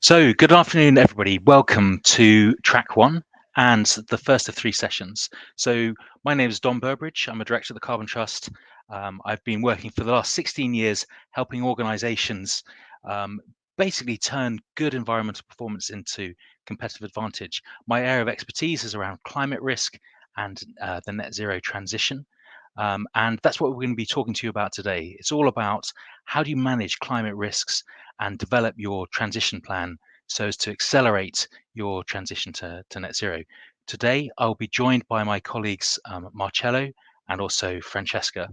So, good afternoon, everybody. Welcome to track one and the first of three sessions. So, my name is Don Burbridge. I'm a director of the Carbon Trust. I've been working for the last 16 years helping organizations basically turn good environmental performance into competitive advantage. My area of expertise is around climate risk and the net zero transition. And that's what we're going to be talking to you about today. It's all about how do you manage climate risks and develop your transition plan so as to accelerate your transition to net zero. Today, I'll be joined by my colleagues Marcello and also Francesca.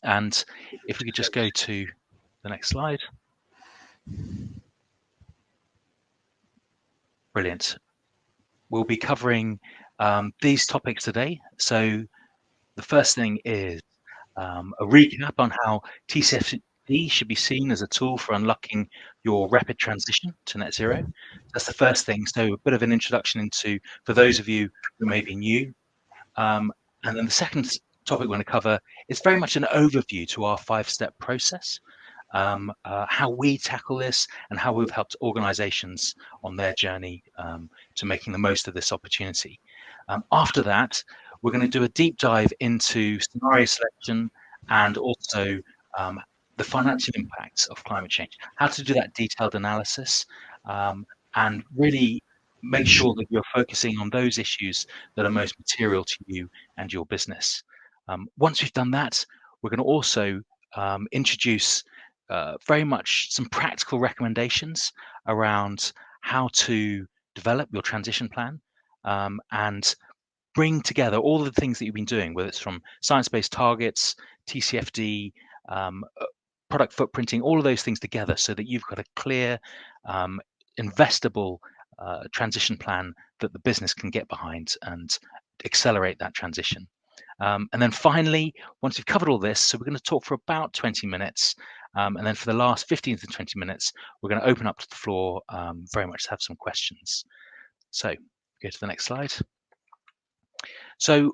And if we could just go to the next slide. Brilliant. We'll be covering these topics today. So the first thing is a recap on how TCFD should be seen as a tool for unlocking your rapid transition to net zero. That's the first thing. So a bit of an introduction into, for those of you who may be new. And then the second topic we're going to cover is very much an overview to our five-step process, how we tackle this and how we've helped organizations on their journey to making the most of this opportunity. After that, we're going to do a deep dive into scenario selection and also the financial impacts of climate change, how to do that detailed analysis, and really make sure that you're focusing on those issues that are most material to you and your business. Once we've done that, we're going to also introduce very much some practical recommendations around how to develop your transition plan and bring together all the things that you've been doing, whether it's from science-based targets, TCFD, product footprinting, all of those things together so that you've got a clear, investable transition plan that the business can get behind and accelerate that transition. And then finally, once we've covered all this, so we're going to talk for about 20 minutes. And then for the last 15 to 20 minutes, we're going to open up to the floor very much to have some questions. So go to the next slide. So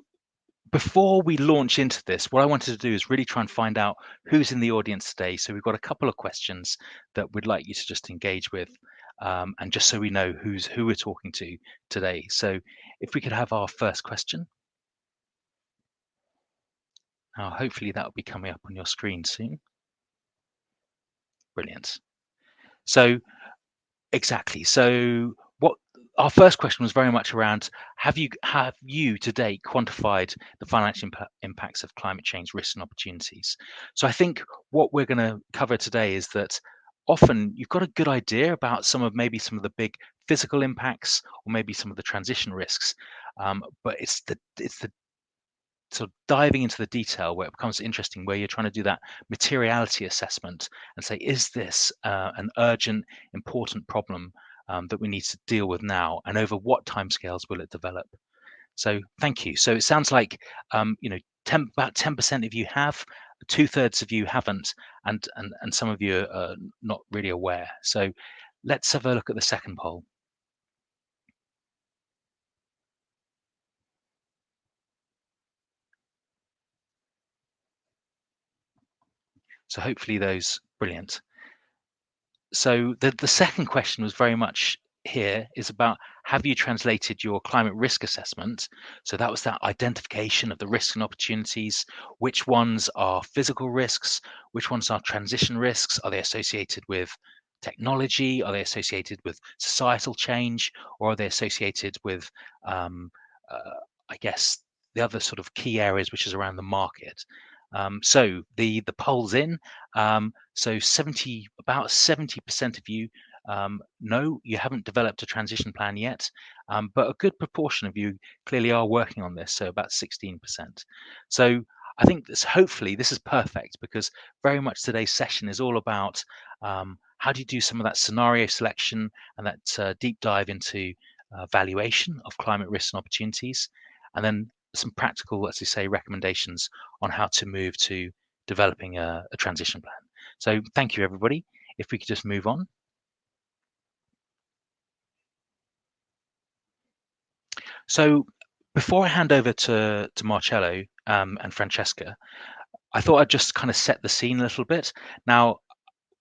before we launch into this, what I wanted to do is really try and find out who's in the audience today. So we've got a couple of questions that we'd like you to just engage with, and just so we know who we're talking to today. So if we could have our first question. Now, hopefully that will be coming up on your screen soon. Brilliant. So exactly. So what our first question was very much around, have you to date quantified the financial impacts of climate change risks and opportunities? So I think what we're going to cover today is that often you've got a good idea about maybe some of the big physical impacts or maybe some of the transition risks, but it's the sort of diving into the detail where it becomes interesting, where you're trying to do that materiality assessment and say, is this an urgent, important problem that we need to deal with now, and over what timescales will it develop? So thank you. So it sounds like about 10% of you have, 2/3 of you haven't, and some of you are not really aware. So let's have a look at the second poll. So hopefully those, brilliant. So the second question was very much here is about, have you translated your climate risk assessment? So that was that identification of the risks and opportunities. Which ones are physical risks? Which ones are transition risks? Are they associated with technology? Are they associated with societal change? Or are they associated with, I guess, the other sort of key areas, which is around the market? So the polls in. So about 70% of you no, you haven't developed a transition plan yet, but a good proportion of you clearly are working on this, so about 16%. So I think hopefully this is perfect, because very much today's session is all about how do you do some of that scenario selection and that deep dive into valuation of climate risks and opportunities, and then some practical, let's just say, recommendations on how to move to developing a transition plan. So thank you, everybody. If we could just move on. So before I hand over to Marcello and Francesca, I thought I'd just kind of set the scene a little bit. Now,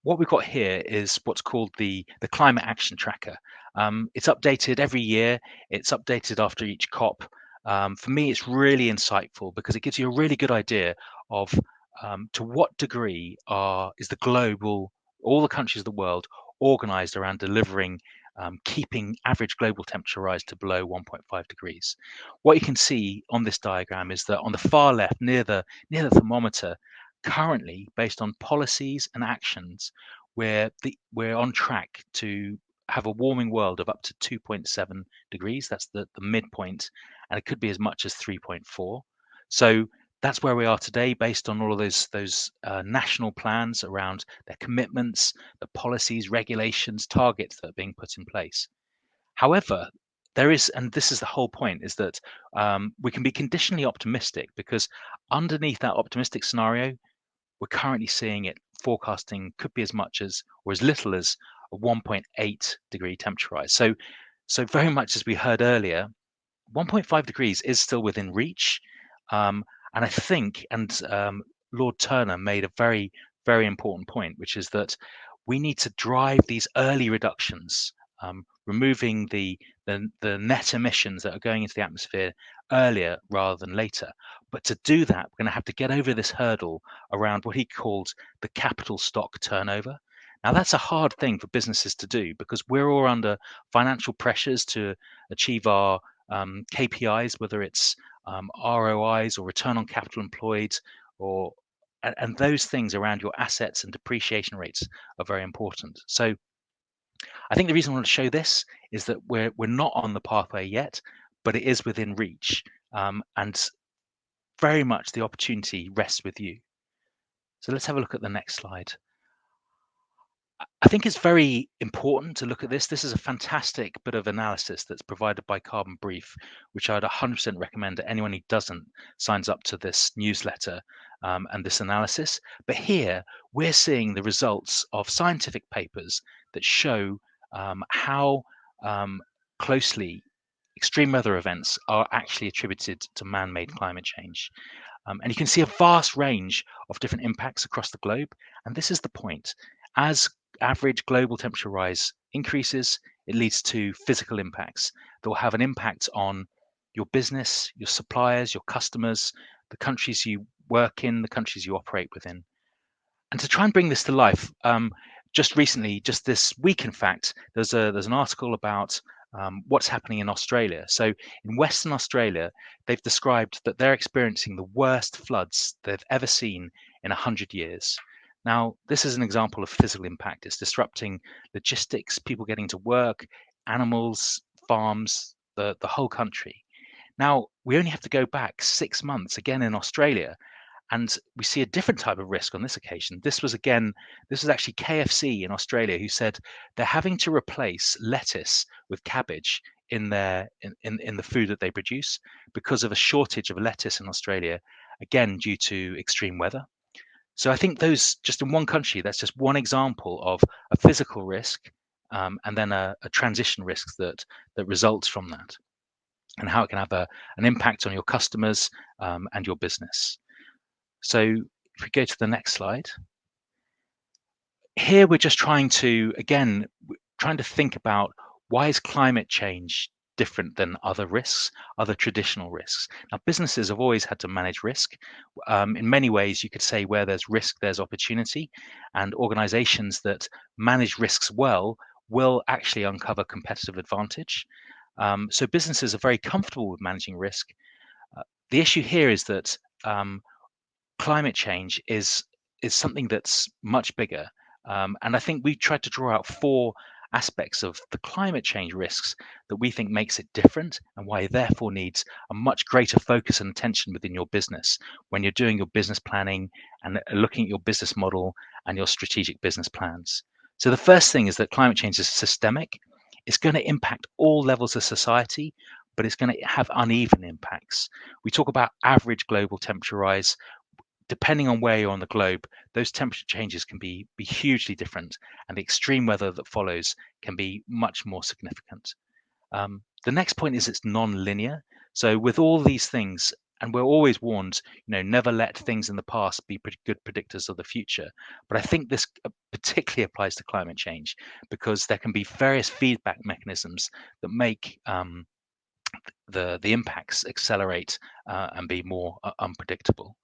what we've got here is what's called the Climate Action Tracker. It's updated every year. It's updated after each COP. For me, it's really insightful because it gives you a really good idea of to what degree is the global, all the countries of the world, organized around delivering, keeping average global temperature rise to below 1.5 degrees. What you can see on this diagram is that on the far left, near the thermometer, currently, based on policies and actions, we're on track to have a warming world of up to 2.7 degrees. That's the midpoint, and it could be as much as 3.4. So that's where we are today, based on all of those national plans around their commitments, the policies, regulations, targets that are being put in place. However, there is, and this is the whole point, is that we can be conditionally optimistic because underneath that optimistic scenario, we're currently seeing it forecasting could be as much as or as little as a 1.8 degree temperature rise. So very much as we heard earlier, 1.5 degrees is still within reach. And I think, Lord Turner made a very, very important point, which is that we need to drive these early reductions, removing the net emissions that are going into the atmosphere earlier rather than later. But to do that, we're going to have to get over this hurdle around what he called the capital stock turnover. Now, that's a hard thing for businesses to do because we're all under financial pressures to achieve our KPIs, whether it's ROIs or return on capital employed, or and those things around your assets and depreciation rates are very important. So I think the reason I want to show this is that we're not on the pathway yet, but it is within reach, and very much the opportunity rests with you. So let's have a look at the next slide. I think it's very important to look at this. This is a fantastic bit of analysis that's provided by Carbon Brief, which I'd 100% recommend that anyone who doesn't signs up to this newsletter and this analysis. But here we're seeing the results of scientific papers that show how closely extreme weather events are actually attributed to man-made climate change. And you can see a vast range of different impacts across the globe. And this is the point. As average global temperature rise increases, it leads to physical impacts that will have an impact on your business, your suppliers, your customers, the countries you work in, the countries you operate within. And to try and bring this to life, just recently, just this week, in fact, there's an article about what's happening in Australia. So in Western Australia, they've described that they're experiencing the worst floods they've ever seen in 100 years. Now, this is an example of physical impact. It's disrupting logistics, people getting to work, animals, farms, the whole country. Now, we only have to go back 6 months again in Australia, and we see a different type of risk on this occasion. This was actually KFC in Australia who said they're having to replace lettuce with cabbage in the food that they produce because of a shortage of lettuce in Australia, again due to extreme weather. So I think those, just in one country, that's just one example of a physical risk, and then a transition risk that results from that, and how it can have an impact on your customers and your business. So if we go to the next slide, here we're just trying to think about why is climate change different than other risks, other traditional risks. Now, businesses have always had to manage risk. In many ways, you could say where there's risk, there's opportunity, and organizations that manage risks well will actually uncover competitive advantage. So businesses are very comfortable with managing risk. The issue here is that climate change is something that's much bigger. And I think we tried to draw out 4 aspects of the climate change risks that we think makes it different and why it therefore needs a much greater focus and attention within your business when you're doing your business planning and looking at your business model and your strategic business plans. So the first thing is that climate change is systemic. It's going to impact all levels of society, but it's going to have uneven impacts. We talk about average global temperature rise. Depending on where you're on the globe, those temperature changes can be hugely different, and the extreme weather that follows can be much more significant. The next point is it's non-linear. So with all these things, and we're always warned, never let things in the past be good predictors of the future. But I think this particularly applies to climate change, because there can be various feedback mechanisms that make the impacts accelerate and be more unpredictable.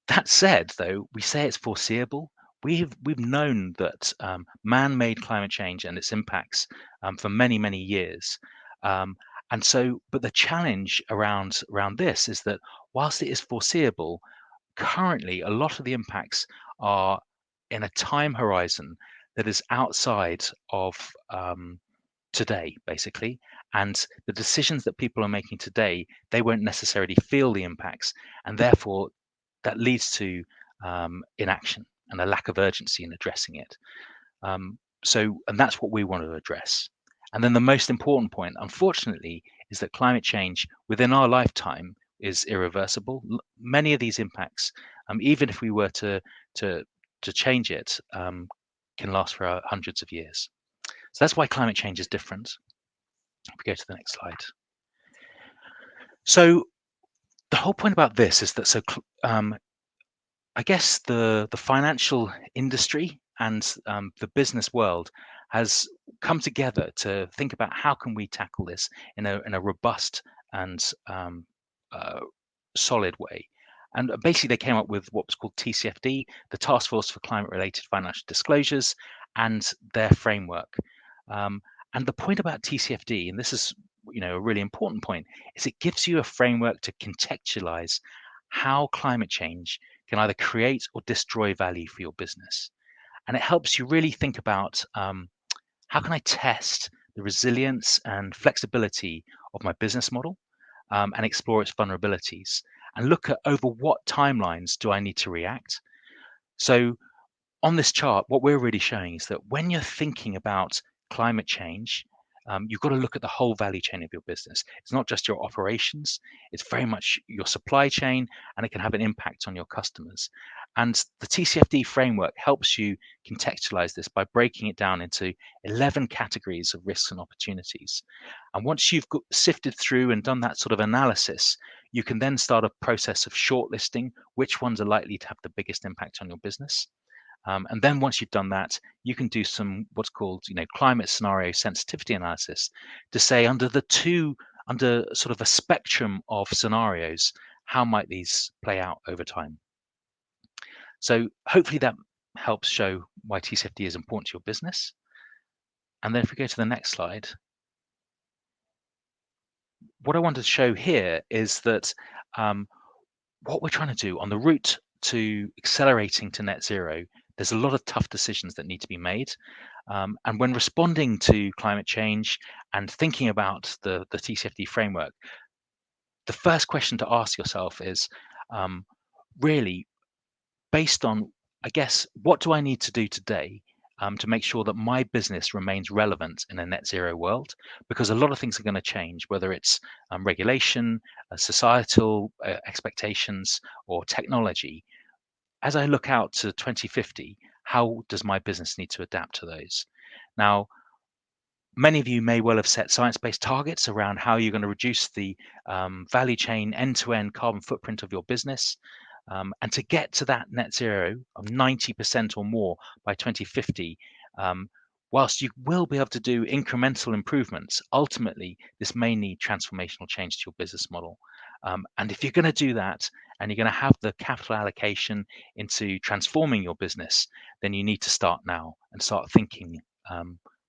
That said, though, we say it's foreseeable. We've known that man-made climate change and its impacts for many years, um, and so. But the challenge around this is that whilst it is foreseeable, currently a lot of the impacts are in a time horizon that is outside of today, basically. And the decisions that people are making today, they won't necessarily feel the impacts, and therefore that leads to inaction and a lack of urgency in addressing it. And that's what we want to address. And then the most important point, unfortunately, is that climate change within our lifetime is irreversible. Many of these impacts, even if we were to change it, can last for hundreds of years. So that's why climate change is different. If we go to the next slide. So the whole point about this is that I guess the financial industry and the business world has come together to think about how can we tackle this in a robust and uh, solid way. And basically, they came up with what was called TCFD, the Task Force for Climate-Related Financial Disclosures, and their framework. Um, and the point about TCFD, and this is a really important point, is it gives you a framework to contextualize how climate change can either create or destroy value for your business. And it helps you really think about how can I test the resilience and flexibility of my business model, and explore its vulnerabilities, and look at over what timelines do I need to react. So on this chart, what we're really showing is that when you're thinking about climate change, you've got to look at the whole value chain of your business. It's not just your operations, it's very much your supply chain, and it can have an impact on your customers. And the TCFD framework helps you contextualize this by breaking it down into 11 categories of risks and opportunities. And once you've sifted through and done that sort of analysis, you can then start a process of shortlisting which ones are likely to have the biggest impact on your business. And then once you've done that, you can do some what's called, climate scenario sensitivity analysis to say under sort of a spectrum of scenarios, how might these play out over time? So hopefully that helps show why TCFD is important to your business. And then if we go to the next slide, what I want to show here is that what we're trying to do on the route to accelerating to net zero, there's a lot of tough decisions that need to be made. And when responding to climate change and thinking about the TCFD framework, the first question to ask yourself is really based on, I guess, what do I need to do today to make sure that my business remains relevant in a net zero world? Because a lot of things are going to change, whether it's regulation, societal expectations, or technology. As I look out to 2050, how does my business need to adapt to those? Now, many of you may well have set science-based targets around how you're going to reduce the value chain end-to-end carbon footprint of your business. And to get to that net zero of 90% or more by 2050, whilst you will be able to do incremental improvements, ultimately, this may need transformational change to your business model. And if you're going to do that, and you're going to have the capital allocation into transforming your business, then you need to start now and start thinking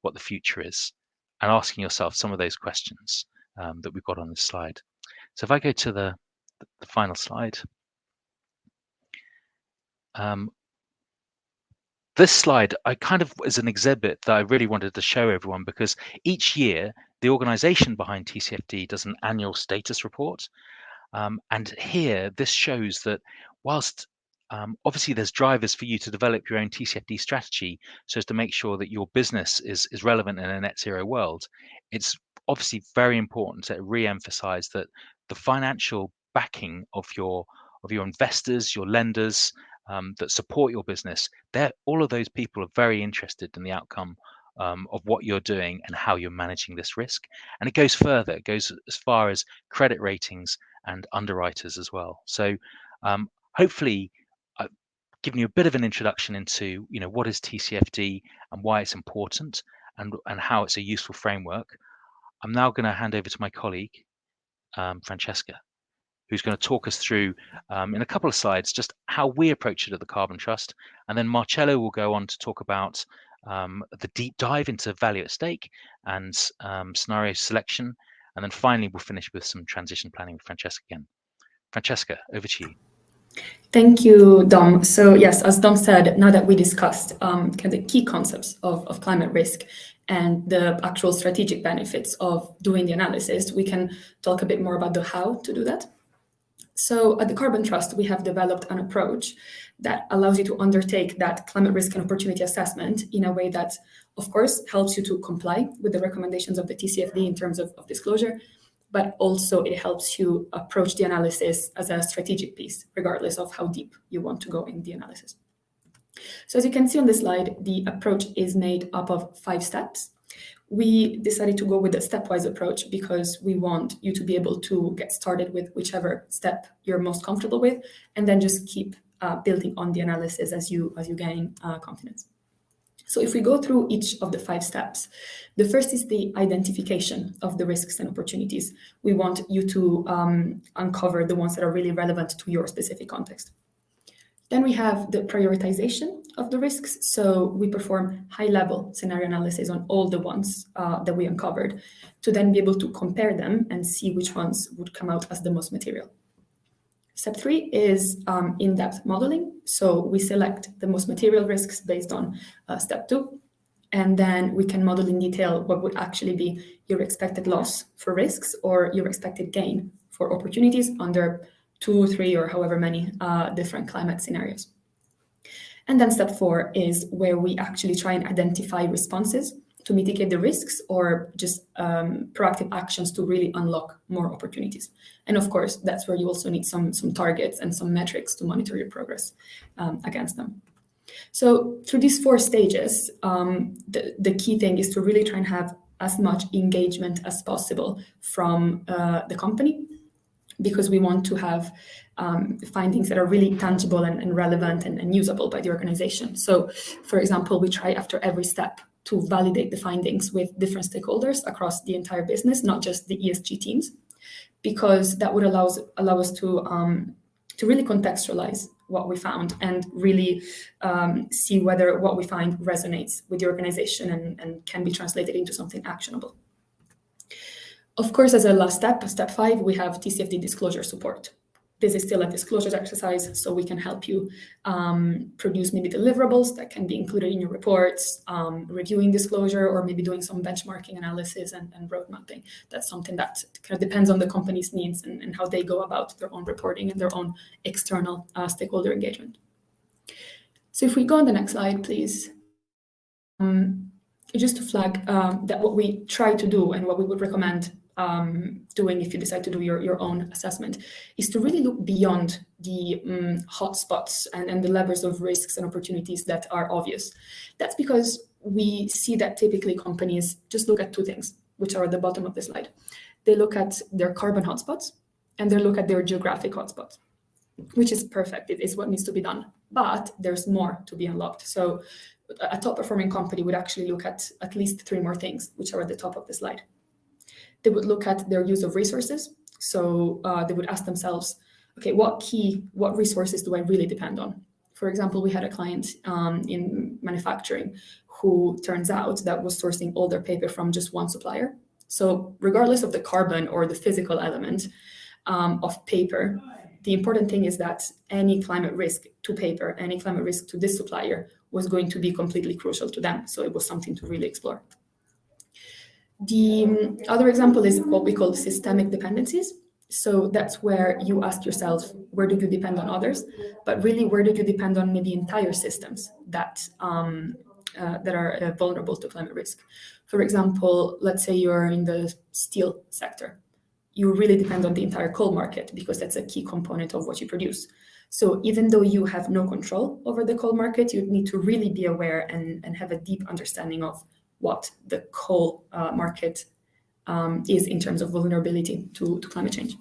what the future is, and asking yourself some of those questions that we've got on this slide. So if I go to the final slide. This slide, I kind of is an exhibit that I really wanted to show everyone, because each year the organization behind TCFD does an annual status report. And here, this shows that whilst obviously there's drivers for you to develop your own TCFD strategy so as to make sure that your business is relevant in a net zero world, it's obviously very important to re-emphasize that the financial backing of your investors, your lenders, that support your business, all of those people are very interested in the outcome of what you're doing and how you're managing this risk. And it goes further, it goes as far as credit ratings and underwriters as well. So hopefully I've given you a bit of an introduction into what is TCFD and why it's important and how it's a useful framework. I'm now going to hand over to my colleague, Francesca, who's going to talk us through in a couple of slides just how we approach it at the Carbon Trust. And then Marcello will go on to talk about the deep dive into value at stake and scenario selection. And then finally, we'll finish with some transition planning with Francesca again. Francesca, over to you. Thank you, Dom. So yes, as Dom said, now that we discussed kind of the key concepts of climate risk and the actual strategic benefits of doing the analysis, we can talk a bit more about the how to do that. So at the Carbon Trust, we have developed an approach that allows you to undertake that climate risk and opportunity assessment in a way that, of course, helps you to comply with the recommendations of the TCFD in terms of disclosure, but also it helps you approach the analysis as a strategic piece, regardless of how deep you want to go in the analysis. So as you can see on the slide, the approach is made up of 5 steps. We decided to go with a stepwise approach because we want you to be able to get started with whichever step you're most comfortable with, and then just keep building on the analysis as you gain confidence. So if we go through each of the 5 steps, the first is the identification of the risks and opportunities. We want you to uncover the ones that are really relevant to your specific context. Then we have the prioritization of the risks. So we perform high-level scenario analysis on all the ones that we uncovered to then be able to compare them and see which ones would come out as the most material. Step 3 is in-depth modeling. So we select the most material risks based on step 2, and then we can model in detail what would actually be your expected loss for risks or your expected gain for opportunities under 2, 3, or however many different climate scenarios. And then step 4 is where we actually try and identify responses to mitigate the risks or just proactive actions to really unlock more opportunities. And of course, that's where you also need some targets and some metrics to monitor your progress against them. So through these 4 stages, the key thing is to really try and have as much engagement as possible from the company, because we want to have findings that are really tangible and relevant and usable by the organization. So, for example, we try after every step to validate the findings with different stakeholders across the entire business, not just the ESG teams, because that would allow us to really contextualize what we found and really see whether what we find resonates with the organization and can be translated into something actionable. Of course, as a last step, step 5, we have TCFD disclosure support. This is still a disclosure exercise, so we can help you produce maybe deliverables that can be included in your reports, reviewing disclosure, or maybe doing some benchmarking analysis and road mapping. That's something that kind of depends on the company's needs and how they go about their own reporting and their own external stakeholder engagement. So if we go on the next slide, please. Just to flag that what we try to do and what we would recommend doing if you decide to do your own assessment is to really look beyond the hotspots and the levels of risks and opportunities that are obvious. That's because we see that typically companies just look at 2 things, which are at the bottom of the slide. They look at their carbon hotspots and they look at their geographic hotspots, which is perfect. It is what needs to be done, but there's more to be unlocked. So a top performing company would actually look at least 3 more things, which are at the top of the slide. They would look at their use of resources. So they would ask themselves, okay, what resources do I really depend on? For example, we had a client in manufacturing who turns out that was sourcing all their paper from just one supplier. So regardless of the carbon or the physical element of paper, the important thing is that any climate risk to paper, any climate risk to this supplier was going to be completely crucial to them. So it was something to really explore. The other example is what we call systemic dependencies. So that's where you ask yourself, where do you depend on others? But really, where do you depend on maybe entire systems that are vulnerable to climate risk? For example, let's say you're in the steel sector. You really depend on the entire coal market because that's a key component of what you produce. So even though you have no control over the coal market, you need to really be aware and have a deep understanding of what the coal market is in terms of vulnerability to climate change.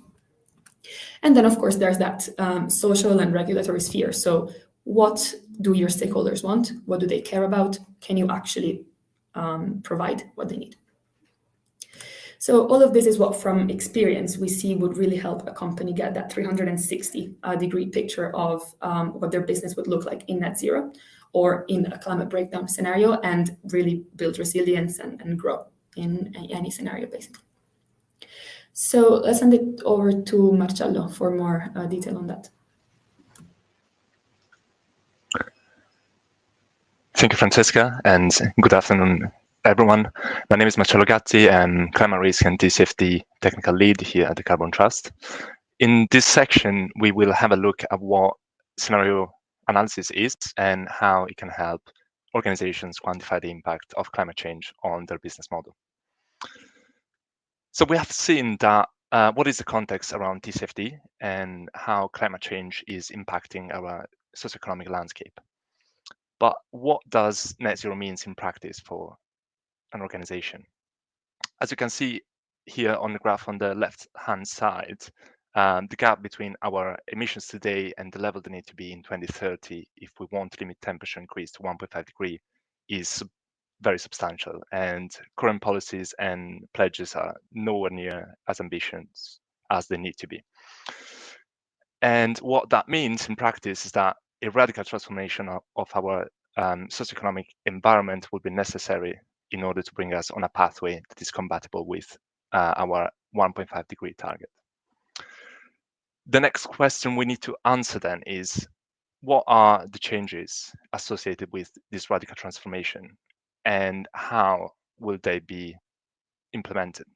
And then, of course, there's that social and regulatory sphere. So what do your stakeholders want? What do they care about? Can you actually provide what they need? So all of this is what, from experience, we see would really help a company get that 360-degree picture of what their business would look like in net zero or in a climate breakdown scenario, and really build resilience and grow in any scenario, basically. So let's hand it over to Marcello for more detail on that. Thank you, Francesca, and good afternoon, everyone. My name is Marcello Gatti. I'm Climate Risk and TCFD Technical Lead here at the Carbon Trust. In this section, we will have a look at what scenario analysis is and how it can help organizations quantify the impact of climate change on their business model. So we have seen that what is the context around TCFD and how climate change is impacting our socioeconomic landscape. But what does net zero means in practice for an organization? As you can see here on the graph on the left-hand side, the gap between our emissions today and the level they need to be in 2030 if we want to limit temperature increase to 1.5 degrees is very substantial, and current policies and pledges are nowhere near as ambitious as they need to be. And what that means in practice is that a radical transformation of our socioeconomic environment will be necessary in order to bring us on a pathway that is compatible with our 1.5 degree target. The next question we need to answer then is, what are the changes associated with this radical transformation and how will they be implemented?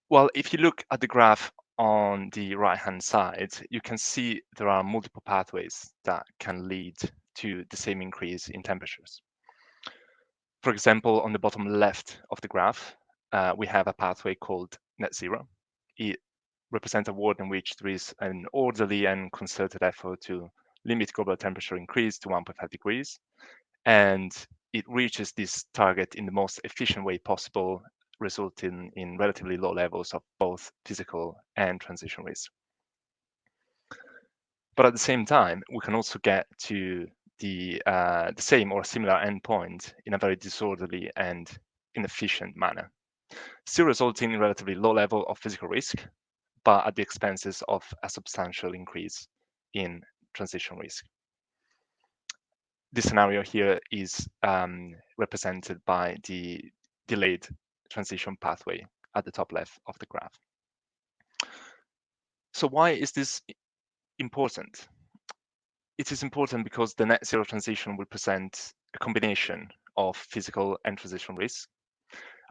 Well, if you look at the graph on the right-hand side, you can see there are multiple pathways that can lead to the same increase in temperatures. For example, on the bottom left of the graph, we have a pathway called net zero. It represents a world in which there is an orderly and concerted effort to limit global temperature increase to 1.5 degrees. And it reaches this target in the most efficient way possible, resulting in relatively low levels of both physical and transition risk. But at the same time, we can also get to the same or similar endpoint in a very disorderly and inefficient manner, still resulting in relatively low level of physical risk, but at the expenses of a substantial increase in transition risk. This scenario here is represented by the delayed transition pathway at the top left of the graph. So why is this important? It is important because the net zero transition will present a combination of physical and transition risks,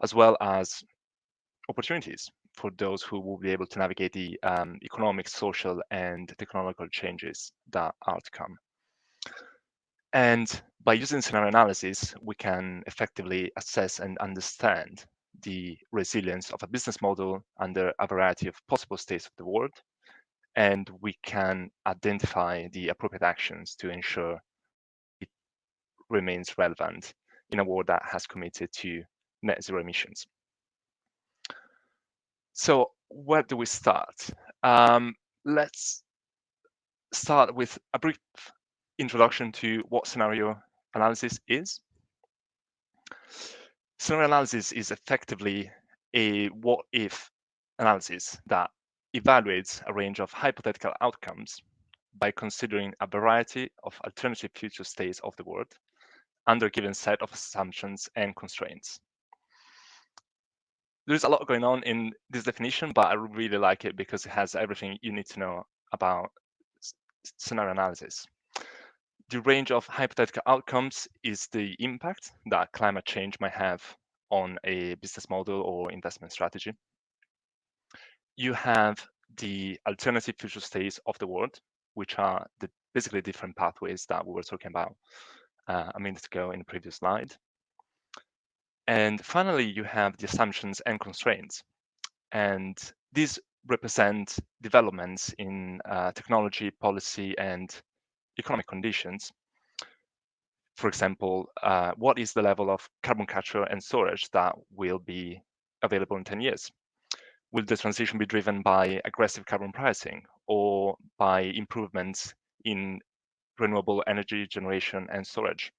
as well as opportunities for those who will be able to navigate the economic, social, and technological changes that are to come. And by using scenario analysis, we can effectively assess and understand the resilience of a business model under a variety of possible states of the world, and we can identify the appropriate actions to ensure it remains relevant in a world that has committed to net zero emissions. So where do we start? Let's start with a brief introduction to what scenario analysis is. Scenario analysis is effectively a what-if analysis that evaluates a range of hypothetical outcomes by considering a variety of alternative future states of the world under a given set of assumptions and constraints. There's a lot going on in this definition, but I really like it because it has everything you need to know about scenario analysis. The range of hypothetical outcomes is the impact that climate change might have on a business model or investment strategy. You have the alternative future states of the world, which are the basically different pathways that we were talking about a minute ago in the previous slide. And finally, you have the assumptions and constraints. And these represent developments in technology, policy, and economic conditions. For example, what is the level of carbon capture and storage that will be available in 10 years? Will the transition be driven by aggressive carbon pricing or by improvements in renewable energy generation and storage?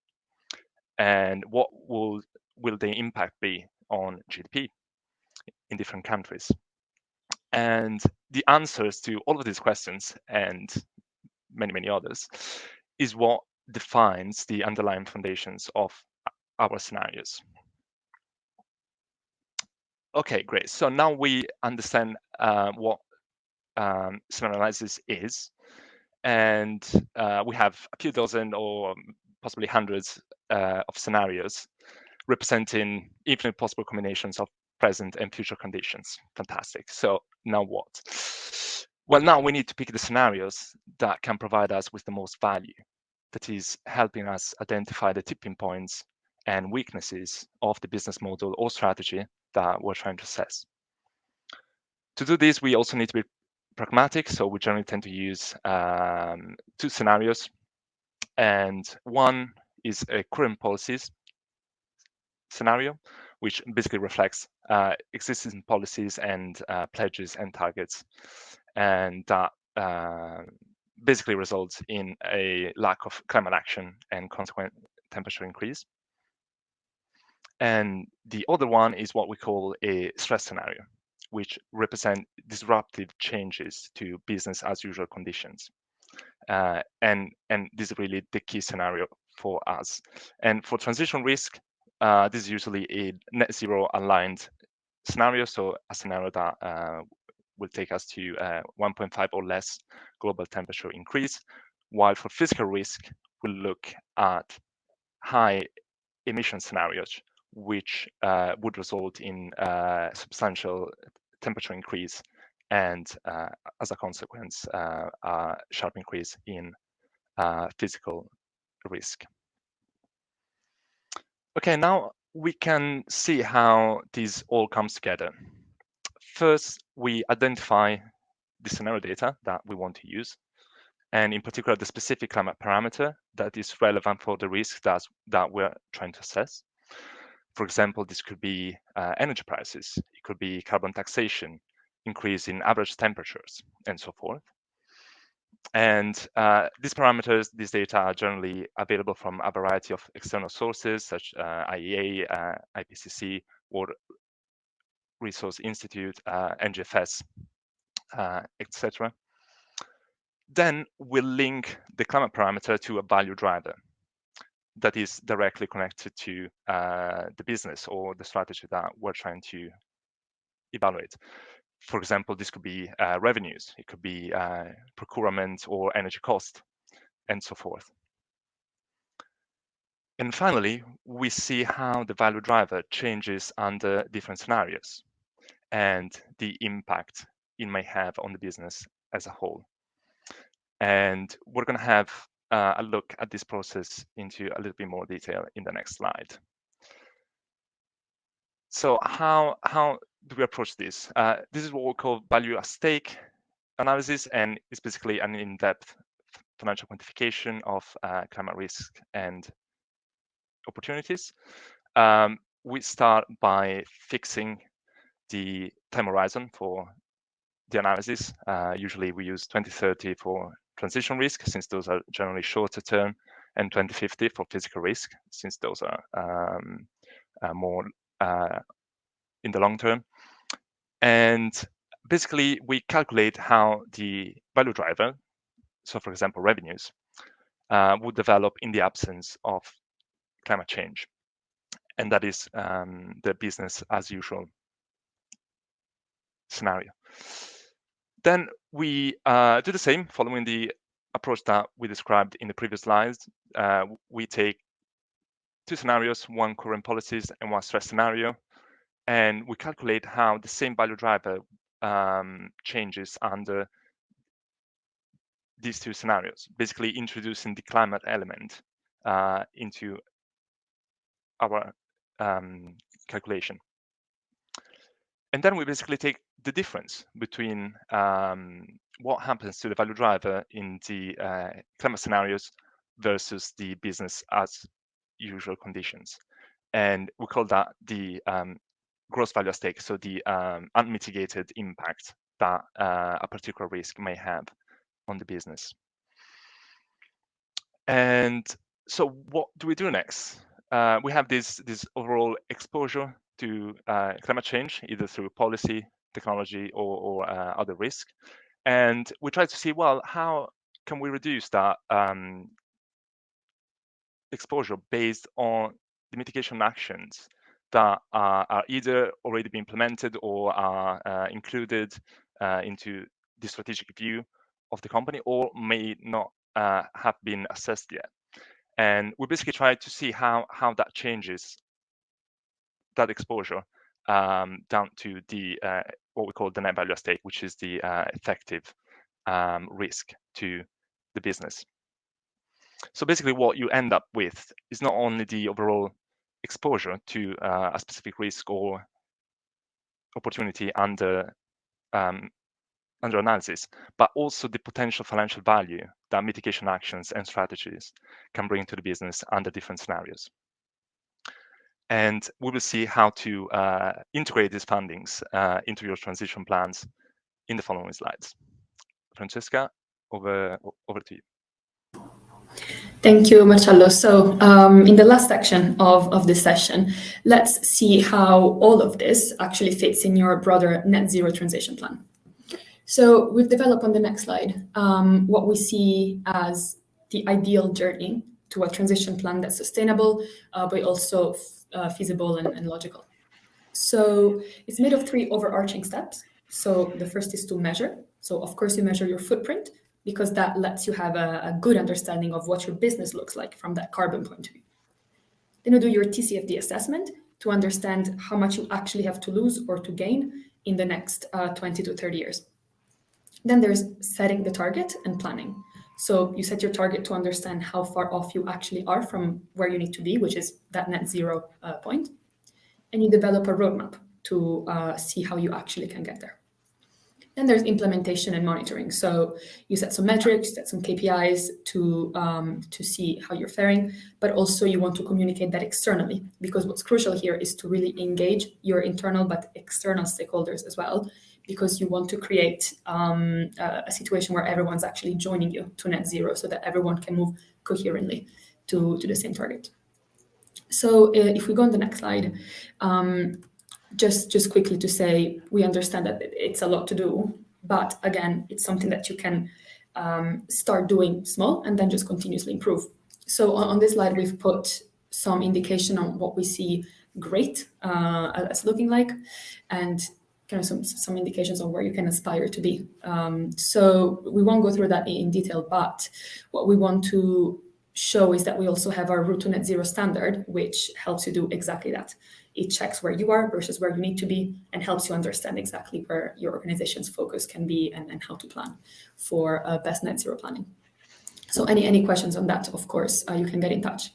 And what will the impact be on GDP in different countries? And the answers to all of these questions and many, many others is what defines the underlying foundations of our scenarios. Okay, great. So now we understand what scenario analysis is, and we have a few dozen or possibly hundreds of scenarios representing infinite possible combinations of present and future conditions. Fantastic. So now what? Well, now we need to pick the scenarios that can provide us with the most value, that is helping us identify the tipping points and weaknesses of the business model or strategy that we're trying to assess. To do this, we also need to be pragmatic, so we generally tend to use two scenarios, and one is a current policies scenario, which basically reflects existing policies and pledges and targets, and that basically results in a lack of climate action and consequent temperature increase. And the other one is what we call a stress scenario, which represent disruptive changes to business as usual conditions. And this is really the key scenario for us. And for transition risk, this is usually a net zero aligned scenario, so a scenario that will take us to 1.5 or less global temperature increase, while for physical risk, we'll look at high emission scenarios, which would result in substantial temperature increase and, as a consequence, a sharp increase in physical risk. Okay, now we can see how this all comes together. First, we identify the scenario data that we want to use, and in particular, the specific climate parameter that is relevant for the risk that we're trying to assess. For example, this could be energy prices, it could be carbon taxation, increase in average temperatures, and so forth. And these parameters, these data are generally available from a variety of external sources, such IEA, IPCC, World Resource Institute, NGFS, etc. Then we'll link the climate parameter to a value driver that is directly connected to the business or the strategy that we're trying to evaluate. For example, this could be revenues, it could be procurement or energy cost, and so forth. And finally, we see how the value driver changes under different scenarios and the impact it may have on the business as a whole. And we're going to have a look at this process into a little bit more detail in the next slide. So how do we approach this? This is what we call value at stake analysis, and it's basically an in-depth financial quantification of climate risk and opportunities. We start by fixing the time horizon for the analysis. Usually we use 2030 for transition risk, since those are generally shorter term, and 2050 for physical risk, since those are more in the long term. And basically, we calculate how the value driver, so for example, revenues, would develop in the absence of climate change. And that is the business as usual scenario. Then we do the same, following the approach that we described in the previous slides. We take two scenarios, one current policies and one stress scenario, and we calculate how the same value driver changes under these two scenarios, basically introducing the climate element into our calculation. And then we basically take the difference between what happens to the value driver in the climate scenarios versus the business as usual conditions. And we call that the gross value at stake, so the unmitigated impact that a particular risk may have on the business. And so what do we do next? We have this overall exposure to climate change, either through policy, technology, or other risk. And we try to see, well, how can we reduce that exposure based on the mitigation actions that are either already been implemented or are included into the strategic view of the company, or may not have been assessed yet. And we basically try to see how that changes that exposure down to the what we call the net value at stake, which is the effective risk to the business. So basically what you end up with is not only the overall exposure to a specific risk or opportunity under analysis, but also the potential financial value that mitigation actions and strategies can bring to the business under different scenarios. And we will see how to integrate these findings into your transition plans in the following slides. Francesca, over to you. Thank you, Marcello. So in the last section of this session, let's see how all of this actually fits in your broader net zero transition plan. So we've developed on the next slide what we see as the ideal journey to a transition plan that's sustainable, but also feasible and logical. So it's made of 3 overarching steps. So the first is to measure. So of course you measure your footprint, because that lets you have a good understanding of what your business looks like from that carbon point of view. Then you do your TCFD assessment to understand how much you actually have to lose or to gain in the next 20 to 30 years. Then there's setting the target and planning. So you set your target to understand how far off you actually are from where you need to be, which is that net zero point. And you develop a roadmap to see how you actually can get there. Then there's implementation and monitoring. So you set some metrics, set some KPIs to see how you're faring, but also you want to communicate that externally, because what's crucial here is to really engage your internal but external stakeholders as well, because you want to create a situation where everyone's actually joining you to net zero, so that everyone can move coherently to the same target. So if we go on the next slide, just quickly to say, we understand that it's a lot to do, but again, it's something that you can start doing small and then just continuously improve. So on this slide, we've put some indication on what we see great as looking like, and kind of some indications on where you can aspire to be. So we won't go through that in detail, but what we want to show is that we also have our route to net zero standard, which helps you do exactly that. It checks where you are versus where you need to be, and helps you understand exactly where your organization's focus can be and how to plan for best net zero planning. So any questions on that, of course, you can get in touch.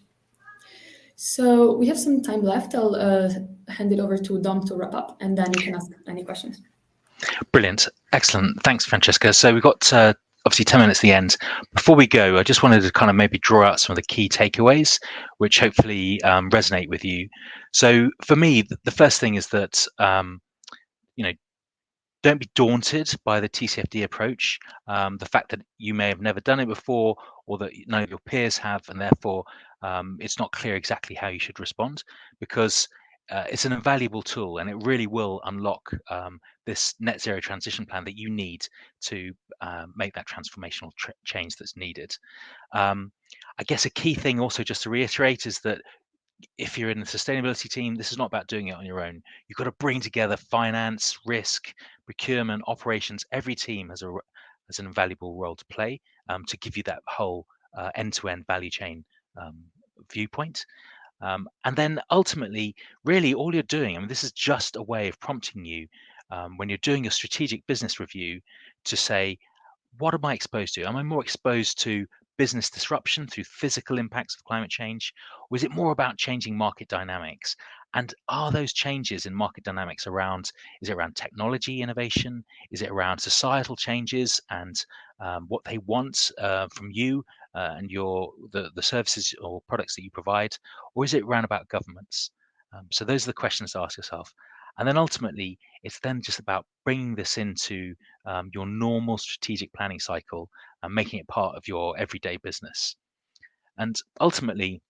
So we have some time left. I'll hand it over to Dom to wrap up, and then you can ask any questions. Brilliant. Excellent. Thanks, Francesca. So we've got obviously 10 minutes at the end. Before we go, I just wanted to kind of maybe draw out some of the key takeaways, which hopefully resonate with you. So for me, the first thing is that, don't be daunted by the TCFD approach. The fact that you may have never done it before, or that none of your peers have, and therefore it's not clear exactly how you should respond, because it's an invaluable tool, and it really will unlock this net zero transition plan that you need to make that transformational change that's needed. I guess a key thing also, just to reiterate, is that if you're in the sustainability team, this is not about doing it on your own. You've got to bring together finance, risk, procurement, operations. Every team has an invaluable role to play to give you that whole end-to-end value chain viewpoint. And then ultimately, really all you're doing, I mean, this is just a way of prompting you when you're doing a strategic business review to say, what am I exposed to? Am I more exposed to business disruption through physical impacts of climate change? Or is it more about changing market dynamics? And are those changes in market dynamics is it around technology innovation? Is it around societal changes and what they want from you and the services or products that you provide? Or is it around about governments? So those are the questions to ask yourself. And then ultimately, it's then just about bringing this into your normal strategic planning cycle and making it part of your everyday business. And ultimately,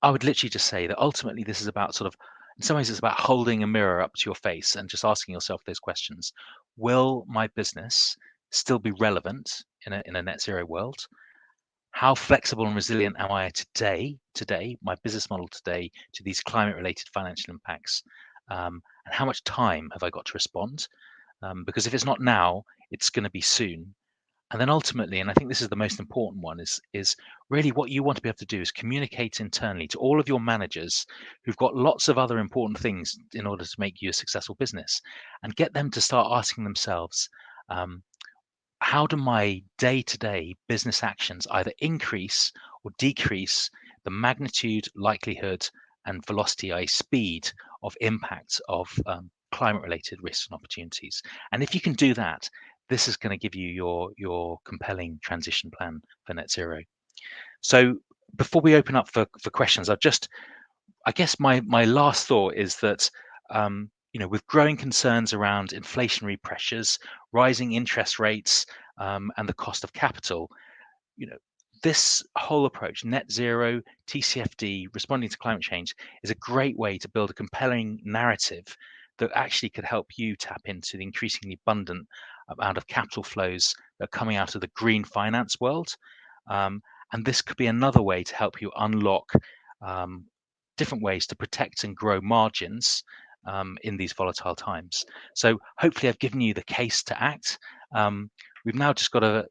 I would literally just say that ultimately this is about sort of, in some ways, it's about holding a mirror up to your face and just asking yourself those questions. Will my business still be relevant in a net zero world? How flexible and resilient am I today, my business model today, to these climate-related financial impacts? And how much time have I got to respond? Because if it's not now, it's going to be soon. And then ultimately, and I think this is the most important one, is really what you want to be able to do is communicate internally to all of your managers who've got lots of other important things in order to make you a successful business, and get them to start asking themselves, how do my day-to-day business actions either increase or decrease the magnitude, likelihood, and velocity, i.e. speed of impact of climate-related risks and opportunities? And if you can do that, this is going to give you your compelling transition plan for net zero. So before we open up for questions, I guess my last thought is that with growing concerns around inflationary pressures, rising interest rates, and the cost of capital, this whole approach, net zero, TCFD, responding to climate change, is a great way to build a compelling narrative that actually could help you tap into the increasingly abundant amount of capital flows that are coming out of the green finance world. And this could be another way to help you unlock different ways to protect and grow margins in these volatile times. So hopefully I've given you the case to act. We've now just got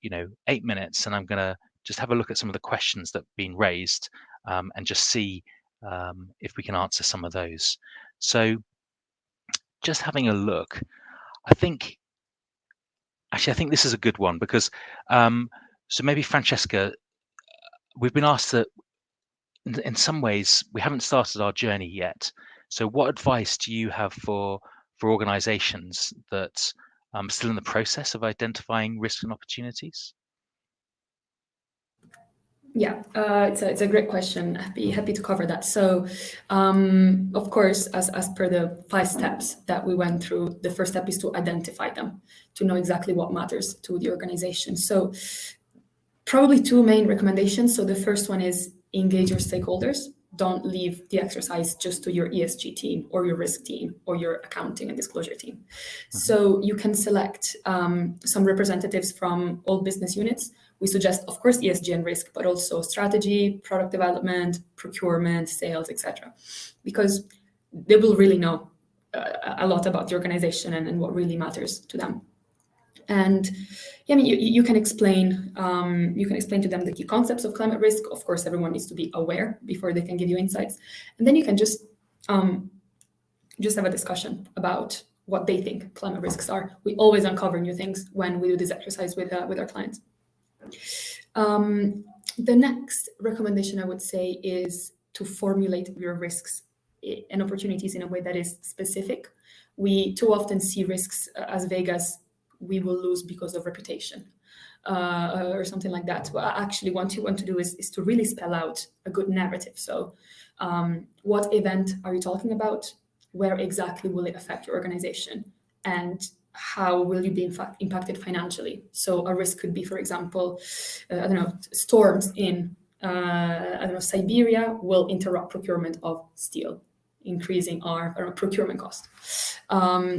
8 minutes, and I'm going to just have a look at some of the questions that have been raised and just see if we can answer some of those. So just having a look, I think this is a good one because so maybe Francesca, we've been asked that in some ways we haven't started our journey yet. So what advice do you have for organizations that are still in the process of identifying risks and opportunities? Yeah, it's a great question. I'd be happy to cover that. So, of course, as per the 5 steps that we went through, the first step is to identify them, to know exactly what matters to the organization. So, probably 2 main recommendations. So the first one is engage your stakeholders. Don't leave the exercise just to your ESG team or your risk team or your accounting and disclosure team. Mm-hmm. So you can select some representatives from all business units. We suggest, of course, ESG and risk, but also strategy, product development, procurement, sales, etc., because they will really know a lot about the organization and what really matters to them. And yeah, I mean, you can explain to them the key concepts of climate risk. Of course, everyone needs to be aware before they can give you insights, and then you can just have a discussion about what they think climate risks are. We always uncover new things when we do this exercise with our clients. The next recommendation I would say is to formulate your risks and opportunities in a way that is specific. We too often see risks as vague as we will lose because of reputation or something like that. Well, actually, what you want to do is to really spell out a good narrative. So what event are you talking about? Where exactly will it affect your organization? And how will you be impacted financially? So a risk could be, for example, storms in Siberia will interrupt procurement of steel, increasing our procurement cost.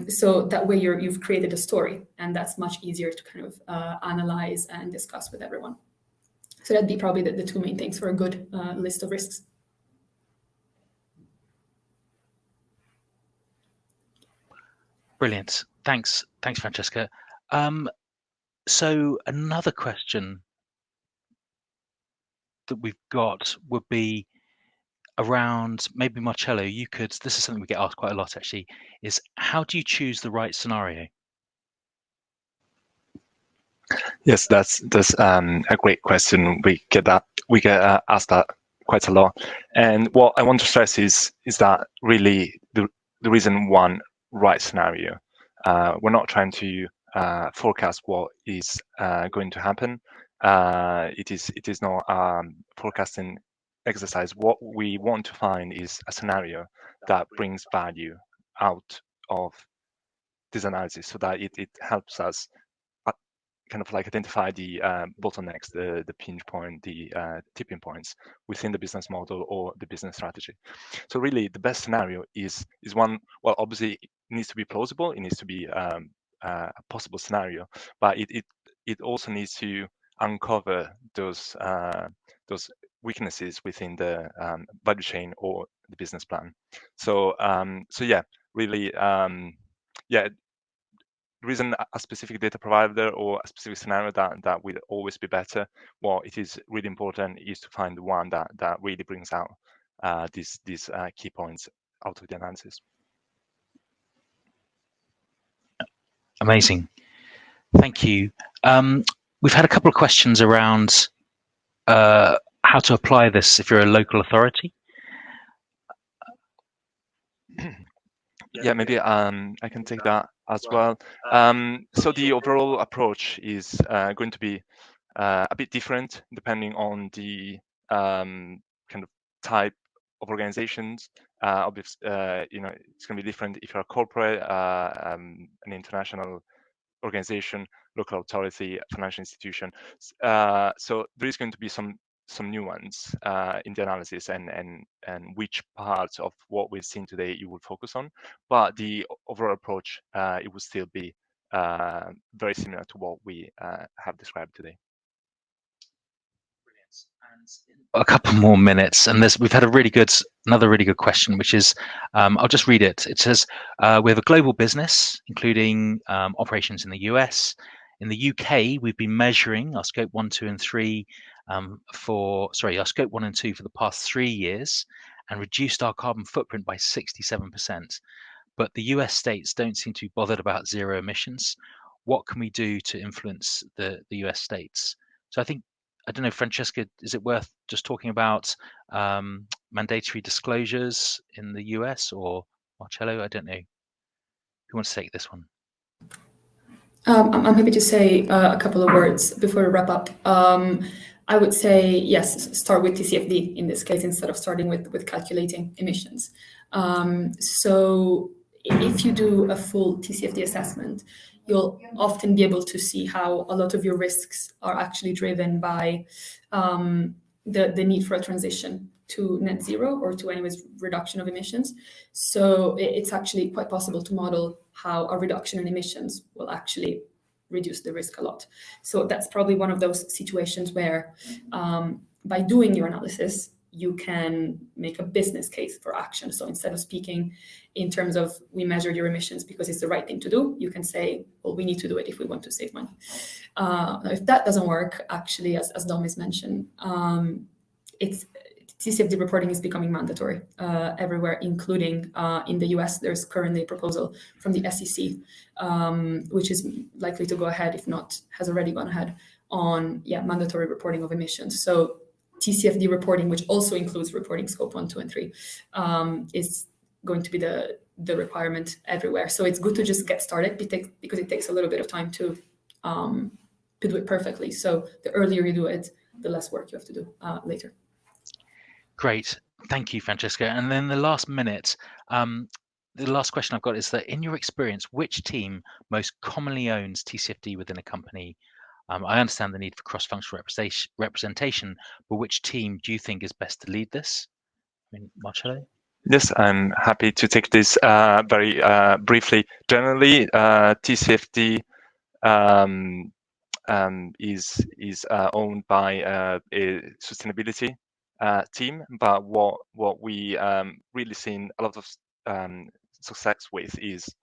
So that way you've created a story, and that's much easier to kind of analyze and discuss with everyone. So that'd be probably the 2 main things for a good list of risks. Brilliant. Thanks, Francesca. So another question that we've got would be around, maybe Marcello, this is something we get asked quite a lot actually, is how do you choose the right scenario? Yes, that's a great question. We get asked that quite a lot. And what I want to stress is that really there isn't one right scenario. We're not trying to forecast what is going to happen. It is not forecasting exercise. What we want to find is a scenario that brings value out of this analysis, so that it helps us kind of like identify the bottlenecks, the pinch point, the tipping points within the business model or the business strategy. So really, the best scenario is one. Well, obviously, it needs to be plausible. It needs to be a possible scenario, but it also needs to uncover those weaknesses within the value chain or the business plan. So so yeah, really, yeah. There isn't a specific data provider or a specific scenario that will always be better. What it is really important is to find the one that really brings out these key points out of the analysis. Amazing. Thank you. We've had a couple of questions around how to apply this if you're a local authority. Yeah, maybe I can take that as well. So the overall approach is going to be a bit different depending on the kind of type of organizations. Obviously, you know, it's going to be different if you're a corporate, an international organization, local authority, financial institution. So there is going to be some nuance in the analysis and which parts of what we've seen today you will focus on, but the overall approach it will still be very similar to what we have described today. A couple more minutes, and we've had another really good question, which is, I'll just read it. It says, we have a global business, including operations in the US. In the UK, we've been measuring our scope 1, 2, and 3 our scope 1 and 2 for the past 3 years, and reduced our carbon footprint by 67%. But the US states don't seem to be bothered about zero emissions. What can we do to influence the US states? So I don't know, Francesca, is it worth just talking about mandatory disclosures in the US, or Marcello? I don't know. Who wants to take this one? I'm happy to say a couple of words before we wrap up. I would say, yes, start with TCFD in this case, instead of starting with calculating emissions. So if you do a full TCFD assessment, you'll often be able to see how a lot of your risks are actually driven by the need for a transition to net zero, or to anyways reduction of emissions. So it's actually quite possible to model how a reduction in emissions will actually reduce the risk a lot. So that's probably one of those situations where by doing your analysis, you can make a business case for action. So instead of speaking in terms of we measured your emissions because it's the right thing to do, you can say, well, we need to do it if we want to save money. If that doesn't work, actually, as Dom has mentioned, TCFD reporting is becoming mandatory everywhere, including in the US. There's currently a proposal from the SEC, which is likely to go ahead, if not has already gone ahead, on mandatory reporting of emissions. So TCFD reporting, which also includes reporting scope 1, 2, and 3, is going to be the requirement everywhere. So it's good to just get started because it takes a little bit of time to do it perfectly. So the earlier you do it, the less work you have to do later. Great. Thank you, Francesca. And then the last minute, the last question I've got is that in your experience, which team most commonly owns TCFD within a company? I understand the need for cross-functional representation, but which team do you think is best to lead this? I mean, Marcello? Yes, I'm happy to take this very briefly. Generally, TCFD is owned by a sustainability team, but what we really seen a lot of success with is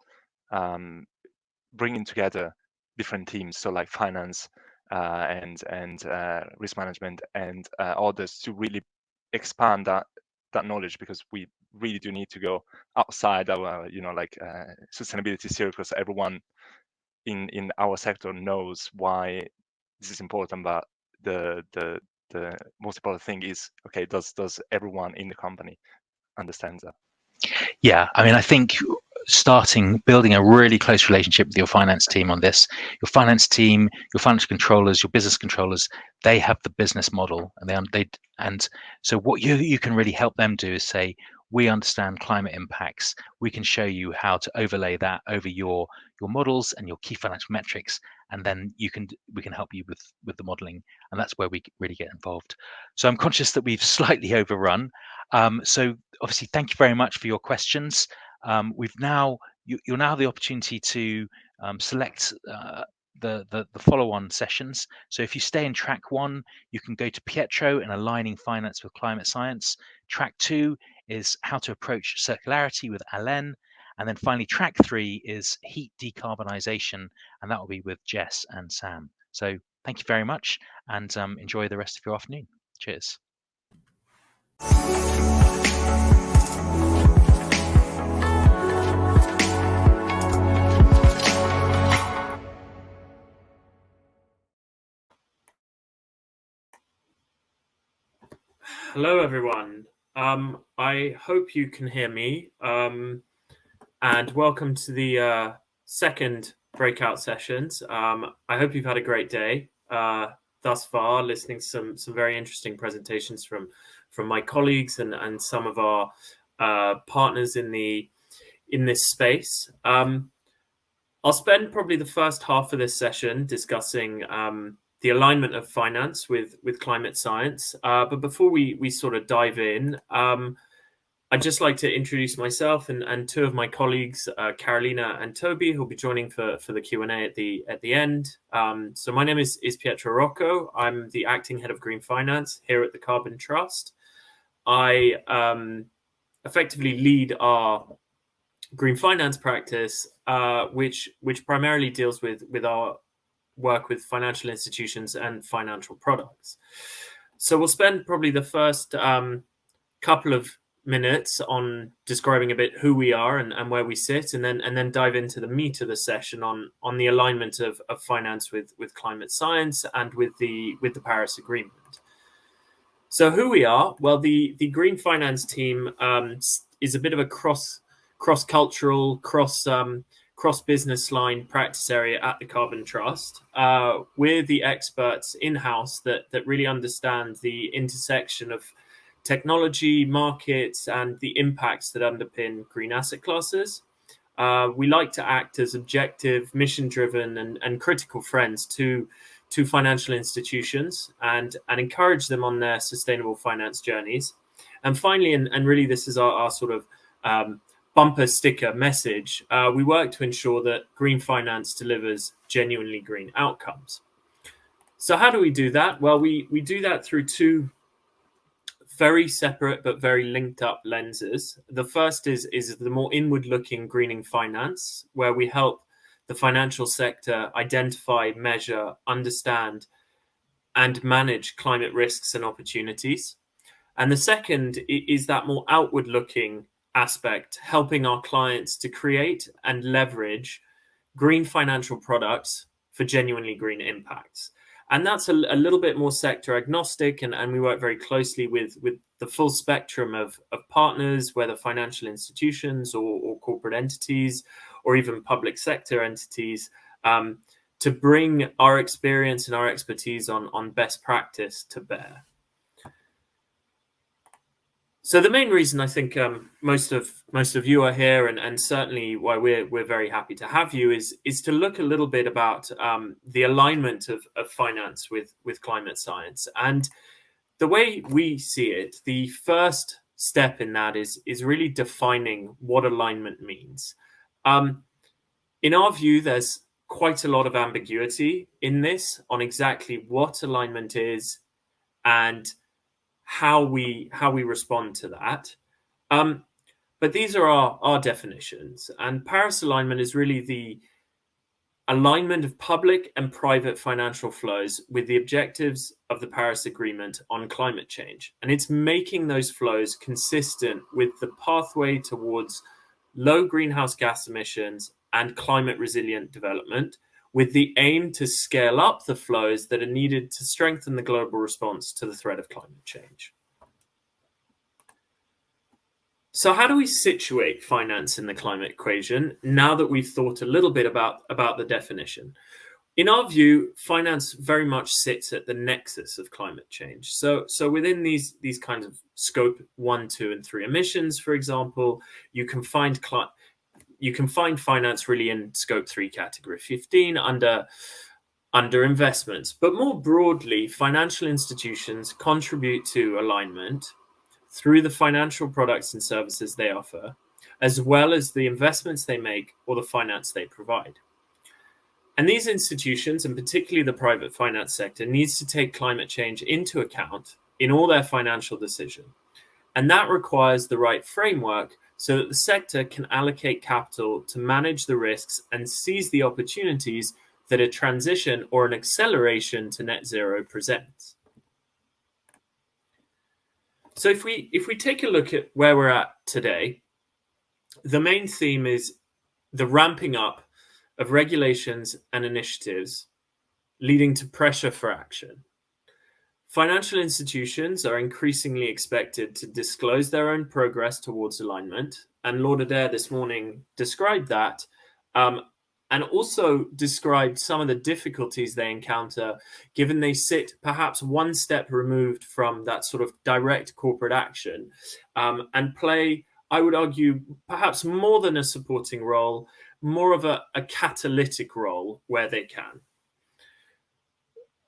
bringing together different teams, so like finance and risk management and others, to really expand that knowledge, because we really do need to go outside our sustainability circles. Everyone in our sector knows why this is important, but the most important thing is, okay, does everyone in the company understand that? Yeah, I mean, I think building a really close relationship with your finance team on this. Your finance team, your financial controllers, your business controllers, they have the business model, and so what you can really help them do is say, we understand climate impacts, we can show you how to overlay that over your models and your key financial metrics, and then we can help you with the modeling, and that's where we really get involved. So I'm conscious that we've slightly overrun. So obviously, thank you very much for your questions. You'll now have the opportunity to select the follow-on sessions. So if you stay in track 1, you can go to Pietro and aligning finance with climate science. Track 2 is how to approach circularity with Alain. And then finally, track 3 is heat decarbonisation, and that will be with Jess and Sam. So thank you very much, and enjoy the rest of your afternoon. Cheers. Hello, everyone. I hope you can hear me. And welcome to the second breakout sessions. I hope you've had a great day thus far, listening to some very interesting presentations from my colleagues and some of our partners in this space. I'll spend probably the first half of this session discussing the alignment of finance with climate science. But before we sort of dive in, I'd just like to introduce myself and two of my colleagues, Carolina and Toby, who'll be joining for the Q&A at the end. So my name is Pietro Rocco. I'm the acting head of Green Finance here at the Carbon Trust. I effectively lead our Green Finance practice, which primarily deals with our work with financial institutions and financial products. So we'll spend probably the first couple of minutes on describing a bit who we are and where we sit, and then dive into the meat of the session on the alignment of finance with climate science and with the Paris Agreement. So who we are? Well, the Green Finance team is a bit of a cross-cultural, cross-business line practice area at the Carbon Trust. We're the experts in-house that really understand the intersection of technology, markets, and the impacts that underpin green asset classes. We like to act as objective, mission-driven, and critical friends to financial institutions and encourage them on their sustainable finance journeys. And finally, and really this is our sort of bumper sticker message, we work to ensure that green finance delivers genuinely green outcomes. So how do we do that? Well, we do that through two very separate but very linked up lenses. The first is the more inward-looking greening finance, where we help the financial sector identify, measure, understand, and manage climate risks and opportunities. And the second is that more outward-looking aspect, helping our clients to create and leverage green financial products for genuinely green impacts. And that's a little bit more sector agnostic, and we work very closely with the full spectrum of partners, whether financial institutions or corporate entities, or even public sector entities, to bring our experience and our expertise on best practice to bear. So the main reason I think most of you are here, and certainly why we're very happy to have you, is to look a little bit about the alignment of finance with climate science. And the way we see it, the first step in that is really defining what alignment means. In our view, there's quite a lot of ambiguity in this on exactly what alignment is and how we respond to that. But these are our definitions. And Paris alignment is really the alignment of public and private financial flows with the objectives of the Paris Agreement on climate change. And it's making those flows consistent with the pathway towards low greenhouse gas emissions and climate resilient development, with the aim to scale up the flows that are needed to strengthen the global response to the threat of climate change. So how do we situate finance in the climate equation now that we've thought a little bit about the definition? In our view, finance very much sits at the nexus of climate change. So within these kinds of scope 1, 2, and 3 emissions, for example, you can find finance really in scope 3 category 15 under investments. But more broadly, financial institutions contribute to alignment through the financial products and services they offer, as well as the investments they make or the finance they provide. And these institutions, and particularly the private finance sector, needs to take climate change into account in all their financial decisions. And that requires the right framework so that the sector can allocate capital to manage the risks and seize the opportunities that a transition or an acceleration to net zero presents. So if we take a look at where we're at today, the main theme is the ramping up of regulations and initiatives leading to pressure for action. Financial institutions are increasingly expected to disclose their own progress towards alignment, and Lord Adair this morning described that, and also described some of the difficulties they encounter, given they sit perhaps one step removed from that sort of direct corporate action, and play, I would argue, perhaps more than a supporting role, more of a catalytic role where they can.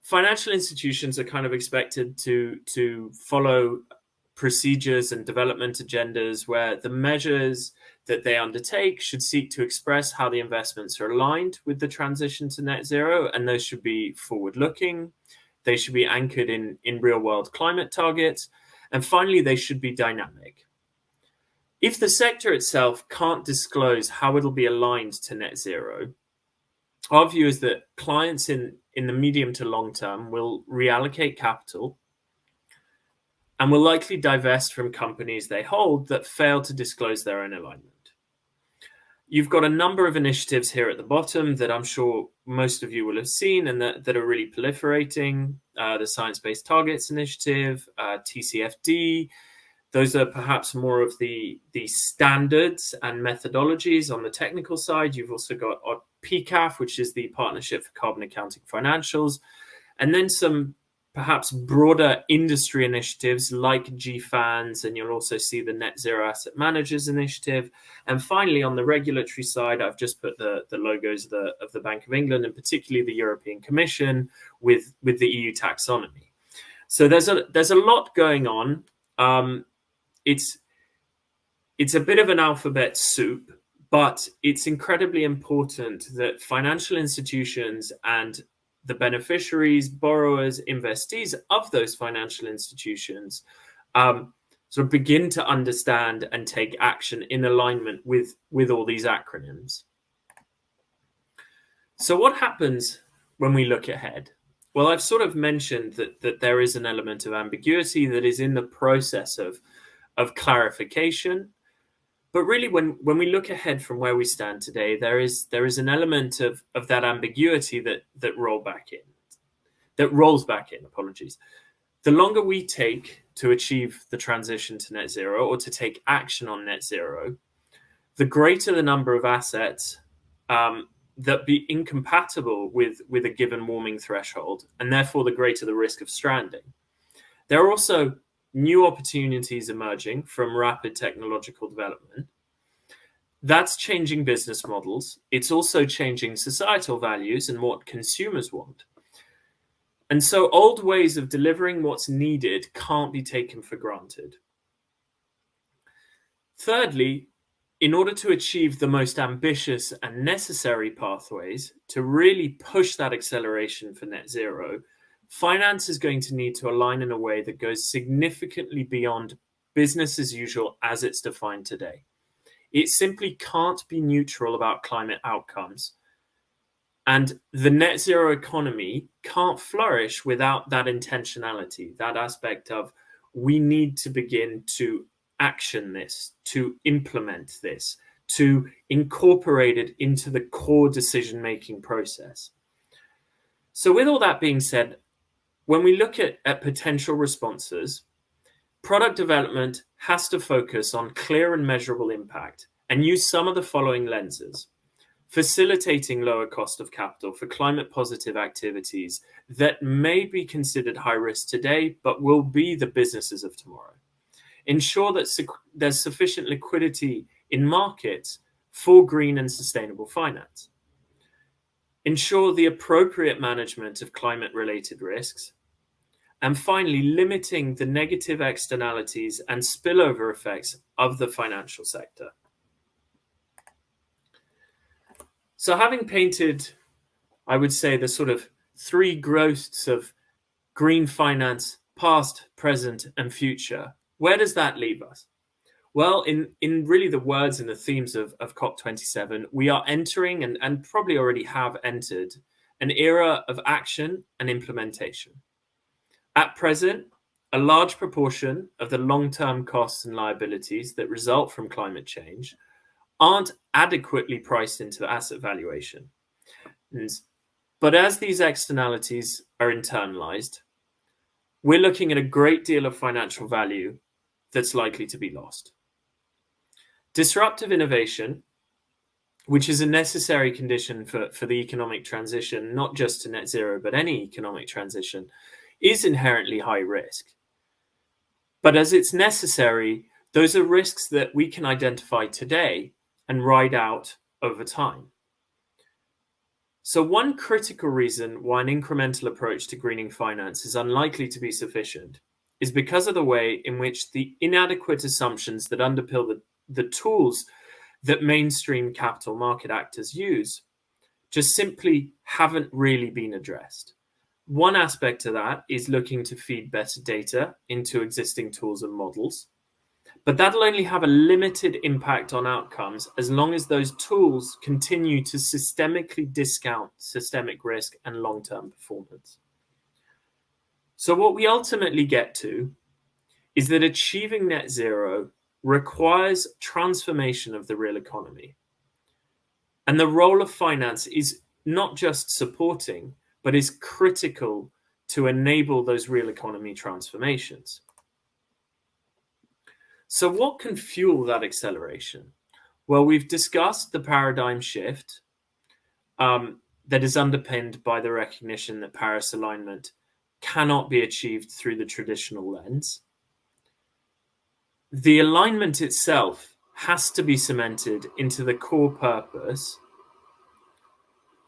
Financial institutions are kind of expected to follow procedures and development agendas where the measures that they undertake should seek to express how the investments are aligned with the transition to net zero, and those should be forward-looking. They should be anchored in real-world climate targets, and finally, they should be dynamic. If the sector itself can't disclose how it'll be aligned to net zero, our view is that clients in the medium to long term will reallocate capital and will likely divest from companies they hold that fail to disclose their own alignment. You've got a number of initiatives here at the bottom that I'm sure most of you will have seen and that are really proliferating. The Science Based Targets Initiative, TCFD. Those are perhaps more of the standards and methodologies on the technical side. You've also got PCAF, which is the Partnership for Carbon Accounting Financials, and then some perhaps broader industry initiatives like GFANZ, and you'll also see the Net Zero Asset Managers Initiative. And finally, on the regulatory side, I've just put the logos of the Bank of England, and particularly the European Commission with the EU taxonomy. So there's a lot going on. It's a bit of an alphabet soup, but it's incredibly important that financial institutions and the beneficiaries, borrowers, investees of those financial institutions sort of begin to understand and take action in alignment with all these acronyms. So what happens when we look ahead? Well, I've sort of mentioned that there is an element of ambiguity that is in the process of clarification. But really, when we look ahead from where we stand today, there is an element of that ambiguity that rolls back in. Apologies. The longer we take to achieve the transition to net zero or to take action on net zero, the greater the number of assets that be incompatible with a given warming threshold, and therefore the greater the risk of stranding. There are also new opportunities emerging from rapid technological development. That's changing business models. It's also changing societal values and what consumers want. And so old ways of delivering what's needed can't be taken for granted. Thirdly, in order to achieve the most ambitious and necessary pathways to really push that acceleration for net zero, finance is going to need to align in a way that goes significantly beyond business as usual as it's defined today. It simply can't be neutral about climate outcomes. And the net zero economy can't flourish without that intentionality, that aspect of we need to begin to action this, to implement this, to incorporate it into the core decision-making process. So with all that being said, when we look at potential responses, product development has to focus on clear and measurable impact and use some of the following lenses. facilitating lower cost of capital for climate positive activities that may be considered high risk today, but will be the businesses of tomorrow. Ensure that there's sufficient liquidity in markets for green and sustainable finance. Ensure the appropriate management of climate-related risks. And finally, limiting the negative externalities and spillover effects of the financial sector. So having painted, I would say, the sort of three growths of green finance, past, present, and future, where does that leave us? Well, in really the words and the themes of COP27, we are entering and probably already have entered an era of action and implementation. At present, a large proportion of the long-term costs and liabilities that result from climate change aren't adequately priced into asset valuation. But as these externalities are internalized, we're looking at a great deal of financial value that's likely to be lost. Disruptive innovation, which is a necessary condition for the economic transition, not just to net zero, but any economic transition, is inherently high risk. But as it's necessary, those are risks that we can identify today and ride out over time. So one critical reason why an incremental approach to greening finance is unlikely to be sufficient is because of the way in which the inadequate assumptions that underpin the tools that mainstream capital market actors use just simply haven't really been addressed. One aspect of that is looking to feed better data into existing tools and models, but that'll only have a limited impact on outcomes as long as those tools continue to systemically discount systemic risk and long-term performance. So what we ultimately get to is that achieving net zero requires transformation of the real economy. And the role of finance is not just supporting, but is critical to enable those real economy transformations. So what can fuel that acceleration? Well, we've discussed the paradigm shift that is underpinned by the recognition that Paris alignment cannot be achieved through the traditional lens. The alignment itself has to be cemented into the core purpose.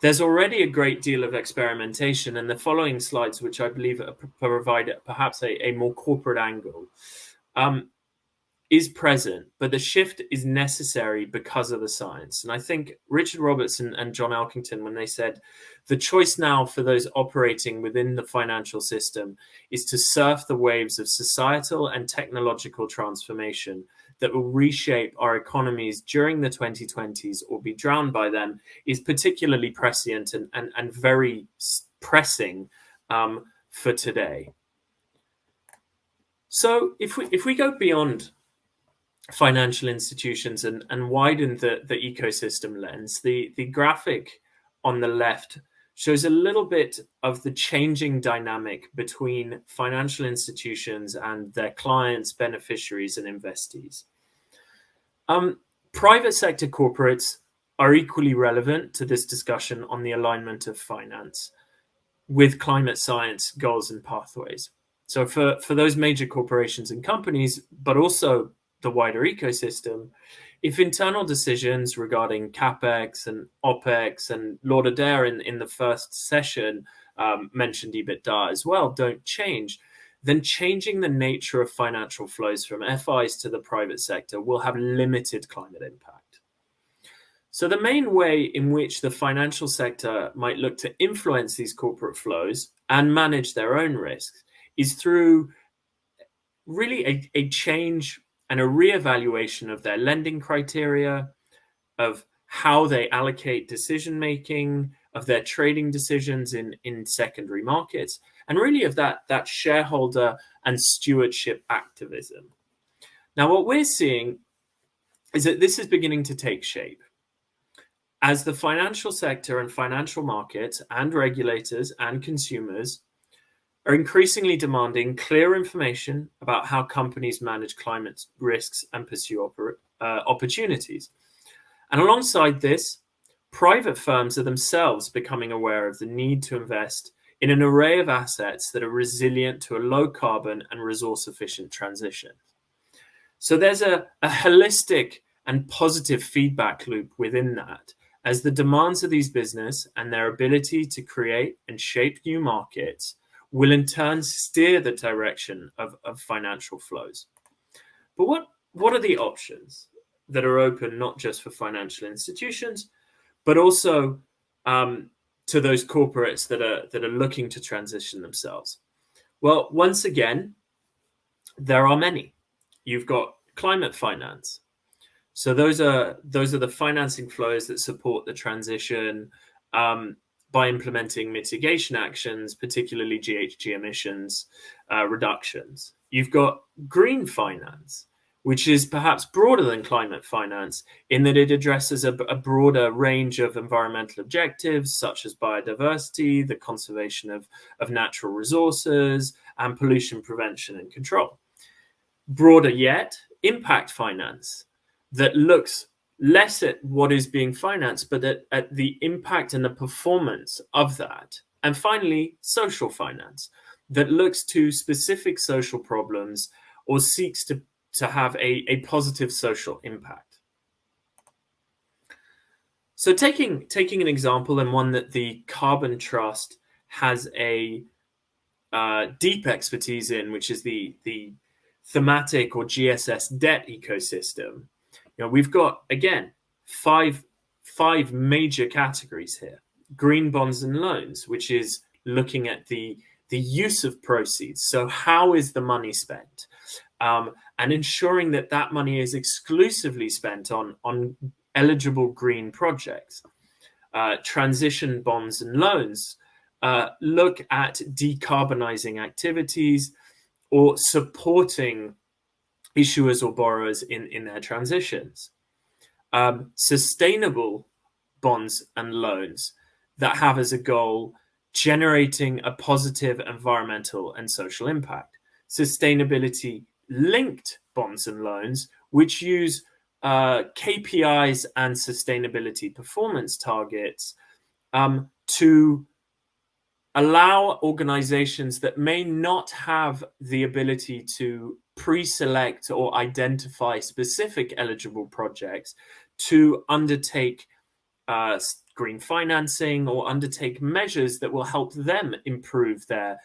There's already a great deal of experimentation, and the following slides, which I believe provide perhaps a more corporate angle, is present, but the shift is necessary because of the science. And I think Richard Robertson and John Elkington, when they said the choice now for those operating within the financial system is to surf the waves of societal and technological transformation that will reshape our economies during the 2020s or be drowned by them, is particularly prescient and very pressing for today. So if we go beyond financial institutions and widen the ecosystem lens, the graphic on the left shows a little bit of the changing dynamic between financial institutions and their clients, beneficiaries, and investees. Private sector corporates are equally relevant to this discussion on the alignment of finance with climate science goals and pathways. So for those major corporations and companies, but also the wider ecosystem, if internal decisions regarding CapEx and OpEx, and Lord Adair in the first session mentioned EBITDA as well, don't change, then changing the nature of financial flows from FIs to the private sector will have limited climate impact. So the main way in which the financial sector might look to influence these corporate flows and manage their own risks is through really a change and a reevaluation of their lending criteria, of how they allocate decision-making, of their trading decisions in secondary markets, and really of that shareholder and stewardship activism. Now, what we're seeing is that this is beginning to take shape. As the financial sector and financial markets and regulators and consumers are increasingly demanding clear information about how companies manage climate risks and pursue opportunities. And alongside this, private firms are themselves becoming aware of the need to invest in an array of assets that are resilient to a low carbon and resource efficient transition. So there's a holistic and positive feedback loop within that, as the demands of these business and their ability to create and shape new markets will in turn steer the direction of financial flows. But what are the options that are open not just for financial institutions, but also to those corporates that are looking to transition themselves? Well, once again, there are many. You've got climate finance. So those are the financing flows that support the transition by implementing mitigation actions, particularly GHG emissions reductions. You've got green finance, which is perhaps broader than climate finance in that it addresses a broader range of environmental objectives, such as biodiversity, the conservation of natural resources, and pollution prevention and control. Broader yet, impact finance, that looks less at what is being financed, but at the impact and the performance of that. And finally, social finance, that looks to specific social problems or seeks to have a positive social impact. So taking an example, and one that the Carbon Trust has a deep expertise in, which is the thematic or GSS debt ecosystem. We've got, again, five major categories here. Green bonds and loans, which is looking at the use of proceeds. So how is the money spent? And ensuring that money is exclusively spent on eligible green projects. Transition bonds and loans look at decarbonizing activities or supporting issuers or borrowers in their transitions. Sustainable bonds and loans that have as a goal generating a positive environmental and social impact. Sustainability linked bonds and loans, which use KPIs and sustainability performance targets to allow organizations that may not have the ability to pre-select or identify specific eligible projects to undertake green financing or undertake measures that will help them improve their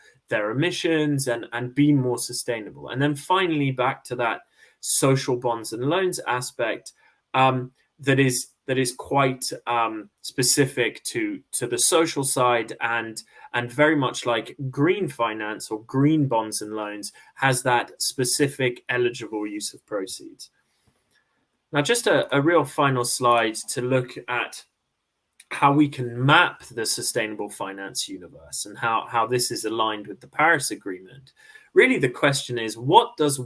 emissions and be more sustainable. And then finally, back to that social bonds and loans aspect that is quite specific to the social side and very much like green finance or green bonds and loans has that specific eligible use of proceeds. Now, just a real final slide to look at how we can map the sustainable finance universe and how this is aligned with the Paris Agreement. Really, the question is, where does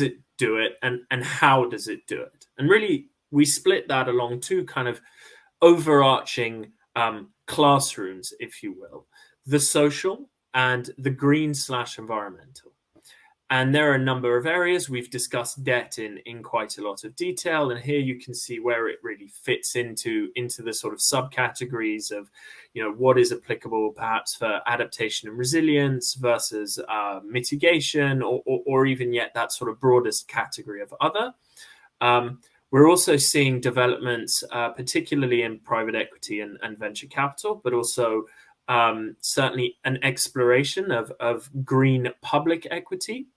it do it, and how does it do it? And really, we split that along two kind of overarching classrooms, if you will, the social and the green/environmental. And there are a number of areas. We've discussed debt in quite a lot of detail. And here you can see where it really fits into the sort of subcategories of, what is applicable perhaps for adaptation and resilience versus mitigation or even yet that sort of broadest category of other. We're also seeing developments, particularly in private equity and venture capital, but also certainly an exploration of green public equity.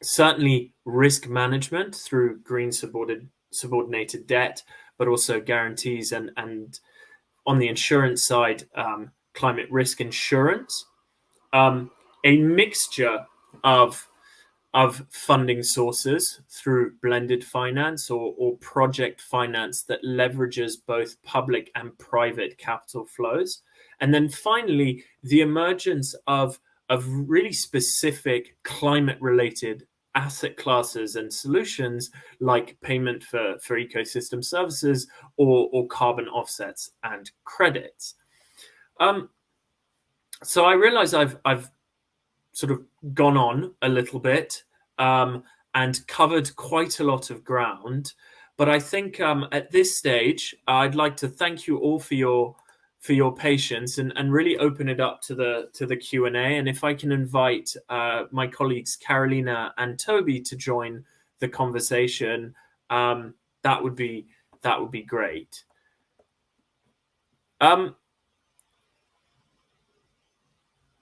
Certainly risk management through green subordinated debt, but also guarantees and on the insurance side, climate risk insurance. A mixture of funding sources through blended finance or project finance that leverages both public and private capital flows. And then finally, the emergence of really specific climate-related asset classes and solutions like payment for ecosystem services or carbon offsets and credits. So I realize I've sort of gone on a little bit and covered quite a lot of ground, But I think at this stage, I'd like to thank you all for your patience and really open it up to the Q&A. And if I can invite my colleagues Carolina and Toby to join the conversation, that would be great.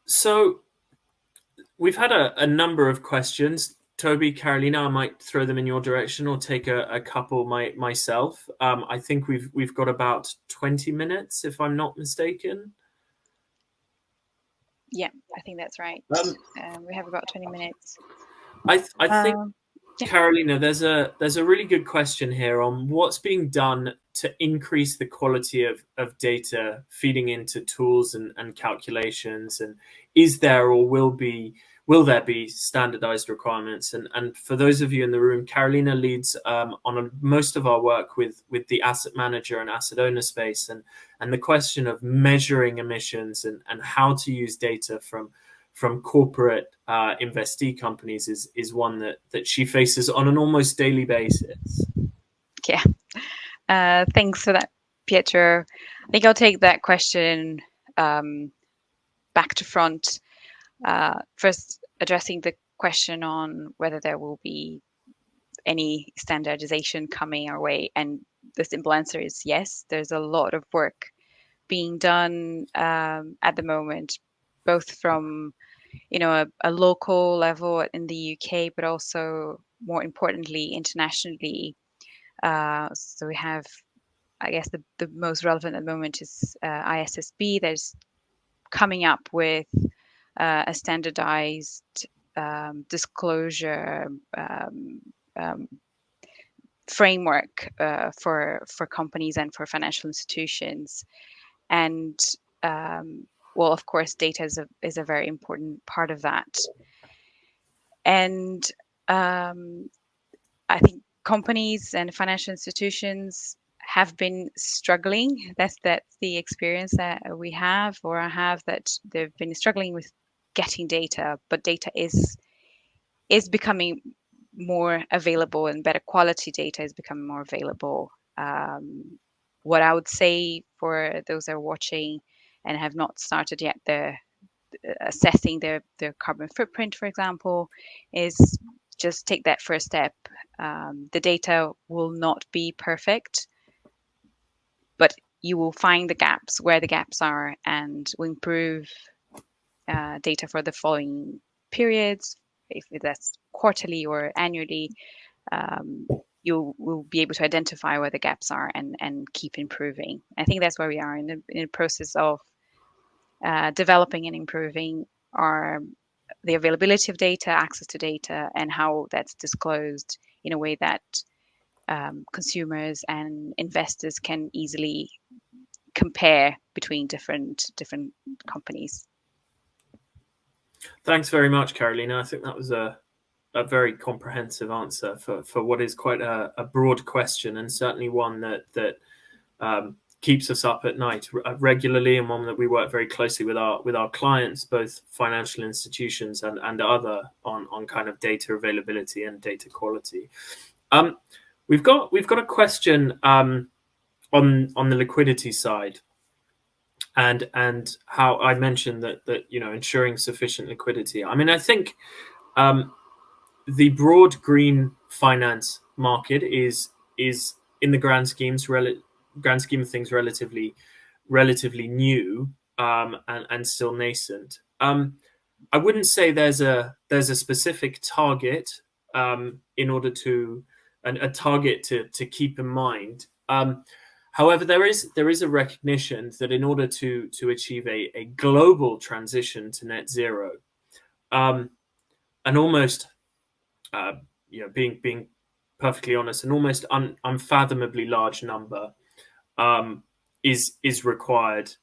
So we've had a number of questions. Toby, Carolina, I might throw them in your direction or take a couple myself. I think we've got about 20 minutes, if I'm not mistaken. Yeah, I think that's right. We have about 20 minutes. I think, yeah. Carolina, there's a really good question here on what's being done to increase the quality of data feeding into tools and calculations, and is there or will there be standardized requirements? And for those of you in the room, Carolina leads on most of our work with the asset manager and asset owner space, and the question of measuring emissions and how to use data from corporate investee companies is one that she faces on an almost daily basis. Yeah. Thanks for that, Pietro. I think I'll take that question back to front. First, addressing the question on whether there will be any standardization coming our way, and the simple answer is yes. There's a lot of work being done at the moment, both from a local level in the UK, but also more importantly internationally. So we have, I guess, the most relevant at the moment is ISSB. There's coming up with a standardized disclosure framework for companies and for financial institutions. And well, of course, data is a very important part of that. And I think companies and financial institutions have been struggling. That's the experience that we have, or I have, that they've been struggling with getting data, but data is becoming more available, and better quality data is becoming more available. What I would say for those that are watching and have not started yet assessing their carbon footprint, for example, is just take that first step. The data will not be perfect, but you will find the gaps where the gaps are, and will improve data for the following periods. If that's quarterly or annually, you will be able to identify where the gaps are and keep improving. I think that's where we are in the process of developing and improving the availability of data, access to data, and how that's disclosed in a way that consumers and investors can easily compare between different companies. Thanks very much, Carolina. I think that was a very comprehensive answer for what is quite a broad question, and certainly one that keeps us up at night regularly, and one that we work very closely with our clients, both financial institutions and other, on kind of data availability and data quality. We've got a question on the liquidity side, and how I mentioned that ensuring sufficient liquidity. I mean, I think the broad green finance market is in the grand scheme of things relatively new and still nascent. I wouldn't say there's a specific target in order to a target to keep in mind. However, there is a recognition that in order to achieve a global transition to net zero, an almost being perfectly honest, an almost unfathomably large number is required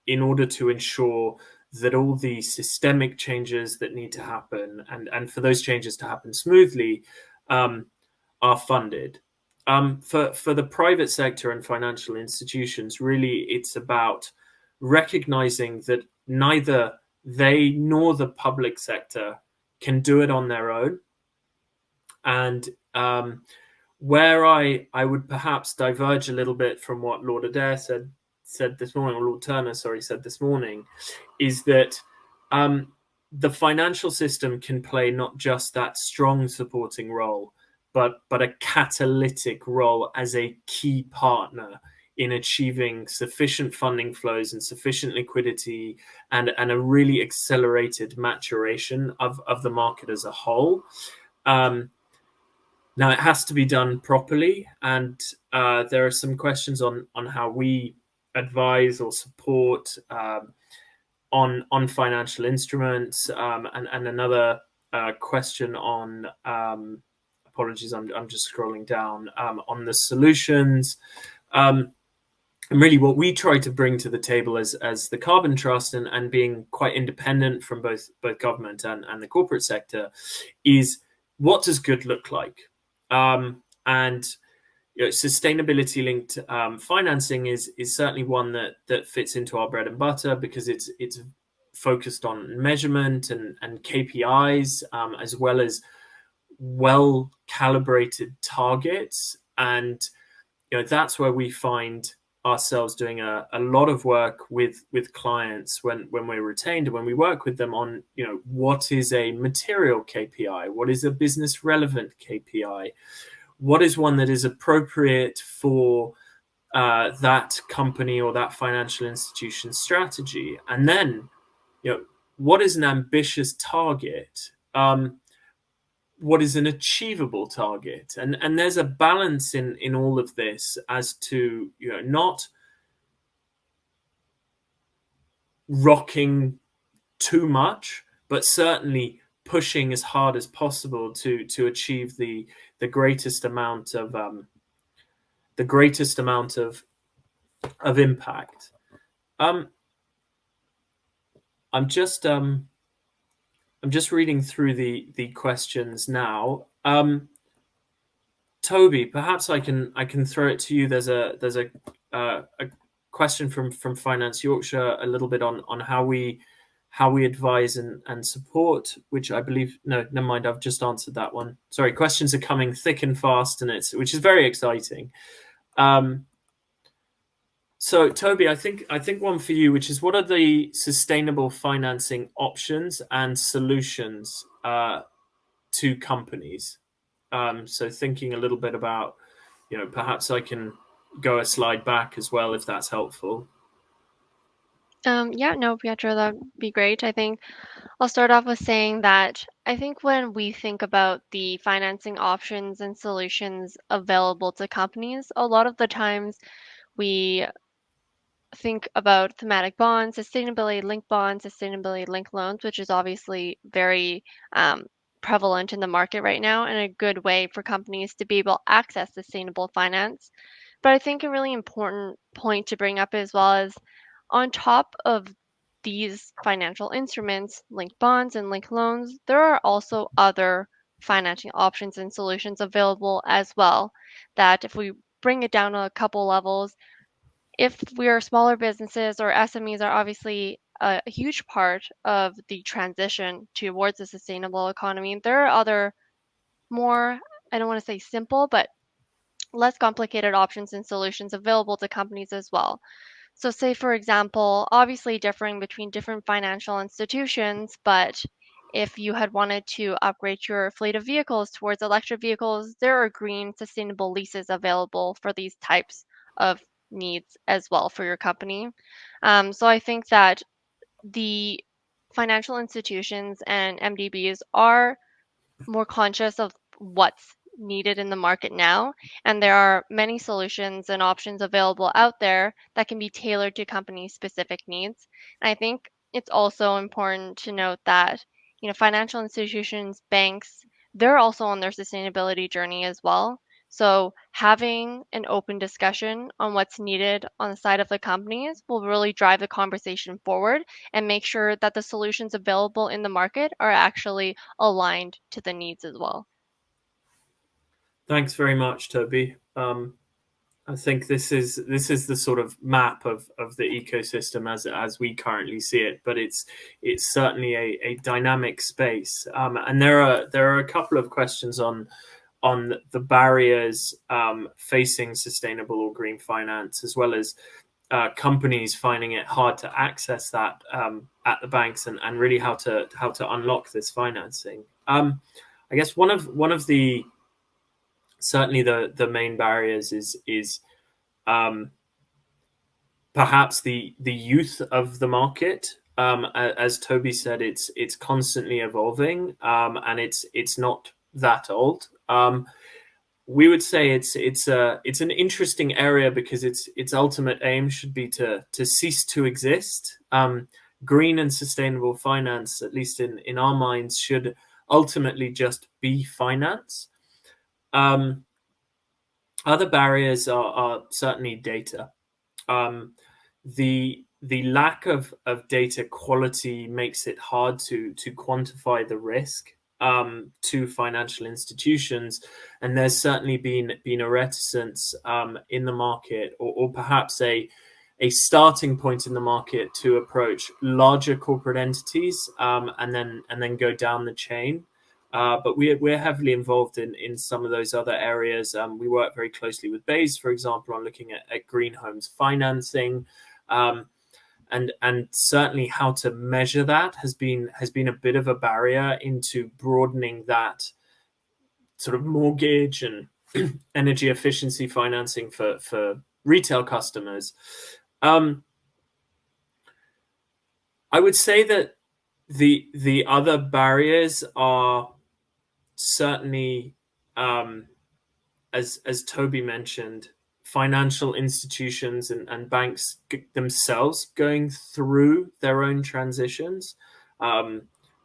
in order to ensure that all the systemic changes that need to happen, and for those changes to happen smoothly, are funded. For the private sector and financial institutions, really, it's about recognizing that neither they nor the public sector can do it on their own. And where I would perhaps diverge a little bit from what Lord Adair said this morning, or Lord Turner, sorry, said this morning, is that the financial system can play not just that strong supporting role, but a catalytic role as a key partner in achieving sufficient funding flows and sufficient liquidity and a really accelerated maturation of the market as a whole. Now, it has to be done properly, and there are some questions on how we advise or support on financial instruments, and another question on apologies, I'm just scrolling down on the solutions. And really what we try to bring to the table as the Carbon Trust and being quite independent from both government and the corporate sector is, what does good look like? And sustainability linked financing is certainly one that fits into our bread and butter, because it's focused on measurement and KPIs, as well as well calibrated targets. And that's where we find ourselves doing a lot of work with clients when we're retained, and when we work with them on what is a material KPI, what is a business relevant KPI, what is one that is appropriate for that company or that financial institution strategy, and then what is an ambitious target, what is an achievable target, and there's a balance in all of this as to not rocking too much, but certainly pushing as hard as possible to achieve the greatest amount of impact. I'm just reading through the questions now. Toby, perhaps I can throw it to you. There's a question from Finance Yorkshire, a little bit on how we advise and support, which I believe, no, never mind, I've just answered that one. Sorry, questions are coming thick and fast, and which is very exciting. So Toby, I think one for you, which is, what are the sustainable financing options and solutions to companies? So thinking a little bit about, perhaps I can go a slide back as well, if that's helpful. Yeah, no, Pietro, that'd be great. I think I'll start off with saying that I think when we think about the financing options and solutions available to companies, a lot of the times we think about thematic bonds, sustainability linked loans, which is obviously very prevalent in the market right now, and a good way for companies to be able to access sustainable finance. But I think a really important point to bring up as well is, on top of these financial instruments, linked bonds and linked loans, there are also other financing options and solutions available as well, that if we bring it down a couple levels, if we are smaller businesses, or SMEs are obviously a huge part of the transition towards a sustainable economy, there are other more, I don't want to say simple, but less complicated options and solutions available to companies as well. So say, for example, obviously differing between different financial institutions, but if you had wanted to upgrade your fleet of vehicles towards electric vehicles, there are green sustainable leases available for these types of needs as well for your company. So I think that the financial institutions and MDBs are more conscious of what's needed in the market now, and there are many solutions and options available out there that can be tailored to company specific needs. And I think it's also important to note that financial institutions, banks, they're also on their sustainability journey as well. So having an open discussion on what's needed on the side of the companies will really drive the conversation forward and make sure that the solutions available in the market are actually aligned to the needs as well. Thanks very much, Toby. I think this is the sort of map of the ecosystem as we currently see it, but it's certainly a dynamic space. And there are a couple of questions on on the barriers facing sustainable or green finance, as well as companies finding it hard to access that at the banks, and really how to unlock this financing. I guess one of the certainly the main barriers is perhaps the youth of the market. As Toby said, it's constantly evolving, and it's not that old. We would say it's an interesting area because its ultimate aim should be to cease to exist. Green and sustainable finance, at least in our minds, should ultimately just be finance. Other barriers are certainly data. The lack of data quality makes it hard to quantify the risk to financial institutions, and there's certainly been a reticence in the market, or perhaps a starting point in the market to approach larger corporate entities and then go down the chain. But we're heavily involved in some of those other areas. We work very closely with BEIS, for example, on looking at green homes financing. And certainly how to measure that has been a bit of a barrier into broadening that sort of mortgage and energy efficiency financing for retail customers. I would say that the other barriers are certainly, as Toby mentioned, financial institutions and banks themselves going through their own transitions.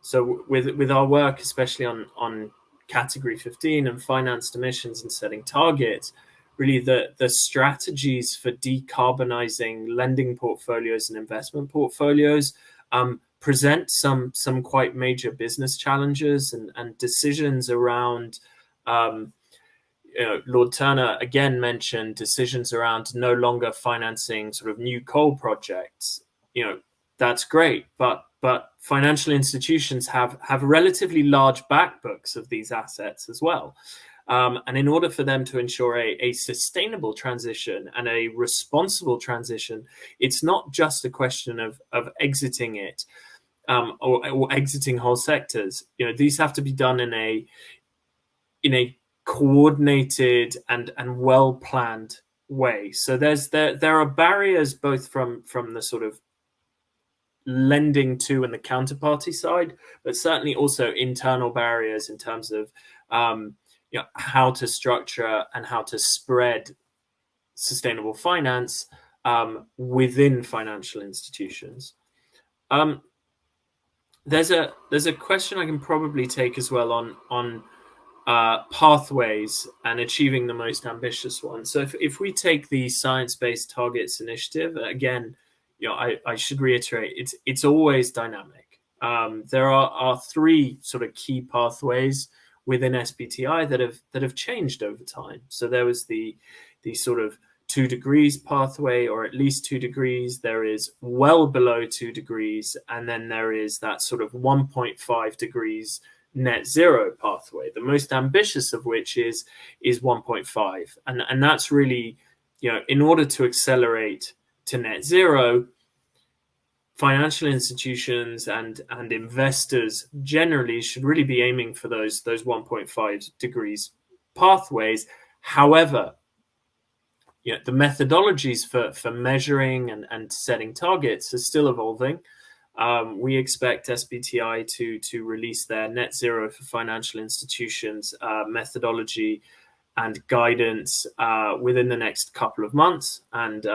So with our work, especially on Category 15 and financed emissions and setting targets, really the strategies for decarbonizing lending portfolios and investment portfolios present some quite major business challenges and decisions around. Lord Turner again mentioned decisions around no longer financing sort of new coal projects. That's great, but financial institutions have relatively large back books of these assets as well. And in order for them to ensure a sustainable transition and a responsible transition, it's not just a question of exiting it or exiting whole sectors. These have to be done in a coordinated and well planned way. So there are barriers both from the sort of lending to and the counterparty side, but certainly also internal barriers in terms of how to structure and how to spread sustainable finance within financial institutions. There's a question I can probably take as well on pathways and achieving the most ambitious one. So if we take the Science-Based Targets Initiative, again, I should reiterate, it's always dynamic. There are three sort of key pathways within SBTI that have changed over time. So there was the sort of 2 degrees pathway, or at least 2 degrees. There is well below 2 degrees, and then there is that sort of 1.5 degrees net zero pathway, the most ambitious of which is 1.5. And that's really, in order to accelerate to net zero, financial institutions and investors generally should really be aiming for those 1.5 degrees pathways. However, the methodologies for measuring and setting targets are still evolving. We expect SBTI to release their net zero for financial institutions methodology and guidance within the next couple of months. And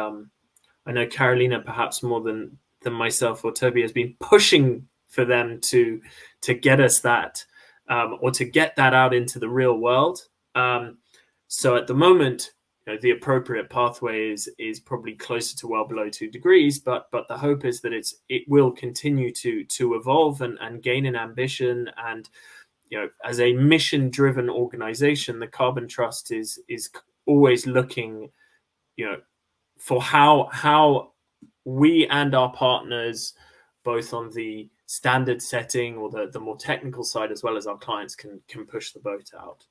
I know Carolina, perhaps more than myself or Toby, has been pushing for them to get us that or to get that out into the real world. So at the moment, the appropriate pathway is probably closer to well below 2 degrees, but the hope is that it will continue to evolve and gain an ambition. And as a mission-driven organization, the Carbon Trust is always looking for how we and our partners, both on the standard setting or the more technical side, as well as our clients, can push the boat out.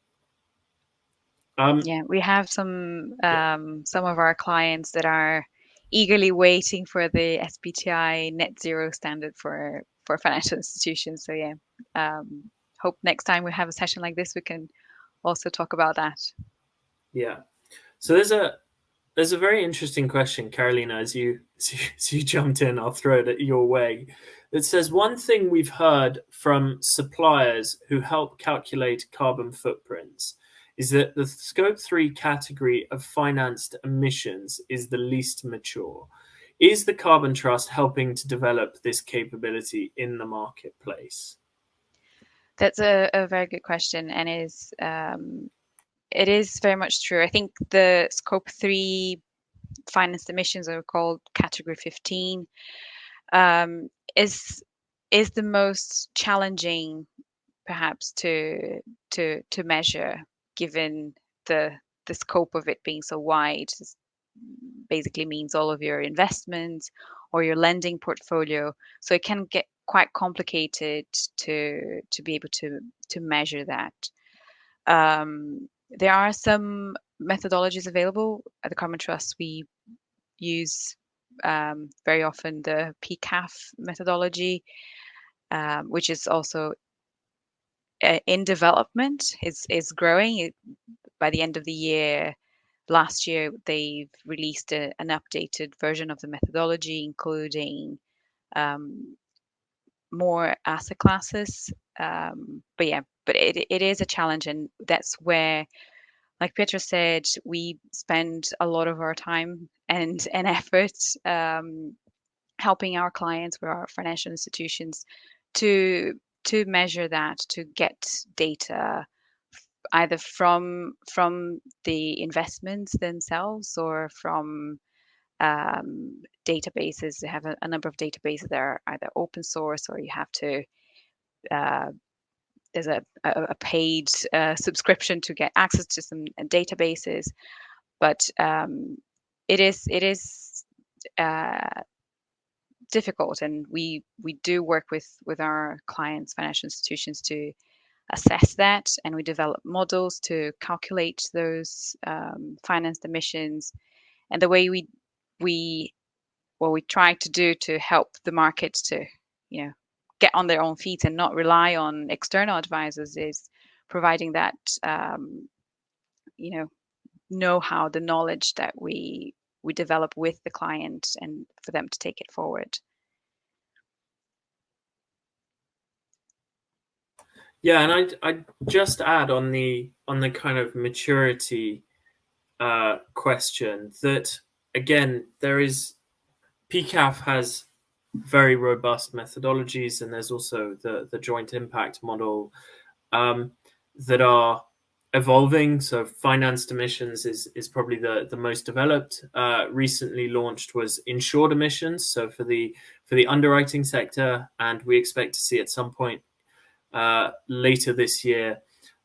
Yeah, we have some of our clients that are eagerly waiting for the SBTi net zero standard for financial institutions. So yeah, hope next time we have a session like this, we can also talk about that. Yeah. So there's a very interesting question, Carolina, as you jumped in, I'll throw it your way. It says, one thing we've heard from suppliers who help calculate carbon footprints is that the Scope 3 category of financed emissions is the least mature. Is the Carbon Trust helping to develop this capability in the marketplace? That's a very good question, and it is very much true. I think the Scope 3 financed emissions, are called Category 15, is the most challenging, perhaps, to measure, given the scope of it being so wide. This basically means all of your investments or your lending portfolio. So it can get quite complicated to be able to measure that. There are some methodologies available at the Carbon Trust. We use very often the PCAF methodology, which is also in development. Is growing. By the end of the year, last year, they've released an updated version of the methodology, including more asset classes. But it is a challenge, and that's where, like Petra said, we spend a lot of our time and effort helping our clients with our financial institutions to measure that, to get data either from the investments themselves or from databases. They have a number of databases that are either open source, or you have to there's a paid subscription to get access to some databases. But it is difficult, and we do work with our clients, financial institutions, to assess that, and we develop models to calculate those financed emissions. And the way we try to do to help the markets to get on their own feet and not rely on external advisors is providing that know-how, the knowledge that we develop with the client, and for them to take it forward. Yeah, and I'd just add on the kind of maturity question that, again, PCAF has very robust methodologies, and there's also the joint impact model that are evolving. So financed emissions is probably the most developed. Recently launched was insured emissions, so for the underwriting sector, and we expect to see at some point later this year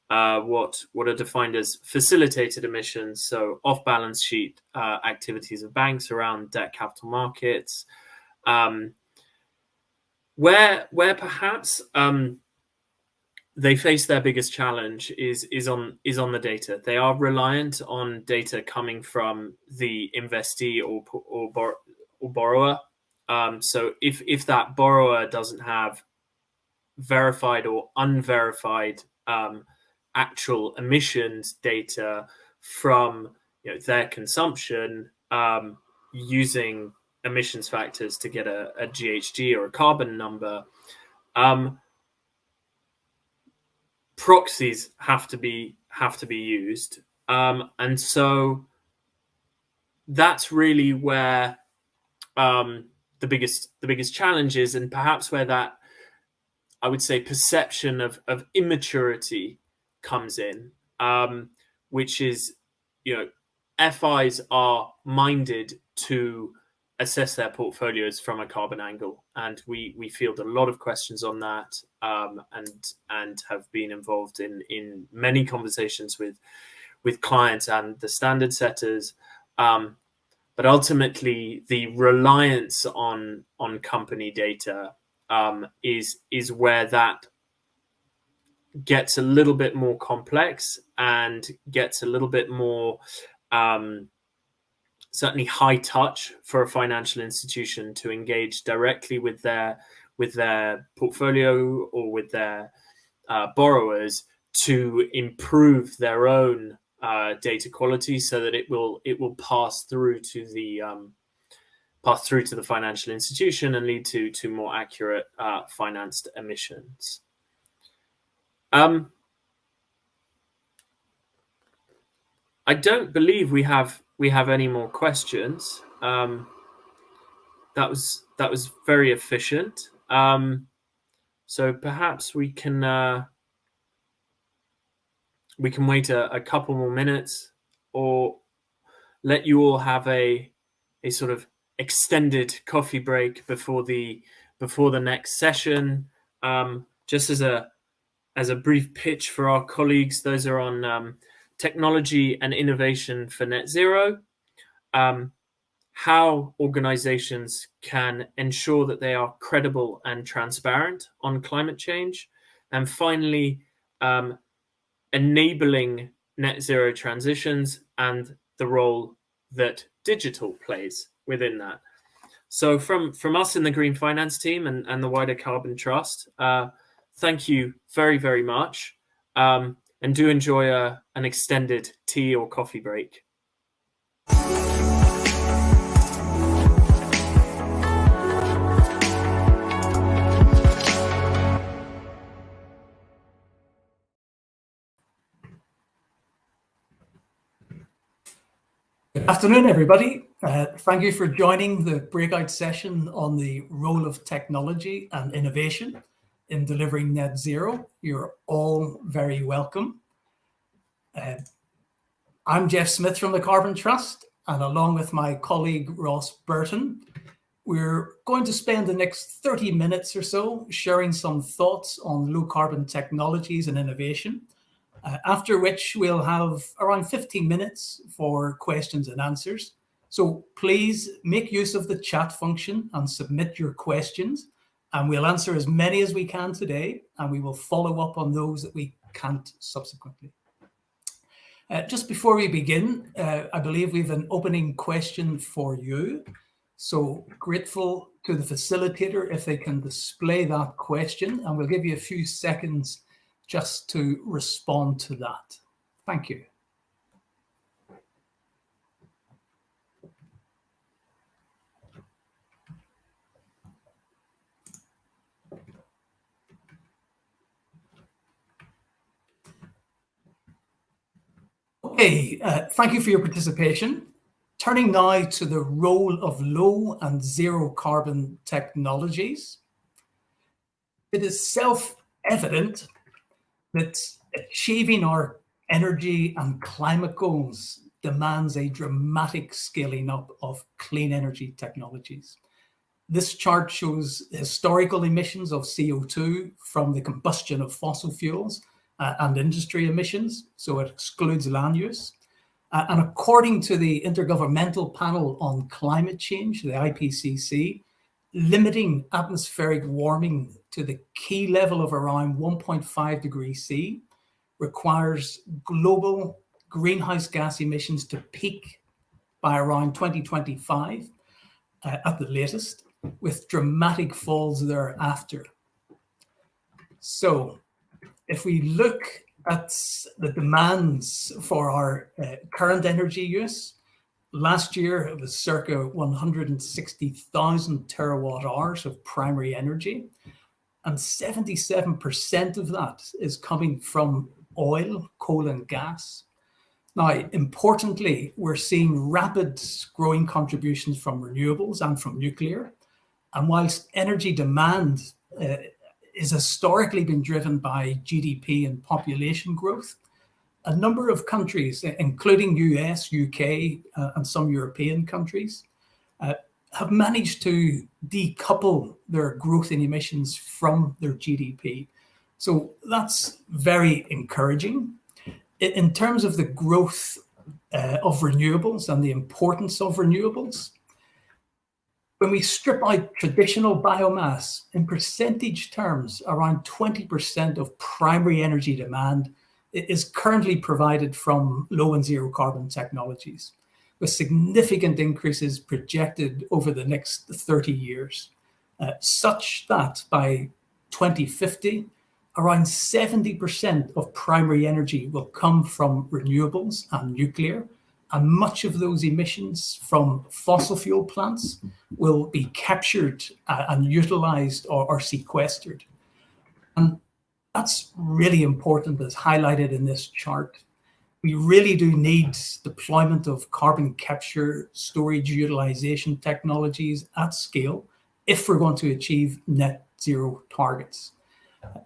what are defined as facilitated emissions, so off balance sheet activities of banks around debt capital markets, where perhaps they face their biggest challenge is on the data. They are reliant on data coming from the investee or borrower. So if that borrower doesn't have verified or unverified actual emissions data from their consumption, using emissions factors to get a GHG or a carbon number, proxies have to be used, and so that's really where the biggest challenge is, and perhaps where that, I would say, perception of immaturity comes in, which is, FIs are minded to assess their portfolios from a carbon angle, and we field a lot of questions on that, and have been involved in many conversations with clients and the standard setters. But ultimately, the reliance on company data is where that gets a little bit more complex, and gets a little bit more certainly high touch for a financial institution to engage directly with their portfolio or with their borrowers to improve their own data quality, so that it will pass through to the financial institution and lead to more accurate financed emissions. I don't believe we have any more questions. That was very efficient. So perhaps we can wait a couple more minutes, or let you all have a sort of extended coffee break before the next session. Just as a brief pitch for our colleagues, those are on technology and innovation for net zero, how organizations can ensure that they are credible and transparent on climate change, and finally, enabling net zero transitions and the role that digital plays within that. So from us in the Green Finance team and the wider Carbon Trust, thank you very, very much. And do enjoy an extended tea or coffee break. Good afternoon, everybody. Thank you for joining the breakout session on the role of technology and innovation in delivering net zero. You're all very welcome. I'm Jeff Smith from the Carbon Trust, and along with my colleague Ross Burton, we're going to spend the next 30 minutes or so sharing some thoughts on low carbon technologies and innovation, after which we'll have around 15 minutes for questions and answers. So please make use of the chat function and submit your questions, and we'll answer as many as we can today, and we will follow up on those that we can't subsequently. Just before we begin, I believe we have an opening question for you. So grateful to the facilitator if they can display that question, and we'll give you a few seconds just to respond to that. Thank you. Okay, thank you for your participation. Turning now to the role of low and zero carbon technologies. It is self-evident that achieving our energy and climate goals demands a dramatic scaling up of clean energy technologies. This chart shows historical emissions of CO2 from the combustion of fossil fuels and industry emissions, so it excludes land use. And according to the Intergovernmental Panel on Climate Change, the IPCC, limiting atmospheric warming to the key level of around 1.5 degrees C requires global greenhouse gas emissions to peak by around 2025 at the latest, with dramatic falls thereafter. So if we look at the demands for our current energy use, last year it was circa 160,000 terawatt hours of primary energy, and 77% of that is coming from oil, coal and gas. Now, importantly, we're seeing rapid growing contributions from renewables and from nuclear. And whilst energy demand is historically been driven by GDP and population growth, a number of countries, including US, UK, and some European countries, have managed to decouple their growth in emissions from their GDP. So that's very encouraging. In terms of the growth of renewables and the importance of renewables, when we strip out traditional biomass, in percentage terms, around 20% of primary energy demand is currently provided from low and zero carbon technologies, with significant increases projected over the next 30 years, such that by 2050, around 70% of primary energy will come from renewables and nuclear, and much of those emissions from fossil fuel plants will be captured and utilized or sequestered. And that's really important, as highlighted in this chart. We really do need deployment of carbon capture, storage, utilization technologies at scale if we're going to achieve net zero targets.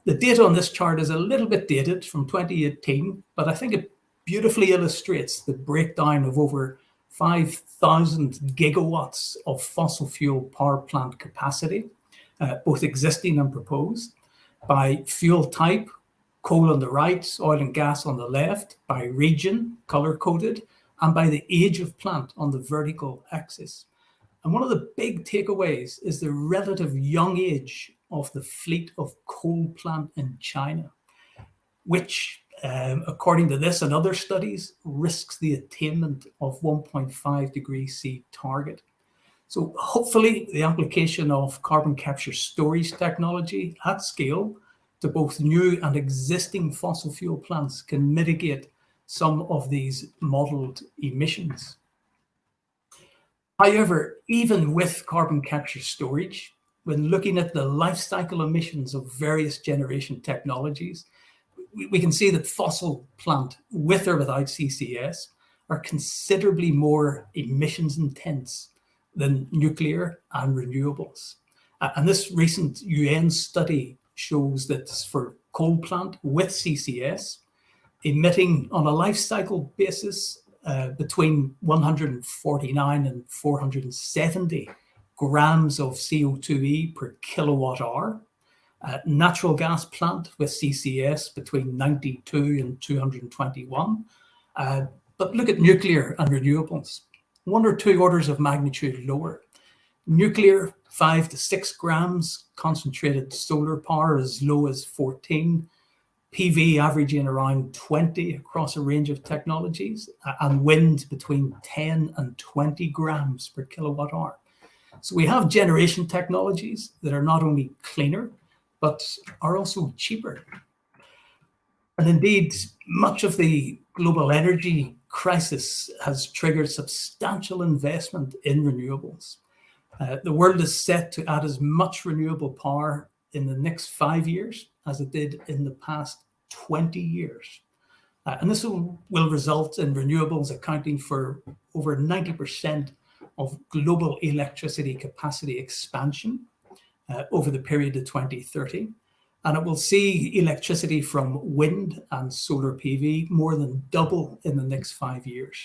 The data on this chart is a little bit dated from 2018, but I think it beautifully illustrates the breakdown of over 5,000 gigawatts of fossil fuel power plant capacity, both existing and proposed, by fuel type, coal on the right, oil and gas on the left, by region, color-coded, and by the age of plant on the vertical axis. And one of the big takeaways is the relative young age of the fleet of coal plant in China, which, according to this and other studies, risks the attainment of 1.5 degrees C target. So hopefully the application of carbon capture storage technology at scale to both new and existing fossil fuel plants can mitigate some of these modeled emissions. However, even with carbon capture storage, when looking at the life cycle emissions of various generation technologies, we can see that fossil plant, with or without CCS, are considerably more emissions intense than nuclear and renewables. And this recent UN study shows that for coal plant with CCS, emitting on a life cycle basis between 149 and 470 grams of CO2e per kilowatt hour. Natural gas plant with CCS between 92 and 221. But look at nuclear and renewables, 1 or 2 orders of magnitude lower. Nuclear, 5 to 6 grams, concentrated solar power as low as 14, PV averaging around 20 across a range of technologies, and wind between 10 and 20 grams per kilowatt hour. So we have generation technologies that are not only cleaner, but are also cheaper. And indeed, much of the global energy crisis has triggered substantial investment in renewables. The world is set to add as much renewable power in the next 5 years as it did in the past 20 years. And this will result in renewables accounting for over 90% of global electricity capacity expansion over the period to 2030. And it will see electricity from wind and solar PV more than double in the next 5 years,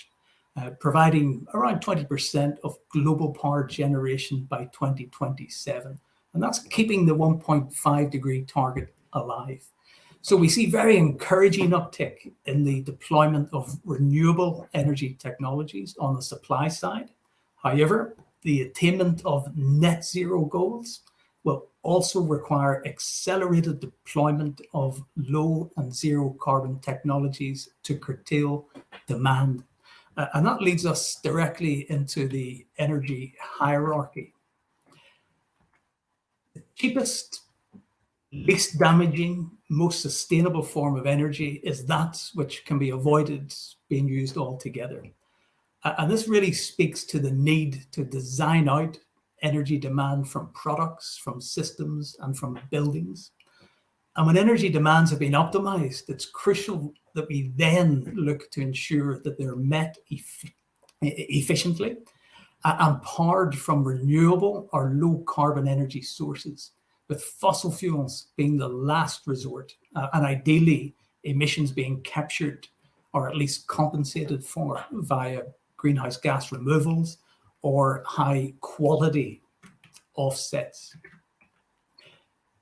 providing around 20% of global power generation by 2027. And that's keeping the 1.5 degree target alive. So we see very encouraging uptick in the deployment of renewable energy technologies on the supply side. However, the attainment of net zero goals will also require accelerated deployment of low and zero carbon technologies to curtail demand. And that leads us directly into the energy hierarchy. The cheapest, least damaging, most sustainable form of energy is that which can be avoided being used altogether. And this really speaks to the need to design out energy demand from products, from systems, and from buildings. And when energy demands have been optimized, it's crucial that we then look to ensure that they're met efficiently and powered from renewable or low carbon energy sources, with fossil fuels being the last resort, and ideally emissions being captured or at least compensated for via greenhouse gas removals or high quality offsets.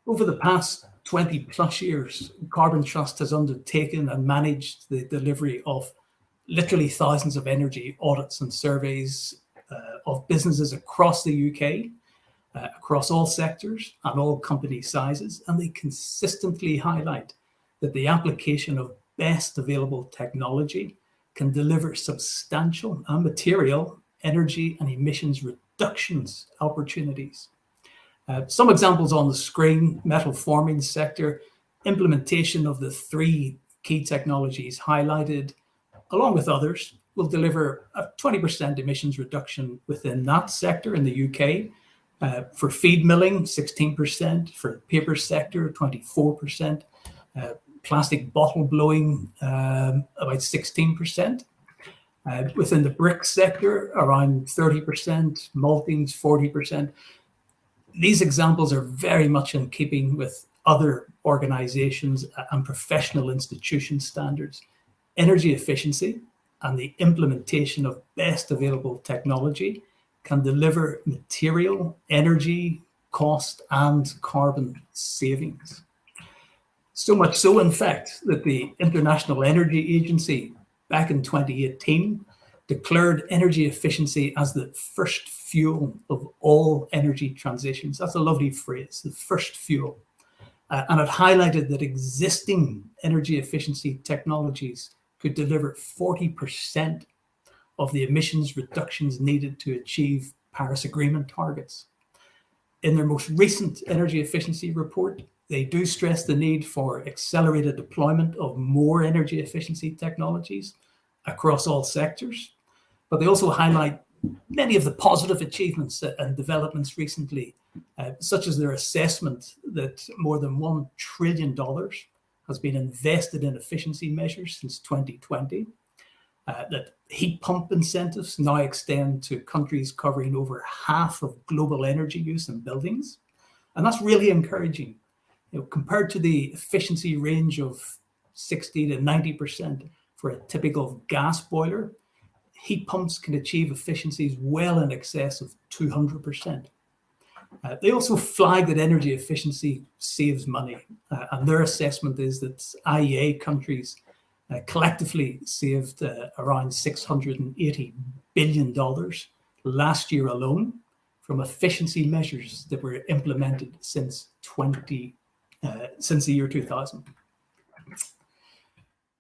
Over the past 20 plus years, Carbon Trust has undertaken and managed the delivery of literally thousands of energy audits and surveys of businesses across the UK, across all sectors and all company sizes, and they consistently highlight that the application of best available technology can deliver substantial and material energy and emissions reductions opportunities. Some examples on the screen: metal forming sector, implementation of the 3 key technologies highlighted, along with others, will deliver a 20% emissions reduction within that sector in the UK. For feed milling, 16%, for paper sector, 24%, plastic bottle blowing, about 16%. Within the brick sector, around 30%, maltings, 40%. These examples are very much in keeping with other organizations and professional institution standards. Energy efficiency and the implementation of best available technology can deliver material, energy, cost, and carbon savings. So much so, in fact, that the International Energy Agency back in 2018 declared energy efficiency as the first fuel of all energy transitions. That's a lovely phrase, the first fuel. And it highlighted that existing energy efficiency technologies could deliver 40% of the emissions reductions needed to achieve Paris Agreement targets. In their most recent energy efficiency report, they do stress the need for accelerated deployment of more energy efficiency technologies across all sectors. But they also highlight many of the positive achievements and developments recently, such as their assessment that more than $1 trillion has been invested in efficiency measures since 2020, that heat pump incentives now extend to countries covering over half of global energy use in buildings. And that's really encouraging. Compared to the efficiency range of 60 to 90% for a typical gas boiler, heat pumps can achieve efficiencies well in excess of 200%. They also flag that energy efficiency saves money, and their assessment is that IEA countries collectively saved around $680 billion last year alone from efficiency measures that were implemented since the year 2000.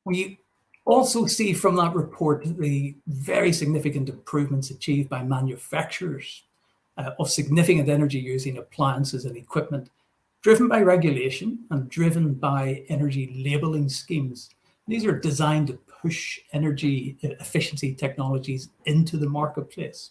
We also see from that report the very significant improvements achieved by manufacturers of significant energy using appliances and equipment, driven by regulation and driven by energy labeling schemes. These are designed to push energy efficiency technologies into the marketplace.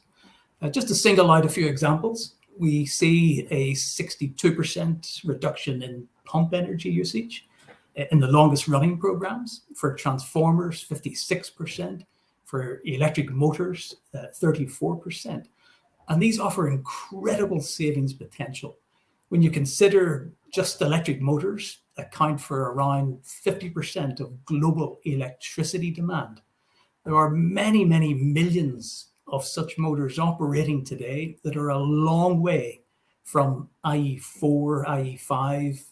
Just to single out a few examples, we see a 62% reduction in pump energy usage in the longest running programs. For transformers, 56%, for electric motors, 34%. And these offer incredible savings potential. When you consider just electric motors account for around 50% of global electricity demand, there are many, many millions of such motors operating today that are a long way from IE4, IE5,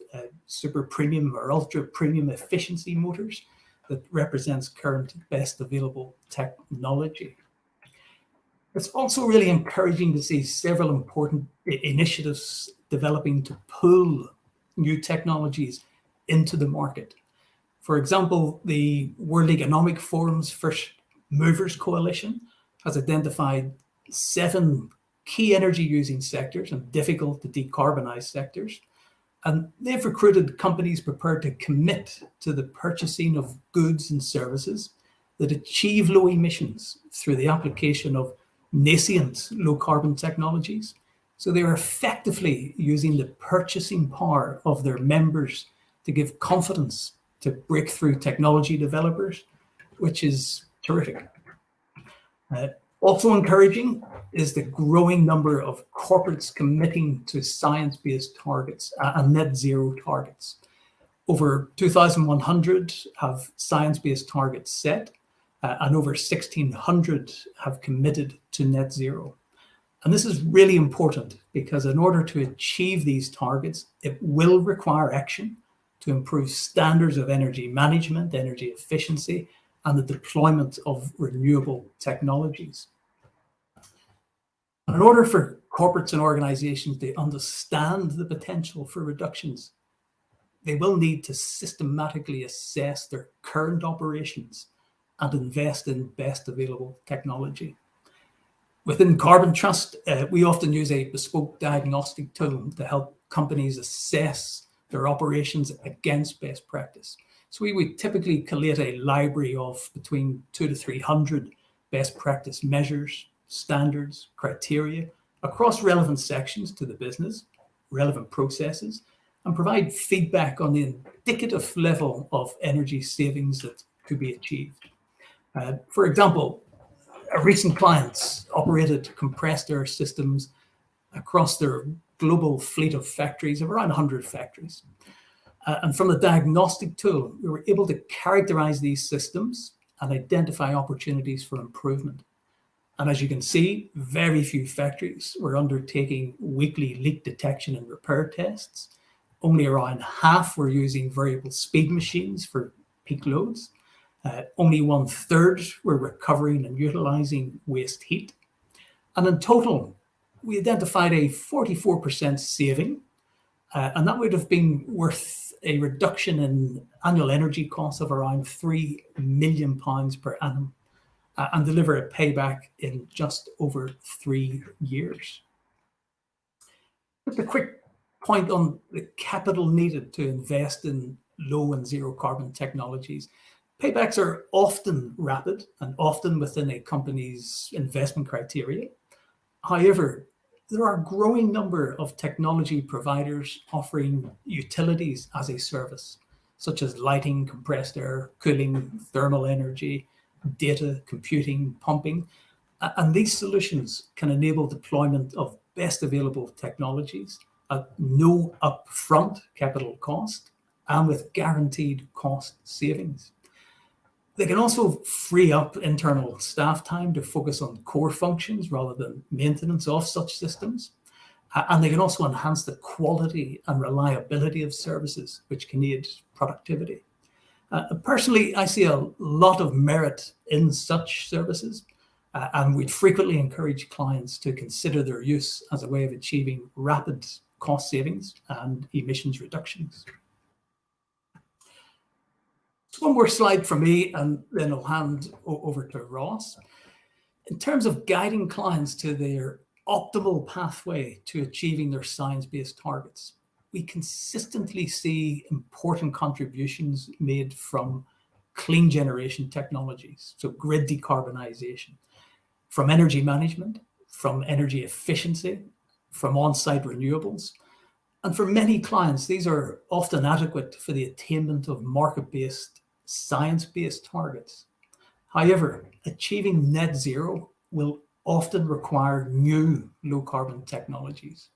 super premium or ultra premium efficiency motors that represents current best available technology. It's also really encouraging to see several important initiatives developing to pull new technologies into the market. For example, the World Economic Forum's First Movers Coalition has identified 7 key energy using sectors and difficult to decarbonize sectors. And they've recruited companies prepared to commit to the purchasing of goods and services that achieve low emissions through the application of nascent low carbon technologies. So they are effectively using the purchasing power of their members to give confidence to breakthrough technology developers, which is terrific. Also encouraging is the growing number of corporates committing to science-based targets and net zero targets. Over 2,100 have science-based targets set, and over 1,600 have committed to net zero. And this is really important because in order to achieve these targets, it will require action to improve standards of energy management, energy efficiency, and the deployment of renewable technologies. And in order for corporates and organizations to understand the potential for reductions, they will need to systematically assess their current operations and invest in best available technology. Within Carbon Trust, we often use a bespoke diagnostic tool to help companies assess their operations against best practice. So we would typically collate a library of between 200 to 300 best practice measures, standards, criteria across relevant sections to the business, relevant processes, and provide feedback on the indicative level of energy savings that could be achieved. For example, a recent client operated compressed air systems across their global fleet of factories of around 100 factories. And from the diagnostic tool, we were able to characterize these systems and identify opportunities for improvement. And as you can see, very few factories were undertaking weekly leak detection and repair tests. Only around half were using variable speed machines for peak loads. Only 1/3 were recovering and utilizing waste heat. And in total, we identified a 44% saving, and that would have been worth a reduction in annual energy costs of around £3 million per annum, and deliver a payback in just over 3 years. Just a quick point on the capital needed to invest in low and zero carbon technologies. Paybacks are often rapid and often within a company's investment criteria. However, there are a growing number of technology providers offering utilities as a service, such as lighting, compressed air, cooling, thermal energy, data, computing, pumping. And these solutions can enable deployment of best available technologies at no upfront capital cost and with guaranteed cost savings. They can also free up internal staff time to focus on core functions rather than maintenance of such systems. And they can also enhance the quality and reliability of services, which can aid productivity. Personally, I see a lot of merit in such services, and we'd frequently encourage clients to consider their use as a way of achieving rapid cost savings and emissions reductions. One more slide from me, and then I'll hand over to Ross. In terms of guiding clients to their optimal pathway to achieving their science-based targets, we consistently see important contributions made from clean generation technologies, so grid decarbonization, from energy management, from energy efficiency, from on-site renewables. And for many clients, these are often adequate for the attainment of market-based, science-based targets. However, achieving net zero will often require new low-carbon technologies.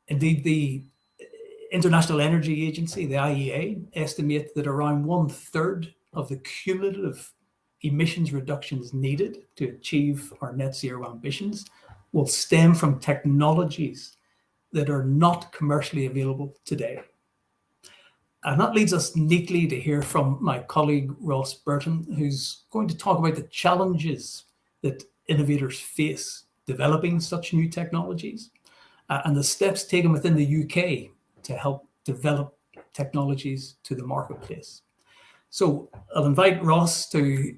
Indeed, the International Energy Agency, the IEA, estimates that around 1/3 of the cumulative emissions reductions needed to achieve our net zero ambitions will stem from technologies that are not commercially available today. And that leads us neatly to hear from my colleague, Ross Burton, who's going to talk about the challenges that innovators face developing such new technologies and the steps taken within the UK to help develop technologies to the marketplace. So I'll invite Ross to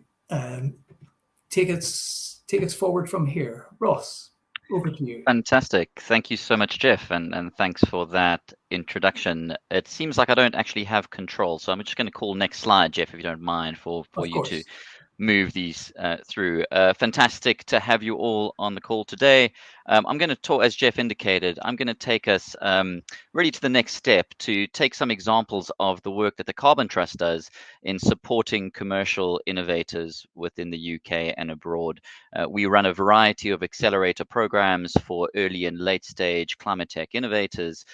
take us forward from here. Ross, over to you. Fantastic. Thank you so much, Jeff, and thanks for that introduction. It seems like I don't actually have control, so I'm just going to call next slide, Jeff, if you don't mind, for you to move these through. Fantastic to have you all on the call today. I'm going to talk, as Jeff indicated, I'm going to take us really to the next step to take some examples of the work that the Carbon Trust does in supporting commercial innovators within the UK and abroad. We run a variety of accelerator programs for early and late stage climate tech innovators,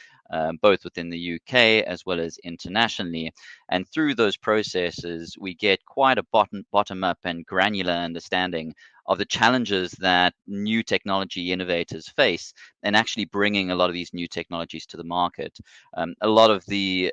both within the UK as well as internationally. And through those processes, we get quite a bottom-up and granular understanding of the challenges that new technology innovators face and actually bringing a lot of these new technologies to the market. A lot of the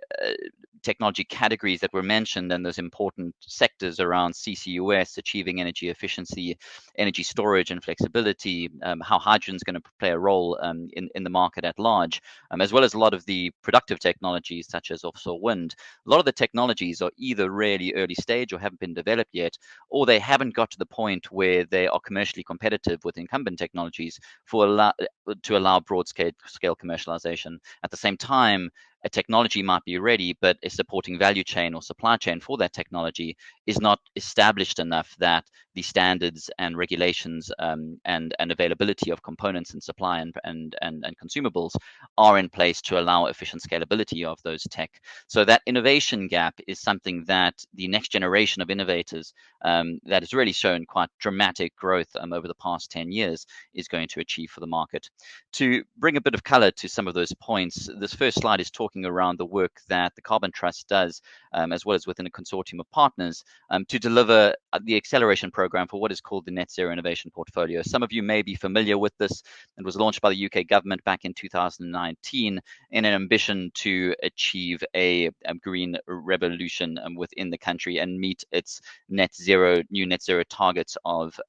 technology categories that were mentioned and those important sectors around CCUS, achieving energy efficiency, energy storage and flexibility, how hydrogen is going to play a role in the market at large, as well as a lot of the productive technologies such as offshore wind. A lot of the technologies are either really early stage or haven't been developed yet, or they haven't got to the point where they are commercially competitive with incumbent technologies to allow broad scale commercialization. At the same time, a technology might be ready, but a supporting value chain or supply chain for that technology is not established enough that the standards and regulations and availability of components and supply and consumables are in place to allow efficient scalability of those tech. So that innovation gap is something that the next generation of innovators that has really shown quite dramatic growth over the past 10 years is going to achieve for the market. To bring a bit of color to some of those points, this first slide is talking around the work that the Carbon Trust does, as well as within a consortium of partners, to deliver the acceleration program for what is called the Net Zero Innovation Portfolio. Some of you may be familiar with this. It was launched by the UK government back in 2019 in an ambition to achieve a green revolution within the country and meet its new net zero targets of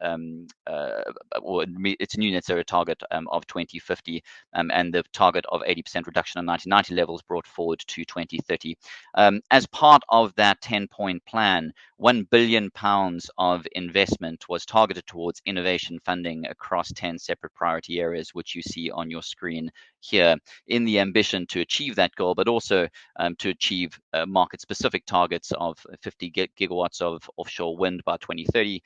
its new net zero target of 2050 and the target of 80% reduction on 1990 levels brought forward to 2030. As part of that 10-point plan, £1 billion of investment was targeted towards innovation funding across 10 separate priority areas, which you see on your screen here, in the ambition to achieve that goal, but also to achieve market-specific targets of 50 gigawatts of offshore wind by 2030,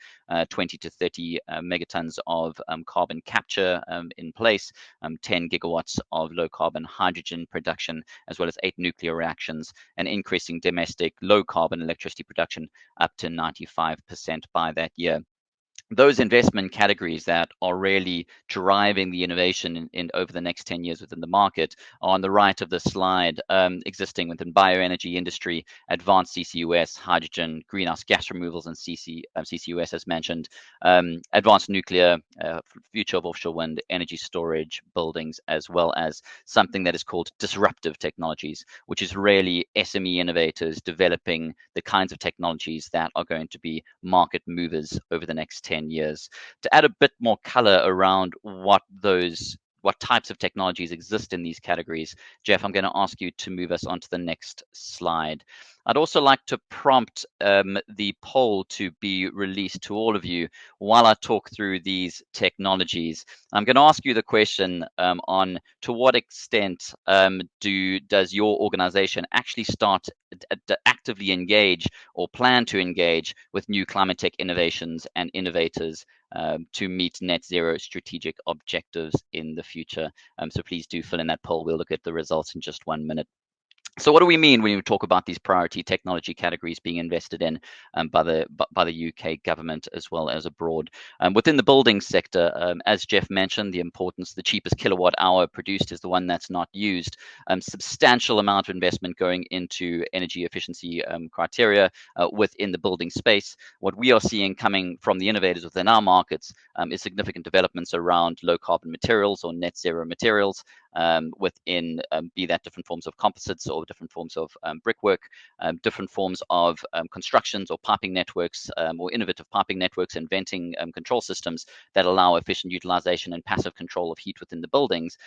20 to 30 megatons of carbon capture in place, 10 gigawatts of low-carbon hydrogen production, as well as 8 nuclear reactions, and increasing domestic low-carbon electricity production up to 95% by that year. Those investment categories that are really driving the innovation in over the next 10 years within the market are on the right of the slide, existing within bioenergy industry, advanced CCUS, hydrogen, greenhouse gas removals, and CCUS as mentioned, advanced nuclear, future of offshore wind, energy storage, buildings, as well as something that is called disruptive technologies, which is really SME innovators developing the kinds of technologies that are going to be market movers over the next 10 years. To add a bit more color around what types of technologies exist in these categories, Jeff, I'm going to ask you to move us on to the next slide. I'd also like to prompt the poll to be released to all of you while I talk through these technologies. I'm going to ask you the question on to what extent does your organization actually start to actively engage or plan to engage with new climate tech innovations and innovators to meet net zero strategic objectives in the future. So please do fill in that poll. We'll look at the results in just 1 minute. So what do we mean when we talk about these priority technology categories being invested in by the UK government as well as abroad? Within the building sector, as Jeff mentioned, the importance, the cheapest kilowatt hour produced is the one that's not used. Substantial amount of investment going into energy efficiency criteria within the building space. What we are seeing coming from the innovators within our markets is significant developments around low carbon materials or net zero materials within be that different forms of composites or different forms of brickwork, different forms of constructions or piping networks or innovative piping networks, inventing control systems that allow efficient utilization and passive control of heat within the buildings,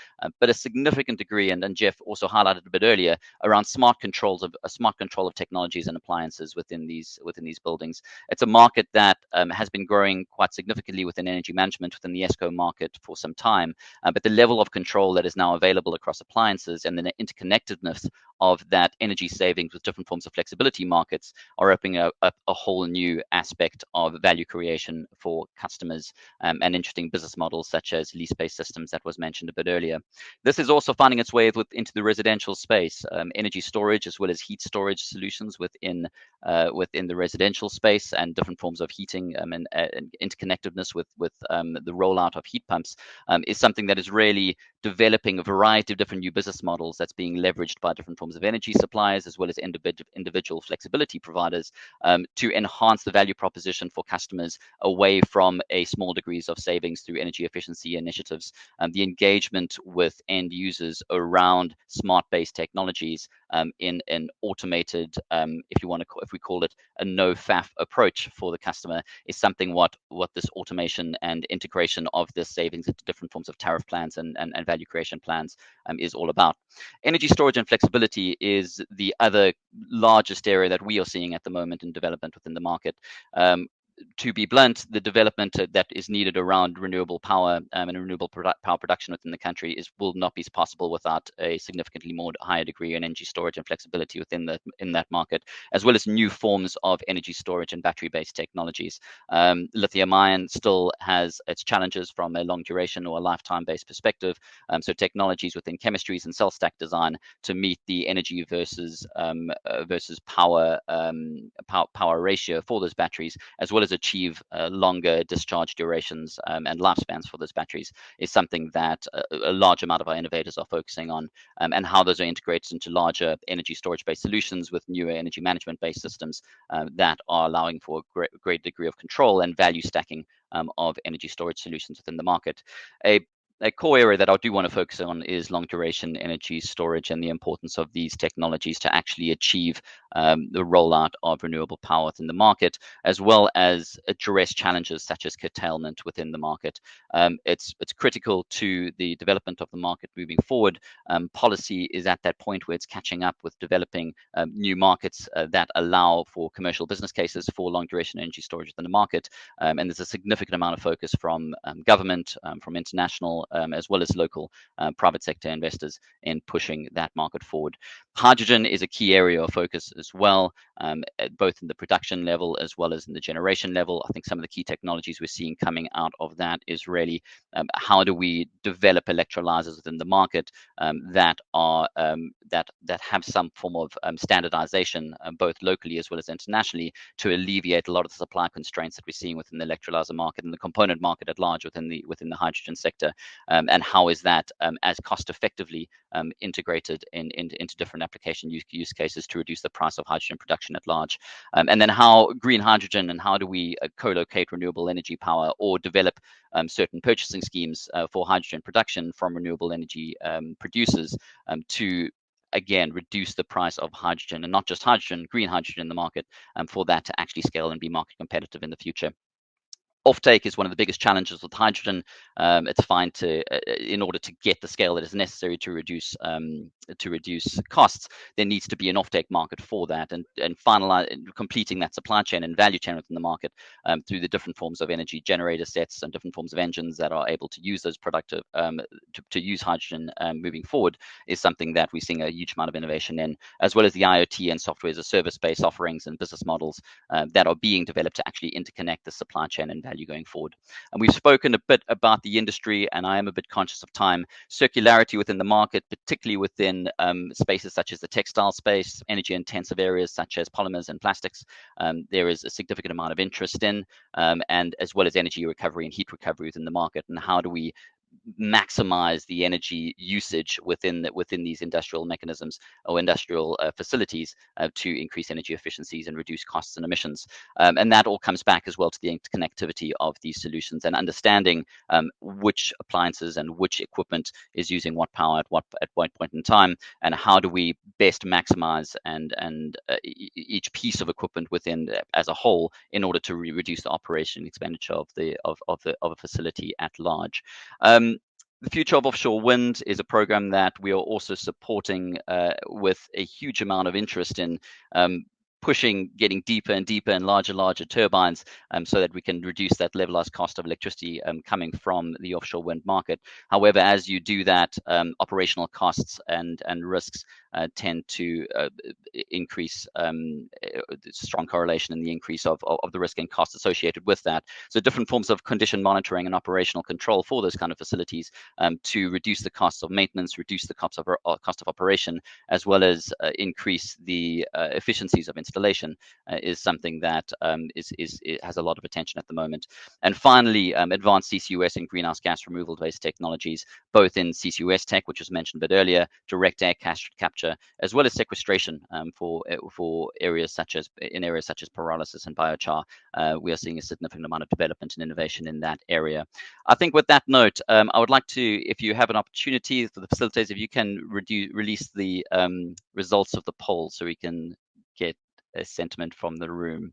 but a significant degree, and Jeff also highlighted a bit earlier, around smart control of technologies and appliances within these buildings. It's a market that has been growing quite significantly within energy management within the ESCO market for some time, but the level of control that is now available across appliances and the interconnectedness of that energy savings with different forms of flexibility markets are opening up a whole new aspect of value creation for customers and interesting business models such as lease-based systems that was mentioned a bit earlier. This is also finding its way into the residential space, energy storage as well as heat storage solutions within the residential space and different forms of heating and interconnectedness with the rollout of heat pumps is something that is really developing a variety of different new business models that's being leveraged by different forms of energy suppliers as well as individual flexibility providers to enhance the value proposition for customers away from a small degrees of savings through energy efficiency initiatives. The engagement with end users around smart-based technologies in an automated, if we call it a no faff approach for the customer, is something what this automation and integration of this savings into different forms of tariff plans and value creation plans is all about. Energy storage and flexibility is the other largest area that we are seeing at the moment in development within the market. To be blunt, the development that is needed around renewable power and renewable power production within the country will not be possible without a significantly more higher degree in energy storage and flexibility within that market, as well as new forms of energy storage and battery-based technologies. Lithium-ion still has its challenges from a long duration or a lifetime-based perspective. So technologies within chemistries and cell stack design to meet the energy versus power ratio for those batteries, as well as achieve longer discharge durations and lifespans for those batteries, is something that a large amount of our innovators are focusing on, and how those are integrated into larger energy storage-based solutions with newer energy management-based systems that are allowing for a great degree of control and value stacking of energy storage solutions within the market. A core area that I do want to focus on is long duration energy storage and the importance of these technologies to actually achieve the rollout of renewable power within the market, as well as address challenges such as curtailment within the market. It's critical to the development of the market moving forward. Policy is at that point where it's catching up with developing new markets that allow for commercial business cases for long duration energy storage within the market. And there's a significant amount of focus from government, from international, as well as local private sector investors in pushing that market forward. Hydrogen is a key area of focus as well, both in the production level as well as in the generation level. I think some of the key technologies we're seeing coming out of that is really how do we develop electrolyzers within the market that have some form of standardization, both locally as well as internationally, to alleviate a lot of the supply constraints that we're seeing within the electrolyzer market and the component market at large within the hydrogen sector. And how is that as cost effectively integrated into different application use cases to reduce the price of hydrogen production at large. And then how green hydrogen and how do we co-locate renewable energy power or develop certain purchasing schemes for hydrogen production from renewable energy producers to again reduce the price of hydrogen, and not just hydrogen, green hydrogen in the market, for that to actually scale and be market competitive in the future. Offtake is one of the biggest challenges with hydrogen. It's fine in order to get the scale that is necessary to reduce costs, there needs to be an offtake market for that, and completing that supply chain and value chain within the market through the different forms of energy generator sets and different forms of engines that are able to use those productive to use hydrogen moving forward is something that we're seeing a huge amount of innovation in, as well as the IoT and software as a service based offerings and business models that are being developed to actually interconnect the supply chain and value going forward. And we've spoken a bit about the industry, and I am a bit conscious of time. Circularity within the market, particularly within spaces such as the textile space, energy intensive areas such as polymers and plastics, there is a significant amount of interest in, and as well as energy recovery and heat recovery within the market. And how do we maximize the energy usage within these industrial mechanisms or industrial facilities to increase energy efficiencies and reduce costs and emissions. And that all comes back as well to the interconnectivity of these solutions and understanding which appliances and which equipment is using what power at what point in time, and how do we best maximize and each piece of equipment within as a whole in order to reduce the operation expenditure of a facility at large. The future of offshore wind is a program that we are also supporting with a huge amount of interest in pushing, getting deeper and deeper and larger turbines so that we can reduce that levelized cost of electricity coming from the offshore wind market. However, as you do that, operational costs and risks tend to increase, strong correlation in the increase of the risk and cost associated with that. So different forms of condition monitoring and operational control for those kind of facilities to reduce the costs of maintenance, reduce the cost of operation, as well as increase the efficiencies of installation is something that has a lot of attention at the moment. And finally, advanced CCUS and greenhouse gas removal based technologies, both in CCUS tech, which was mentioned a bit earlier, direct air capture capture, as well as sequestration for areas such as pyrolysis and biochar. We are seeing a significant amount of development and innovation in that area. I think with that note, I would like to, if you have an opportunity for the facilitators, if you can release the results of the poll so we can get a sentiment from the room.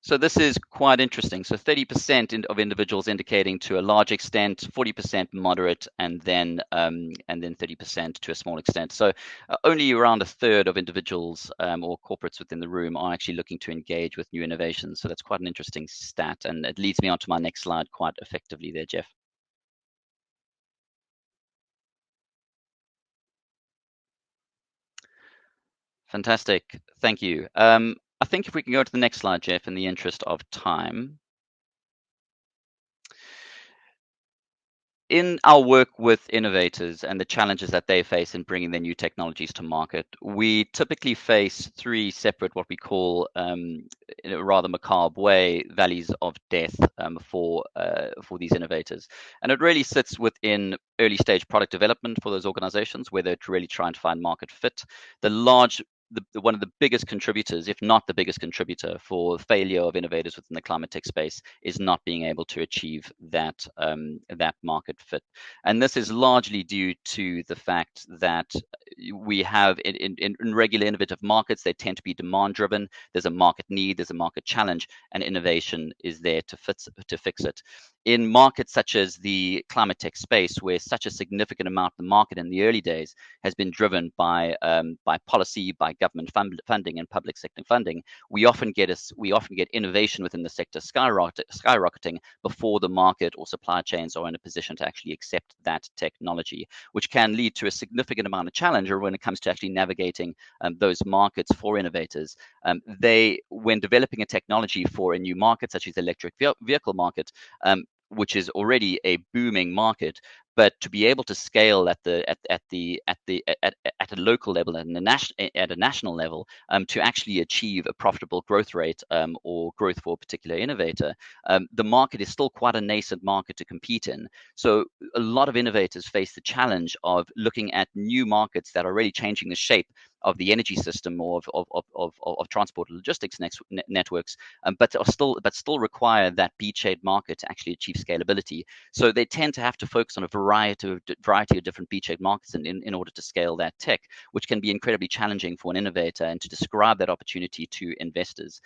So this is quite interesting. So 30% of individuals indicating to a large extent, 40% moderate, and then 30% to a small extent. So only around a third of individuals or corporates within the room are actually looking to engage with new innovations. So that's quite an interesting stat, and it leads me on to my next slide quite effectively there, Jeff. Fantastic, thank you. I think if we can go to the next slide, Jeff, in the interest of time. In our work with innovators and the challenges that they face in bringing their new technologies to market, we typically face three separate, what we call, in a rather macabre way, valleys of death for these innovators. And it really sits within early stage product development for those organizations, where they're really trying to find market fit. One of the biggest contributors, if not the biggest contributor, for failure of innovators within the climate tech space is not being able to achieve that market fit. And this is largely due to the fact that we have in regular innovative markets, they tend to be demand driven. There's a market need, there's a market challenge, and innovation is there to fix it. In markets such as the climate tech space, where such a significant amount of the market in the early days has been driven by policy, by government funding and public sector funding, we often get innovation within the sector skyrocketing before the market or supply chains are in a position to actually accept that technology, which can lead to a significant amount of challenge when it comes to actually navigating those markets for innovators. When developing a technology for a new market, such as the electric vehicle market, which is already a booming market, but to be able to scale at a local level and at a national level to actually achieve a profitable growth rate or growth for a particular innovator, the market is still quite a nascent market to compete in. So a lot of innovators face the challenge of looking at new markets that are really changing the shape of the energy system or of transport logistics networks, but still require that beachhead market to actually achieve scalability. So they tend to have to focus on a variety of different beachhead markets in order to scale that tech, which can be incredibly challenging for an innovator and to describe that opportunity to investors.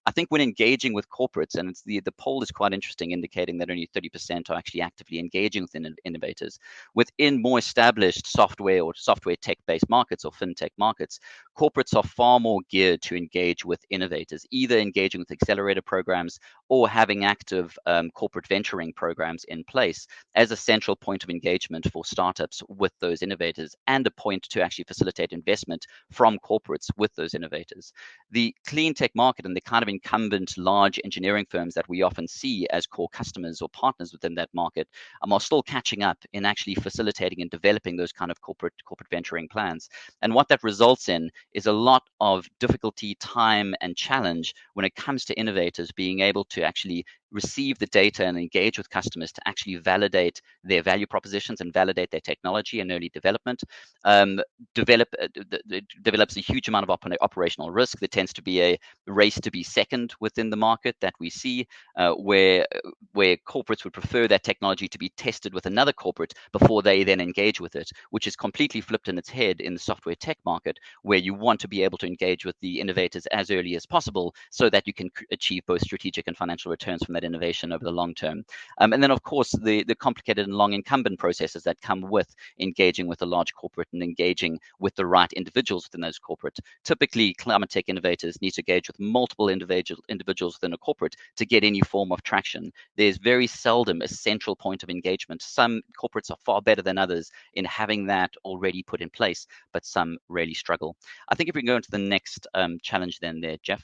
I think when engaging with corporates, and the poll is quite interesting, indicating that only 30% are actually actively engaging with innovators. Within more established software or software tech-based markets or fintech markets, corporates are far more geared to engage with innovators, either engaging with accelerator programs or having active corporate venturing programs in place as a central point of engagement for startups with those innovators, and a point to actually facilitate investment from corporates with those innovators. The clean tech market and the kind of incumbent large engineering firms that we often see as core customers or partners within that market are still catching up in actually facilitating and developing those kind of corporate venturing plans. And what that results in is a lot of difficulty, time, and challenge when it comes to innovators being able to actually receive the data and engage with customers to actually validate their value propositions and validate their technology in early development. Develops a huge amount of operational risk. There tends to be a race to be second within the market that we see, where corporates would prefer that technology to be tested with another corporate before they then engage with it, which is completely flipped in its head in the software tech market, where you want to be able to engage with the innovators as early as possible so that you can achieve both strategic and financial returns from that innovation over the long term. And then, of course, the complicated and long incumbent processes that come with engaging with a large corporate and engaging with the right individuals within those corporates. Typically, climate tech innovators need to engage with multiple individuals within a corporate to get any form of traction. There's very seldom a central point of engagement. Some corporates are far better than others in having that already put in place, but some really struggle. I think if we can go into the next challenge then there, Jeff.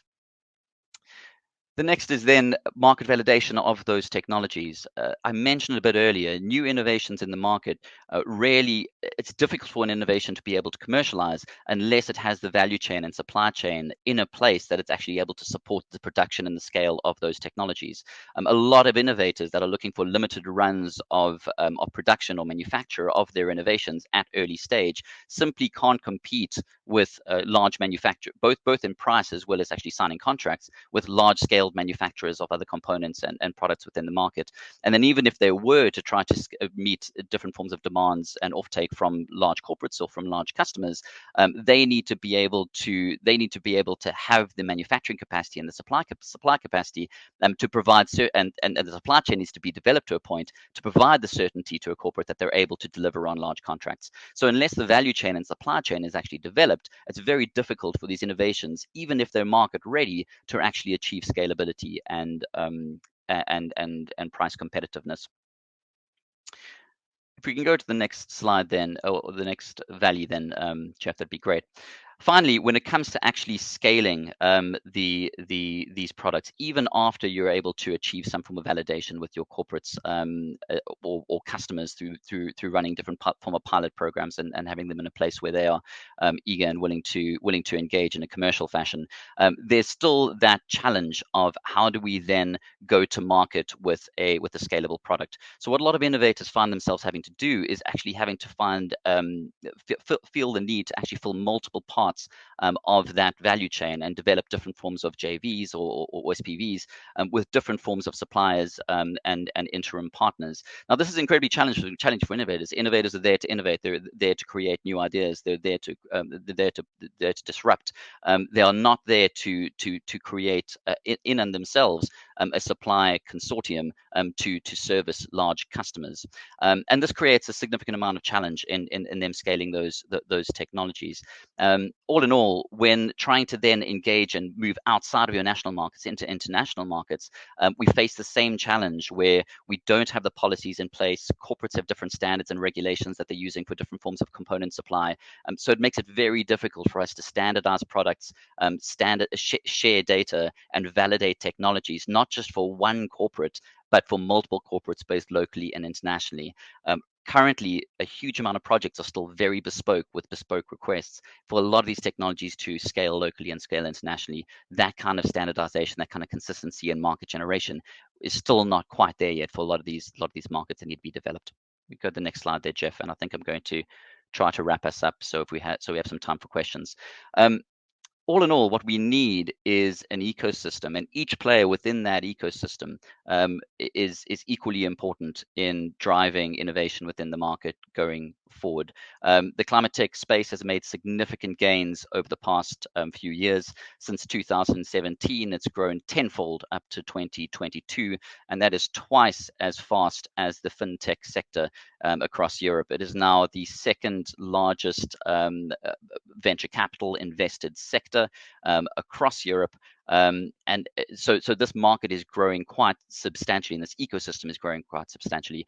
The next is then market validation of those technologies. I mentioned a bit earlier, new innovations in the market, rarely, it's difficult for an innovation to be able to commercialize unless it has the value chain and supply chain in a place that it's actually able to support the production and the scale of those technologies. A lot of innovators that are looking for limited runs of production or manufacture of their innovations at early stage simply can't compete with large manufacturers, both in price as well as actually signing contracts with large scale manufacturers of other components and products within the market. And then even if they were to try to meet different forms of demands and offtake from large corporates or from large customers, they need to be able to have the manufacturing capacity and the supply capacity to provide and the supply chain needs to be developed to a point to provide the certainty to a corporate that they're able to deliver on large contracts. So unless the value chain and supply chain is actually developed, it's very difficult for these innovations, even if they're market ready, to actually achieve scalability and price competitiveness. If we can go to the next slide then, or the next value then, Jeff, that'd be great. Finally, when it comes to actually scaling these products, even after you're able to achieve some form of validation with your corporates or customers through running different form of pilot programs and having them in a place where they are eager and willing to engage in a commercial fashion, there's still that challenge of how do we then go to market with a scalable product. So what a lot of innovators find themselves having to do is actually having to find feel the need to actually fill multiple parts of that value chain and develop different forms of JVs or SPVs with different forms of suppliers and interim partners. Now, this is incredibly challenging for innovators. Innovators are there to innovate. They're there to create new ideas. They're there to disrupt. They are not there to create in and themselves a supply consortium to service large customers. And this creates a significant amount of challenge in them scaling those technologies. All in all, when trying to then engage and move outside of your national markets into international markets, we face the same challenge where we don't have the policies in place. Corporates have different standards and regulations that they're using for different forms of component supply. So it makes it very difficult for us to standardize products, share data, and validate technologies, not just for one corporate, but for multiple corporates based locally and internationally. Currently, a huge amount of projects are still very bespoke with bespoke requests. For a lot of these technologies to scale locally and scale internationally, that kind of standardization, that kind of consistency and market generation is still not quite there yet for a lot of these markets that need to be developed. We go to the next slide there, Jeff, and I think I'm going to try to wrap us up so we have some time for questions. All in all, what we need is an ecosystem, and each player within that ecosystem is equally important in driving innovation within the market going forward. The climate tech space has made significant gains over the past few years. Since 2017, it's grown tenfold up to 2022, and that is twice as fast as the fintech sector across Europe. It is now the second largest venture capital invested sector across Europe. And so this market is growing quite substantially, and this ecosystem is growing quite substantially,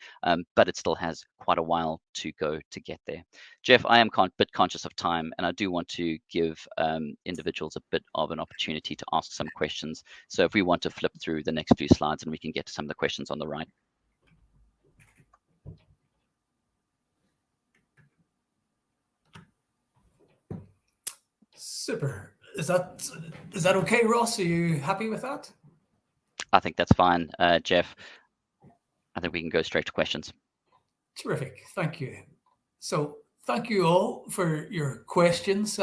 but it still has quite a while to go to get there. Jeff, I am a bit conscious of time, and I do want to give individuals a bit of an opportunity to ask some questions. So if we want to flip through the next few slides, and we can get to some of the questions on the right. Super. Is that okay, Ross? Are you happy with that? I think that's fine, Jeff. I think we can go straight to questions. Terrific. Thank you. So thank you all for your questions.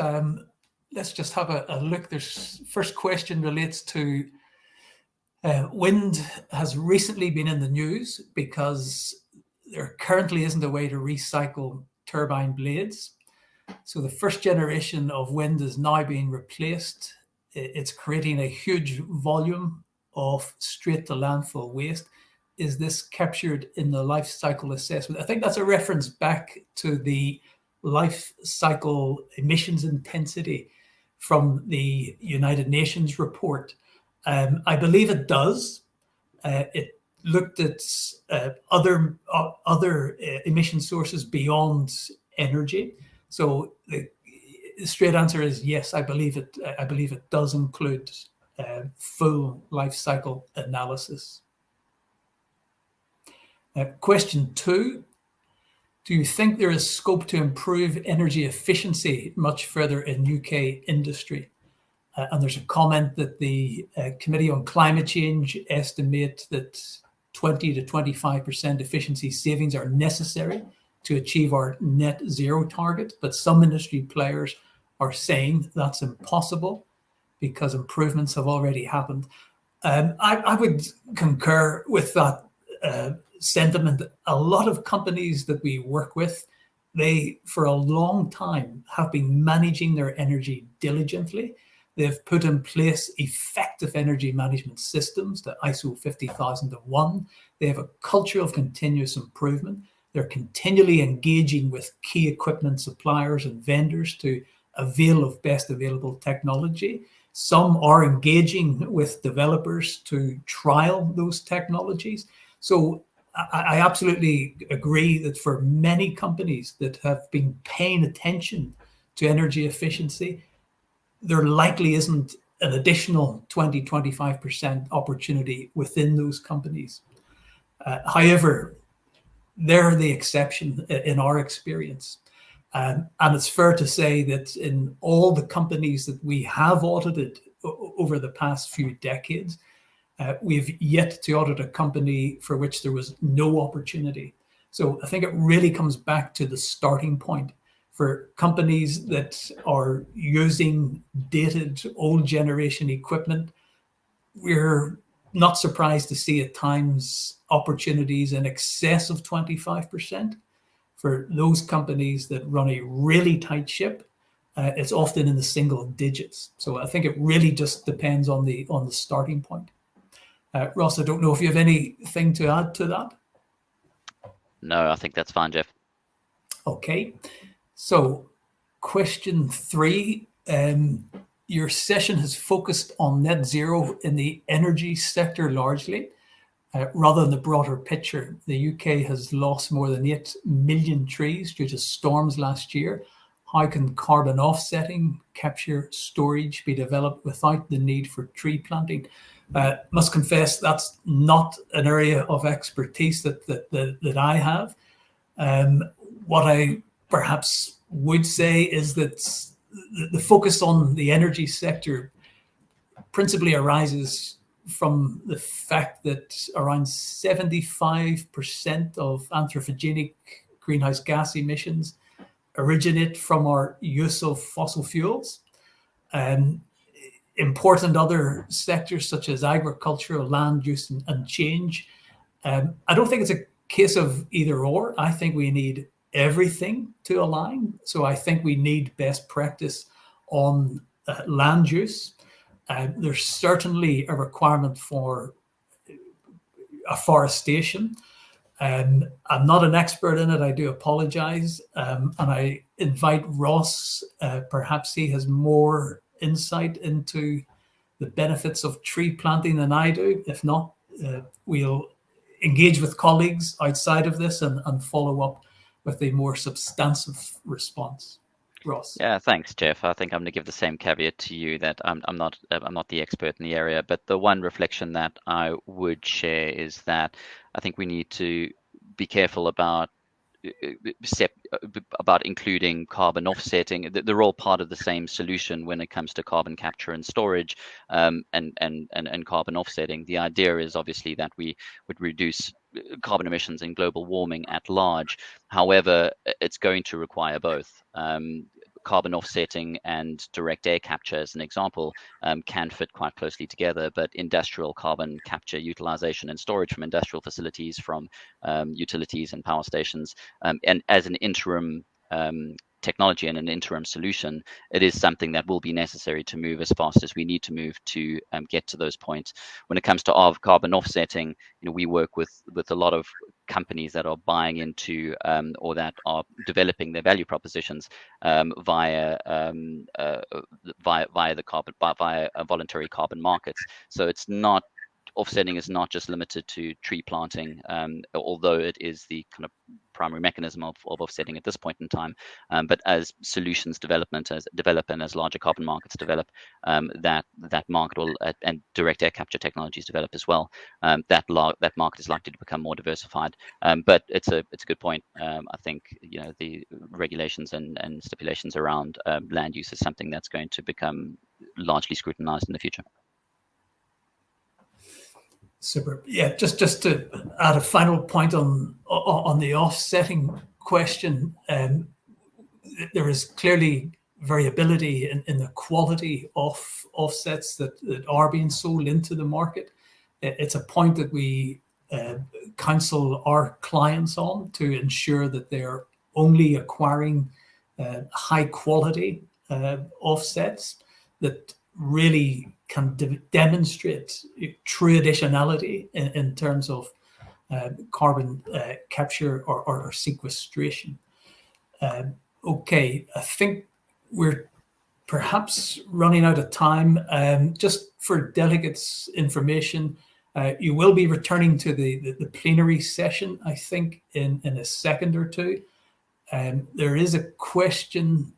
Let's just have a look. This first question relates to wind has recently been in the news because there currently isn't a way to recycle turbine blades. So the first generation of wind is now being replaced. It's creating a huge volume of straight to landfill waste. Is this captured in the life cycle assessment? I think that's a reference back to the life cycle emissions intensity from the United Nations report. I believe it does. It looked at other emission sources beyond energy. So the straight answer is yes. I believe it does include full life cycle analysis. Question 2, do you think there is scope to improve energy efficiency much further in UK industry? And there's a comment that the Committee on Climate Change estimate that 20 to 25% efficiency savings are necessary to achieve our net zero target, but some industry players are saying that's impossible because improvements have already happened. I would concur with that sentiment. A lot of companies that we work with, they for a long time have been managing their energy diligently. They've put in place effective energy management systems, the ISO 50001. They have a culture of continuous improvement. They're continually engaging with key equipment suppliers and vendors to avail of best available technology. Some are engaging with developers to trial those technologies. So I absolutely agree that for many companies that have been paying attention to energy efficiency, there likely isn't an additional 20, 25% opportunity within those companies. However, they're the exception in our experience. And it's fair to say that in all the companies that we have audited over the past few decades, we've yet to audit a company for which there was no opportunity. So I think it really comes back to the starting point. For companies that are using dated old generation equipment, we're not surprised to see at times opportunities in excess of 25%. For those companies that run a really tight ship, it's often in the single digits. So I think it really just depends on the starting point. Ross, I don't know if you have anything to add to that. No, I think that's fine, Jeff. Okay. So question 3, your session has focused on net zero in the energy sector largely, rather than the broader picture. The UK has lost more than 8 million trees due to storms last year. How can carbon offsetting, capture, storage be developed without the need for tree planting? Must confess that's not an area of expertise that I have. What I perhaps would say is that the focus on the energy sector principally arises from the fact that around 75% of anthropogenic greenhouse gas emissions originate from our use of fossil fuels. Important other sectors such as agricultural, land use and change. I don't think it's a case of either or. I think we need everything to align. So I think we need best practice on land use. There's certainly a requirement for afforestation. I'm not an expert in it, I do apologize. And I invite Ross, perhaps he has more insight into the benefits of tree planting than I do. If not, we'll engage with colleagues outside of this and follow up with a more substantive response. Ross. Yeah, thanks, Jeff. I think I'm going to give the same caveat to you that I'm not the expert in the area, but the one reflection that I would share is that I think we need to be careful about including carbon offsetting. They're all part of the same solution when it comes to carbon capture and storage, and carbon offsetting. The idea is obviously that we would reduce carbon emissions and global warming at large. However, it's going to require both. Carbon offsetting and direct air capture, as an example, can fit quite closely together, but industrial carbon capture, utilization and storage from industrial facilities, from utilities and power stations, and as an interim technology and an interim solution, it is something that will be necessary to move as fast as we need to move to get to those points. When it comes to carbon offsetting, we work with a lot of companies that are buying into or that are developing their value propositions via voluntary carbon markets. So it's not offsetting is not just limited to tree planting, although it is the kind of primary mechanism of offsetting at this point in time. But as solutions develop and as larger carbon markets develop, that market will and direct air capture technologies develop as well. That market is likely to become more diversified. But it's a good point. I think the regulations and stipulations around land use is something that's going to become largely scrutinized in the future. Super. Yeah, just to add a final point on the offsetting question, there is clearly variability in the quality of offsets that are being sold into the market. It's a point that we counsel our clients on to ensure that they're only acquiring high quality offsets that really can demonstrate true additionality in terms of carbon capture or sequestration. Okay, I think we're perhaps running out of time. Just for delegates' information, you will be returning to the plenary session, I think, in a second or two. There is a question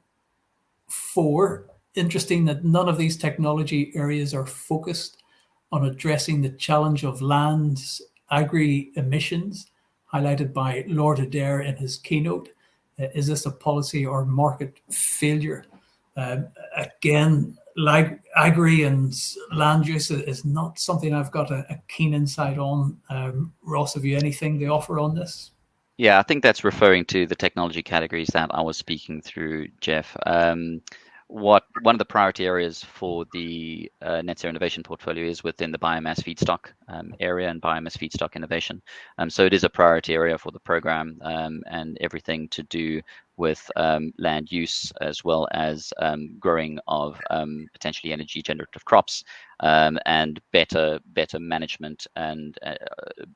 interesting that none of these technology areas are focused on addressing the challenge of land's agri-emissions, highlighted by Lord Adair in his keynote. Is this a policy or market failure? Again, like agri and land use is not something I've got a keen insight on. Ross, have you anything to offer on this? Yeah, I think that's referring to the technology categories that I was speaking through, Jeff. One of the priority areas for the Net Zero Innovation portfolio is within the biomass feedstock area and biomass feedstock innovation. So it is a priority area for the program, and everything to do with land use as well as growing of potentially energy generative crops, and better management and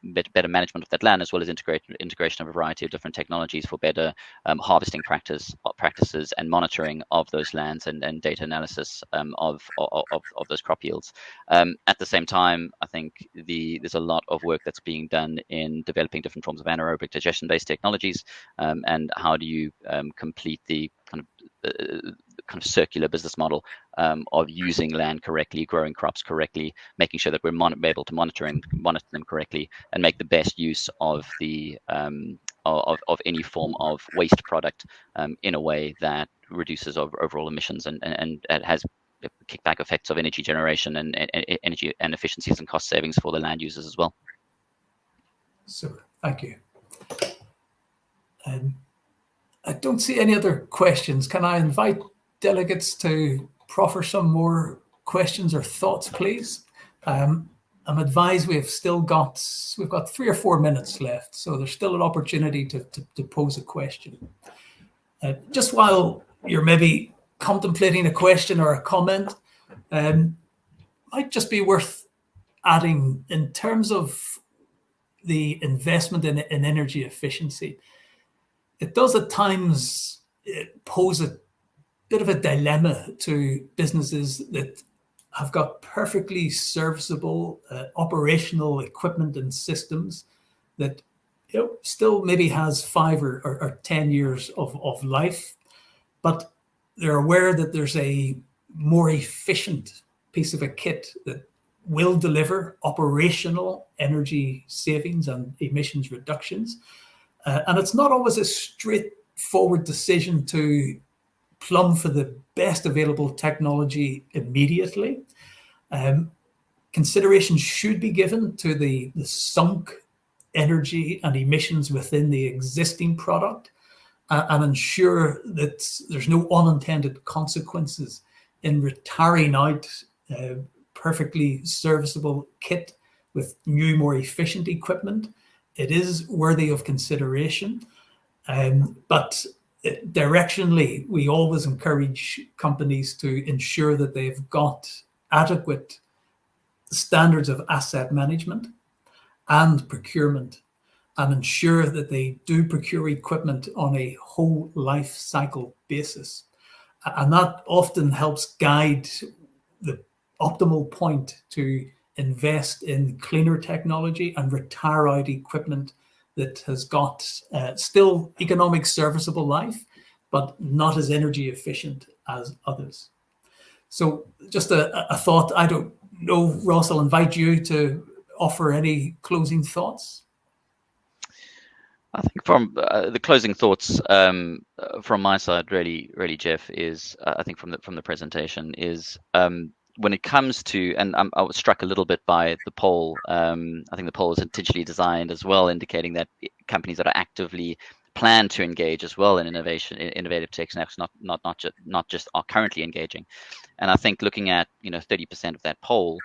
better management of that land, as well as integration of a variety of different technologies for better harvesting practices and monitoring of those lands and data analysis of those crop yields. At the same time, I think there's a lot of work that's being done in developing different forms of anaerobic digestion-based technologies, and how do you complete the kind of circular business model of using land correctly, growing crops correctly, making sure that we're able to monitor them correctly, and make the best use of the of any form of waste product in a way that reduces overall emissions and has kickback effects of energy generation and energy and efficiencies and cost savings for the land users as well. Super, thank you. I don't see any other questions. Can I invite delegates to proffer some more questions or thoughts, please? I'm advised we've got 3 or 4 minutes left, so there's still an opportunity to pose a question. Just while you're maybe contemplating a question or a comment, might just be worth adding in terms of the investment in energy efficiency. It does at times pose a bit of a dilemma to businesses that have got perfectly serviceable operational equipment and systems that still maybe has 5 or 10 years of life, but they're aware that there's a more efficient piece of a kit that will deliver operational energy savings and emissions reductions. And it's not always a straightforward decision to plumb for the best available technology immediately. Consideration should be given to the sunk energy and emissions within the existing product, and ensure that there's no unintended consequences in retiring out perfectly serviceable kit with new, more efficient equipment. It is worthy of consideration, but directionally, we always encourage companies to ensure that they've got adequate standards of asset management and procurement, and ensure that they do procure equipment on a whole life cycle basis. And that often helps guide the optimal point to invest in cleaner technology and retire out equipment that has got still economic serviceable life, but not as energy efficient as others. So just a thought. I don't know, Ross, I'll invite you to offer any closing thoughts. I think from the closing thoughts from my side, really, Jeff, is I think from the presentation is when it comes to, and I was struck a little bit by the poll. I think the poll is intentionally designed as well, indicating that companies that are actively plan to engage as well in innovative tech snacks, not just are currently engaging. And I think looking at 30% of that poll,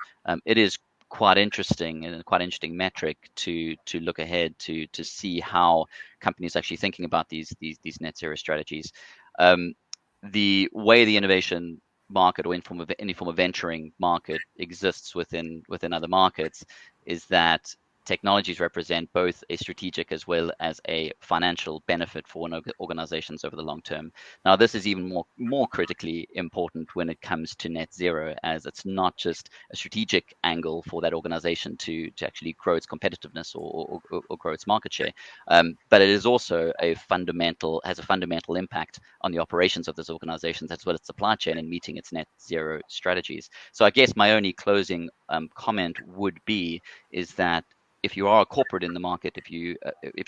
it is quite interesting and quite interesting metric to look ahead to see how companies are actually thinking about these net zero strategies. The way the innovation market or any form of venturing market exists within other markets is that technologies represent both a strategic as well as a financial benefit for organizations over the long term. Now, this is even more critically important when it comes to net zero, as it's not just a strategic angle for that organization to actually grow its competitiveness or grow its market share, but it is also has a fundamental impact on the operations of those organizations as well as supply chain and meeting its net zero strategies. So I guess my only closing comment would be is that if you are a corporate in the market, if you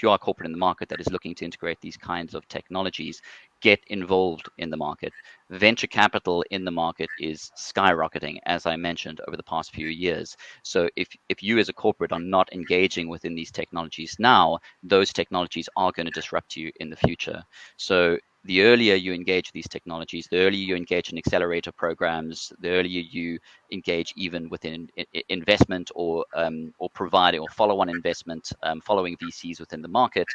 are a corporate in the market that is looking to integrate these kinds of technologies, get involved in the market. Venture capital in the market is skyrocketing, as I mentioned, over the past few years. So if you as a corporate are not engaging within these technologies now, those technologies are going to disrupt you in the future. So the earlier you engage these technologies, the earlier you engage in accelerator programs, the earlier you engage even within investment or providing or follow-on investment, following VCs within the market,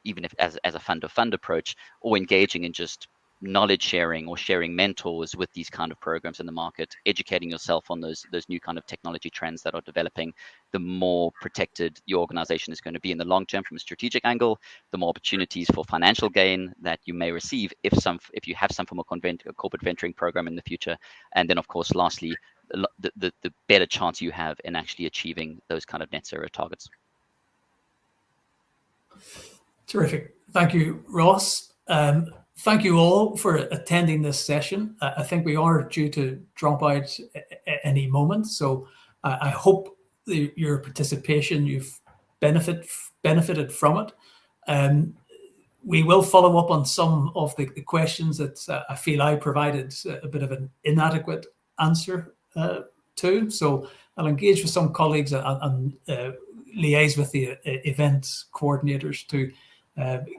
even if as a fund-of-fund approach, or engaging in just knowledge sharing or sharing mentors with these kind of programs in the market, educating yourself on those new kind of technology trends that are developing, the more protected your organization is going to be in the long term from a strategic angle, the more opportunities for financial gain that you may receive if you have some form of corporate venturing program in the future. And then, of course, lastly, the better chance you have in actually achieving those kind of net zero targets. Terrific. Thank you, Ross. Thank you all for attending this session. I think we are due to drop out any moment. So I hope your participation, you've benefited from it. We will follow up on some of the questions that I feel I provided a bit of an inadequate answer to. So I'll engage with some colleagues and liaise with the event coordinators to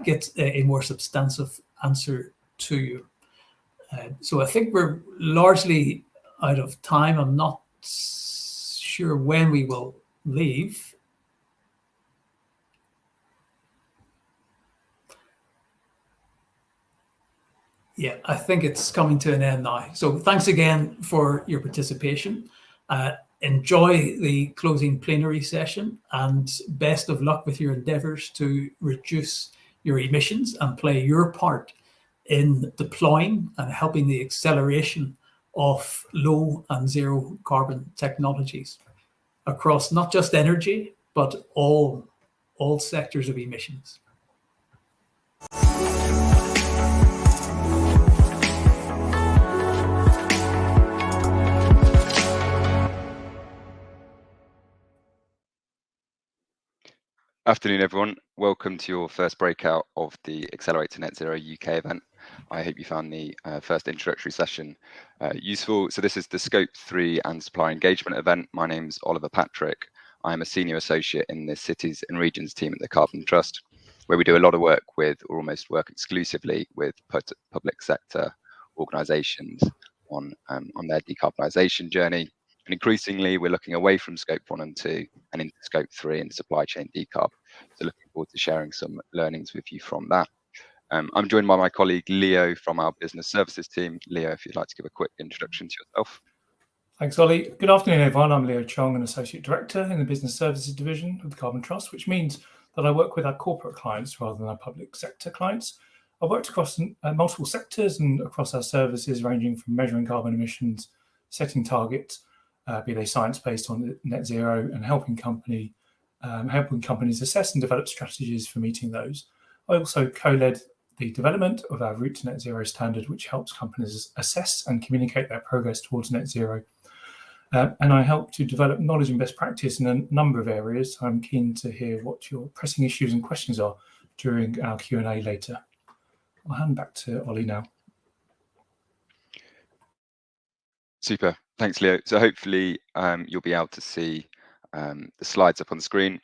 get a more substantive answer to you. So I think we're largely out of time. I'm not sure when we will leave. Yeah, I think it's coming to an end now. So thanks again for your participation. Enjoy the closing plenary session and best of luck with your endeavours to reduce your emissions and play your part in deploying and helping the acceleration of low and zero carbon technologies across not just energy, but all sectors of emissions. Afternoon, everyone. Welcome to your first breakout of the Accelerate to Net Zero UK event. I hope you found the first introductory session useful. So this is the Scope 3 and Supplier Engagement event. My name's Oliver Patrick. I'm a Senior Associate in the Cities and Regions team at the Carbon Trust, where we do a lot of work with, or almost work exclusively with, public sector organisations on their decarbonisation journey. And increasingly, we're looking away from Scope 1 and 2 and into Scope 3 and supply chain decarb. So looking forward to sharing some learnings with you from that. I'm joined by my colleague Leo from our business services team. Leo, if you'd like to give a quick introduction to yourself. Thanks, Ollie. Good afternoon, everyone. I'm Leo Chong, an Associate Director in the Business Services Division of the Carbon Trust, which means that I work with our corporate clients rather than our public sector clients. I've worked across multiple sectors and across our services, ranging from measuring carbon emissions, setting targets, be they science-based or net zero, and helping companies assess and develop strategies for meeting those. I also co-led the development of our Route to Net Zero standard, which helps companies assess and communicate their progress towards net zero. And I help to develop knowledge and best practice in a number of areas. I'm keen to hear what your pressing issues and questions are during our Q&A later. I'll hand back to Ollie now. Super, thanks Leo. So hopefully you'll be able to see the slides up on the screen.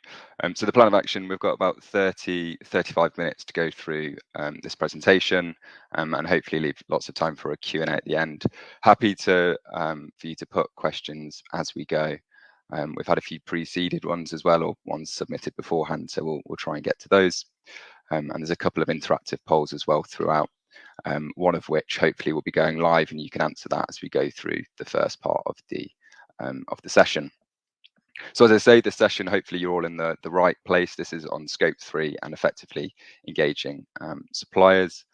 So the plan of action, we've got about 35 minutes to go through this presentation and hopefully leave lots of time for a Q&A at the end. Happy to for you to put questions as we go. We've had a few preceded ones as well, or ones submitted beforehand, so we'll try and get to those. And there's a couple of interactive polls as well throughout, one of which hopefully will be going live, and you can answer that as we go through the first part of the session. So as I say, this session, hopefully you're all in the right place. This is on Scope 3 and effectively engaging suppliers.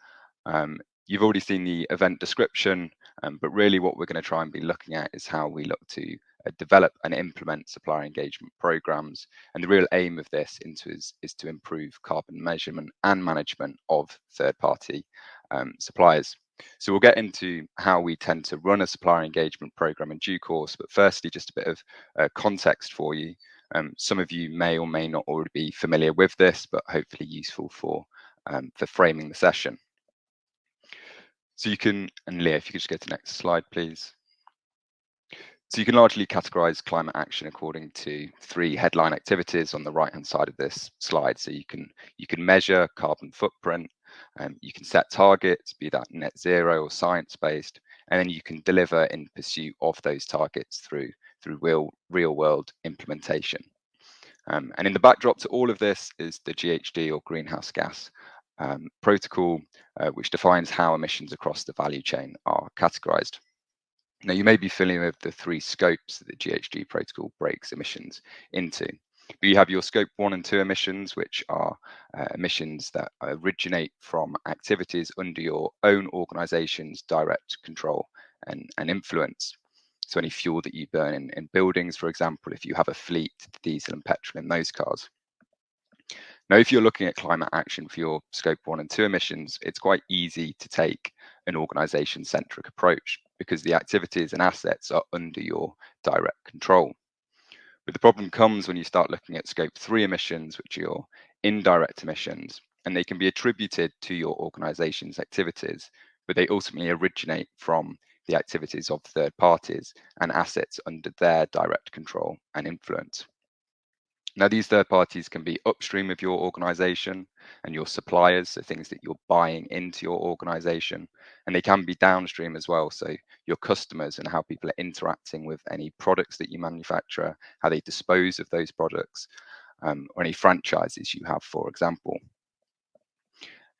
You've already seen the event description, but really what we're going to try and be looking at is how we look to develop and implement supplier engagement programs. And the real aim of this is to improve carbon measurement and management of third-party suppliers. So we'll get into how we tend to run a supplier engagement program in due course, but firstly, just a bit of context for you. Some of you may or may not already be familiar with this, but hopefully useful for framing the session. So you can, and Leah, if you could just go to the next slide, please. So you can largely categorize climate action according to 3 headline activities on the right-hand side of this slide. So you can measure carbon footprint, you can set targets, be that net zero or science-based, and then you can deliver in pursuit of those targets through real-world implementation. And in the backdrop to all of this is the GHG, or Greenhouse Gas Protocol, which defines how emissions across the value chain are categorized. Now, you may be familiar with the 3 scopes that the GHG protocol breaks emissions into. But you have your Scope 1 and 2 emissions, which are emissions that originate from activities under your own organization's direct control and influence. So any fuel that you burn in buildings, for example, if you have a fleet, diesel and petrol in those cars. Now, if you're looking at climate action for your Scope 1 and 2 emissions, it's quite easy to take an organization-centric approach because the activities and assets are under your direct control. But the problem comes when you start looking at Scope 3 emissions, which are your indirect emissions, and they can be attributed to your organization's activities, but they ultimately originate from the activities of third parties and assets under their direct control and influence. Now, these third parties can be upstream of your organization and your suppliers, so things that you're buying into your organization, and they can be downstream as well, so your customers and how people are interacting with any products that you manufacture, how they dispose of those products, or any franchises you have, for example.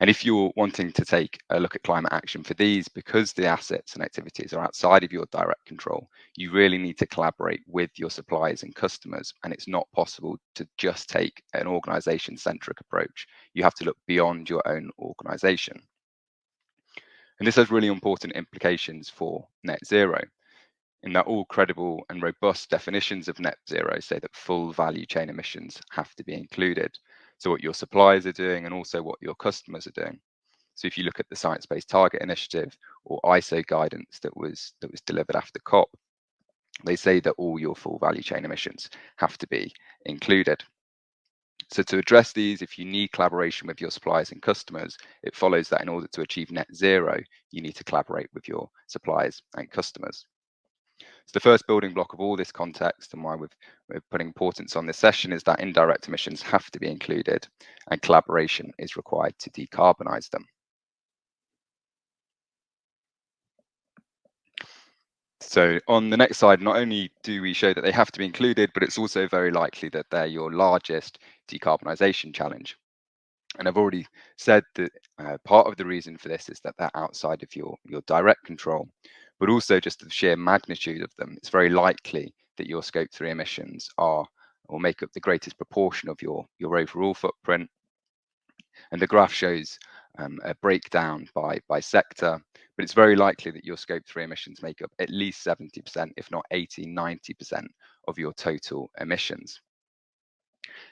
And if you're wanting to take a look at climate action for these, because the assets and activities are outside of your direct control, you really need to collaborate with your suppliers and customers. And it's not possible to just take an organization-centric approach. You have to look beyond your own organization. And this has really important implications for net zero, in that all credible and robust definitions of net zero say that full value chain emissions have to be included. So what your suppliers are doing and also what your customers are doing. So if you look at the Science Based Target Initiative or ISO guidance that was delivered after COP, they say that all your full value chain emissions have to be included. So to address these, if you need collaboration with your suppliers and customers, it follows that in order to achieve net zero, you need to collaborate with your suppliers and customers. So the first building block of all this context and why we're putting importance on this session is that indirect emissions have to be included and collaboration is required to decarbonize them. So on the next slide, not only do we show that they have to be included, but it's also very likely that they're your largest decarbonisation challenge. And I've already said that part of the reason for this is that they're outside of your direct control, but also just the sheer magnitude of them. It's very likely that your Scope 3 emissions will make up the greatest proportion of your overall footprint. And the graph shows a breakdown by sector, but it's very likely that your Scope 3 emissions make up at least 70%, if not 80, 90% of your total emissions.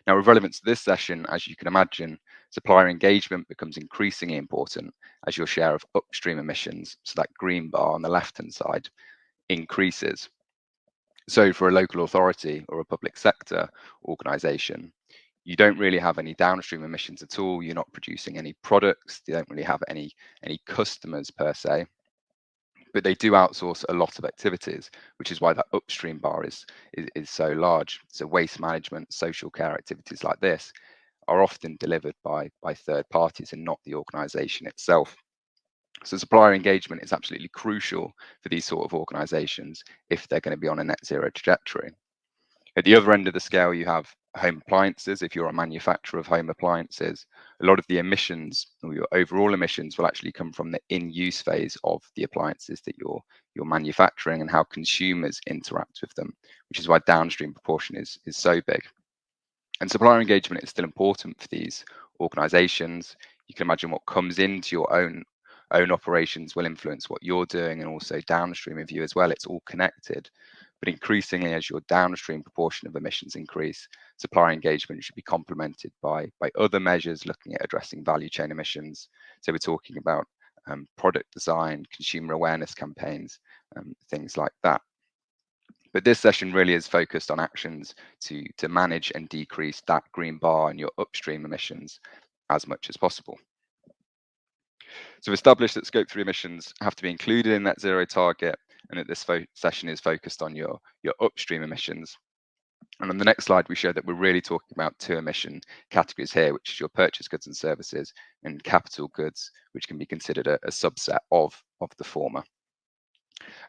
Now, with relevance to this session, as you can imagine, supplier engagement becomes increasingly important as your share of upstream emissions, so that green bar on the left-hand side, increases. So for a local authority or a public sector organisation, you don't really have any downstream emissions at all. You're not producing any products. They don't really have any customers per se, but they do outsource a lot of activities, which is why that upstream bar is so large. So waste management, social care activities like this are often delivered by third parties and not the organisation itself. So supplier engagement is absolutely crucial for these sort of organisations if they're going to be on a net zero trajectory. At the other end of the scale, you have home appliances. If you're a manufacturer of home appliances, a lot of the emissions or your overall emissions will actually come from the in-use phase of the appliances that you're manufacturing and how consumers interact with them, which is why downstream proportion is so big. And supplier engagement is still important for these organizations. You can imagine what comes into your own operations will influence what you're doing, and also downstream of you as well. It's all connected. But increasingly, as your downstream proportion of emissions increase, supplier engagement should be complemented by other measures looking at addressing value chain emissions. So we're talking about product design, consumer awareness campaigns, things like that. But this session really is focused on actions to manage and decrease that green bar and your upstream emissions as much as possible. So we've established that Scope 3 emissions have to be included in net zero target, and that this session is focused on your upstream emissions. And on the next slide, we show that we're really talking about two emission categories here, which is your purchase goods and services and capital goods, which can be considered a subset of the former.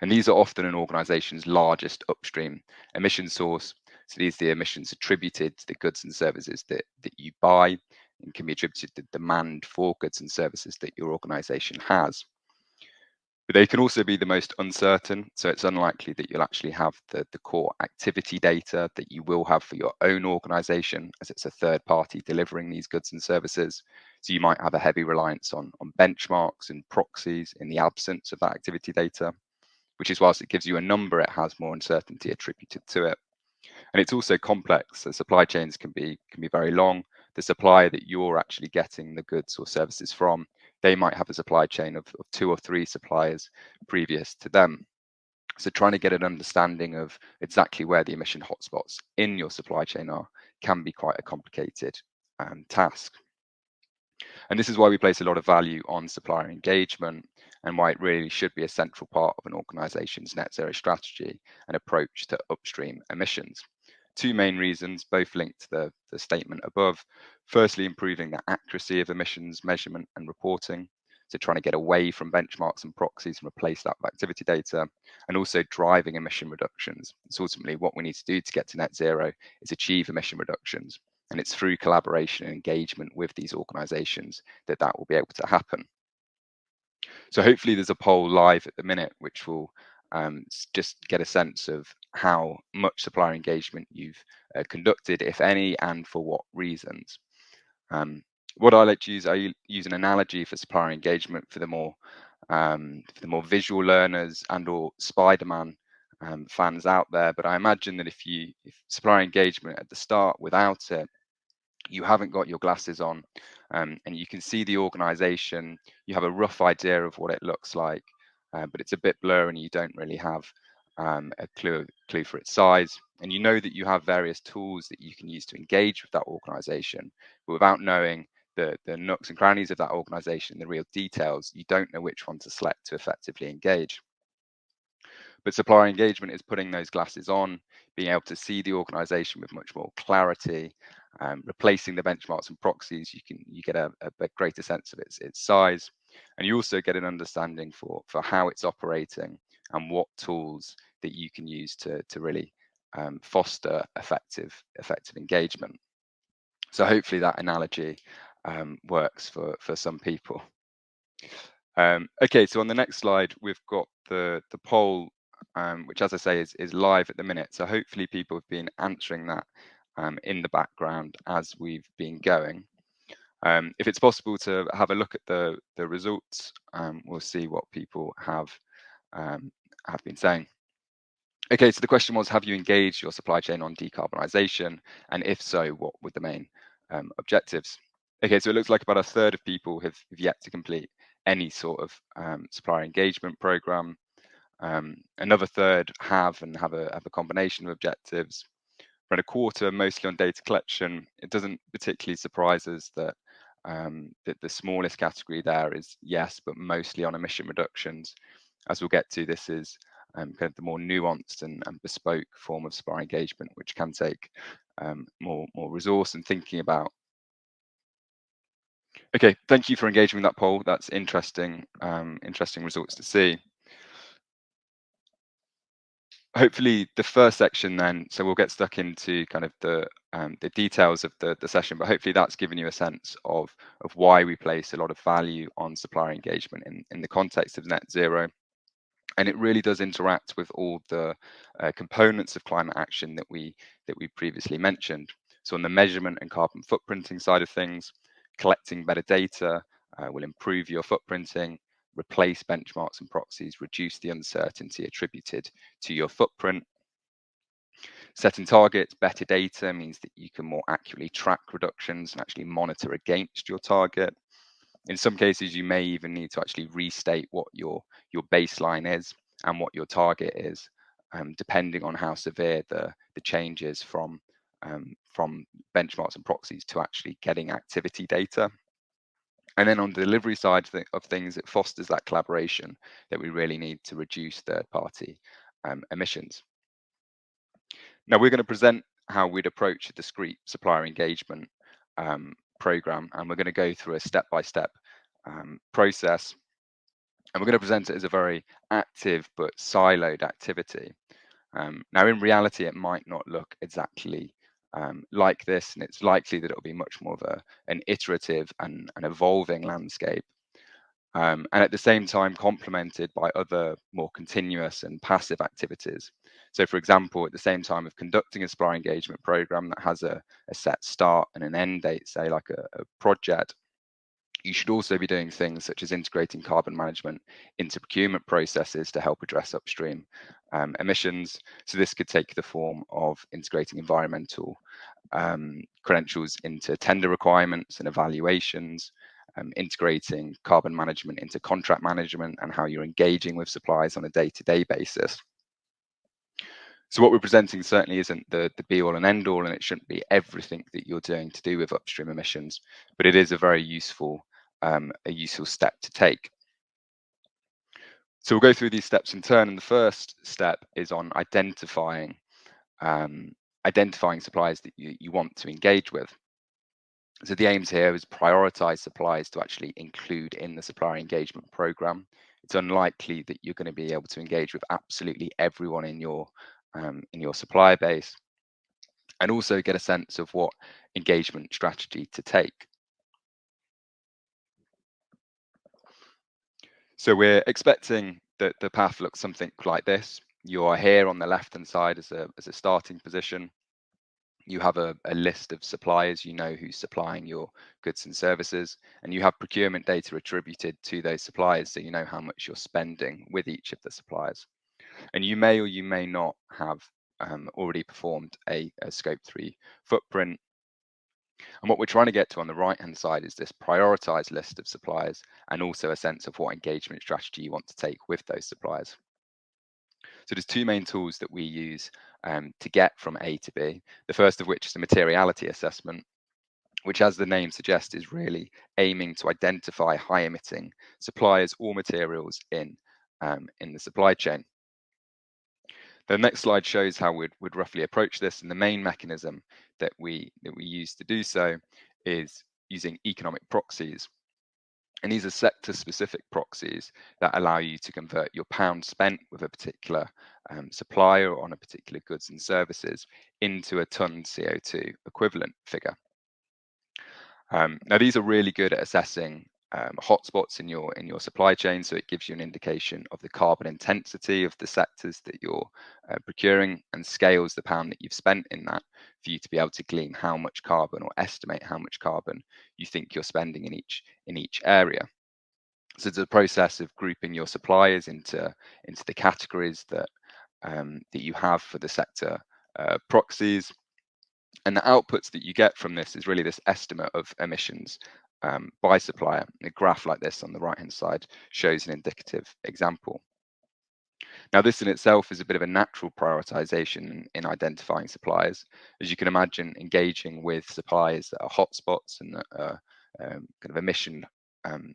And these are often an organization's largest upstream emission source. So these are the emissions attributed to the goods and services that you buy, and can be attributed to demand for goods and services that your organization has. But they can also be the most uncertain, so it's unlikely that you'll actually have the core activity data that you will have for your own organization, as it's a third party delivering these goods and services. So you might have a heavy reliance on benchmarks and proxies in the absence of that activity data, which is, whilst it gives you a number, it has more uncertainty attributed to it. And it's also complex. So supply chains can be very long. The supplier that you're actually getting the goods or services from, they might have a supply chain of 2 or 3 suppliers previous to them. So trying to get an understanding of exactly where the emission hotspots in your supply chain are can be quite a complicated task. And this is why we place a lot of value on supplier engagement, and why it really should be a central part of an organization's net zero strategy and approach to upstream emissions. 2 main reasons, both linked to the statement above. Firstly, improving the accuracy of emissions measurement and reporting. So trying to get away from benchmarks and proxies and replace that with activity data, and also driving emission reductions. So ultimately what we need to do to get to net zero is achieve emission reductions. And it's through collaboration and engagement with these organizations that will be able to happen. So hopefully there's a poll live at the minute, which will just get a sense of how much supplier engagement you've conducted, if any, and for what reasons. What I like to use, I use an analogy for supplier engagement for the more visual learners and/or Spider-Man fans out there. But I imagine that if supplier engagement at the start, without it, you haven't got your glasses on, and you can see the organization, you have a rough idea of what it looks like, but it's a bit blurry and you don't really have a clue for its size. And you know that you have various tools that you can use to engage with that organization, but without knowing the nooks and crannies of that organization, the real details, you don't know which one to select to effectively engage. But supplier engagement is putting those glasses on, being able to see the organization with much more clarity, replacing the benchmarks and proxies. You get a greater sense of its size, and you also get an understanding for how it's operating and what tools that you can use to really foster effective engagement. So hopefully that analogy works for some people. Okay, so on the next slide, we've got the poll, which, as I say, is live at the minute. So hopefully people have been answering that in the background as we've been going. If it's possible to have a look at the results, we'll see what people have been saying. Okay, so the question was, have you engaged your supply chain on decarbonisation? And if so, what were the main objectives? Okay, so it looks like about a third of people have yet to complete any sort of supplier engagement program. Another third have a combination of objectives. Around a quarter, mostly on data collection. It doesn't particularly surprise us that the smallest category there is yes, but mostly on emission reductions. As we'll get to, this is kind of the more nuanced and bespoke form of supplier engagement, which can take more resource and thinking about. Okay, thank you for engaging with that poll. That's interesting results to see. Hopefully the first section then, so we'll get stuck into kind of the details of the session, but hopefully that's given you a sense of why we place a lot of value on supplier engagement in the context of net zero. And it really does interact with all the components of climate action that we previously mentioned. So on the measurement and carbon footprinting side of things, collecting better data will improve your footprinting, replace benchmarks and proxies, reduce the uncertainty attributed to your footprint. Setting targets, better data means that you can more accurately track reductions and actually monitor against your target. In some cases, you may even need to actually restate what your baseline is and what your target is, depending on how severe the change is from benchmarks and proxies to actually getting activity data. And then on the delivery side of things, it fosters that collaboration that we really need to reduce third-party emissions. Now, we're going to present how we'd approach a discrete supplier engagement program, and we're going to go through a step-by-step process. And we're going to present it as a very active but siloed activity. Now, in reality, it might not look exactly like this, and it's likely that it'll be much more of an iterative and an evolving landscape, and at the same time complemented by other more continuous and passive activities. So, for example, at the same time of conducting a supplier engagement program that has a set start and an end date, say like a project, you should also be doing things such as integrating carbon management into procurement processes to help address upstream emissions. So this could take the form of integrating environmental credentials into tender requirements and evaluations, integrating carbon management into contract management and how you're engaging with suppliers on a day-to-day basis. So what we're presenting certainly isn't the be-all and end-all, and it shouldn't be everything that you're doing to do with upstream emissions, but it is a very useful step to take. So we'll go through these steps in turn, and the first step is on identifying suppliers that you want to engage with. So the aims here is prioritize suppliers to actually include in the supplier engagement program. It's unlikely that you're going to be able to engage with absolutely everyone in your supplier base, and also get a sense of what engagement strategy to take. So we're expecting that the path looks something like this. You are here on the left-hand side as a starting position. You have a list of suppliers, you know who's supplying your goods and services, and you have procurement data attributed to those suppliers, so you know how much you're spending with each of the suppliers. And you may or you may not have already performed a Scope 3 footprint. And what we're trying to get to on the right-hand side is this prioritized list of suppliers, and also a sense of what engagement strategy you want to take with those suppliers. So there's two main tools that we use to get from A to B. The first of which is the materiality assessment, which, as the name suggests, is really aiming to identify high-emitting suppliers or materials in the supply chain. The next slide shows how we'd roughly approach this, and the main mechanism that we use to do so is using economic proxies. And these are sector-specific proxies that allow you to convert your pound spent with a particular supplier on a particular goods and services into a ton CO2 equivalent figure. Now, these are really good at assessing hotspots in your supply chain, so it gives you an indication of the carbon intensity of the sectors that you're procuring, and scales the pound that you've spent in that for you to be able to glean how much carbon, or estimate how much carbon you think you're spending in each area. So it's a process of grouping your suppliers into the categories that that you have for the sector proxies. And the outputs that you get from this is really this estimate of emissions by supplier. A graph like this on the right-hand side shows an indicative example. Now, this in itself is a bit of a natural prioritization in identifying suppliers. As you can imagine, engaging with suppliers that are hotspots and that are kind of emission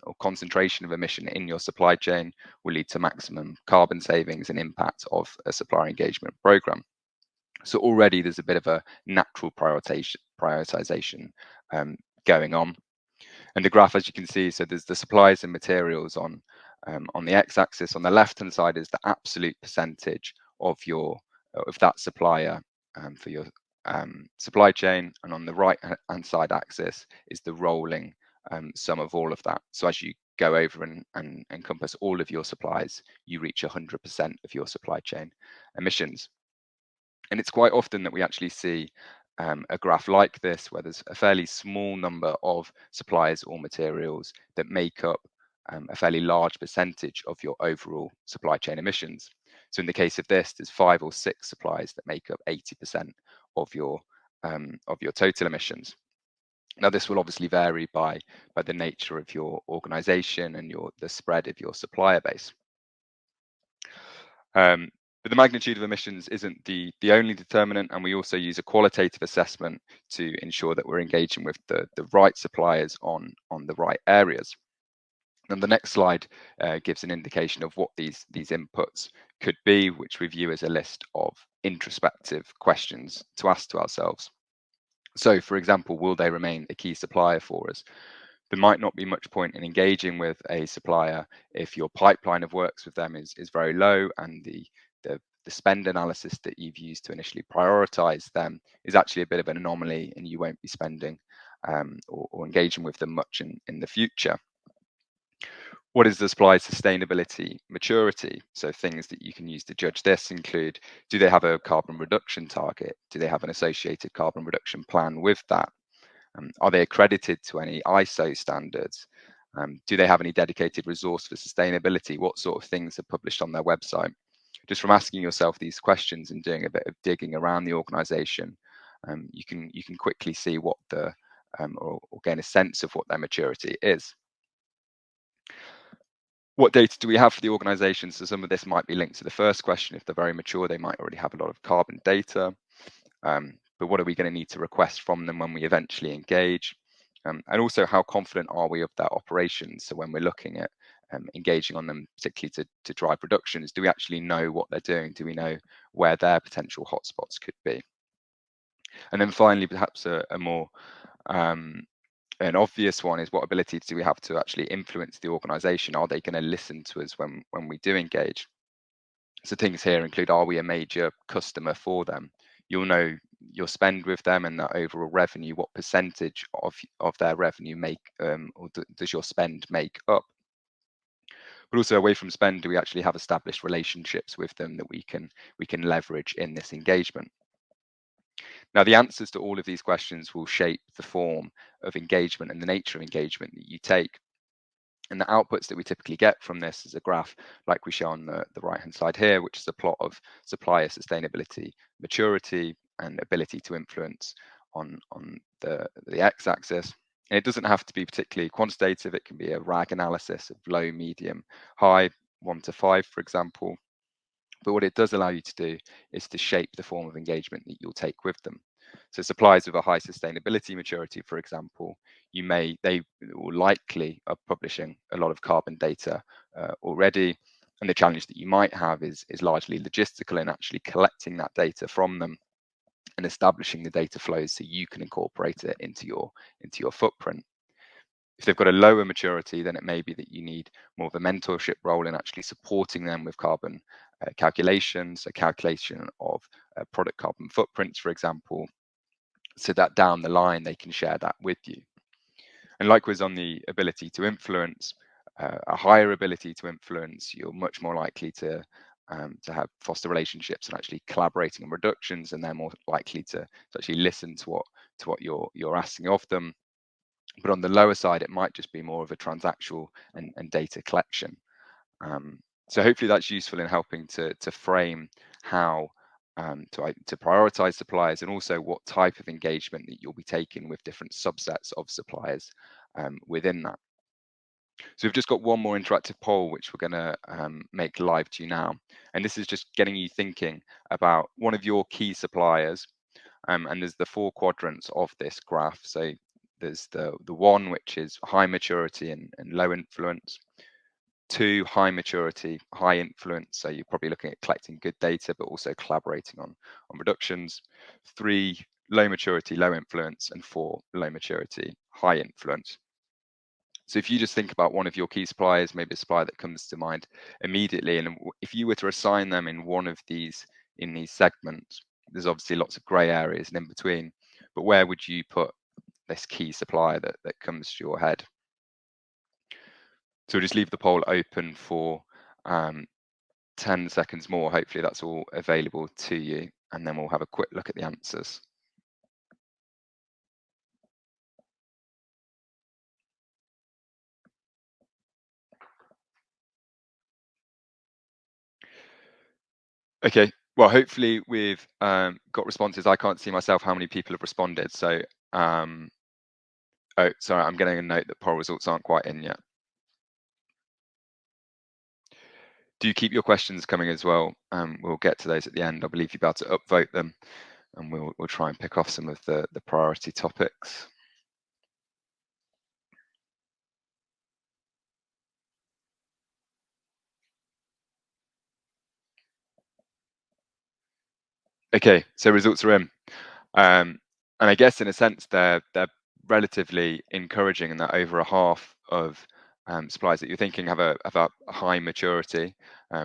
or concentration of emission in your supply chain will lead to maximum carbon savings and impact of a supplier engagement program. So already there's a bit of a natural prioritization going on. And the graph, as you can see, so there's the supplies and materials on the x-axis. On the left-hand side is the absolute percentage of that supplier for your supply chain, and on the right-hand side axis is the rolling sum of all of that. So as you go over and encompass all of your supplies, you reach 100% of your supply chain emissions. And it's quite often that we actually see a graph like this, where there's a fairly small number of suppliers or materials that make up a fairly large percentage of your overall supply chain emissions. So in the case of this, there's 5 or 6 suppliers that make up 80% of your total emissions. Now, this will obviously vary by the nature of your organization and the spread of your supplier base. But the magnitude of emissions isn't the only determinant, and we also use a qualitative assessment to ensure that we're engaging with the right suppliers on the right areas. And the next slide gives an indication of what these inputs could be, which we view as a list of introspective questions to ask to ourselves. So, for example, will they remain a key supplier for us? There might not be much point in engaging with a supplier if your pipeline of works with them is very low, and the spend analysis that you've used to initially prioritize them is actually a bit of an anomaly, and you won't be spending or engaging with them much in the future. What is the supplier's sustainability maturity? So things that you can use to judge this include, do they have a carbon reduction target? Do they have an associated carbon reduction plan with that? Are they accredited to any ISO standards? Do they have any dedicated resource for sustainability? What sort of things are published on their website? Just from asking yourself these questions and doing a bit of digging around the organization, you can quickly see what or gain a sense of what their maturity is. What data do we have for the organization? So some of this might be linked to the first question. If they're very mature, they might already have a lot of carbon data. But what are we going to need to request from them when we eventually engage? And also, how confident are we of their operations? So when we're looking at engaging on them, particularly to drive reductions, do we actually know what they're doing? Do we know where their potential hotspots could be? And then finally, perhaps a more an obvious one is, what ability do we have to actually influence the organization? Are they going to listen to us when we do engage? So things here include, are we a major customer for them? You'll know your spend with them and that overall revenue. What percentage of their revenue does your spend make up? But also, away from spend, do we actually have established relationships with them that we can leverage in this engagement? Now, the answers to all of these questions will shape the form of engagement and the nature of engagement that you take. And the outputs that we typically get from this is a graph like we show on the right-hand side here, which is a plot of supplier sustainability maturity and ability to influence on the x-axis. And it doesn't have to be particularly quantitative. It can be a RAG analysis of low, medium, high, 1 to 5, for example. But what it does allow you to do is to shape the form of engagement that you'll take with them. So suppliers with a high sustainability maturity, for example, they will likely are publishing a lot of carbon data already. And the challenge that you might have is largely logistical in actually collecting that data from them and establishing the data flows so you can incorporate it into your footprint. If they've got a lower maturity, then it may be that you need more of a mentorship role in actually supporting them with carbon calculations, a calculation of product carbon footprints, for example, so that down the line they can share that with you. And likewise on the ability to influence, a higher ability to influence, you're much more likely to have foster relationships and actually collaborating on reductions, and they're more likely to actually listen to what you're asking of them. But on the lower side, it might just be more of a transactional and data collection. So hopefully that's useful in helping to frame how to prioritize suppliers, and also what type of engagement that you'll be taking with different subsets of suppliers within that. So we've just got one more interactive poll, which we're going to make live to you now. And this is just getting you thinking about one of your key suppliers. And there's the 4 quadrants of this graph. So there's the one, which is high maturity and low influence. 2, high maturity, high influence. So you're probably looking at collecting good data, but also collaborating on reductions. 3, low maturity, low influence. And 4, low maturity, high influence. So if you just think about one of your key suppliers, maybe a supplier that comes to mind immediately, and if you were to assign them in one of these segments, there's obviously lots of grey areas and in between, but where would you put this key supplier that comes to your head? So just leave the poll open for 10 seconds more. Hopefully that's all available to you, and then we'll have a quick look at the answers. Okay, well, hopefully we've got responses. I can't see myself how many people have responded. So, oh, sorry, I'm getting a note that poll results aren't quite in yet. Do keep your questions coming as well. We'll get to those at the end. I believe you'll be able to upvote them, and we'll try and pick off some of the priority topics. Okay, so results are in, and I guess in a sense they're relatively encouraging in that over a half of suppliers that you're thinking have a high maturity,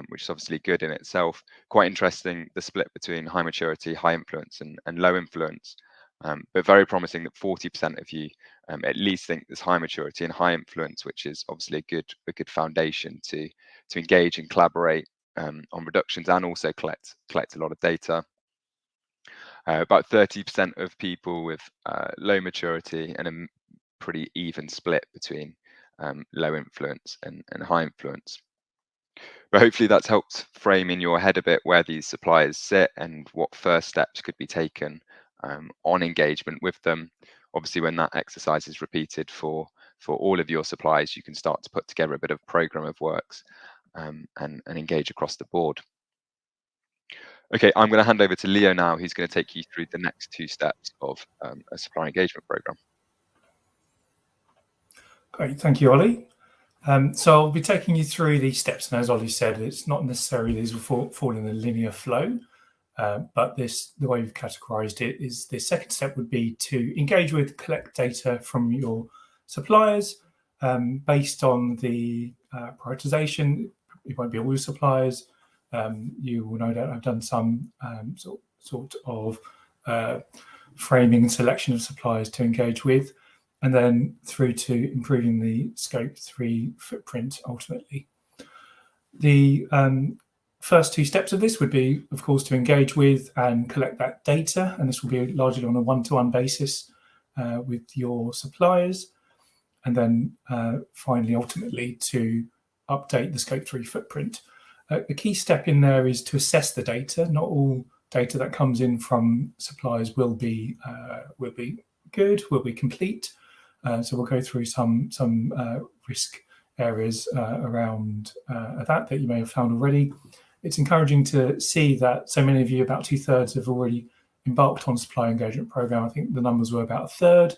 which is obviously good in itself. Quite interesting, the split between high maturity, high influence, and low influence. But very promising that 40% of you at least think there's high maturity and high influence, which is obviously a good foundation to engage and collaborate on reductions, and also collect a lot of data. About 30% of people with low maturity, and a pretty even split between low influence and high influence. But hopefully that's helped frame in your head a bit where these suppliers sit and what first steps could be taken on engagement with them. Obviously, when that exercise is repeated for all of your suppliers, you can start to put together a bit of program of works and engage across the board. Okay, I'm going to hand over to Leo now. He's going to take you through the next 2 steps of a supplier engagement program. Great, thank you, Ollie. So I'll be taking you through these steps, and as Ollie said, it's not necessarily these will fall in a linear flow, but the way we've categorized it is the second step would be to engage with, collect data from your suppliers based on the prioritization. It won't be all your suppliers. You will no doubt have done some sort of framing and selection of suppliers to engage with, and then through to improving the Scope 3 footprint ultimately. The first 2 steps of this would be, of course, to engage with and collect that data, and this will be largely on a one-to-one basis with your suppliers, and then finally, ultimately, to update the Scope 3 footprint. The key step in there is to assess the data. Not all data that comes in from suppliers will be good, will be complete. So we'll go through some risk areas around that you may have found already. It's encouraging to see that so many of you, about 2/3, have already embarked on supplier engagement program. I think the numbers were about 1/3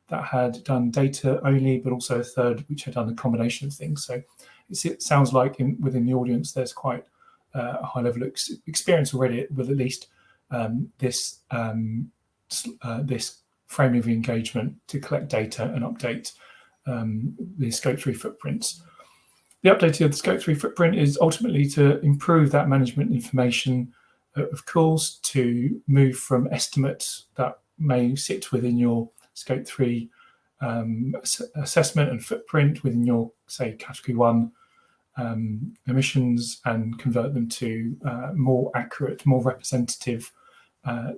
that had done data only, but also 1/3 which had done a combination of things. So it sounds like within the audience there's quite a high level of experience already with at least this framing of engagement to collect data and update the Scope 3 footprints. The update of the Scope 3 footprint is ultimately to improve that management information, of course, to move from estimates that may sit within your Scope 3 assessment and footprint within your, say, category 1 emissions, and convert them to more accurate, more representative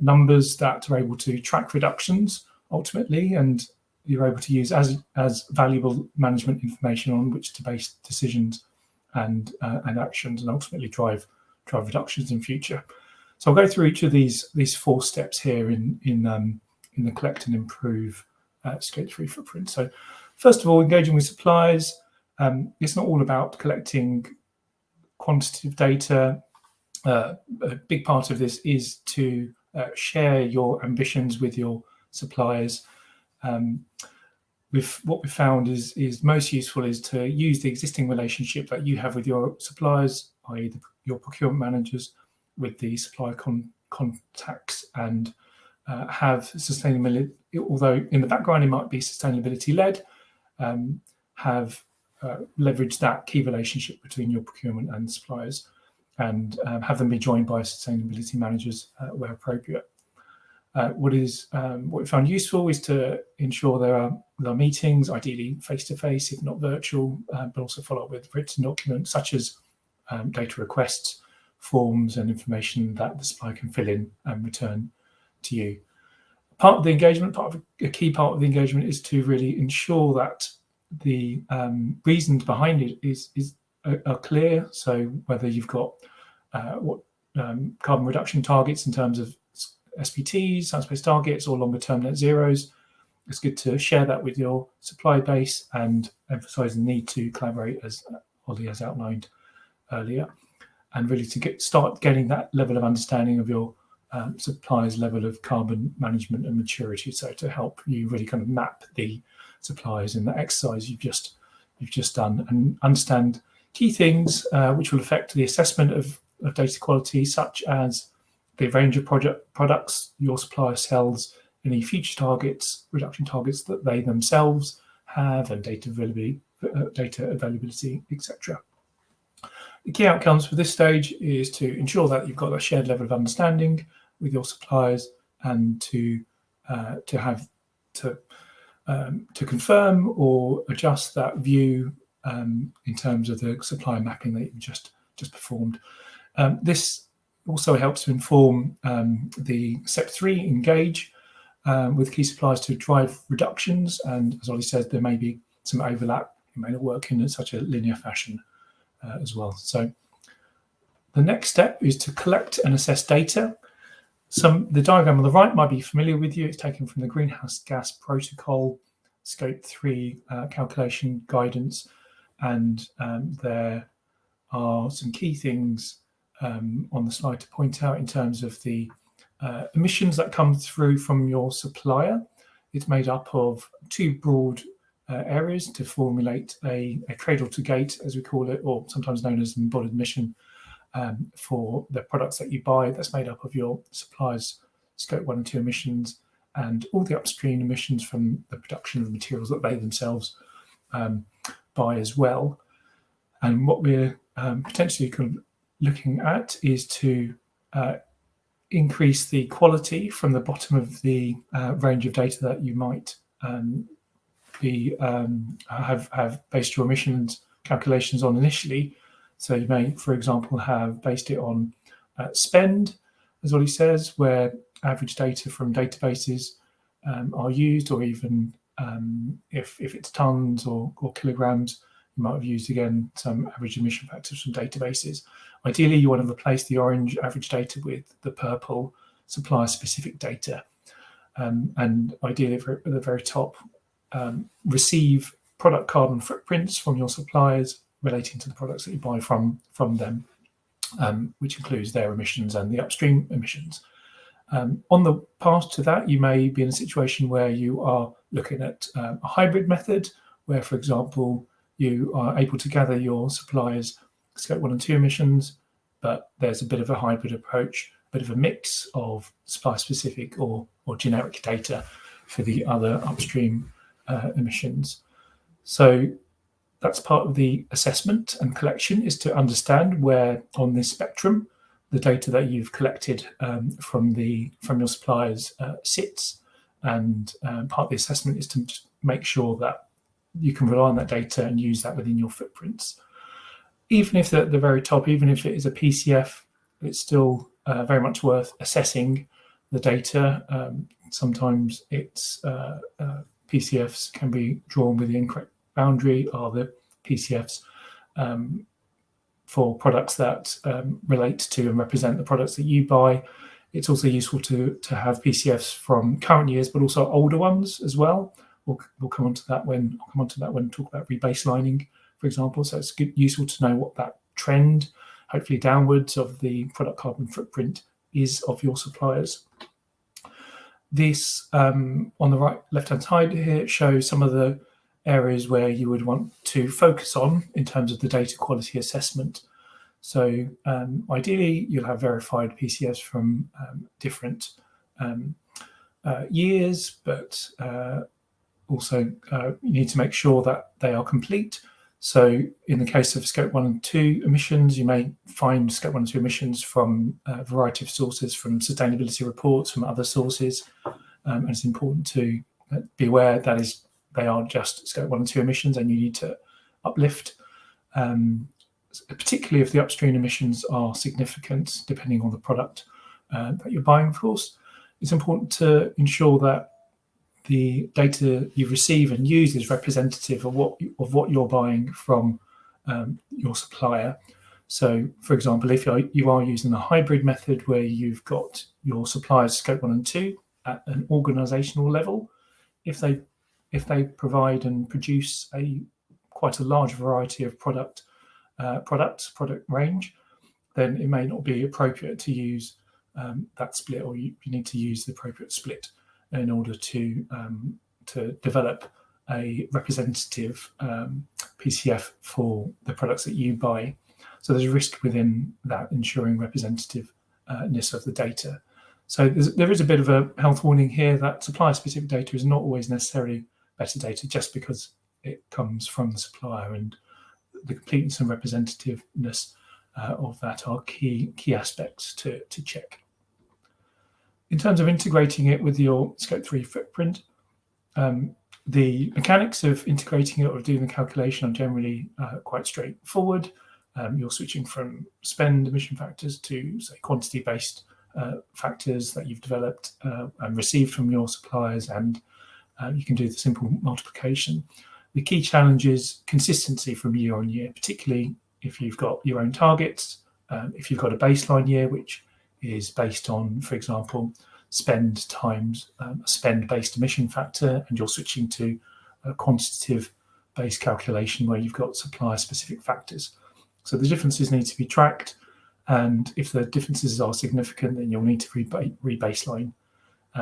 numbers that are able to track reductions ultimately, and you're able to use as valuable management information on which to base decisions and actions, and ultimately drive reductions in future. So I'll go through each of these 4 steps here in the collect and improve Scope 3 footprint. So first of all, engaging with suppliers. It's not all about collecting quantitative data. A big part of this is to share your ambitions with your suppliers. What we found is most useful is to use the existing relationship that you have with your suppliers, i.e. your procurement managers, with the supplier contacts, and have sustainability, although in the background it might be sustainability led, have leveraged that key relationship between your procurement and suppliers, and have them be joined by sustainability managers where appropriate. What we found useful is to ensure there are meetings, ideally face-to-face, if not virtual, but also follow up with written documents such as data requests, forms, and information that the supplier can fill in and return to you. Part of the engagement, a key part of the engagement, is to really ensure that the reasons behind it are clear. So whether you've got what carbon reduction targets in terms of SBTs, science-based targets, or longer-term net zeros, it's good to share that with your supply base and emphasise the need to collaborate, as Ollie has outlined earlier, and really to start getting that level of understanding of your suppliers' level of carbon management and maturity. So to help you really kind of map the suppliers in the exercise you've just done, and understand key things which will affect the assessment of data quality, such as the range of products your supplier sells, any future targets, reduction targets that they themselves have, and data availability, etc. The key outcomes for this stage is to ensure that you've got a shared level of understanding with your suppliers, and to confirm or adjust that view in terms of the supplier mapping that you've just performed. This also helps to inform the step 3, engage with key suppliers to drive reductions. And as Ollie said, there may be some overlap. It may not work in such a linear fashion as well. So the next step is to collect and assess data. The diagram on the right might be familiar with you. It's taken from the Greenhouse Gas Protocol Scope 3 calculation guidance, and there are some key things on the slide to point out in terms of the emissions that come through from your supplier. It's made up of 2 broad areas to formulate a cradle to gate, as we call it, or sometimes known as an embodied emission, for the products that you buy. That's made up of your supplier's Scope 1 and 2 emissions, and all the upstream emissions from the production of the materials that they themselves buy as well. And what we're potentially looking at is to increase the quality from the bottom of the range of data that you might have based your emissions calculations on initially. So you may, for example, have based it on spend, as Ollie says, where average data from databases are used, or even if it's tons or kilograms, you might have used, again, some average emission factors from databases. Ideally, you want to replace the orange average data with the purple supplier-specific data. And ideally, at the very top, receive product carbon footprints from your suppliers relating to the products that you buy from them, which includes their emissions and the upstream emissions. On the path to that, you may be in a situation where you are looking at a hybrid method, where, for example, you are able to gather your suppliers' Scope 1 and 2 emissions, but there's a bit of a hybrid approach, a bit of a mix of supply-specific or generic data for the other upstream emissions. So that's part of the assessment and collection, is to understand where on this spectrum the data that you've collected from your suppliers sits, And part of the assessment is to make sure that you can rely on that data and use that within your footprints. Even if at the very top, even if it is a PCF, it's still very much worth assessing the data. Sometimes it's PCFs can be drawn with the incorrect boundary, or the PCFs for products that relate to and represent the products that you buy. It's also useful to have PCFs from current years, but also older ones as well. We'll come on to that when we talk about rebaselining, for example. So it's useful to know what that trend, hopefully downwards, of the product carbon footprint is of your suppliers. This on the right left-hand side here shows some of the areas where you would want to focus on in terms of the data quality assessment. So ideally, you'll have verified PCFs from different years, but also you need to make sure that they are complete. So in the case of Scope 1 and 2 emissions, you may find Scope 1 and 2 emissions from a variety of sources, from sustainability reports, from other sources. And it's important to be aware that they are just Scope 1 and 2 emissions, and you need to uplift, particularly if the upstream emissions are significant, depending on the product that you're buying, of course. It's important to ensure that the data you receive and use is representative of what you're buying from your supplier. So, for example, if you are using a hybrid method where you've got your suppliers Scope 1 and 2 at an organisational level, if they provide and produce quite a large variety of product range, then it may not be appropriate to use that split, or you need to use the appropriate split in order to develop a representative PCF for the products that you buy. So there's a risk within that, ensuring representativeness of the data. So there is a bit of a health warning here that supplier-specific data is not always necessarily better data just because it comes from the supplier, and the completeness and representativeness of that are key aspects to check. In terms of integrating it with your Scope 3 footprint, the mechanics of integrating it or doing the calculation are generally quite straightforward. You're switching from spend emission factors to, say, quantity-based factors that you've developed and received from your suppliers, and you can do the simple multiplication. The key challenge is consistency from year on year, particularly if you've got your own targets, if you've got a baseline year, which is based on, for example, spend times a spend-based emission factor, and you're switching to a quantitative-based calculation where you've got supplier-specific factors. So the differences need to be tracked, and if the differences are significant, then you'll need to rebaseline.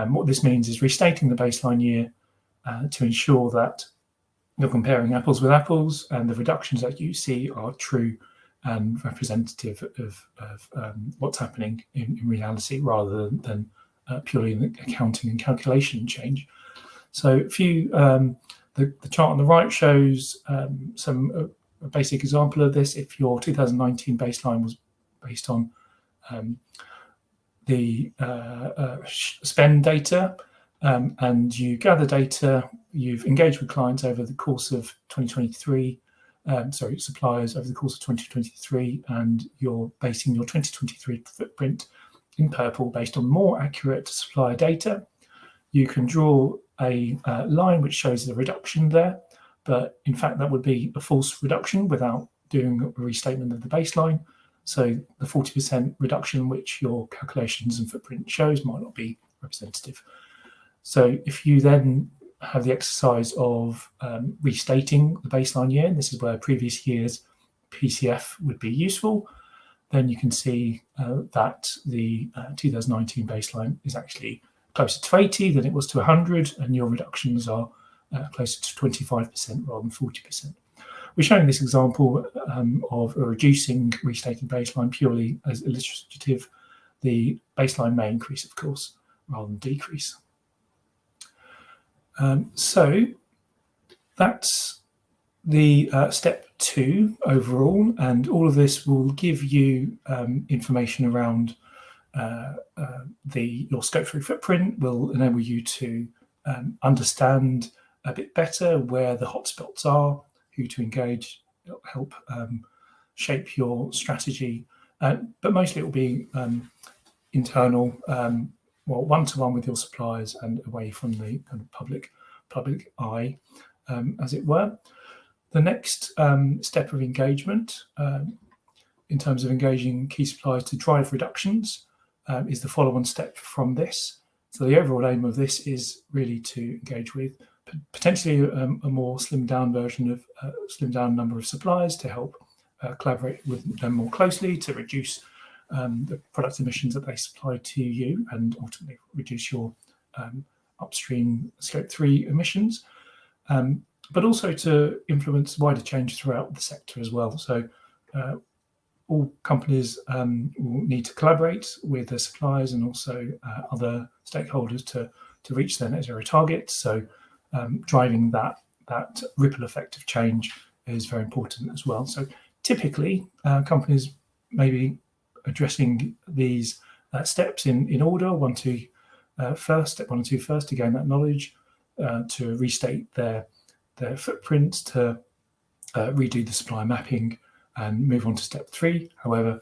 What this means is restating the baseline year to ensure that you're comparing apples with apples, and the reductions that you see are true and representative of what's happening in reality, rather than purely an accounting and calculation change. So the chart on the right shows a basic example of this. If your 2019 baseline was based on the spend data, and you gather data, you've engaged with clients over the course of 2023, suppliers over the course of 2023, and you're basing your 2023 footprint in purple based on more accurate supplier data. You can draw a line which shows the reduction there, but in fact that would be a false reduction without doing a restatement of the baseline. So the 40% reduction which your calculations and footprint shows might not be representative. So if you then have the exercise of restating the baseline year, and this is where previous year's PCF would be useful, then you can see that the 2019 baseline is actually closer to 80 than it was to 100, and your reductions are closer to 25% rather than 40%. We're showing this example of a reducing restated baseline purely as illustrative. The baseline may increase, of course, rather than decrease. So that's the step 2 overall, and all of this will give you information around your Scope 3 footprint, will enable you to understand a bit better where the hotspots are, who to engage, help shape your strategy. But mostly it will be internal, one-to-one with your suppliers and away from the kind of public eye, as it were. The next step of engagement, in terms of engaging key suppliers to drive reductions, is the follow-on step from this. So the overall aim of this is really to engage with potentially a more slimmed down version of slimmed down number of suppliers to help collaborate with them more closely to reduce the product emissions that they supply to you and ultimately reduce your upstream Scope 3 emissions, but also to influence wider change throughout the sector as well. So all companies will need to collaborate with their suppliers and also other stakeholders to reach their net zero targets. So driving that ripple effect of change is very important as well. So typically, companies may be addressing these steps in order: step 1 and 2 first, to gain that knowledge, to restate their footprints, to redo the supplier mapping, and move on to step 3. However,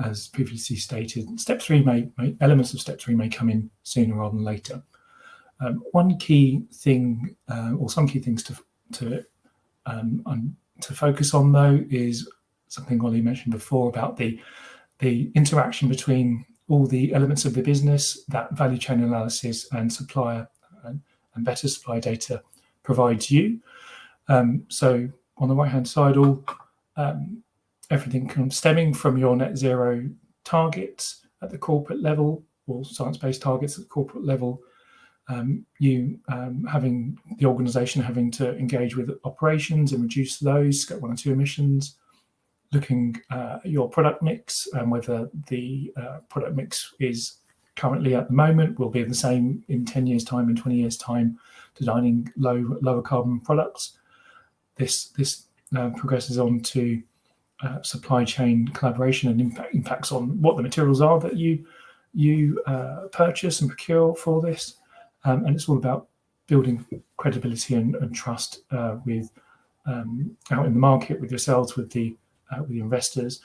as previously stated, step 3 elements of step 3 may come in sooner rather than later. One key thing, or some key things to focus on, though, is something Ollie mentioned before about the interaction between all the elements of the business that value chain analysis and supplier and better supply data provides you. So on the right hand side, all everything stemming from your net zero targets at the corporate level, or science-based targets at the corporate level, you having the organisation having to engage with operations and reduce those Scope 1 and 2 emissions, looking at your product mix and whether the product mix is currently at the moment will be the same in 10 years' time, in 20 years' time, designing lower carbon products. This progresses on to supply chain collaboration and impacts on what the materials are that you purchase and procure for this. And it's all about building credibility and trust with out in the market, with yourselves, with the investors,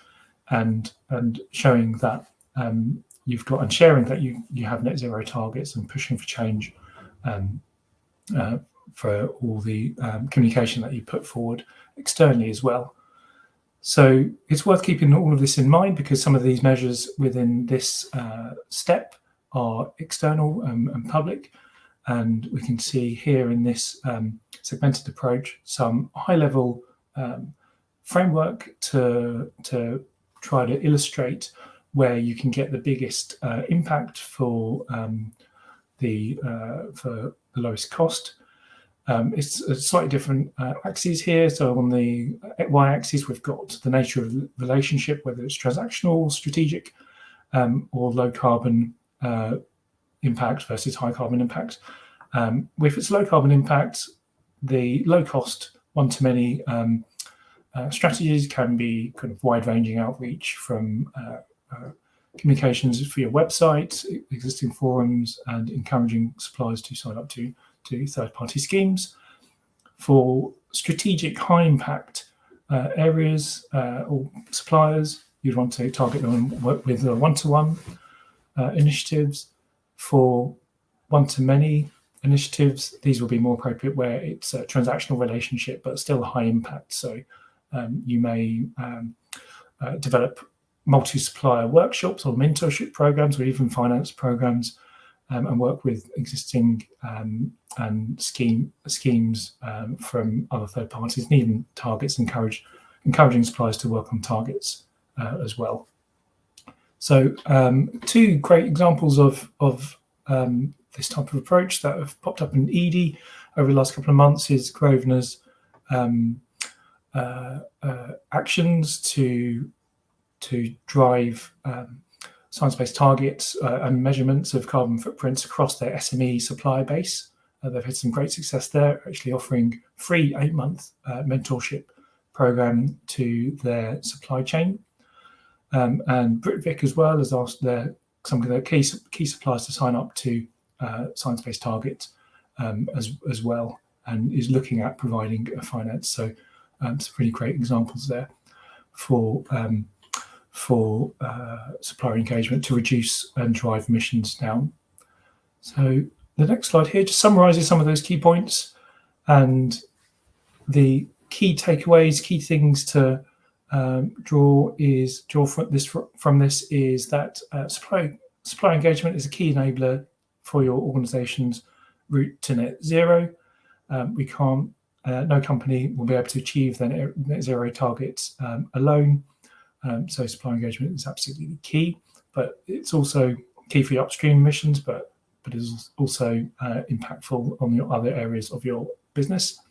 and showing that you've got, and sharing that you have net zero targets, and pushing for change for all the communication that you put forward externally as well. So it's worth keeping all of this in mind, because some of these measures within this step are external and public. And we can see here in this segmented approach some high-level framework to try to illustrate where you can get the biggest impact for the lowest cost. It's a slightly different axes here. So on the y-axis, we've got the nature of the relationship, whether it's transactional, strategic, or low carbon impact versus high carbon impact. If it's low carbon impact, the low cost one-to-many strategies can be kind of wide-ranging outreach from communications for your website, existing forums, and encouraging suppliers to sign up to third-party schemes. For strategic high-impact areas or suppliers, you'd want to target them and work with one-to-one initiatives. For one-to-many initiatives, these will be more appropriate where it's a transactional relationship but still high impact. So you may develop multi-supplier workshops or mentorship programs, or even finance programs, and work with existing and schemes from other third parties, and even targets, encouraging suppliers to work on targets as well. So 2 great examples of this type of approach that have popped up in EDI over the last couple of months is Grosvenor's actions to drive science-based targets and measurements of carbon footprints across their SME supply base. They've had some great success there, actually offering free 8-month mentorship program to their supply chain. And Britvic as well has asked some of their key suppliers to sign up to science-based targets as well, and is looking at providing finance. So some really great examples there for supplier engagement to reduce and drive emissions down. So the next slide here just summarizes some of those key points and the key takeaways, key things to draw from this is that supplier engagement is a key enabler for your organization's route to net zero. No company will be able to achieve their net zero targets alone. So supplier engagement is absolutely key, but it's also key for your upstream emissions, but is also impactful on your other areas of your business.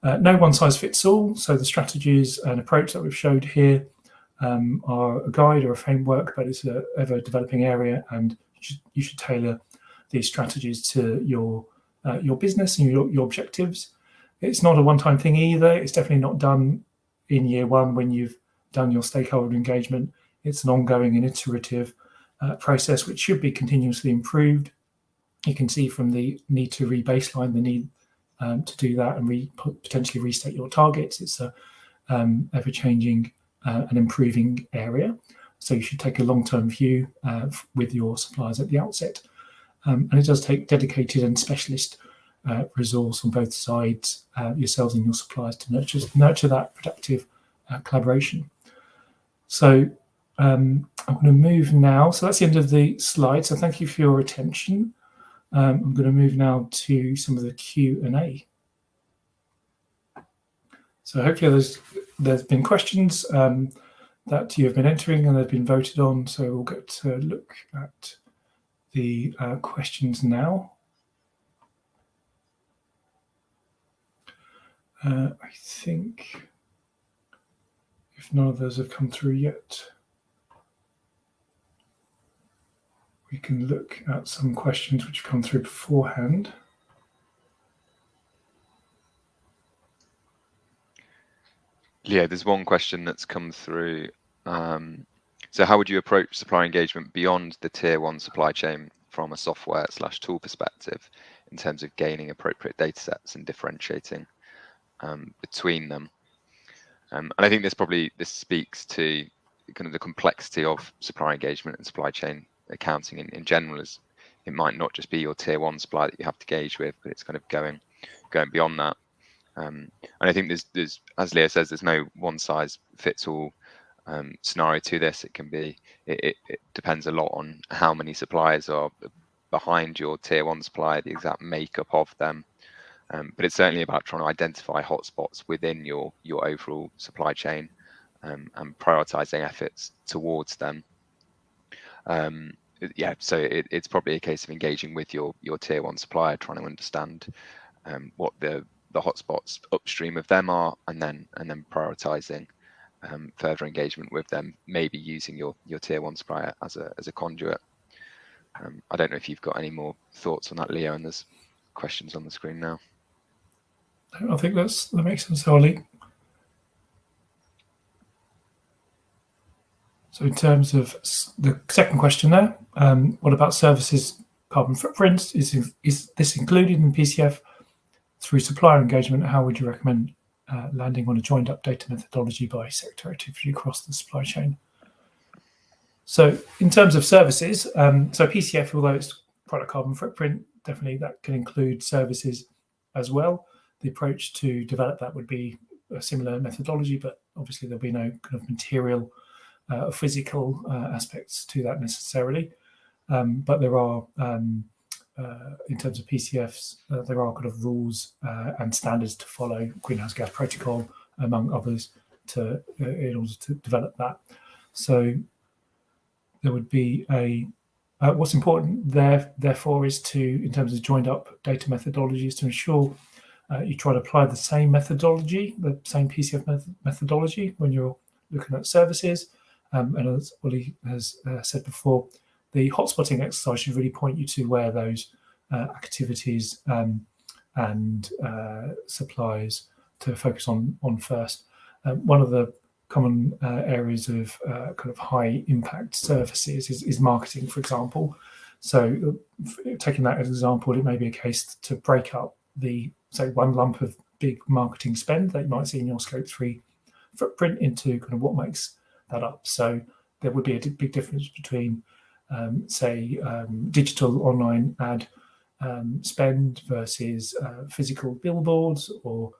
No one size fits all. So the strategies and approach that we've showed here are a guide or a framework, but it's an ever developing area, and you should tailor these strategies to your business and your objectives. It's not a one-time thing either. It's definitely not done in year one when you've done your stakeholder engagement. It's an ongoing and iterative process which should be continuously improved. You can see from the need to re-baseline the need to do that and potentially restate your targets. It's a ever-changing and improving area. So you should take a long-term view with your suppliers at the outset. And it does take dedicated and specialist resource on both sides, yourselves and your suppliers, to nurture that productive collaboration. So I'm going to move now. So that's the end of the slide. So thank you for your attention. I'm going to move now to some of the Q&A. So hopefully there's been questions that you have been entering and they've been voted on. So we'll get to look at the questions now. I think if none of those have come through yet, we can look at some questions which have come through beforehand. Yeah, there's one question that's come through. So how would you approach supplier engagement beyond the tier one supply chain from a software/tool perspective in terms of gaining appropriate data sets and differentiating between them? And I think this speaks to kind of the complexity of supplier engagement and supply chain accounting in general. As it might not just be your tier one supplier that you have to engage with, but it's kind of going beyond that. And I think there's, as Leo says, there's no one size fits all scenario to this. It depends a lot on how many suppliers are behind your tier one supplier, the exact makeup of them. But it's certainly about trying to identify hotspots within your overall supply chain and prioritizing efforts towards them. So it's probably a case of engaging with your tier one supplier, trying to understand what the hotspots upstream of them are, and then prioritizing further engagement with them, maybe using your tier one supplier as a conduit. I don't know if you've got any more thoughts on that, Leo, and there's questions on the screen now. I think that makes sense, Ollie. So in terms of the second question there, what about services carbon footprints? Is this included in PCF through supplier engagement? How would you recommend landing on a joined up data methodology by sector activity across the supply chain? So in terms of services, so PCF, although it's product carbon footprint, definitely that can include services as well. The approach to develop that would be a similar methodology, but obviously there'll be no kind of material physical aspects to that necessarily. But there are, in terms of PCFs, there are kind of rules and standards to follow, Greenhouse Gas Protocol, among others, in order to develop that. So there would be what's important therefore is to, in terms of joined up data methodologies, to ensure you try to apply the same methodology, the same PCF methodology when you're looking at services. And as Ollie has said before, the hotspotting exercise should really point you to where those activities and supplies to focus on first. One of the common areas of kind of high impact services is marketing, for example. So taking that as an example, it may be a case to break up the, say, one lump of big marketing spend that you might see in your Scope 3 footprint into kind of what makes that up. So there would be a big difference between, say, digital online ad spend versus physical billboards or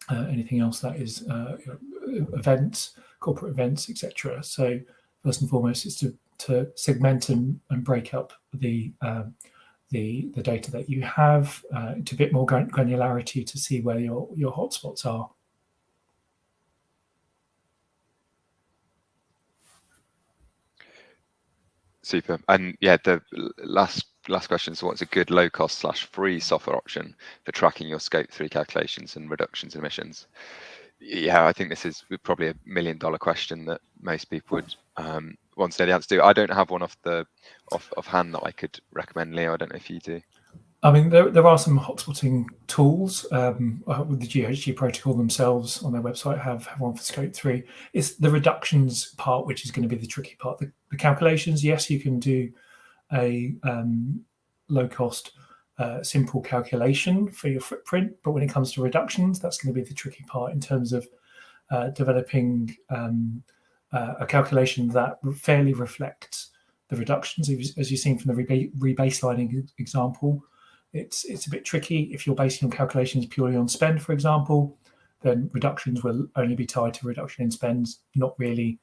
anything else that is events, corporate events, etc. So first and foremost, it's to segment and break up the data that you have to a bit more granularity to see where your hotspots are. Super. And yeah, the last question. So what's a good low cost / free software option for tracking your Scope 3 calculations and reductions in emissions? Yeah, I think this is probably $1 million question that most people would want to know the answer to. I don't have one off hand that I could recommend, Leo. I don't know if you do. I mean, there are some hotspotting tools with the GHG protocol themselves on their website have one for Scope 3. It's the reductions part which is going to be the tricky part. The calculations, yes, you can do a low-cost, simple calculation for your footprint, but when it comes to reductions, that's going to be the tricky part in terms of developing a calculation that fairly reflects the reductions. As you've seen from the rebaselining example, it's a bit tricky. If you're basing your calculations purely on spend, for example, then reductions will only be tied to reduction in spends, not really,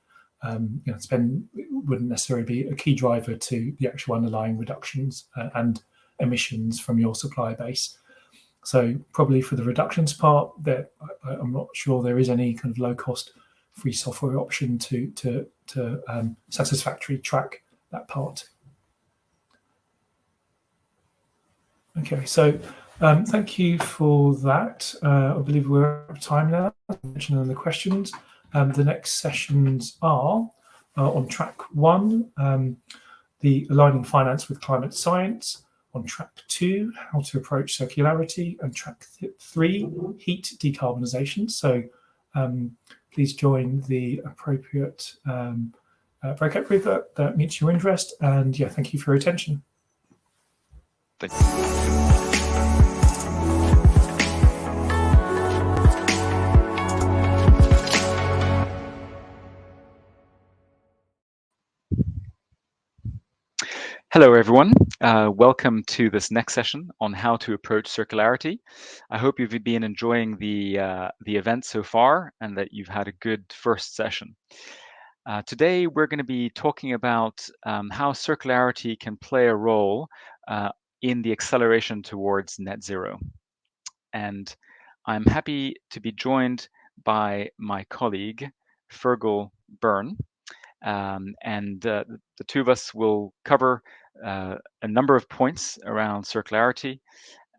spend wouldn't necessarily be a key driver to the actual underlying reductions and emissions from your supply base. So probably for the reductions part, that I'm not sure there is any kind of low-cost free software option to satisfactorily track that part. Okay, so thank you for that. I believe we're out of time now. I mentioned in the questions. The next sessions are on track 1, the aligning finance with climate science. On track 2, how to approach circularity, and track 3, heat decarbonisation. So please join the appropriate breakout group that meets your interest. And yeah, thank you for your attention. Thank you. Hello, everyone. Welcome to this next session on how to approach circularity. I hope you've been enjoying the event so far and that you've had a good first session. Today, we're going to be talking about how circularity can play a role in the acceleration towards net zero. And I'm happy to be joined by my colleague, Fergal Byrne. And the two of us will cover a number of points around circularity,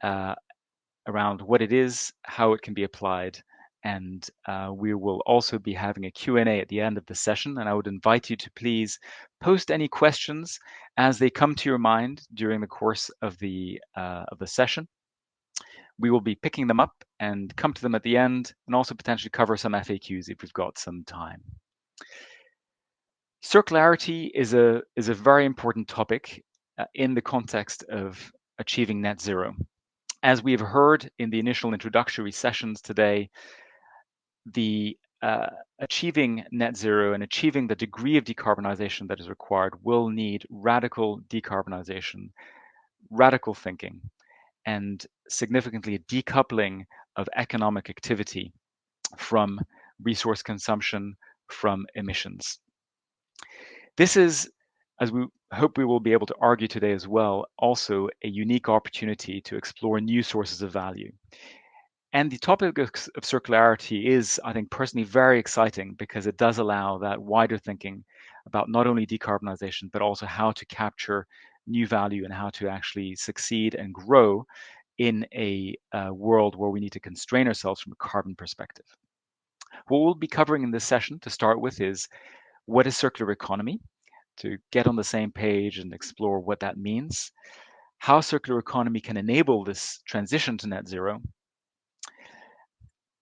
around what it is, how it can be applied, and we will also be having a Q&A at the end of the session. And I would invite you to please post any questions as they come to your mind during the course of the session. We will be picking them up and come to them at the end, and also potentially cover some FAQs if we've got some time. Circularity is a very important topic in the context of achieving net zero. As we've heard in the initial introductory sessions today, the achieving net zero and achieving the degree of decarbonization that is required will need radical decarbonization, radical thinking, and significantly a decoupling of economic activity from resource consumption, from emissions. This is, as we hope we will be able to argue today as well, also a unique opportunity to explore new sources of value. And the topic of circularity is, I think, personally very exciting because it does allow that wider thinking about not only decarbonization, but also how to capture new value and how to actually succeed and grow in a world where we need to constrain ourselves from a carbon perspective. What we'll be covering in this session to start with is what is circular economy, to get on the same page and explore what that means, how circular economy can enable this transition to net zero,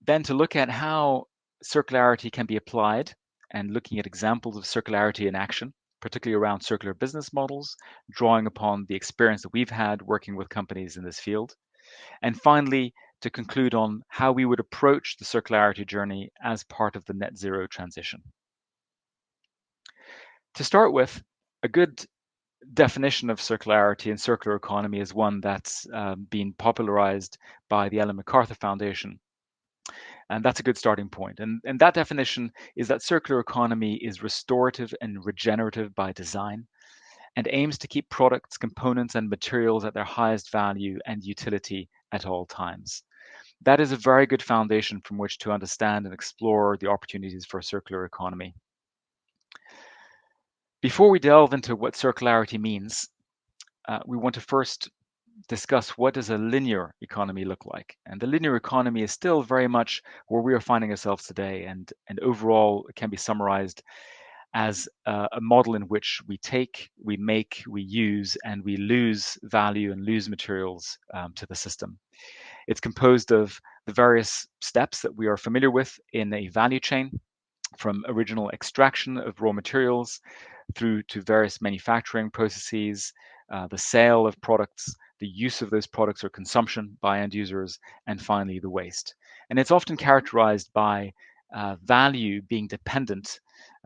then to look at how circularity can be applied and looking at examples of circularity in action particularly around circular business models, drawing upon the experience that we've had working with companies in this field. And finally, to conclude on how we would approach the circularity journey as part of the net zero transition. To start with, a good definition of circularity and circular economy is one that's been popularized by the Ellen MacArthur Foundation. And that's a good starting point. And that definition is that circular economy is restorative and regenerative by design and aims to keep products, components, and materials at their highest value and utility at all times. That is a very good foundation from which to understand and explore the opportunities for a circular economy. Before we delve into what circularity means, we want to first discuss what does a linear economy look like. And the linear economy is still very much where we are finding ourselves today, and overall it can be summarized as a model in which we take, we make, we use, and we lose value and lose materials to the system. It's composed of the various steps that we are familiar with in a value chain, from original extraction of raw materials through to various manufacturing processes, the sale of products, the use of those products or consumption by end users, and finally the waste. And it's often characterized by value being dependent,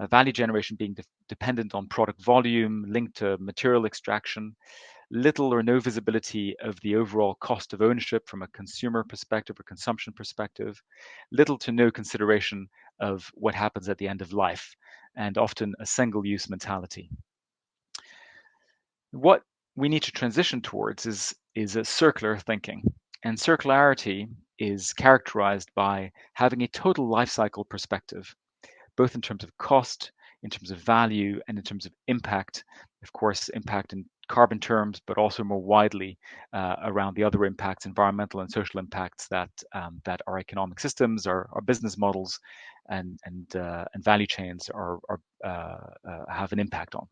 value generation being dependent on product volume, linked to material extraction, little or no visibility of the overall cost of ownership from a consumer perspective or consumption perspective, little to no consideration of what happens at the end of life, and often a single-use mentality. What we need to transition towards is a circular thinking. And circularity is characterized by having a total life cycle perspective, both in terms of cost, in terms of value, and in terms of impact. Of course, impact in carbon terms, but also more widely around the other impacts, environmental and social impacts that our economic systems, our business models, and value chains have an impact on.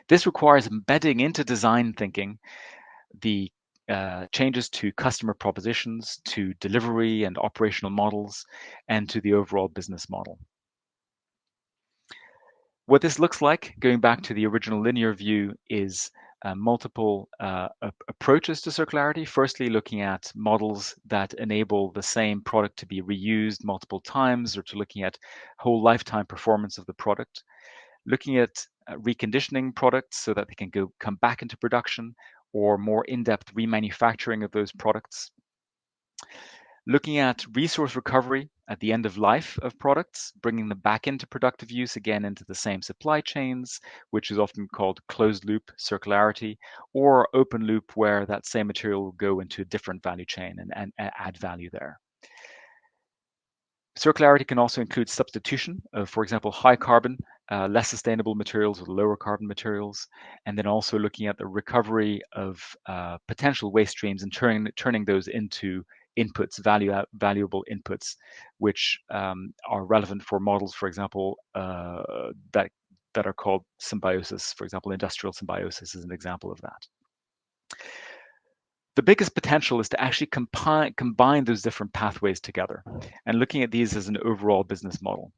This requires embedding into design thinking the changes to customer propositions, to delivery and operational models, and to the overall business model. What this looks like, going back to the original linear view, is multiple approaches to circularity. Firstly, looking at models that enable the same product to be reused multiple times, or to looking at whole lifetime performance of the product. Looking at reconditioning products so that they can come back into production, or more in-depth remanufacturing of those products. Looking at resource recovery at the end of life of products, bringing them back into productive use, again into the same supply chains, which is often called closed loop circularity, or open loop, where that same material will go into a different value chain and add value there. Circularity can also include substitution of, for example, high carbon, less sustainable materials with lower carbon materials, and then also looking at the recovery of potential waste streams and turning those into inputs, valuable inputs, which are relevant for models, for example, that are called symbiosis. For example, industrial symbiosis is an example of that. The biggest potential is to actually combine those different pathways together, and looking at these as an overall business model.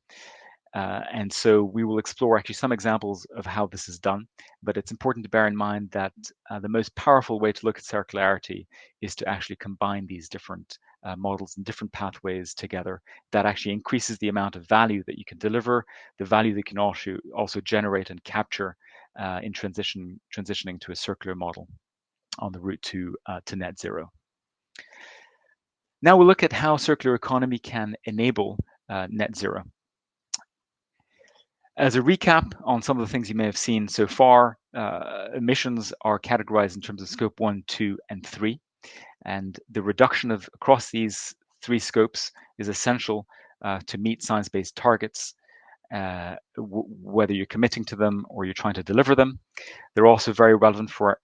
And so we will explore actually some examples of how this is done, but it's important to bear in mind that the most powerful way to look at circularity is to actually combine these different models and different pathways together. That actually increases the amount of value that you can deliver, the value that you can also generate and capture in transitioning to a circular model on the route to net zero. Now we'll look at how circular economy can enable net zero. As a recap on some of the things you may have seen so far, emissions are categorized in terms of scope 1, 2, and 3. And the reduction across these three scopes is essential to meet science-based targets, whether you're committing to them or you're trying to deliver them. They're also very relevant for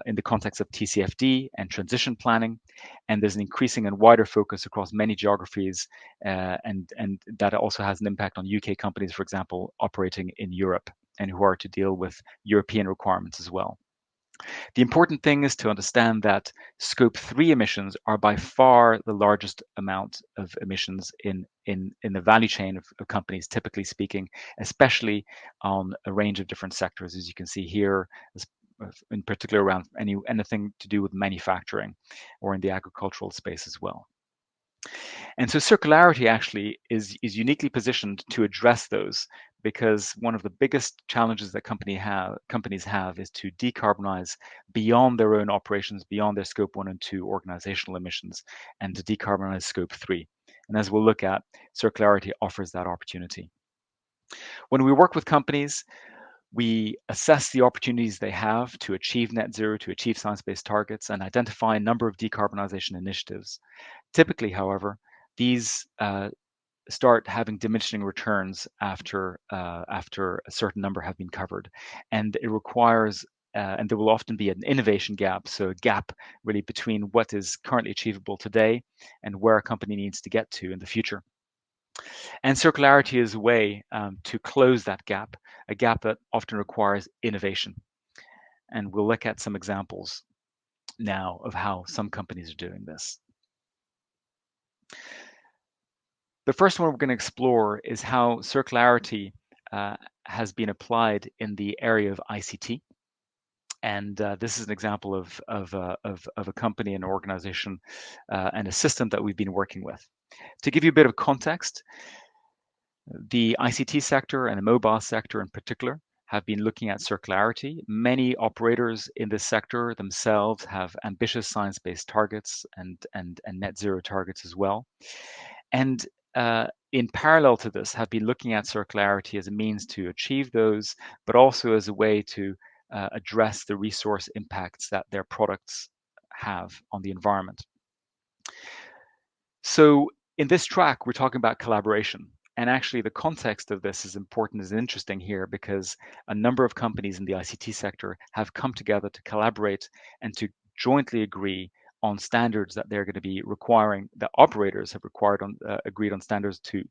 in the context of TCFD and transition planning. And there's an increasing and wider focus across many geographies, and that also has an impact on UK companies, for example, operating in Europe and who are to deal with European requirements as well. The important thing is to understand that Scope 3 emissions are by far the largest amount of emissions in the value chain of companies, typically speaking, especially on a range of different sectors, as you can see here, in particular around anything to do with manufacturing or in the agricultural space as well. And so circularity actually is uniquely positioned to address those, because one of the biggest challenges that companies have is to decarbonize beyond their own operations, beyond their Scope 1 and 2 organizational emissions, and to decarbonize Scope 3. And as we'll look at, circularity offers that opportunity. When we work with companies, we assess the opportunities they have to achieve net zero, to achieve science-based targets, and identify a number of decarbonization initiatives. Typically, however, these start having diminishing returns after a certain number have been covered, and it requires and there will often be an innovation gap, so a gap really between what is currently achievable today and where a company needs to get to in the future. And circularity is a way to close that gap, a gap that often requires innovation. And we'll look at some examples now of how some companies are doing this. The first one we're going to explore is how circularity has been applied in the area of ICT. And this is an example of a company, an organization, and a system that we've been working with. To give you a bit of context, the ICT sector and the mobile sector in particular have been looking at circularity. Many operators in this sector themselves have ambitious science-based targets and net zero targets as well. And in parallel to this, have been looking at circularity as a means to achieve those, but also as a way to address the resource impacts that their products have on the environment. So in this track, we're talking about collaboration. And actually, the context of this is important, is interesting here, because a number of companies in the ICT sector have come together to collaborate and to jointly agree on standards that they're going to be requiring, that operators have agreed on standards to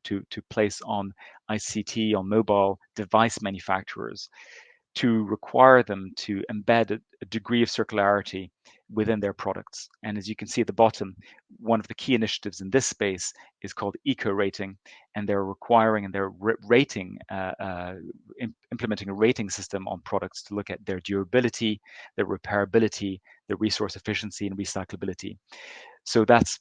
place on ICT, on mobile device manufacturers, to require them to embed a degree of circularity within their products. And as you can see at the bottom, one of the key initiatives in this space is called eco-rating, and they're requiring and they're rating, implementing a rating system on products to look at their durability, their repairability, their resource efficiency and recyclability. So that's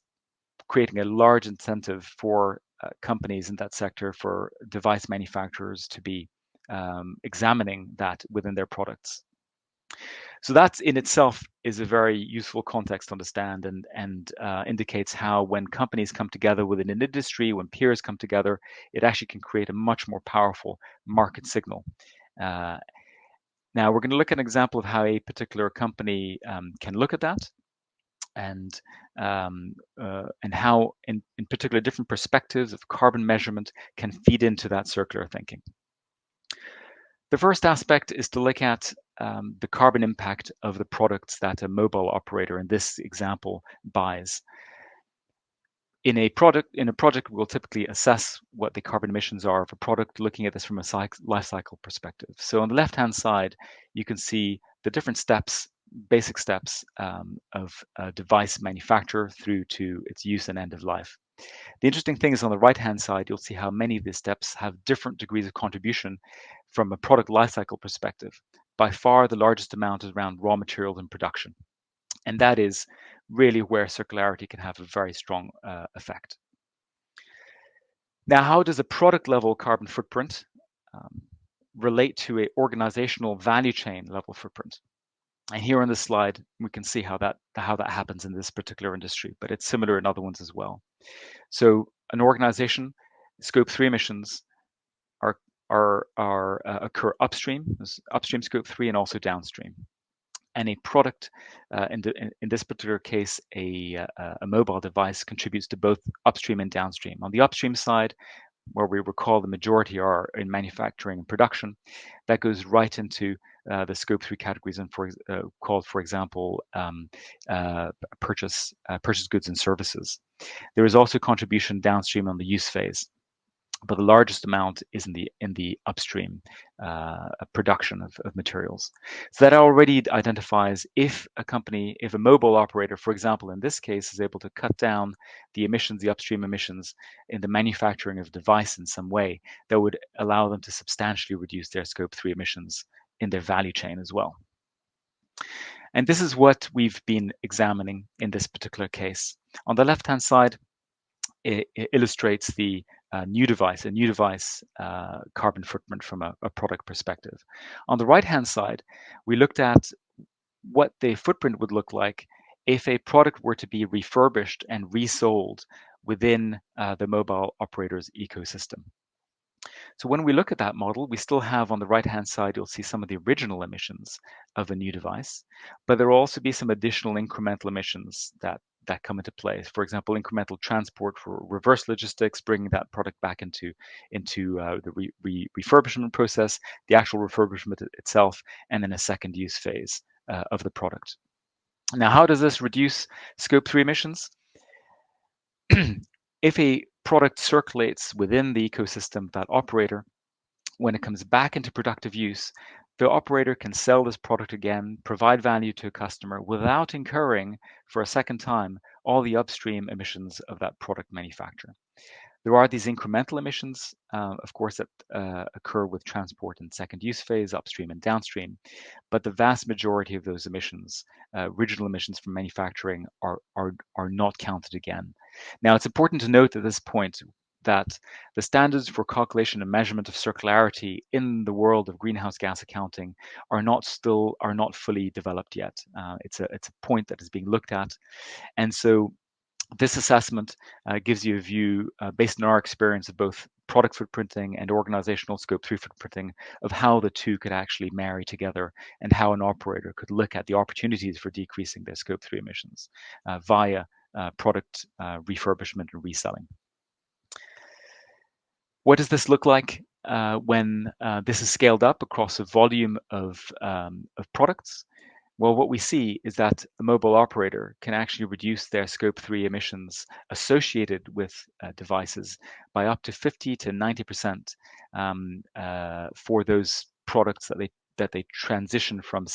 creating a large incentive for companies in that sector, for device manufacturers to be examining that within their products. So that in itself is a very useful context to understand, and indicates how when companies come together within an industry, when peers come together, it actually can create a much more powerful market signal. Now we're going to look at an example of how a particular company can look at that, and how in particular different perspectives of carbon measurement can feed into that circular thinking. The first aspect is to look at the carbon impact of the products that a mobile operator in this example buys. In a project, we'll typically assess what the carbon emissions are of a product, looking at this from a life cycle perspective. So on the left-hand side, you can see the different steps, basic steps of a device manufacture through to its use and end of life. The interesting thing is on the right-hand side, you'll see how many of these steps have different degrees of contribution from a product lifecycle perspective. By far, the largest amount is around raw materials and production. And that is really where circularity can have a very strong effect. Now, how does a product level carbon footprint relate to an organizational value chain level footprint? And here on this slide, we can see how that happens in this particular industry, but it's similar in other ones as well. So an organization, Scope 3 emissions occur upstream Scope 3, and also downstream. And a product, in this particular case, a mobile device, contributes to both upstream and downstream. On the upstream side, where we recall the majority are in manufacturing and production, that goes right into the Scope 3 categories, and called, for example, purchase goods and services. There is also contribution downstream on the use phase. but the largest amount is in the upstream production of materials. So that already identifies if a mobile operator, for example, in this case, is able to cut down the emissions, the upstream emissions in the manufacturing of a device in some way, that would allow them to substantially reduce their Scope 3 emissions in their value chain as well. And this is what we've been examining in this particular case. On the left-hand side, it illustrates the new device carbon footprint from a product perspective. On the right-hand side, we looked at what the footprint would look like if a product were to be refurbished and resold within the mobile operator's ecosystem. So when we look at that model, we still have on the right-hand side, you'll see some of the original emissions of a new device, but there will also be some additional incremental emissions that come into play. For example, incremental transport for reverse logistics, bringing that product back into the refurbishment process, the actual refurbishment itself, and then a second use phase of the product. Now, how does this reduce Scope 3 emissions? If a product circulates within the ecosystem of that operator, when it comes back into productive use, the operator can sell this product again, provide value to a customer without incurring for a second time all the upstream emissions of that product manufacturer. There are these incremental emissions, of course, that occur with transport and second use phase, upstream and downstream, but the vast majority of those emissions, original emissions from manufacturing, are not counted again. Now, it's important to note at this point that the standards for calculation and measurement of circularity in the world of greenhouse gas accounting are not fully developed yet. It's a point that is being looked at, and so this assessment gives you a view based on our experience of both product footprinting and organizational Scope 3 footprinting of how the two could actually marry together and how an operator could look at the opportunities for decreasing their Scope 3 emissions via product refurbishment and reselling. What does this look like when this is scaled up across a volume of products? Well, what we see is that a mobile operator can actually reduce their Scope 3 emissions associated with devices by up to 50 to 90% for those products that they transition from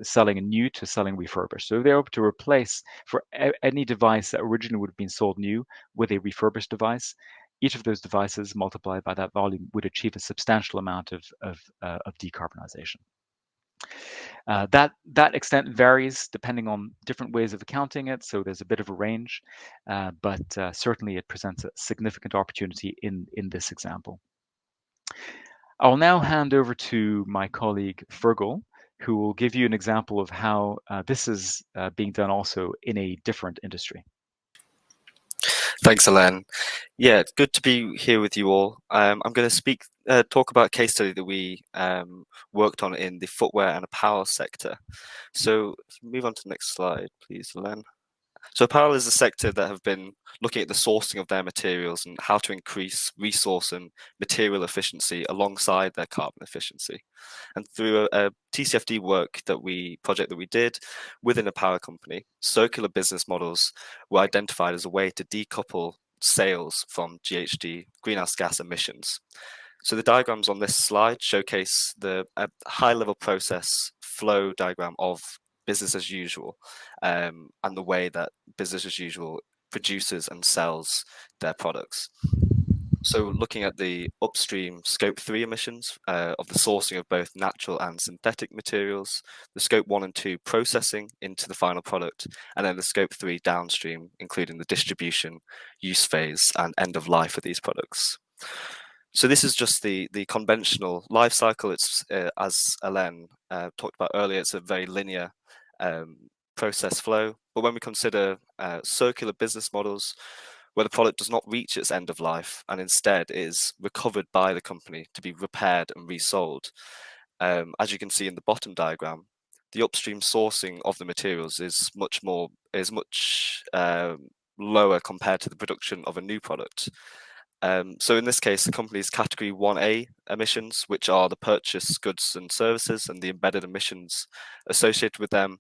selling new to selling refurbished. So they're able to replace for any device that originally would have been sold new with a refurbished device. Each of those devices multiplied by that volume would achieve a substantial amount of decarbonization. That extent varies depending on different ways of accounting it, so there's a bit of a range, but certainly it presents a significant opportunity in this example. I'll now hand over to my colleague Fergal, who will give you an example of how this is being done also in a different industry. Thanks, Alain. Yeah, it's good to be here with you all. I'm going to talk about a case study that we worked on in the footwear and apparel sector. So move on to the next slide, please, Alain. So apparel is a sector that have been looking at the sourcing of their materials and how to increase resource and material efficiency alongside their carbon efficiency. And through a TCFD project that we did within a power company, circular business models were identified as a way to decouple sales from GHG, greenhouse gas emissions. So the diagrams on this slide showcase the high-level process flow diagram of business as usual, and the way that business as usual produces and sells their products. So looking at the upstream Scope 3 emissions of the sourcing of both natural and synthetic materials, the Scope 1 and 2 processing into the final product, and then the Scope 3 downstream, including the distribution, use phase, and end of life of these products. So this is just the conventional life cycle. It's, as Alain talked about earlier, it's a very linear process flow. But when we consider circular business models, where the product does not reach its end of life and instead is recovered by the company to be repaired and resold, as you can see in the bottom diagram, the upstream sourcing of the materials is much lower compared to the production of a new product. So in this case, the company's category 1A emissions, which are the purchased goods and services and the embedded emissions associated with them,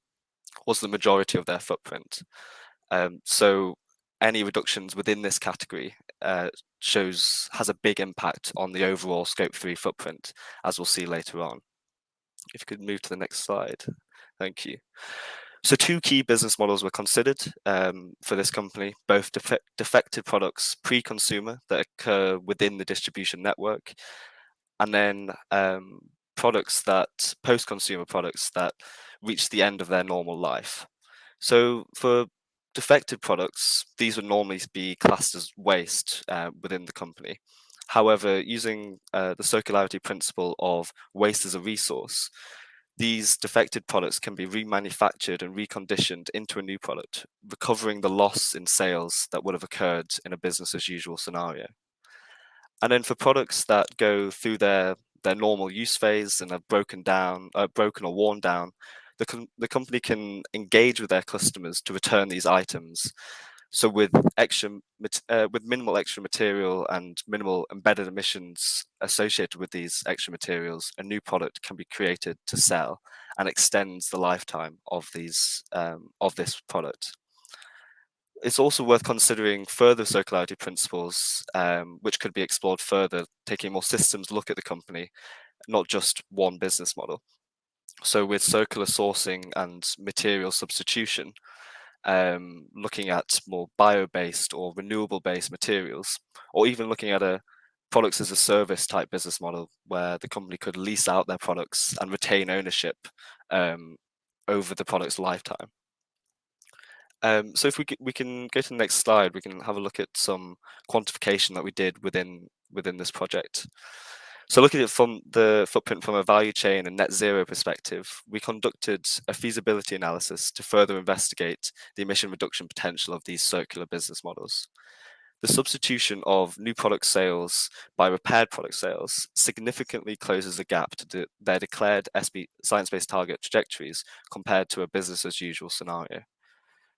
was the majority of their footprint. So any reductions within this category has a big impact on the overall Scope 3 footprint, as we'll see later on. If you could move to the next slide. Thank you. So 2 key business models were considered for this company, both defective products pre-consumer that occur within the distribution network, and then products that post-consumer products that reach the end of their normal life. So for defective products, these would normally be classed as waste within the company. However, using the circularity principle of waste as a resource, these defective products can be remanufactured and reconditioned into a new product, recovering the loss in sales that would have occurred in a business as usual scenario. And then for products that go through their normal use phase and have broken or worn down, the company can engage with their customers to return these items. So with minimal extra material and minimal embedded emissions associated with these extra materials, a new product can be created to sell and extends the lifetime of this product. It's also worth considering further circularity principles, which could be explored further, taking a more systems look at the company, not just one business model. So with circular sourcing and material substitution, looking at more bio-based or renewable-based materials, or even looking at a products as a service type business model where the company could lease out their products and retain ownership over the product's lifetime. So if we can go to the next slide, we can have a look at some quantification that we did within this project. So looking at it from the footprint from a value chain and net zero perspective, we conducted a feasibility analysis to further investigate the emission reduction potential of these circular business models. The substitution of new product sales by repaired product sales significantly closes the gap to their declared science-based target trajectories compared to a business as usual scenario.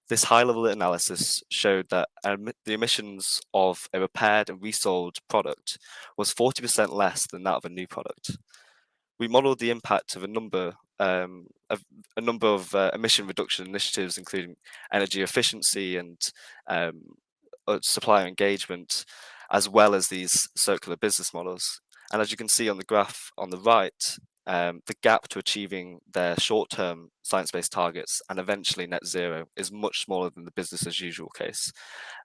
This high-level analysis showed that the emissions of a repaired and resold product was 40% less than that of a new product. We modelled the impact of a number of emission reduction initiatives, including energy efficiency and supplier engagement, as well as these circular business models. And as you can see on the graph on the right, the gap to achieving their short-term science-based targets and eventually net zero is much smaller than the business as usual case,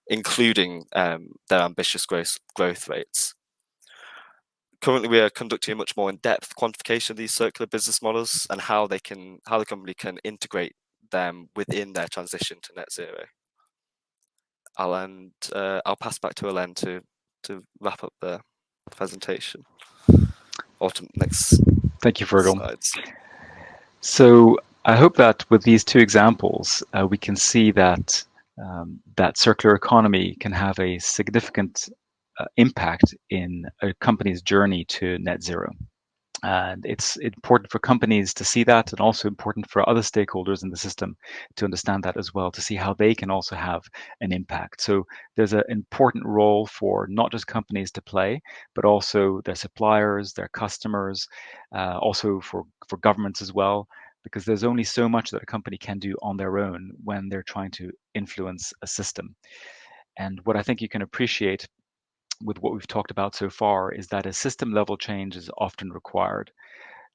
including their ambitious growth rates. Currently, we are conducting a much more in-depth quantification of these circular business models and how the company can integrate them within their transition to net zero. I'll pass back to Alain to wrap up the presentation. Next. Thank you, Fergal. So I hope that with these 2 examples, we can see that that circular economy can have a significant impact in a company's journey to net zero. And it's important for companies to see that, and also important for other stakeholders in the system to understand that as well, to see how they can also have an impact. So there's an important role for not just companies to play, but also their suppliers, their customers, also for governments as well, because there's only so much that a company can do on their own when they're trying to influence a system. And what I think you can appreciate with what we've talked about so far is that a system level change is often required.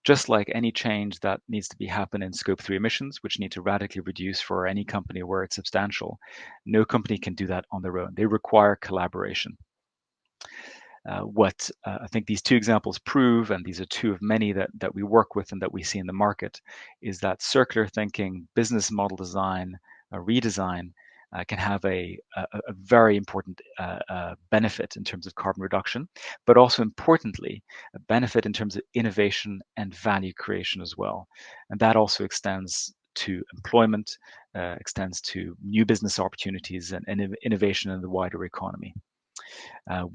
Just like any change that needs to be happen in Scope 3 emissions, which need to radically reduce for any company where it's substantial, no company can do that on their own. They require collaboration. What I think these 2 examples prove, and these are 2 of many that we work with and that we see in the market, is that circular thinking, business model design, redesign, can have a very important benefit in terms of carbon reduction, but also importantly, a benefit in terms of innovation and value creation as well. And that also extends to employment, extends to new business opportunities and innovation in the wider economy.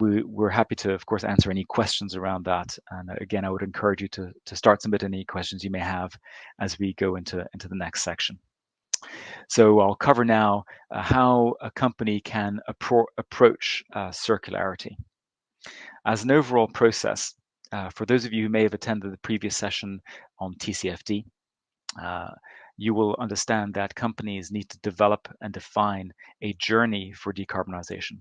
We're happy to, of course, answer any questions around that. And again, I would encourage you to start submitting any questions you may have as we go into the next section. So I'll cover now how a company can approach circularity. As an overall process, for those of you who may have attended the previous session on TCFD, you will understand that companies need to develop and define a journey for decarbonization.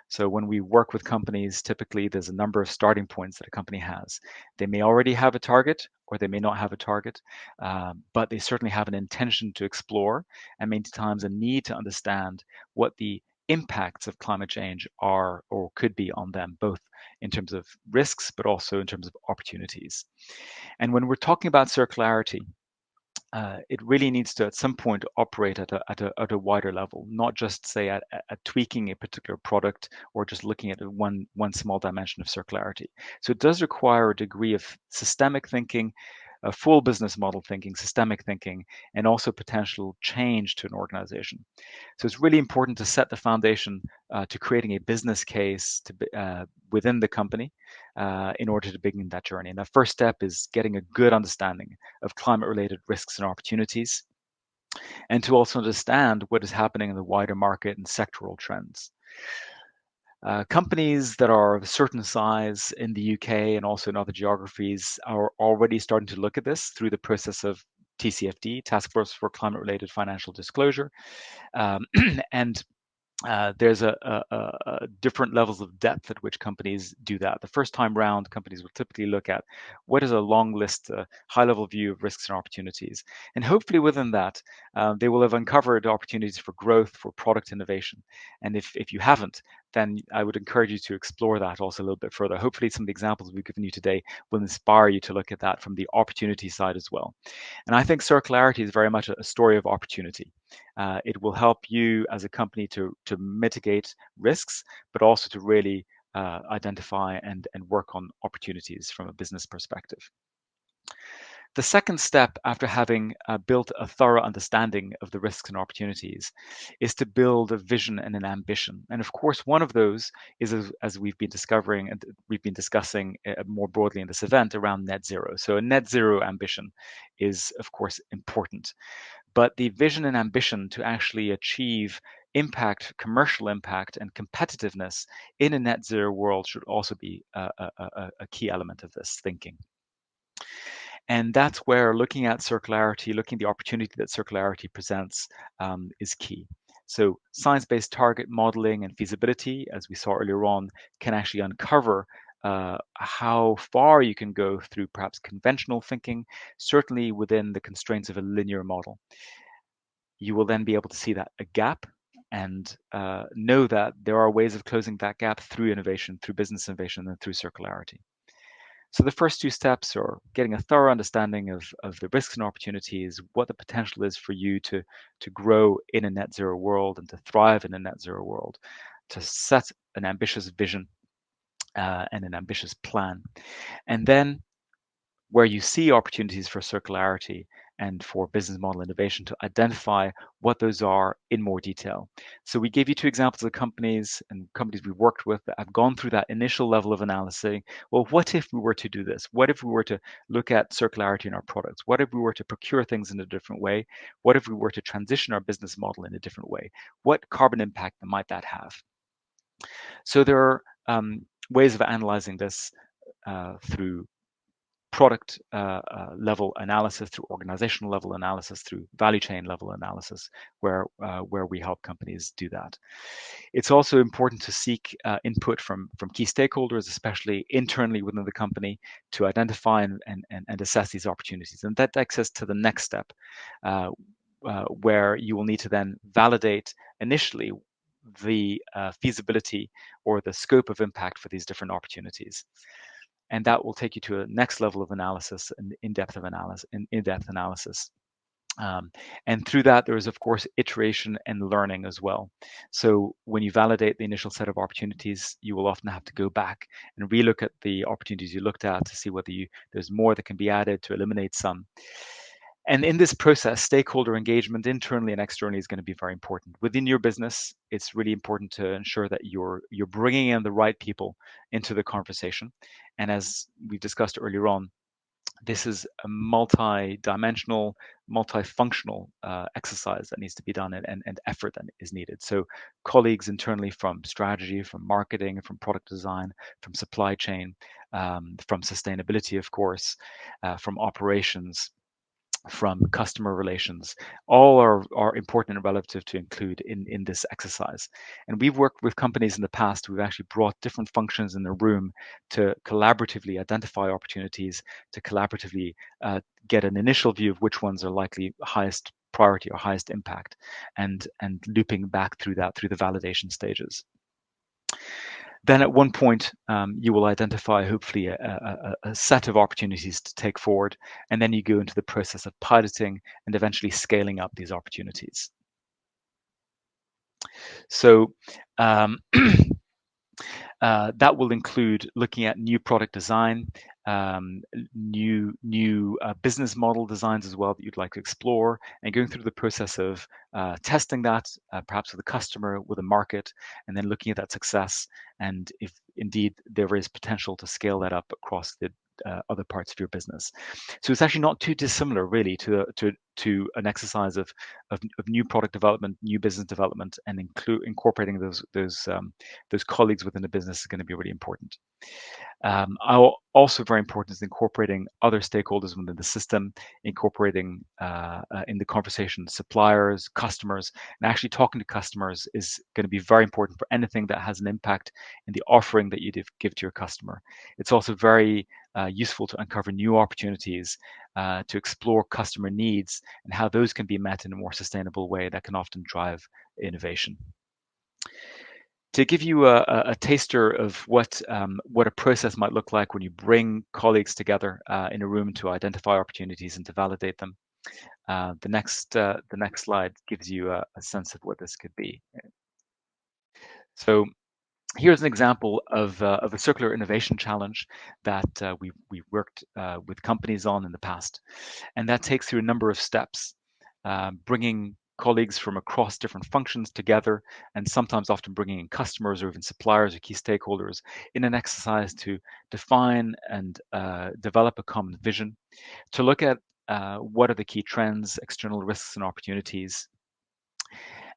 So when we work with companies, typically there's a number of starting points that a company has. They may already have a target, or they may not have a target, but they certainly have an intention to explore, and many times a need to understand what the impacts of climate change are or could be on them, both in terms of risks, but also in terms of opportunities. And when we're talking about circularity, it really needs to at some point operate at a wider level, not just say at tweaking a particular product or just looking at one small dimension of circularity. So it does require a degree of systemic thinking, a full business model thinking, systemic thinking, and also potential change to an organization. So it's really important to set the foundation to creating a business case to within the company in order to begin that journey. And the first step is getting a good understanding of climate-related risks and opportunities, and to also understand what is happening in the wider market and sectoral trends. Companies that are of a certain size in the UK and also in other geographies are already starting to look at this through the process of TCFD, Task Force for Climate-Related Financial Disclosure. And there's a different levels of depth at which companies do that. The first time round, companies will typically look at what is a long list, high-level view of risks and opportunities. And hopefully within that, they will have uncovered opportunities for growth, for product innovation. And if you haven't, then I would encourage you to explore that also a little bit further. Hopefully some of the examples we've given you today will inspire you to look at that from the opportunity side as well. And I think circularity is very much a story of opportunity. It will help you as a company to mitigate risks, but also to really identify and work on opportunities from a business perspective. The second step after having built a thorough understanding of the risks and opportunities is to build a vision and an ambition. And of course, one of those is, as we've been discovering and we've been discussing more broadly in this event, around net zero. So a net zero ambition is, of course, important. But the vision and ambition to actually achieve impact, commercial impact, and competitiveness in a net zero world should also be a key element of this thinking. And that's where looking at circularity, looking at the opportunity that circularity presents is key. So science-based target modeling and feasibility, as we saw earlier on, can actually uncover how far you can go through perhaps conventional thinking, certainly within the constraints of a linear model. You will then be able to see that a gap and know that there are ways of closing that gap through innovation, through business innovation, and through circularity. So the first two steps are getting a thorough understanding of the risks and opportunities, what the potential is for you to grow in a net zero world and to thrive in a net zero world, to set an ambitious vision and an ambitious plan. And then where you see opportunities for circularity and for business model innovation, to identify what those are in more detail. So we gave you two examples of companies and companies we've worked with that have gone through that initial level of analysis. Well, what if we were to do this? What if we were to look at circularity in our products? What if we were to procure things in a different way? What if we were to transition our business model in a different way? What carbon impact might that have? So there are ways of analyzing this through product level analysis, through organizational level analysis, through value chain level analysis, where we help companies do that. It's also important to seek input from key stakeholders, especially internally within the company, to identify and assess these opportunities. And that takes us to the next step, where you will need to then validate initially the feasibility or the scope of impact for these different opportunities. And that will take you to a next level of analysis and in-depth analysis. And through that, there is, of course, iteration and learning as well. So when you validate the initial set of opportunities, you will often have to go back and relook at the opportunities you looked at to see whether there's more that can be added to eliminate some. And in this process, stakeholder engagement internally and externally is going to be very important. Within your business, it's really important to ensure that you're bringing in the right people into the conversation. And as we discussed earlier on, this is a multi-dimensional, multifunctional exercise that needs to be done and effort that is needed. So colleagues internally from strategy, from marketing, from product design, from supply chain, from sustainability, of course, from operations, from customer relations, all are important and relative to include in this exercise. And we've worked with companies in the past. We've actually brought different functions in the room to collaboratively identify opportunities, to collaboratively get an initial view of which ones are likely highest priority or highest impact, and looping back through the validation stages. Then at one point, you will identify hopefully a set of opportunities to take forward, and then you go into the process of piloting and eventually scaling up these opportunities. So that will include looking at new product design, new business model designs as well that you'd like to explore, and going through the process of testing that, perhaps with a customer, with a market, and then looking at that success, and if indeed there is potential to scale that up across the other parts of your business. So it's actually not too dissimilar, really, to an exercise of new product development, new business development, and incorporating those colleagues within the business is going to be really important. Also very important is incorporating other stakeholders within the system, incorporating in the conversation suppliers, customers, and actually talking to customers is going to be very important for anything that has an impact in the offering that you give to your customer. It's also very useful to uncover new opportunities, to explore customer needs and how those can be met in a more sustainable way that can often drive innovation. To give you a taster of what a process might look like when you bring colleagues together in a room to identify opportunities and to validate them, the next slide gives you a sense of what this could be. So here's an example of a circular innovation challenge that we worked with companies on in the past, and that takes through a number of steps, bringing colleagues from across different functions together, and sometimes often bringing in customers or even suppliers or key stakeholders in an exercise to define and develop a common vision, to look at what are the key trends, external risks and opportunities,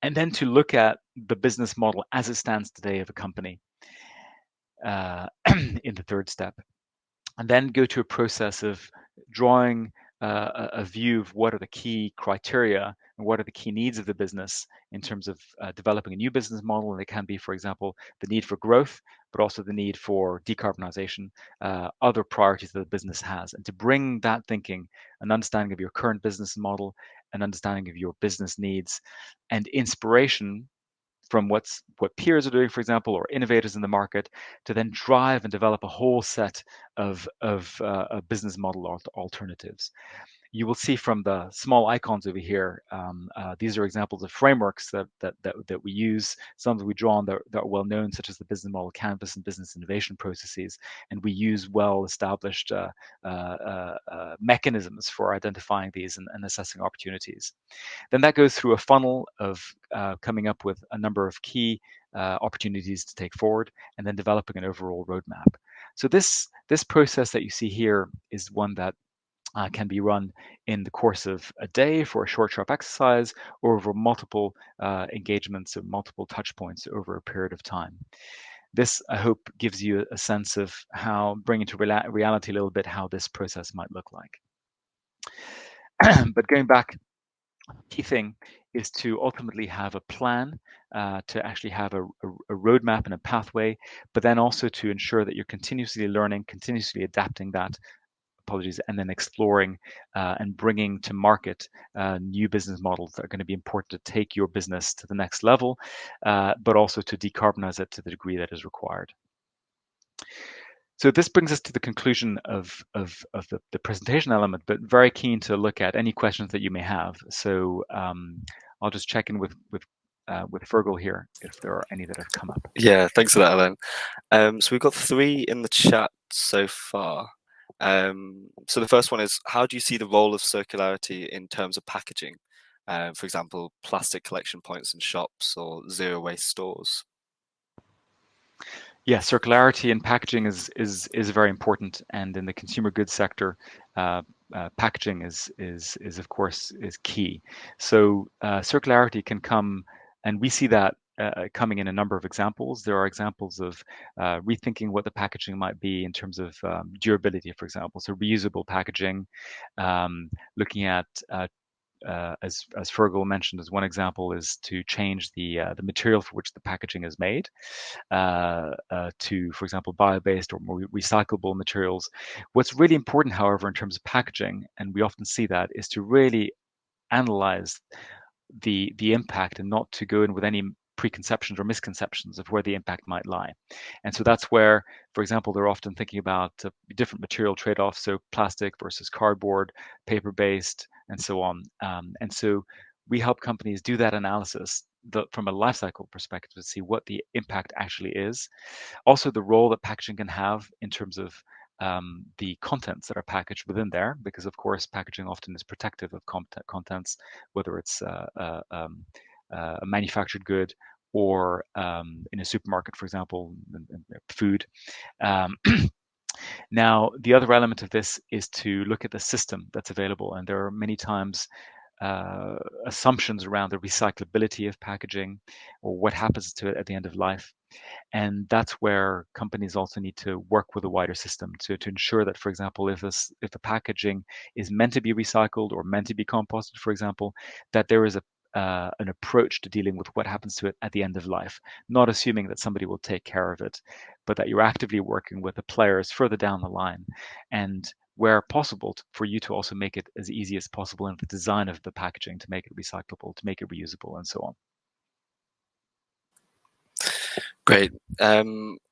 and then to look at the business model as it stands today of a company in the third step, and then go to a process of drawing a view of what are the key criteria and what are the key needs of the business in terms of developing a new business model. And it can be, for example, the need for growth, but also the need for decarbonization, other priorities that the business has. And to bring that thinking, an understanding of your current business model, an understanding of your business needs, and inspiration from what peers are doing, for example, or innovators in the market, to then drive and develop a whole set of business model alternatives. You will see from the small icons over here, these are examples of frameworks that we use. Some that we draw on that are well known, such as the business model canvas and business innovation processes, and we use well-established mechanisms for identifying these and assessing opportunities. Then that goes through a funnel of coming up with a number of key opportunities to take forward, and then developing an overall roadmap. So this process that you see here is one that can be run in the course of a day for a short, sharp exercise, or over multiple engagements or multiple touch points over a period of time. This, I hope, gives you a sense of how, bringing to reality a little bit, how this process might look like. But going back, key thing is to ultimately have a plan, to actually have a roadmap and a pathway, but then also to ensure that you're continuously learning, continuously adapting that, and then exploring and bringing to market new business models that are going to be important to take your business to the next level, but also to decarbonize it to the degree that is required. So this brings us to the conclusion of the presentation element, but very keen to look at any questions that you may have. So I'll just check in with Fergal here if there are any that have come up. Yeah, thanks for that, Alan. So we've got 3 in the chat so far. So the first one is, how do you see the role of circularity in terms of packaging? For example, plastic collection points in shops or zero waste stores? Yeah, circularity in packaging is very important, and in the consumer goods sector, packaging is of course key. So circularity can come, and we see that coming in a number of examples. There are examples of rethinking what the packaging might be in terms of durability, for example. So reusable packaging, looking at as Fergal mentioned, as one example, is to change the material for which the packaging is made to, for example, bio-based or more recyclable materials. What's really important, however, in terms of packaging, and we often see that, is to really analyze the impact and not to go in with any preconceptions or misconceptions of where the impact might lie. And so that's where, for example, they're often thinking about different material trade-offs, so plastic versus cardboard, paper-based, and so on. And so we help companies do that analysis from a life cycle perspective to see what the impact actually is. Also, the role that packaging can have in terms of the contents that are packaged within there, because of course packaging often is protective of contents, whether it's a manufactured good or in a supermarket, for example, food. Now, the other element of this is to look at the system that's available, and there are many times assumptions around the recyclability of packaging or what happens to it at the end of life. And that's where companies also need to work with a wider system to ensure that, for example, if the packaging is meant to be recycled or meant to be composted, for example, that there is an approach to dealing with what happens to it at the end of life, not assuming that somebody will take care of it, but that you're actively working with the players further down the line, and where possible for you to also make it as easy as possible in the design of the packaging to make it recyclable, to make it reusable, and so on. Great.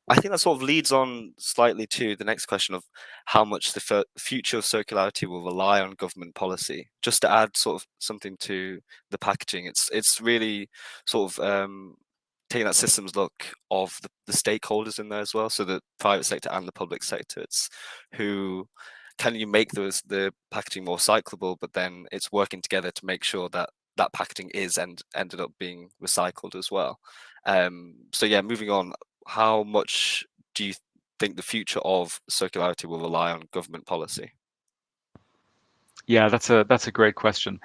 I think that sort of leads on slightly to the next question of how much the future of circularity will rely on government policy. Just to add sort of something to the packaging, it's really sort of taking that systems look of the stakeholders in there as well, so the private sector and the public sector. It's who can you make the packaging more recyclable, but then it's working together to make sure that that packaging is and ended up being recycled as well. So yeah, moving on, how much do you think the future of circularity will rely on government policy? Yeah, that's a great question.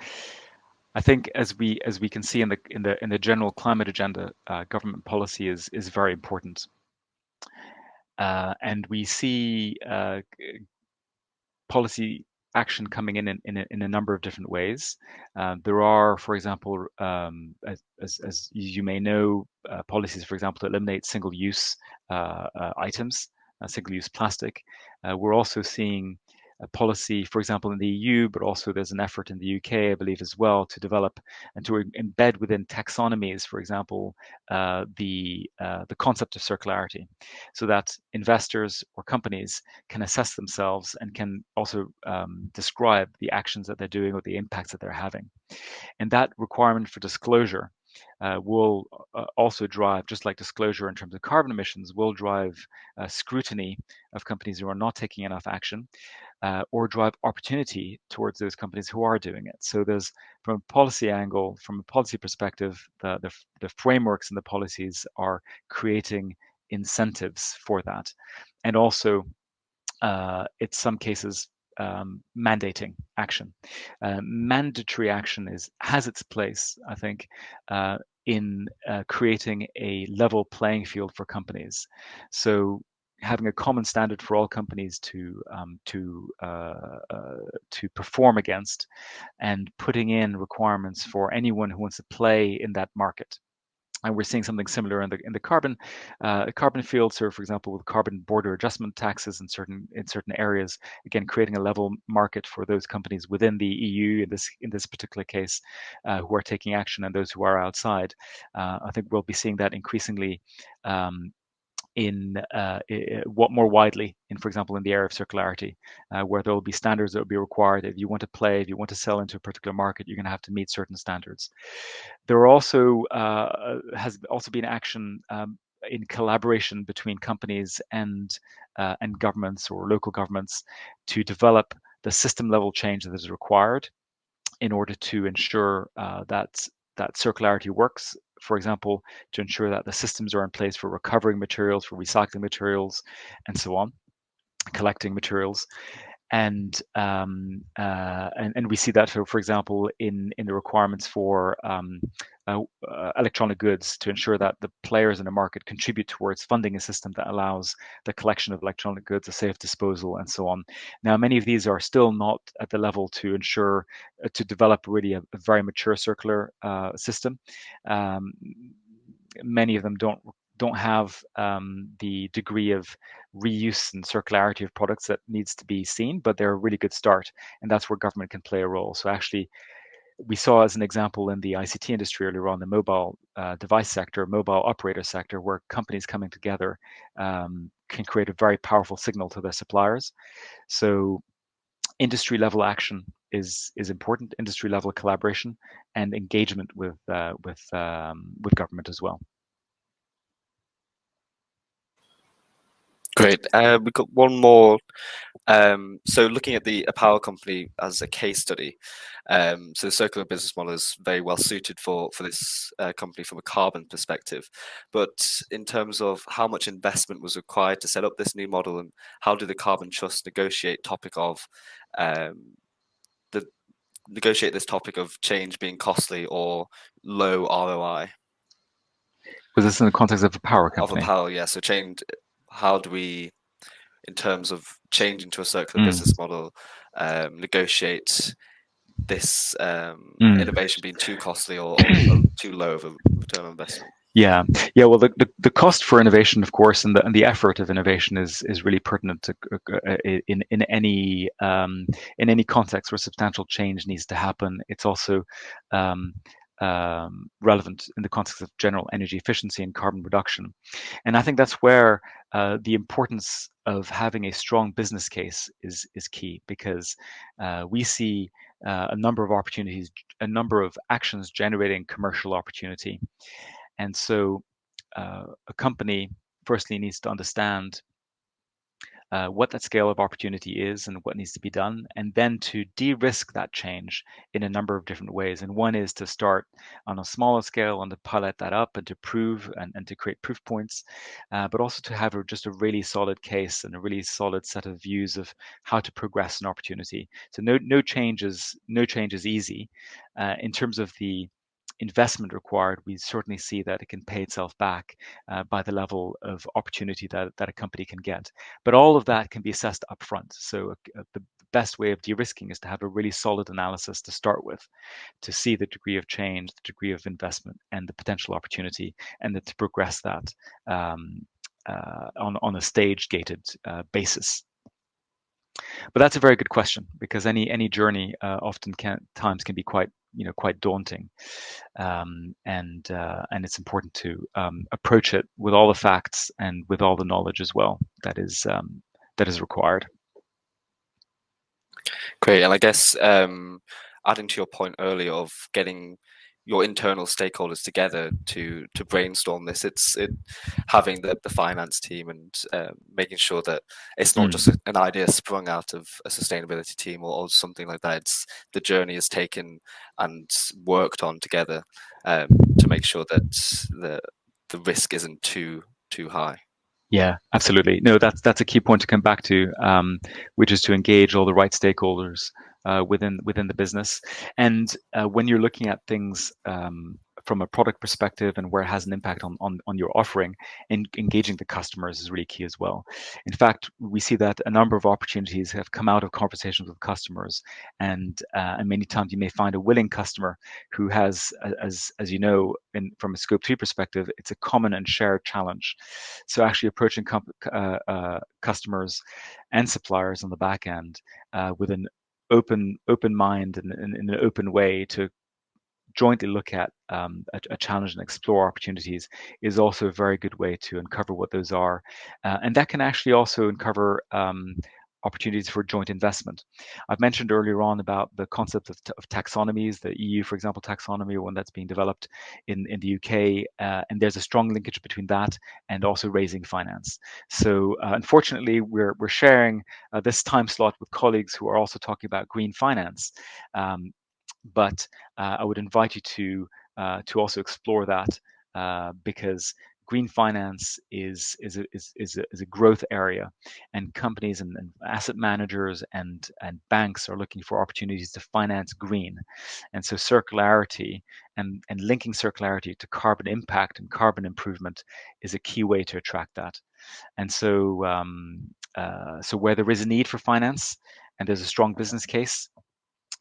I think as we can see in the general climate agenda, government policy is very important, and we see policy action coming in a number of different ways. There are, for example, as you may know, policies, for example, to eliminate single-use items, single-use plastic. We're also seeing a policy, for example, in the EU, but also there's an effort in the UK, I believe, as well, to develop and to embed within taxonomies, for example, the concept of circularity, so that investors or companies can assess themselves and can also describe the actions that they're doing or the impacts that they're having. And that requirement for disclosure will also drive, just like disclosure in terms of carbon emissions, will drive scrutiny of companies who are not taking enough action, or drive opportunity towards those companies who are doing it. So there's, from a policy angle, from a policy perspective, the frameworks and the policies are creating incentives for that. And also, in some cases, mandating action. Mandatory action has its place, I think, in creating a level playing field for companies. So having a common standard for all companies to perform against, and putting in requirements for anyone who wants to play in that market. And we're seeing something similar in the carbon field. So, for example, with carbon border adjustment taxes in certain areas, again creating a level market for those companies within the EU in this particular case, who are taking action, and those who are outside. I think we'll be seeing that increasingly what more widely in, for example, in the area of circularity, where there will be standards that will be required. If you want to sell into a particular market, you're going to have to meet certain standards. There are also has also been action in collaboration between companies and governments or local governments to develop the system level change that is required in order to ensure that circularity works. For example, to ensure that the systems are in place for recovering materials, for recycling materials, and so on, collecting materials. and we see that, for example, in the requirements for electronic goods, to ensure that the players in the market contribute towards funding a system that allows the collection of electronic goods, a safe disposal, and so on. Now, many of these are still not at the level to ensure to develop really a very mature circular system. Many of them don't have the degree of reuse and circularity of products that needs to be seen, but they're a really good start, and that's where government can play a role. So actually, we saw as an example in the ICT industry earlier on, the mobile device sector, mobile operator sector, where companies coming together can create a very powerful signal to their suppliers. So industry level action is important, industry level collaboration and engagement with government as well. Great. We've got one more. So looking at the Apparel company as a case study, so the circular business model is very well suited for this company from a carbon perspective. But in terms of how much investment was required to set up this new model, and how do the Carbon Trust negotiate this topic of change being costly or low ROI? Was this in the context of a power company? Of a power, yeah. So change. How do we, in terms of changing to a circular business model, negotiate this innovation being too costly or too low of a return on investment? Yeah. Well, the cost for innovation, of course, and the effort of innovation is really pertinent to, in any context where substantial change needs to happen. It's also relevant in the context of general energy efficiency and carbon reduction. And I think that's where the importance of having a strong business case is key, because we see a number of opportunities, a number of actions generating commercial opportunity. And so a company firstly needs to understand what that scale of opportunity is and what needs to be done, and then to de-risk that change in a number of different ways. And one is to start on a smaller scale and to pilot that up and to prove and to create proof points, but also to have just a really solid case and a really solid set of views of how to progress an opportunity. So no change is easy. In terms of the investment required, we certainly see that it can pay itself back by the level of opportunity that a company can get. But all of that can be assessed upfront. So the best way of de-risking is to have a really solid analysis to start with, to see the degree of change, the degree of investment, and the potential opportunity, and then to progress that on a stage-gated basis. But that's a very good question, because any journey oftentimes can be quite daunting, and it's important to approach it with all the facts and with all the knowledge as well that is required. Great, and I guess adding to your point earlier of getting your internal stakeholders together to brainstorm this, it's having the finance team and making sure that it's not just an idea sprung out of a sustainability team or something like that. It's the journey is taken and worked on together to make sure that the risk isn't too high. Yeah, absolutely. No, that's a key point to come back to, which is to engage all the right stakeholders within the business. And when you're looking at things from a product perspective and where it has an impact on your offering, and engaging the customers is really key as well. In fact, we see that a number of opportunities have come out of conversations with customers, and many times you may find a willing customer who has, as you know, from a Scope 3 perspective, it's a common and shared challenge. So actually approaching customers and suppliers on the back end with an open mind and in an open way to jointly look at a challenge and explore opportunities is also a very good way to uncover what those are. And that can actually also uncover opportunities for joint investment. I've mentioned earlier on about the concept of taxonomies, the EU, for example, taxonomy, one that's being developed in the UK, and there's a strong linkage between that and also raising finance. So unfortunately, we're sharing this time slot with colleagues who are also talking about green finance. But I would invite you to also explore that, because green finance is a growth area, and companies and asset managers and banks are looking for opportunities to finance green. And so circularity and linking circularity to carbon impact and carbon improvement is a key way to attract that. And so so where there is a need for finance and there's a strong business case,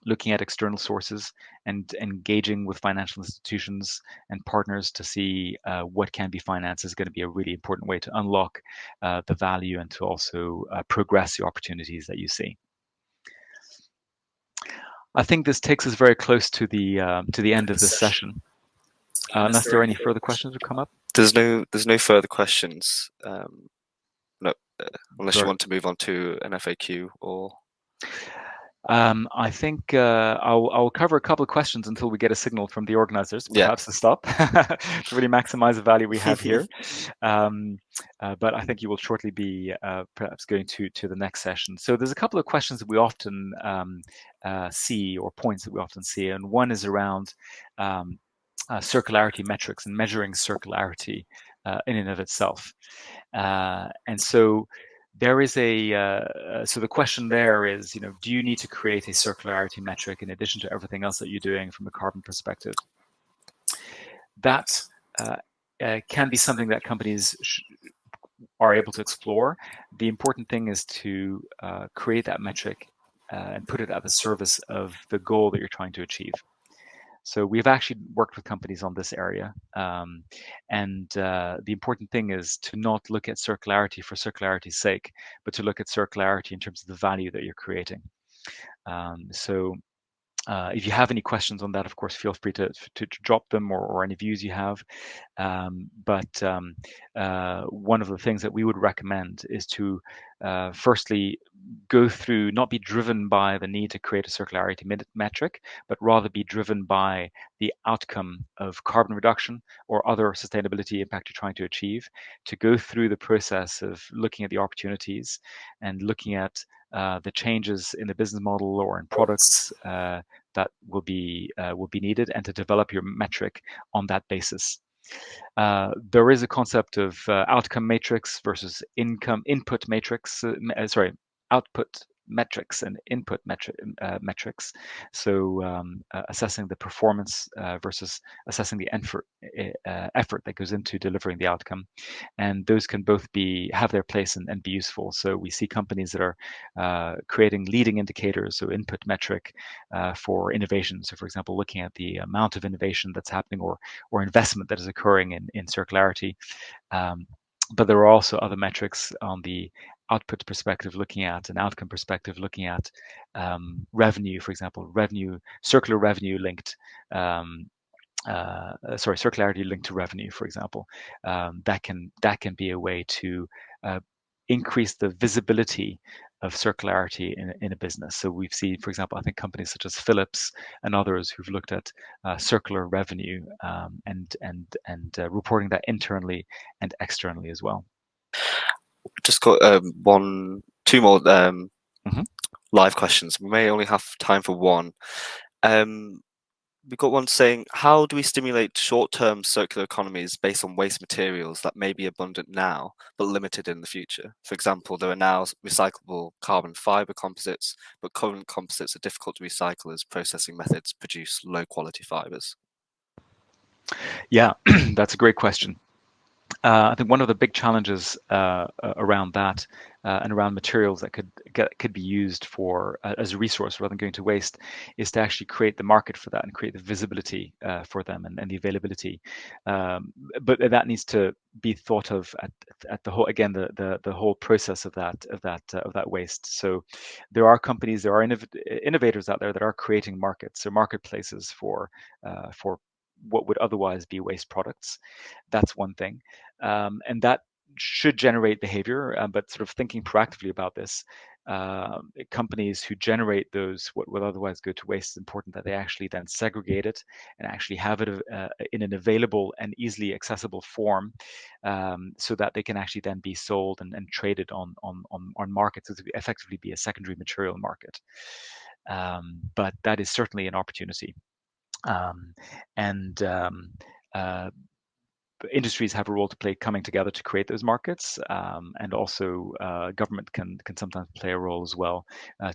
looking at external sources and engaging with financial institutions and partners to see what can be financed is going to be a really important way to unlock the value and to also progress the opportunities that you see. I think this takes us very close to the end of this session. Unless there are any further questions that come up. There's no further questions. No, unless you want to move on to an FAQ or. I think I'll cover a couple of questions until we get a signal from the organizers, perhaps to stop, to really maximize the value we have here. But I think you will shortly be perhaps going to the next session. So there's a couple of questions that we often see, or points that we often see, and one is around circularity metrics and measuring circularity in and of itself. And so there is so the question there is, do you need to create a circularity metric in addition to everything else that you're doing from a carbon perspective? That can be something that companies are able to explore. The important thing is to create that metric and put it at the service of the goal that you're trying to achieve. So we've actually worked with companies on this area. And the important thing is to not look at circularity for circularity's sake, but to look at circularity in terms of the value that you're creating. If you have any questions on that, of course, feel free to drop them or any views you have. But one of the things that we would recommend is to firstly go through, not be driven by the need to create a circularity metric, but rather be driven by the outcome of carbon reduction or other sustainability impact you're trying to achieve, to go through the process of looking at the opportunities and looking at the changes in the business model or in products that will be needed, and to develop your metric on that basis. There is a concept of outcome matrix versus input matrix. Output metrics and input metrics. So assessing the performance versus assessing the effort that goes into delivering the outcome, and those can both have their place and be useful. So we see companies that are creating leading indicators, so input metric for innovation. So for example, looking at the amount of innovation that's happening or investment that is occurring in circularity. But there are also other metrics on the output perspective, looking at an outcome perspective, looking at revenue, for example, circular revenue linked, circularity linked to revenue, for example. That can be a way to increase the visibility of circularity in a business. So we've seen, for example, I think companies such as Philips and others who've looked at circular revenue and reporting that internally and externally as well. Just got two more live questions. We may only have time for one. We've got one saying, how do we stimulate short-term circular economies based on waste materials that may be abundant now, but limited in the future? For example, there are now recyclable carbon fiber composites, but current composites are difficult to recycle as processing methods produce low-quality fibers. Yeah, that's a great question. I think one of the big challenges around that and around materials that could be used for as a resource rather than going to waste is to actually create the market for that and create the visibility for them and the availability. But that needs to be thought of at the whole, again, the whole process of that waste. So there are companies, there are innovators out there that are creating markets or marketplaces for what would otherwise be waste products. That's one thing. And that should generate behavior, but sort of thinking proactively about this, companies who generate those what would otherwise go to waste, it's important that they actually then segregate it and actually have it in an available and easily accessible form, so that they can actually then be sold and traded on markets, to effectively be a secondary material market. But that is certainly an opportunity. industries have a role to play coming together to create those markets, and also government can sometimes play a role as well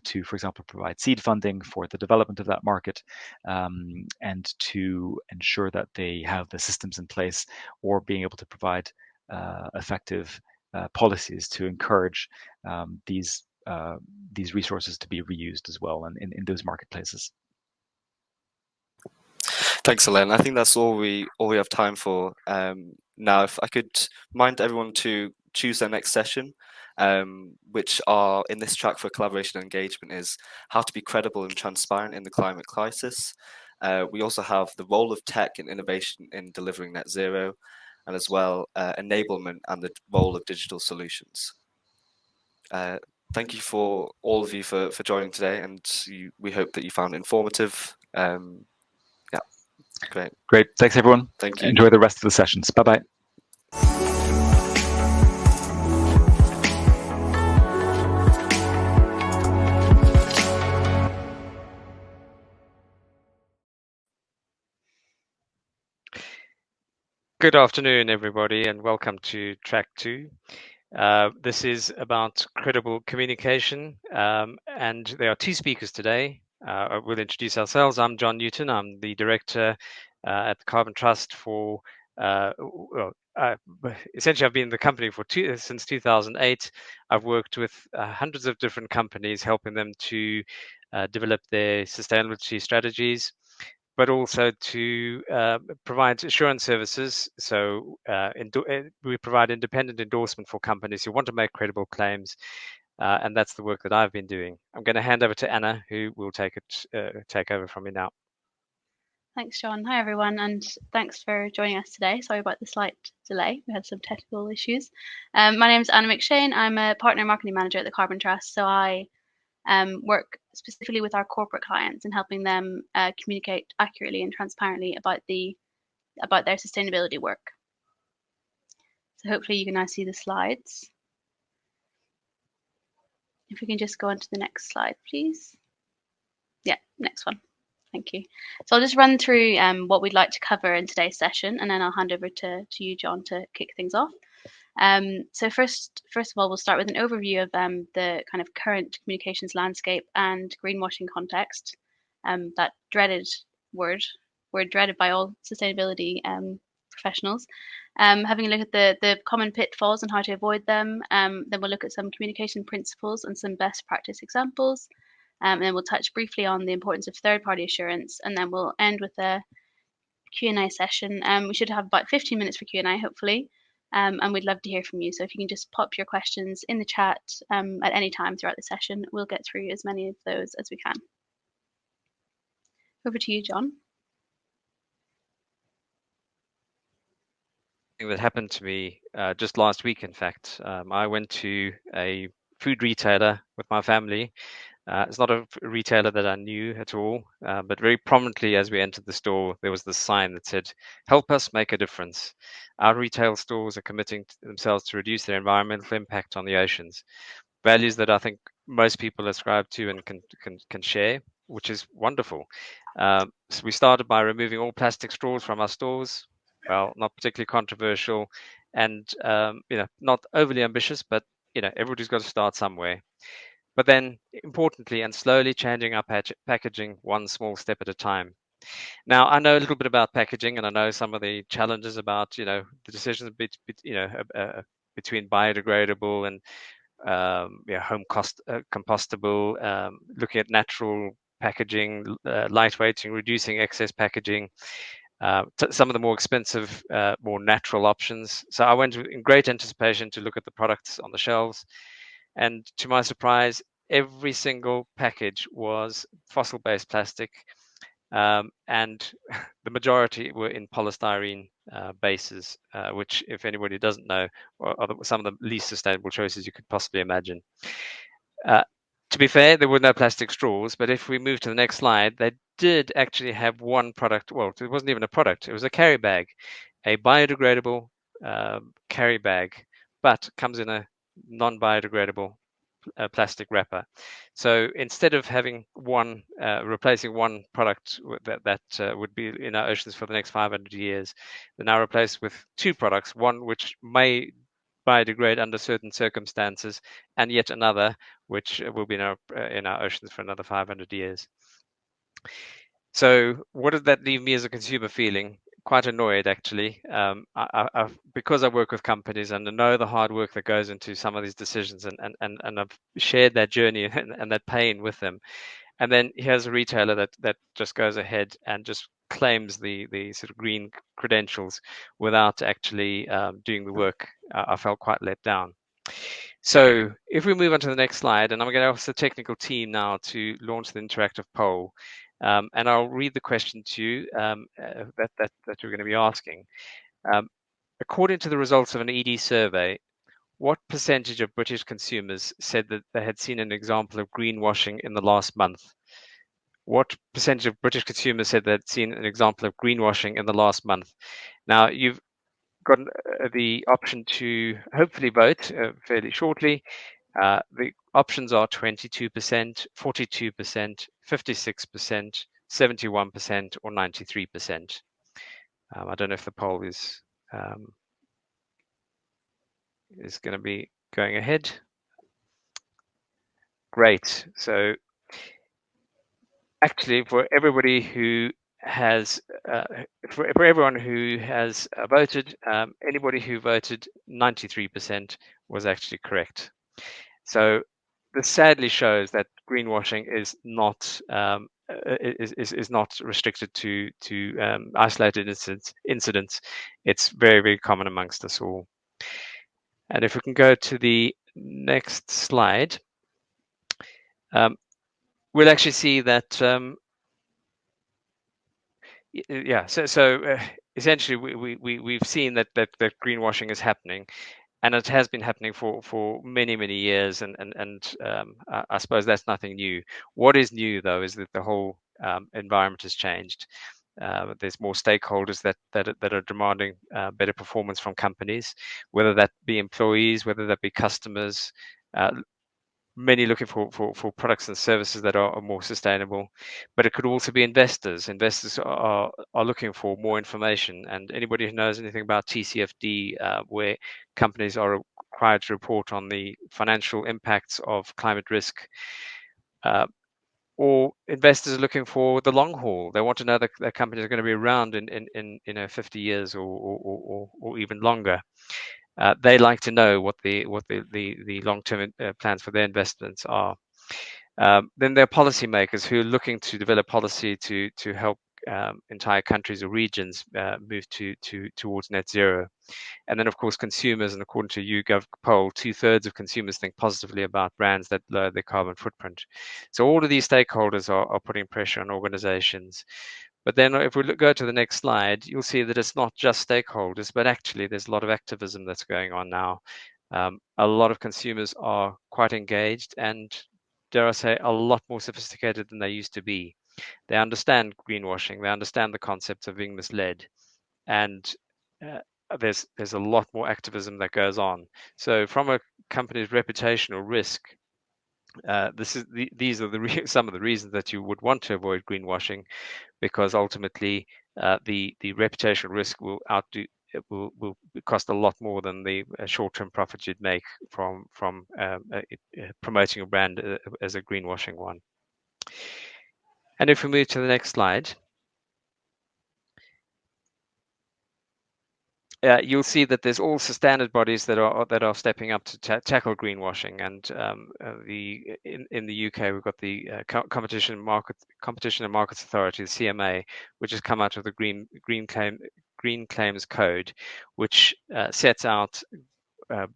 to, for example, provide seed funding for the development of that market, and to ensure that they have the systems in place, or being able to provide effective policies to encourage these resources to be reused as well in those marketplaces. Thanks, Elaine. I think that's all we have time for now. If I could remind everyone to choose their next session, which are in this track for collaboration and engagement, is how to be credible and transparent in the climate crisis. We also have the role of tech and innovation in delivering net zero, and as well enablement and the role of digital solutions. Thank you for all of you for joining today, and we hope that you found it informative. Great. Thanks, everyone. Thank you. Enjoy the rest of the sessions. Bye-bye. Good afternoon, everybody, and welcome to Track 2. This is about credible communication, and there are two speakers today. We'll introduce ourselves. I'm John Newton. I'm the director at the Carbon Trust for, essentially I've been in the company since 2008. I've worked with hundreds of different companies, helping them to develop their sustainability strategies, but also to provide assurance services. So we provide independent endorsement for companies who want to make credible claims, and that's the work that I've been doing. I'm going to hand over to Anna, who will take over from me now. Thanks, John. Hi, everyone, and thanks for joining us today. Sorry about the slight delay. We had some technical issues. My name is Anna McShane. I'm a partner marketing manager at the Carbon Trust. So I work specifically with our corporate clients and helping them communicate accurately and transparently about their sustainability work. So hopefully you can now see the slides. If we can just go on to the next slide, please. Yeah, next one. Thank you. So I'll just run through what we'd like to cover in today's session, and then I'll hand over to you, John, to kick things off. So first of all, we'll start with an overview of the kind of current communications landscape and greenwashing context, that dreaded word dreaded by all sustainability professionals. Having a look at the common pitfalls and how to avoid them. Then we'll look at some communication principles and some best practice examples. And then we'll touch briefly on the importance of third-party assurance, and then we'll end with a Q&A session. We should have about 15 minutes for Q&A, hopefully, and we'd love to hear from you. So if you can just pop your questions in the chat at any time throughout the session, we'll get through as many of those as we can. Over to you, John. That happened to me just last week, in fact. I went to a food retailer with my family. It's not a retailer that I knew at all, but very prominently as we entered the store, there was this sign that said, "Help us make a difference. Our retail stores are committing themselves to reduce their environmental impact on the oceans." Values that I think most people ascribe to and can share, which is wonderful. So we started by removing all plastic straws from our stores. Well, not particularly controversial, and not overly ambitious, but everybody's got to start somewhere. But then, importantly and slowly changing our packaging one small step at a time. Now, I know a little bit about packaging, and I know some of the challenges about the decisions between biodegradable and home compostable, looking at natural packaging, lightweighting, reducing excess packaging. Some of the more expensive, more natural options. So I went in great anticipation to look at the products on the shelves. And to my surprise, every single package was fossil-based plastic, and the majority were in polystyrene bases, which, if anybody doesn't know, are some of the least sustainable choices you could possibly imagine. To be fair, there were no plastic straws, but if we move to the next slide, they did actually have one product. Well, it wasn't even a product. It was a carry bag, a biodegradable carry bag, but comes in a non-biodegradable plastic wrapper. So instead of having replacing one product that would be in our oceans for the next 500 years, they're now replaced with two products, one which may biodegrade under certain circumstances, and yet another which will be in our oceans for another 500 years. So what did that leave me as a consumer feeling? Quite annoyed, actually, because I work with companies and I know the hard work that goes into some of these decisions, and I've shared that journey and that pain with them. And then here's a retailer that just goes ahead and just claims the sort of green credentials without actually doing the work. I felt quite let down. So if we move on to the next slide, and I'm going to ask the technical team now to launch the interactive poll. And I'll read the question to you that you're going to be asking. According to the results of an ED survey, what percentage of British consumers said that they had seen an example of greenwashing in the last month? What percentage of British consumers said they'd seen an example of greenwashing in the last month? Now, you've got the option to hopefully vote fairly shortly. The options are 22%, 42%, 56%, 71%, or 93%. I don't know if the poll is going to be going ahead. Great. So actually, for everybody who has, for everyone who has voted, anybody who voted, 93% was actually correct. So this sadly shows that greenwashing is not not restricted to isolated incidents. It's very, very common amongst us all. And if we can go to the next slide, we'll actually see that essentially we've seen that greenwashing is happening, and it has been happening for many years, and I suppose that's nothing new. What is new, though, is that the whole environment has changed. There's more stakeholders that are demanding better performance from companies, whether that be employees, whether that be customers. Many looking for products and services that are more sustainable, but it could also be investors. Investors are looking for more information, and anybody who knows anything about TCFD, where companies are required to report on the financial impacts of climate risk, or investors are looking for the long haul. They want to know that their companies are going to be around in 50 years or even longer. They like to know what the long-term plans for their investments are. Then there are policymakers who are looking to develop policy to help entire countries or regions move towards net zero. And then, of course, consumers, and according to YouGov poll, 2/3 of consumers think positively about brands that lower their carbon footprint. So all of these stakeholders are putting pressure on organizations. But then if we go to the next slide, you'll see that it's not just stakeholders, but actually there's a lot of activism that's going on now. A lot of consumers are quite engaged and, dare I say, a lot more sophisticated than they used to be. They understand greenwashing, they understand the concepts of being misled, and there's a lot more activism that goes on. So from a company's reputational risk, these are some of the reasons that you would want to avoid greenwashing, because ultimately the reputational risk will cost a lot more than the short-term profit you'd make from promoting a brand as a greenwashing one. And if we move to the next slide, you'll see that there's also standard bodies that are stepping up to tackle greenwashing. And in the UK, we've got the Competition and Markets Authority, the CMA, which has come out with the Green Claims Code, which sets out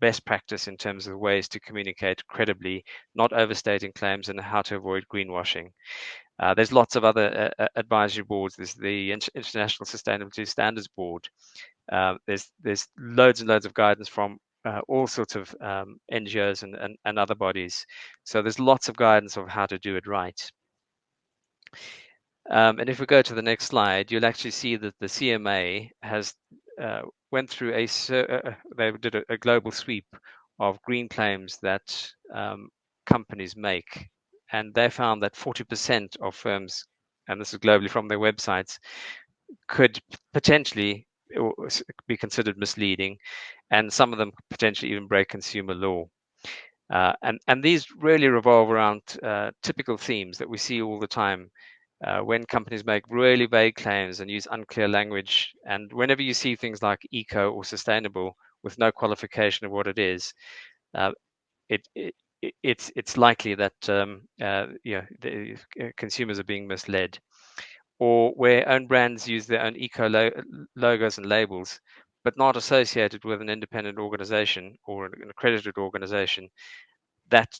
best practice in terms of ways to communicate credibly, not overstating claims, and how to avoid greenwashing. There's lots of other advisory boards. There's the International Sustainability Standards Board. There's loads and loads of guidance from all sorts of NGOs and other bodies. So there's lots of guidance of how to do it right. And if we go to the next slide, you'll actually see that the CMA has went through they did a global sweep of green claims that companies make. And they found that 40% of firms, and this is globally from their websites, could potentially be considered misleading, and some of them potentially even break consumer law. And these really revolve around typical themes that we see all the time when companies make really vague claims and use unclear language. And whenever you see things like eco or sustainable with no qualification of what it is, it's likely that the consumers are being misled. Or where own brands use their own eco logos and labels, but not associated with an independent organization or an accredited organization, that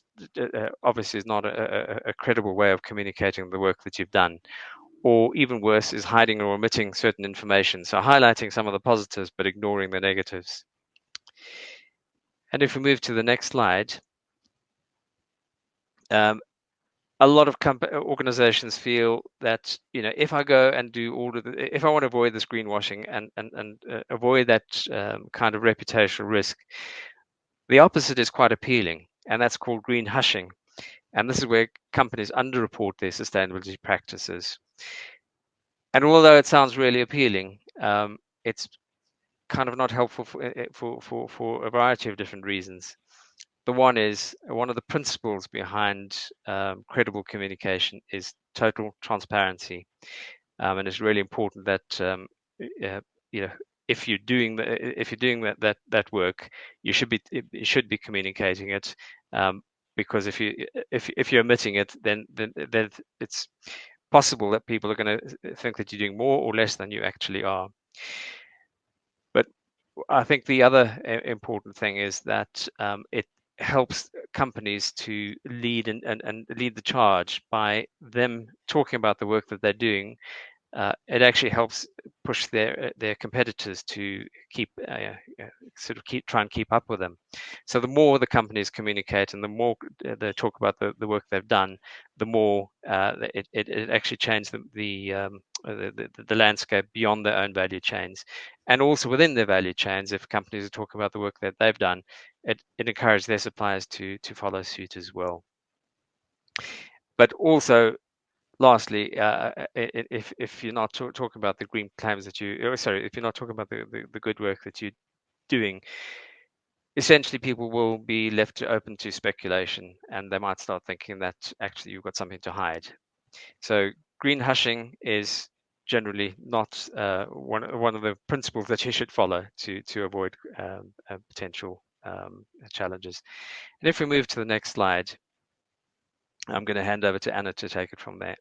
obviously is not a credible way of communicating the work that you've done. Or even worse, is hiding or omitting certain information. So highlighting some of the positives, but ignoring the negatives. And if we move to the next slide, a lot of organizations feel that, if I go and do all of if I want to avoid this greenwashing and avoid that kind of reputational risk, the opposite is quite appealing, and that's called green hushing. And this is where companies underreport their sustainability practices. And although it sounds really appealing, it's kind of not helpful for a variety of different reasons. The one is, one of the principles behind credible communication is total transparency, and it's really important that if you're doing that work, you should be communicating it, because if you're omitting it, then it's possible that people are going to think that you're doing more or less than you actually are. But I think the other important thing is that it helps companies to lead and lead the charge by them talking about the work that they're doing. It actually helps push their competitors to try and keep up with them. So the more the companies communicate and the more they talk about the work they've done, the more it actually changes the landscape beyond their own value chains. And also within their value chains, if companies are talking about the work that they've done, it encourages their suppliers to follow suit as well. But also, lastly, if you're not talking about the green claims that if you're not talking about the good work that you're doing, essentially people will be left open to speculation, and they might start thinking that actually you've got something to hide. So green hushing is generally not one of the principles that you should follow to avoid potential challenges. And if we move to the next slide, I'm going to hand over to Anna to take it from there.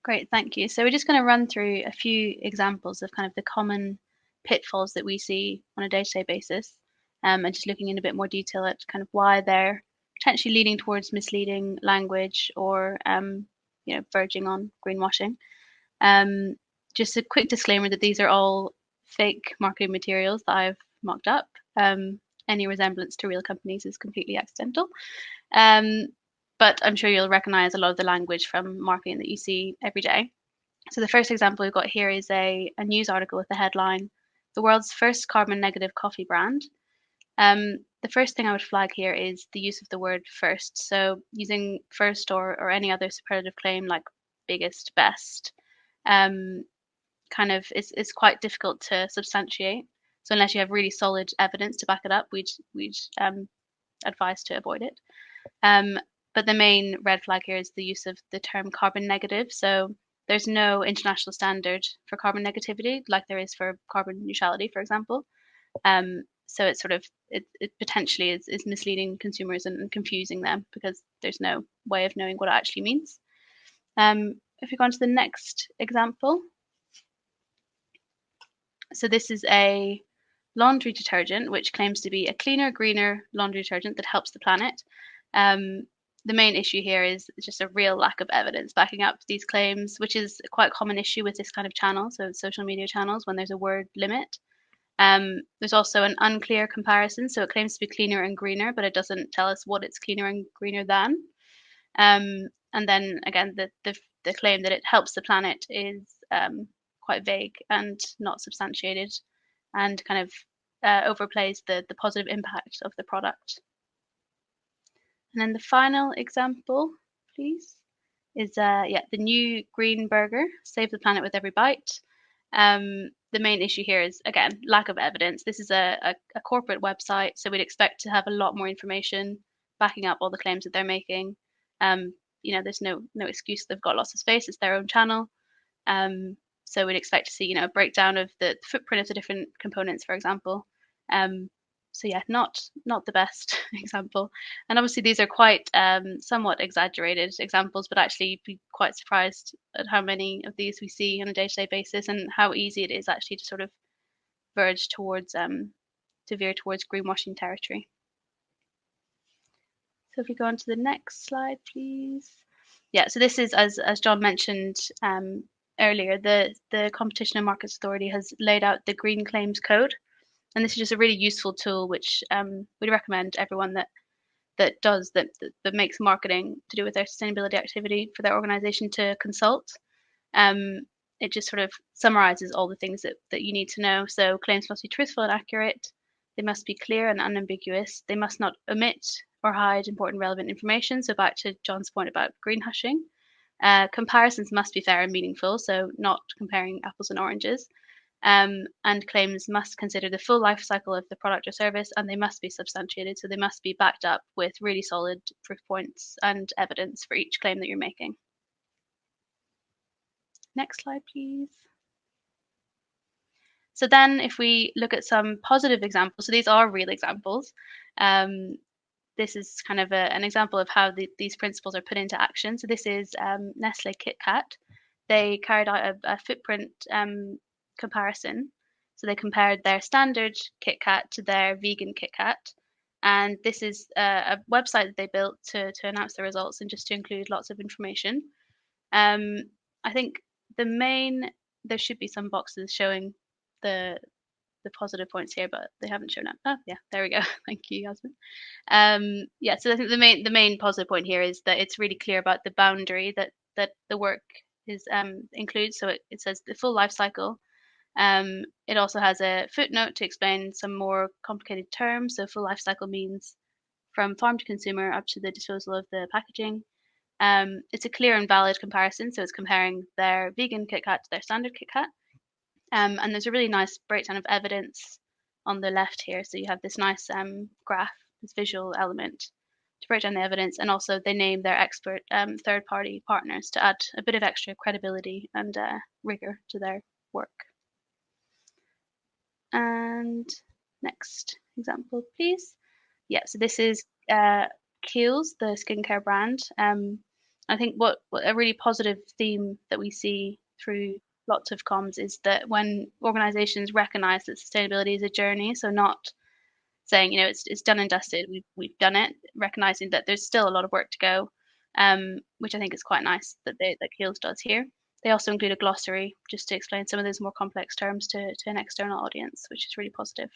Great, thank you. So we're just going to run through a few examples of kind of the common pitfalls that we see on a day-to-day basis, and just looking in a bit more detail at kind of why they're potentially leading towards misleading language or verging on greenwashing. Just a quick disclaimer that these are all fake marketing materials that I've mocked up. Any resemblance to real companies is completely accidental. But I'm sure you'll recognize a lot of the language from marketing that you see every day. So the first example we've got here is a news article with the headline, "The world's first carbon negative coffee brand." The first thing I would flag here is the use of the word first. So using first or any other superlative claim like biggest, best, kind of is quite difficult to substantiate. So unless you have really solid evidence to back it up, we'd advise to avoid it. But the main red flag here is the use of the term carbon negative. So there's no international standard for carbon negativity like there is for carbon neutrality, for example. So it's it potentially is misleading consumers and confusing them because there's no way of knowing what it actually means. If we go on to the next example. So this is a laundry detergent which claims to be a cleaner, greener laundry detergent that helps the planet. The main issue here is just a real lack of evidence backing up these claims, which is quite a common issue with this kind of channel, so social media channels, when there's a word limit. There's also an unclear comparison, so it claims to be cleaner and greener, but it doesn't tell us what it's cleaner and greener than. And then again, the claim that it helps the planet is quite vague and not substantiated, and kind of overplays the positive impact of the product. And then the final example, please, is the new green burger, Save the Planet with Every Bite. The main issue here is, again, lack of evidence. This is a corporate website, so we'd expect to have a lot more information backing up all the claims that they're making. There's no excuse. They've got lots of space. It's their own channel. So we'd expect to see, a breakdown of the footprint of the different components, for example. So yeah, not the best example. And obviously these are quite somewhat exaggerated examples, but actually you'd be quite surprised at how many of these we see on a day-to-day basis and how easy it is actually to sort of verge towards to veer towards greenwashing territory. So if we go on to the next slide, please. Yeah, so this is, as John mentioned earlier, the Competition and Markets Authority has laid out the Green Claims Code. And this is just a really useful tool, which we'd recommend everyone that makes marketing to do with their sustainability activity for their organization to consult. It just sort of summarizes all the things that you need to know. So claims must be truthful and accurate. They must be clear and unambiguous. They must not omit or hide important relevant information. So back to John's point about greenwashing. Comparisons must be fair and meaningful, so not comparing apples and oranges. And claims must consider the full life cycle of the product or service, and they must be substantiated. So they must be backed up with really solid proof points and evidence for each claim that you're making. Next slide, please. So then if we look at some positive examples, so these are real examples. This is kind of an example of how these principles are put into action. So this is Nestle KitKat. They carried out a footprint comparison. So they compared their standard KitKat to their vegan KitKat. And this is a website that they built to announce the results and just to include lots of information. I think there should be some boxes showing the positive points here, but they haven't shown up. Oh yeah, there we go. Thank you, Yasmin. So I think the main positive point here is that it's really clear about the boundary that the work is includes. So it says the full life cycle. It also has a footnote to explain some more complicated terms. So full life cycle means from farm to consumer up to the disposal of the packaging. It's a clear and valid comparison. So it's comparing their vegan KitKat to their standard KitKat. And there's a really nice breakdown of evidence on the left here. So you have this nice graph, this visual element to break down the evidence. And also they name their expert third-party partners to add a bit of extra credibility and rigor to their work. And next example, please. Yeah, so this is Kiehl's, the skincare brand. I think what a really positive theme that we see through lots of comms is that when organizations recognize that sustainability is a journey, so not saying, it's done and dusted, we've done it, recognizing that there's still a lot of work to go, which I think is quite nice that Kiehl's does here. They also include a glossary just to explain some of those more complex terms to an external audience, which is really positive.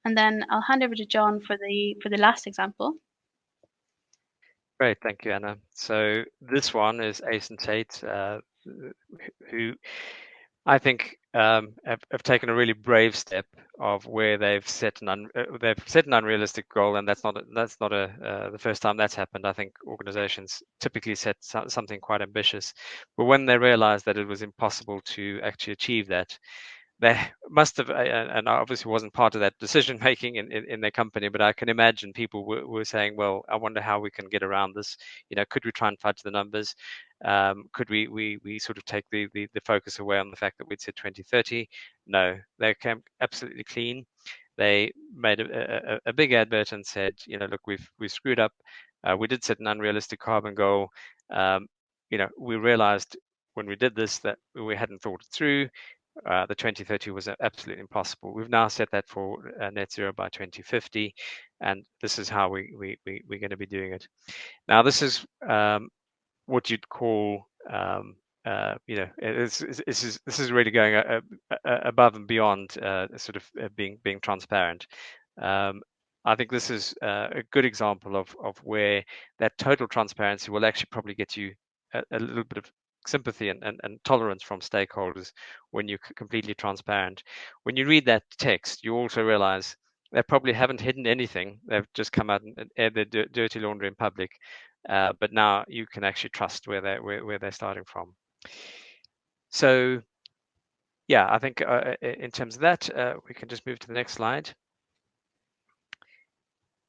And then I'll hand over to John for the last example. Great, thank you, Anna. So this one is Ace and Tate, who I think have taken a really brave step of where they've set an unrealistic goal, and that's not the first time that's happened. I think organizations typically set something quite ambitious, but when they realized that it was impossible to actually achieve that, they must have, and I obviously wasn't part of that decision making in their company, but I can imagine people were saying, well, I wonder how we can get around this. Could we try and fudge the numbers? Could we sort of take the focus away on the fact that we'd said 2030? No, they came absolutely clean. They made a big advert and said, look, we've screwed up. We did set an unrealistic carbon goal. We realized when we did this that we hadn't thought it through. The 2030 was absolutely impossible. We've now set that for net zero by 2050, and this is how we're going to be doing it. Now, this is what you'd call, this is really going above and beyond sort of being transparent. I think this is a good example of where that total transparency will actually probably get you a little bit of sympathy and tolerance from stakeholders when you're completely transparent. When you read that text, you also realize they probably haven't hidden anything. They've just come out and aired their dirty laundry in public. But now you can actually trust where they're starting from. So, yeah, I think in terms of that, we can just move to the next slide.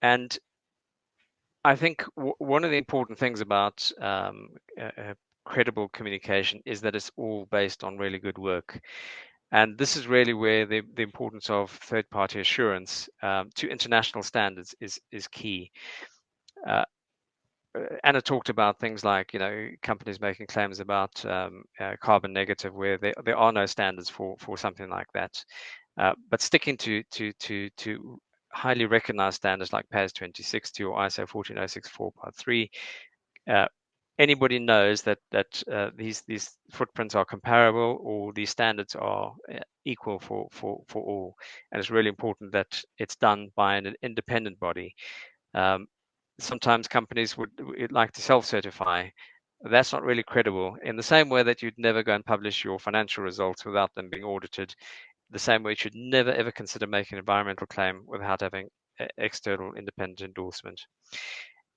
And I think one of the important things about credible communication is that it's all based on really good work. And this is really where the importance of third-party assurance to international standards is key. Anna talked about things like, companies making claims about carbon negative, where there are no standards for something like that. But sticking to highly recognized standards like PAS 2060 or ISO 14064 Part 3, anybody knows that these footprints are comparable, or these standards are equal for all. And it's really important that it's done by an independent body. Sometimes companies would like to self-certify. That's not really credible. In the same way that you'd never go and publish your financial results without them being audited, the same way you should never ever consider making an environmental claim without having external independent endorsement.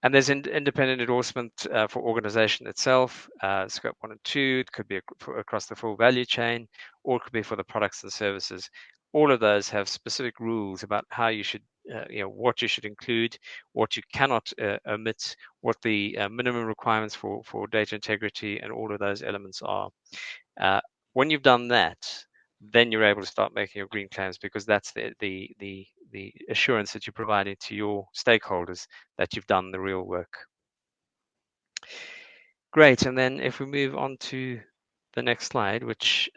And there's independent endorsement for organization itself, scope 1 and 2. It could be across the full value chain, or it could be for the products and services. All of those have specific rules about how you should, what you should include, what you cannot omit, what the minimum requirements for data integrity and all of those elements are. When you've done that, then you're able to start making your green claims, because that's the assurance that you're providing to your stakeholders that you've done the real work. Great, and then if we move on to the next slide, which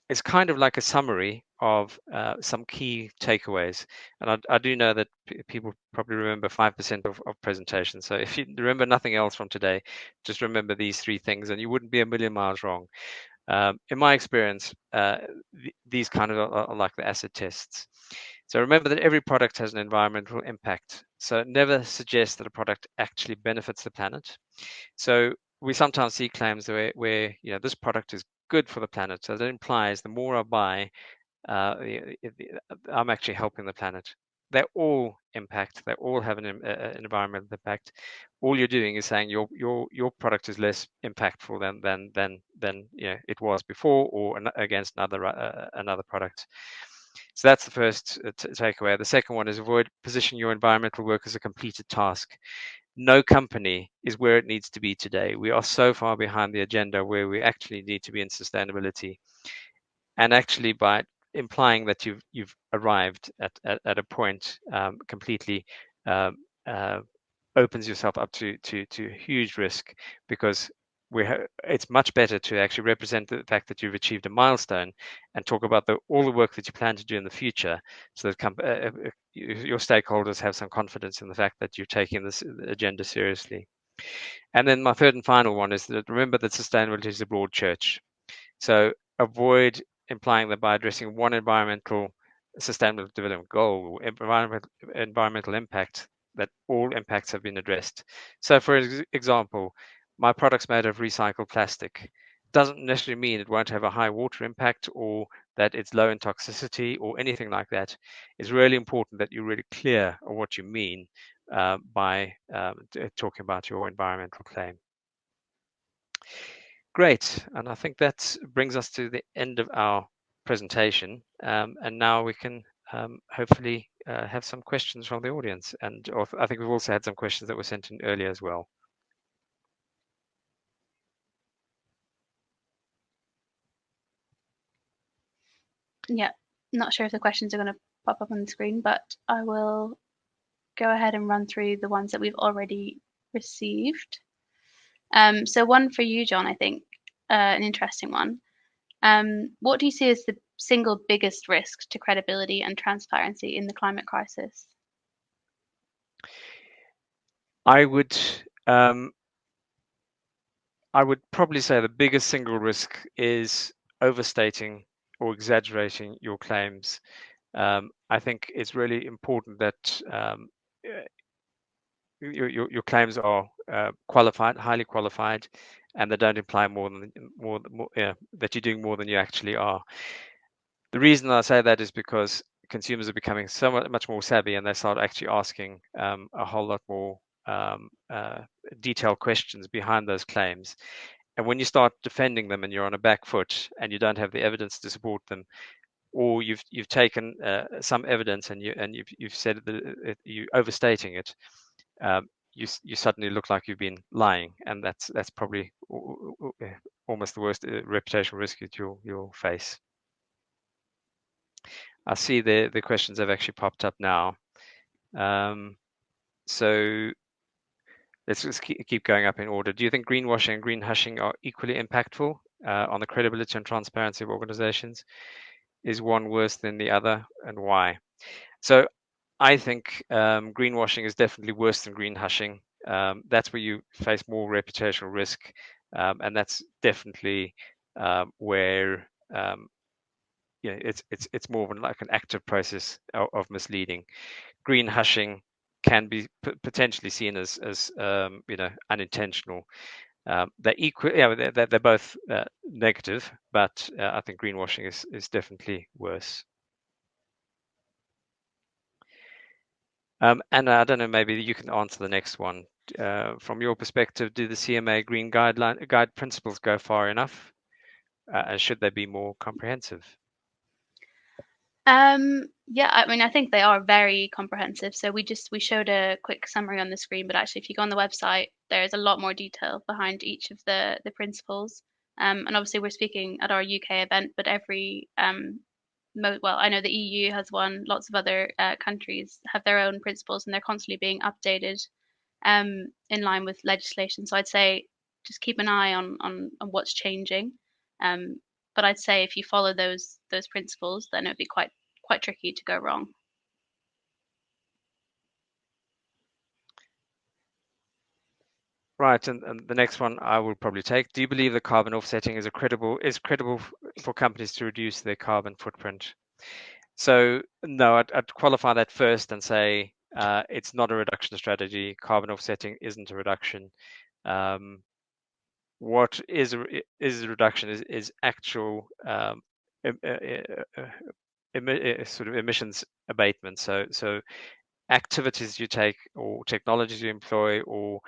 is kind of like a summary of some key takeaways. And I do know that people probably remember 5% of presentations. So if you remember nothing else from today, just remember these 3 things and you wouldn't be a million miles wrong. In my experience, these kind of are like the acid tests. So remember that every product has an environmental impact. So never suggest that a product actually benefits the planet. So we sometimes see claims where this product is good for the planet. So that implies the more I buy, I'm actually helping the planet. They all impact. They all have an environmental impact. All you're doing is saying your product is less impactful than it was before, or against another product. So that's the first takeaway. The second one is avoid positioning your environmental work as a completed task. No company is where it needs to be today. We are so far behind the agenda where we actually need to be in sustainability. And actually, by implying that you've arrived at a point, completely opens yourself up to huge risk, because it's much better to actually represent the fact that you've achieved a milestone and talk about all the work that you plan to do in the future, so that your stakeholders have some confidence in the fact that you're taking this agenda seriously. And then my third and final one is that remember that sustainability is a broad church. So avoid implying that by addressing one environmental sustainable development goal or environmental impact, that all impacts have been addressed. So for example, my product's made of recycled plastic. Doesn't necessarily mean it won't have a high water impact, or that it's low in toxicity or anything like that. It's really important that you're really clear on what you mean by talking about your environmental claim. Great, and I think that brings us to the end of our presentation, and now we can hopefully have some questions from the audience, and I think we've also had some questions that were sent in earlier as well. Yeah, not sure if the questions are going to pop up on the screen, but I will go ahead and run through the ones that we've already received. So one for you, John, I think, an interesting one. What do you see as the single biggest risk to credibility and transparency in the climate crisis? I would probably say the biggest single risk is overstating or exaggerating your claims. I think it's really important that your claims are qualified, highly qualified, and they don't imply that you're doing more than you actually are. The reason I say that is because consumers are becoming so much more savvy, and they start actually asking a whole lot more detailed questions behind those claims. And when you start defending them and you're on a back foot and you don't have the evidence to support them, or you've taken some evidence and you've said that you're overstating it, you suddenly look like you've been lying, and that's probably almost the worst reputational risk that you'll face. I see the questions have actually popped up now. So let's just keep going up in order. Do you think greenwashing and green hushing are equally impactful on the credibility and transparency of organizations? Is one worse than the other, and why? So I think greenwashing is definitely worse than green hushing. That's where you face more reputational risk, and that's definitely where it's more of like an active process of misleading. Green hushing can be potentially seen as unintentional. They're equal. Yeah, they're both negative, but I think greenwashing is definitely worse. Anna, I don't know, maybe you can answer the next one. From your perspective, do the CMA Green Guide principles go far enough? And should they be more comprehensive? Yeah, I mean, I think they are very comprehensive. So we showed a quick summary on the screen, but actually, if you go on the website, there's a lot more detail behind each of the principles. And obviously, we're speaking at our UK event, but every well, I know the EU has one. Lots of other countries have their own principles, and they're constantly being updated in line with legislation. So I'd say just keep an eye on what's changing. But I'd say if you follow those principles, then it'd be quite tricky to go wrong. Right, and the next one I will probably take. Do you believe that carbon offsetting is credible for companies to reduce their carbon footprint? So no, I'd qualify that first and say it's not a reduction strategy. Carbon offsetting isn't a reduction. What is a reduction is actual sort of emissions abatement. So activities you take, or technologies you employ, or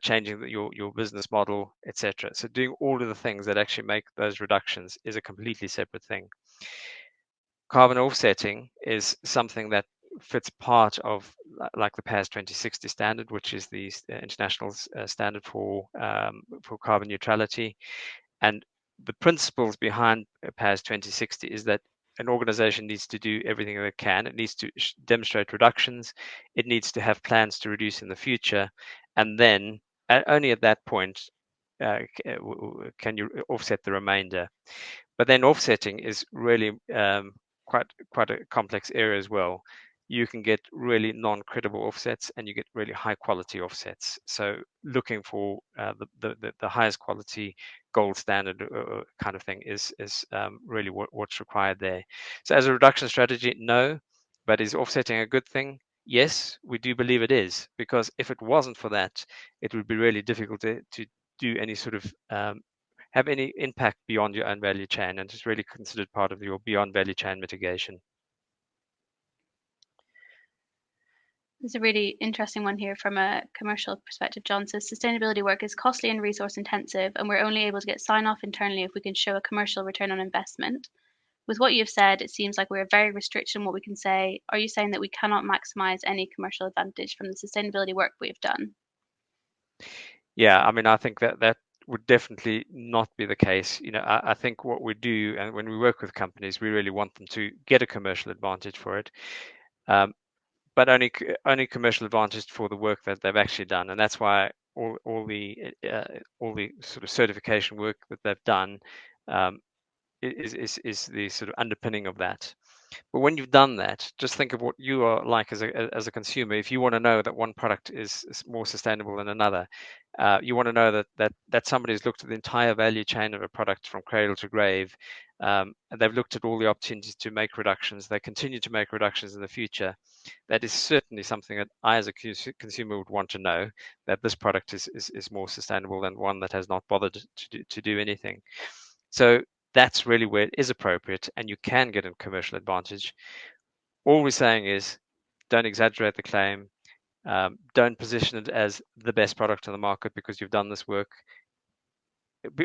changing your business model, etc. So doing all of the things that actually make those reductions is a completely separate thing. Carbon offsetting is something that fits part of like the PAS 2060 standard, which is the international standard for carbon neutrality. And the principles behind PAS 2060 is that an organization needs to do everything that it can. It needs to demonstrate reductions. It needs to have plans to reduce in the future. And then only at that point can you offset the remainder. But then offsetting is really quite a complex area as well. You can get really non-credible offsets, and you get really high quality offsets. So looking for the highest quality gold standard kind of thing is really what's required there. So as a reduction strategy, no. But is offsetting a good thing? Yes, we do believe it is, because if it wasn't for that, it would be really difficult to do any sort of have any impact beyond your own value chain, and it's really considered part of your beyond value chain mitigation. There's a really interesting one here from a commercial perspective. John says sustainability work is costly and resource intensive, and we're only able to get sign off internally if we can show a commercial return on investment. With what you've said, it seems like we're very restricted in what we can say. Are you saying that we cannot maximize any commercial advantage from the sustainability work we've done? Yeah, I mean, I think that would definitely not be the case. I think what we do, and when we work with companies, we really want them to get a commercial advantage for it, but only commercial advantage for the work that they've actually done, and that's why all the sort of certification work that they've done is the sort of underpinning of that. But when you've done that, just think of what you are like as a consumer. If you want to know that one product is more sustainable than another, you want to know that somebody has looked at the entire value chain of a product from cradle to grave, and they've looked at all the opportunities to make reductions. They continue to make reductions in the future. That is certainly something that I, as a consumer, would want to know, that this product is more sustainable than one that has not bothered to do anything. So that's really where it is appropriate, and you can get a commercial advantage. all we're saying is don't exaggerate the claim. Don't position it as the best product on the market because you've done this work.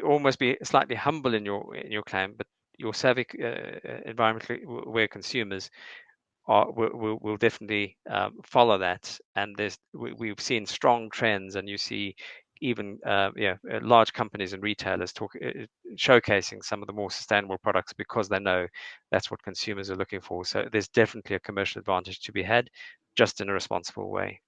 Almost be slightly humble in your claim, but your savvy environmentally aware consumers will definitely follow that. And we've seen strong trends, and you see even large companies and retailers showcasing some of the more sustainable products because they know that's what consumers are looking for. So there's definitely a commercial advantage to be had, just in a responsible way.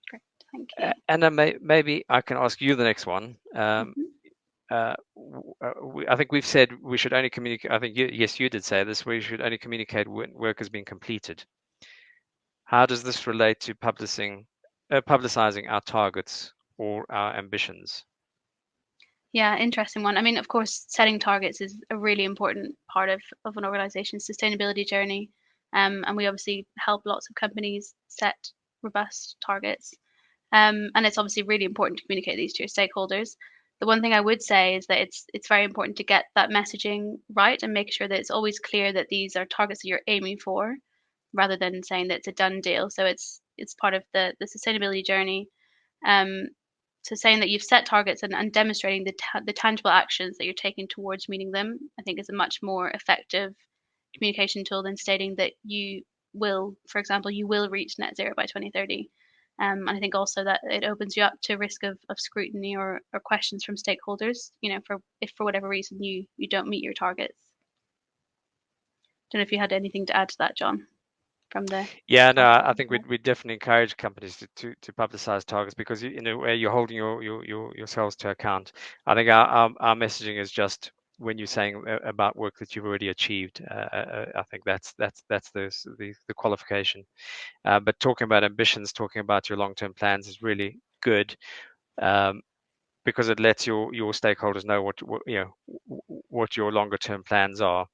Great, thank you. Anna, maybe I can ask you the next one. I think we've said we should only communicate. I think yes, you did say this. We should only communicate when work has been completed. How does this relate to publicizing our targets or our ambitions? Yeah, interesting one. I mean, of course, setting targets is a really important part of an organization's sustainability journey. And we obviously help lots of companies set robust targets. And it's obviously really important to communicate these to your stakeholders. The one thing I would say is that it's very important to get that messaging right and make sure that it's always clear that these are targets that you're aiming for, rather than saying that it's a done deal. So it's part of the sustainability journey. So saying that you've set targets and demonstrating the tangible actions that you're taking towards meeting them, I think is a much more effective communication tool than stating that you will, for example, you will reach net zero by 2030. And I think also that it opens you up to risk of scrutiny or questions from stakeholders, if for whatever reason you don't meet your targets. Don't know if you had anything to add to that, John, from the... Yeah, no, I think we definitely encourage companies to publicize targets because in a way you're holding yourselves to account. I think our messaging is just when you're saying about work that you've already achieved. I think that's the qualification. But talking about ambitions, talking about your long-term plans is really good because it lets your stakeholders know what your longer-term plans are.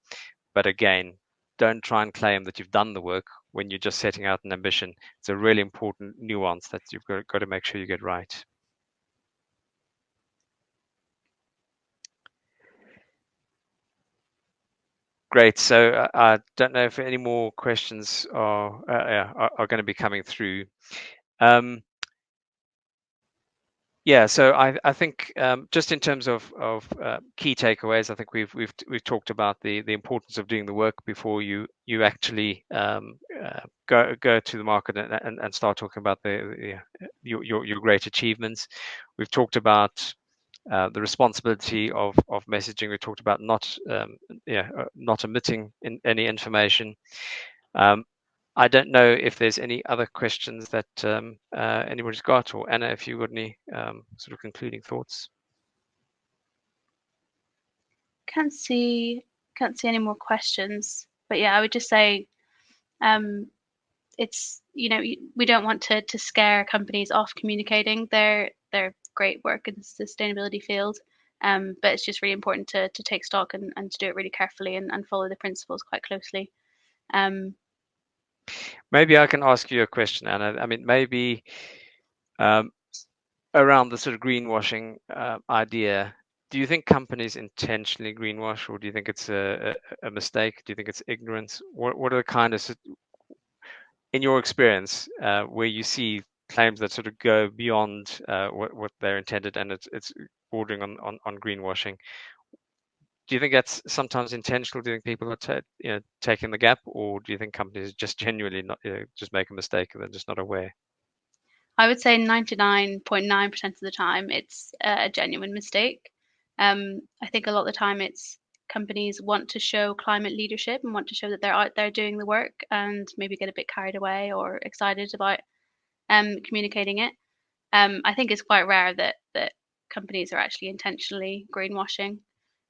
But again, don't try and claim that you've done the work when you're just setting out an ambition. It's a really important nuance that you've got to make sure you get right. Great. So I don't know if any more questions are going to be coming through. Yeah, so I think just in terms of key takeaways, I think we've talked about the importance of doing the work before you actually go to the market and start talking about your great achievements. We've talked about the responsibility of messaging. We talked about not omitting any information. I don't know if there's any other questions that anybody's got, or Anna, if you've got any sort of concluding thoughts. Can't see any more questions, but yeah, I would just say it's we don't want to scare companies off communicating their great work in the sustainability field, but it's just really important to take stock and to do it really carefully and follow the principles quite closely. Maybe I can ask you a question, Anna. I mean, maybe around the sort of greenwashing idea, do you think companies intentionally greenwash, or do you think it's a mistake? Do you think it's ignorance? What are the kind of, in your experience, where you see claims that sort of go beyond what they're intended and it's bordering on greenwashing? Do you think that's sometimes intentional? Do you think people are taking the gap, or do you think companies just genuinely not just make a mistake and they're just not aware? I would say 99.9% of the time it's a genuine mistake. I think a lot of the time it's companies want to show climate leadership and want to show that they're out there doing the work and maybe get a bit carried away or excited about communicating it. I think it's quite rare that companies are actually intentionally greenwashing.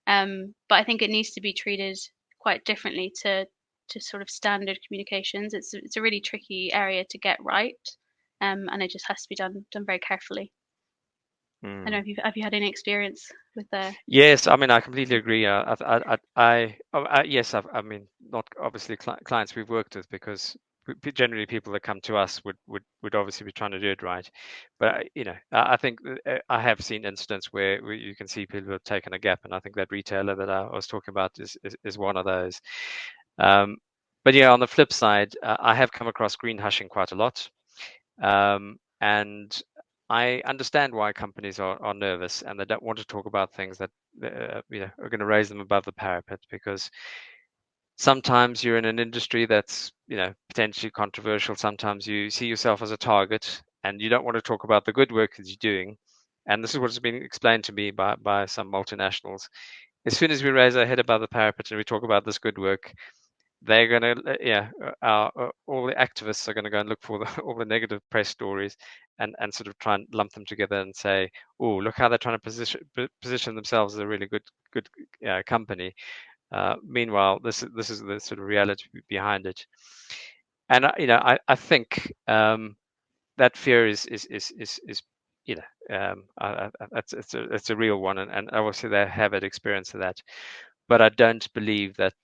But I think it needs to be treated quite differently to sort of standard communications. It's a really tricky area to get right, and it just has to be done very carefully. I don't know if have you had any experience with the? Yes, I mean I completely agree. Yes, I mean not obviously clients we've worked with, because generally people that come to us would obviously be trying to do it right. But I think I have seen incidents where you can see people have taken a gap, and I think that retailer that I was talking about is one of those. But yeah, on the flip side, I have come across green hushing quite a lot, and I understand why companies are nervous and they don't want to talk about things that are going to raise them above the parapet, because sometimes you're in an industry that's potentially controversial. Sometimes you see yourself as a target, and you don't want to talk about the good work that you're doing. And this is what's been explained to me by some multinationals. As soon as we raise our head above the parapet and we talk about this good work, they're going to, all the activists are going to go and look for all the negative press stories and sort of try and lump them together and say, oh, look how they're trying to position themselves as a really good company. Meanwhile, this is the sort of reality behind it. And I think that fear is it's a real one, and obviously they have had experience of that. But I don't believe that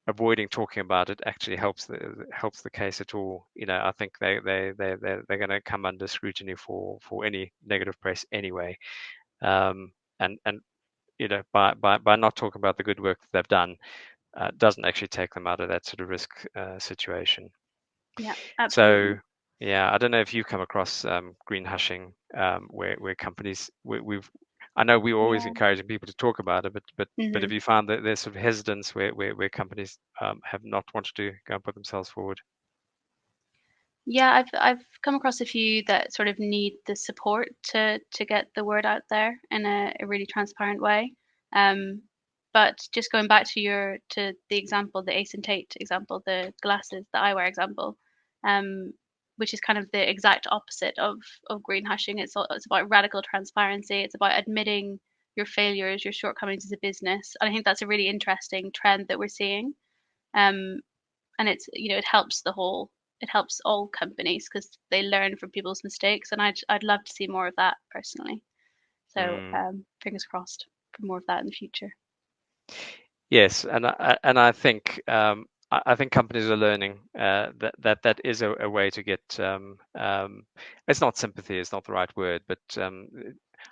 avoiding talking about it actually helps the case at all. I think they're going to come under scrutiny for any negative press anyway. And by not talking about the good work that they've done, doesn't actually take them out of that sort of risk situation. Yeah, absolutely. So yeah, I don't know if you've come across green hushing, where companies I know we're always encouraging people to talk about it, but have you found that there's sort of hesitance where companies have not wanted to go and put themselves forward? Yeah, I've come across a few that sort of need the support to get the word out there in a really transparent way. But just going back to the example, the Ace and Tate example, the glasses, the eyewear example, which is kind of the exact opposite of green hushing. It's about radical transparency. It's about admitting your failures, your shortcomings as a business. And I think that's a really interesting trend that we're seeing. And it's it helps all companies because they learn from people's mistakes, and I'd love to see more of that personally. So fingers crossed for more of that in the future. Yes, and I think I think companies are learning that is a way to get. It's not sympathy; it's not the right word, but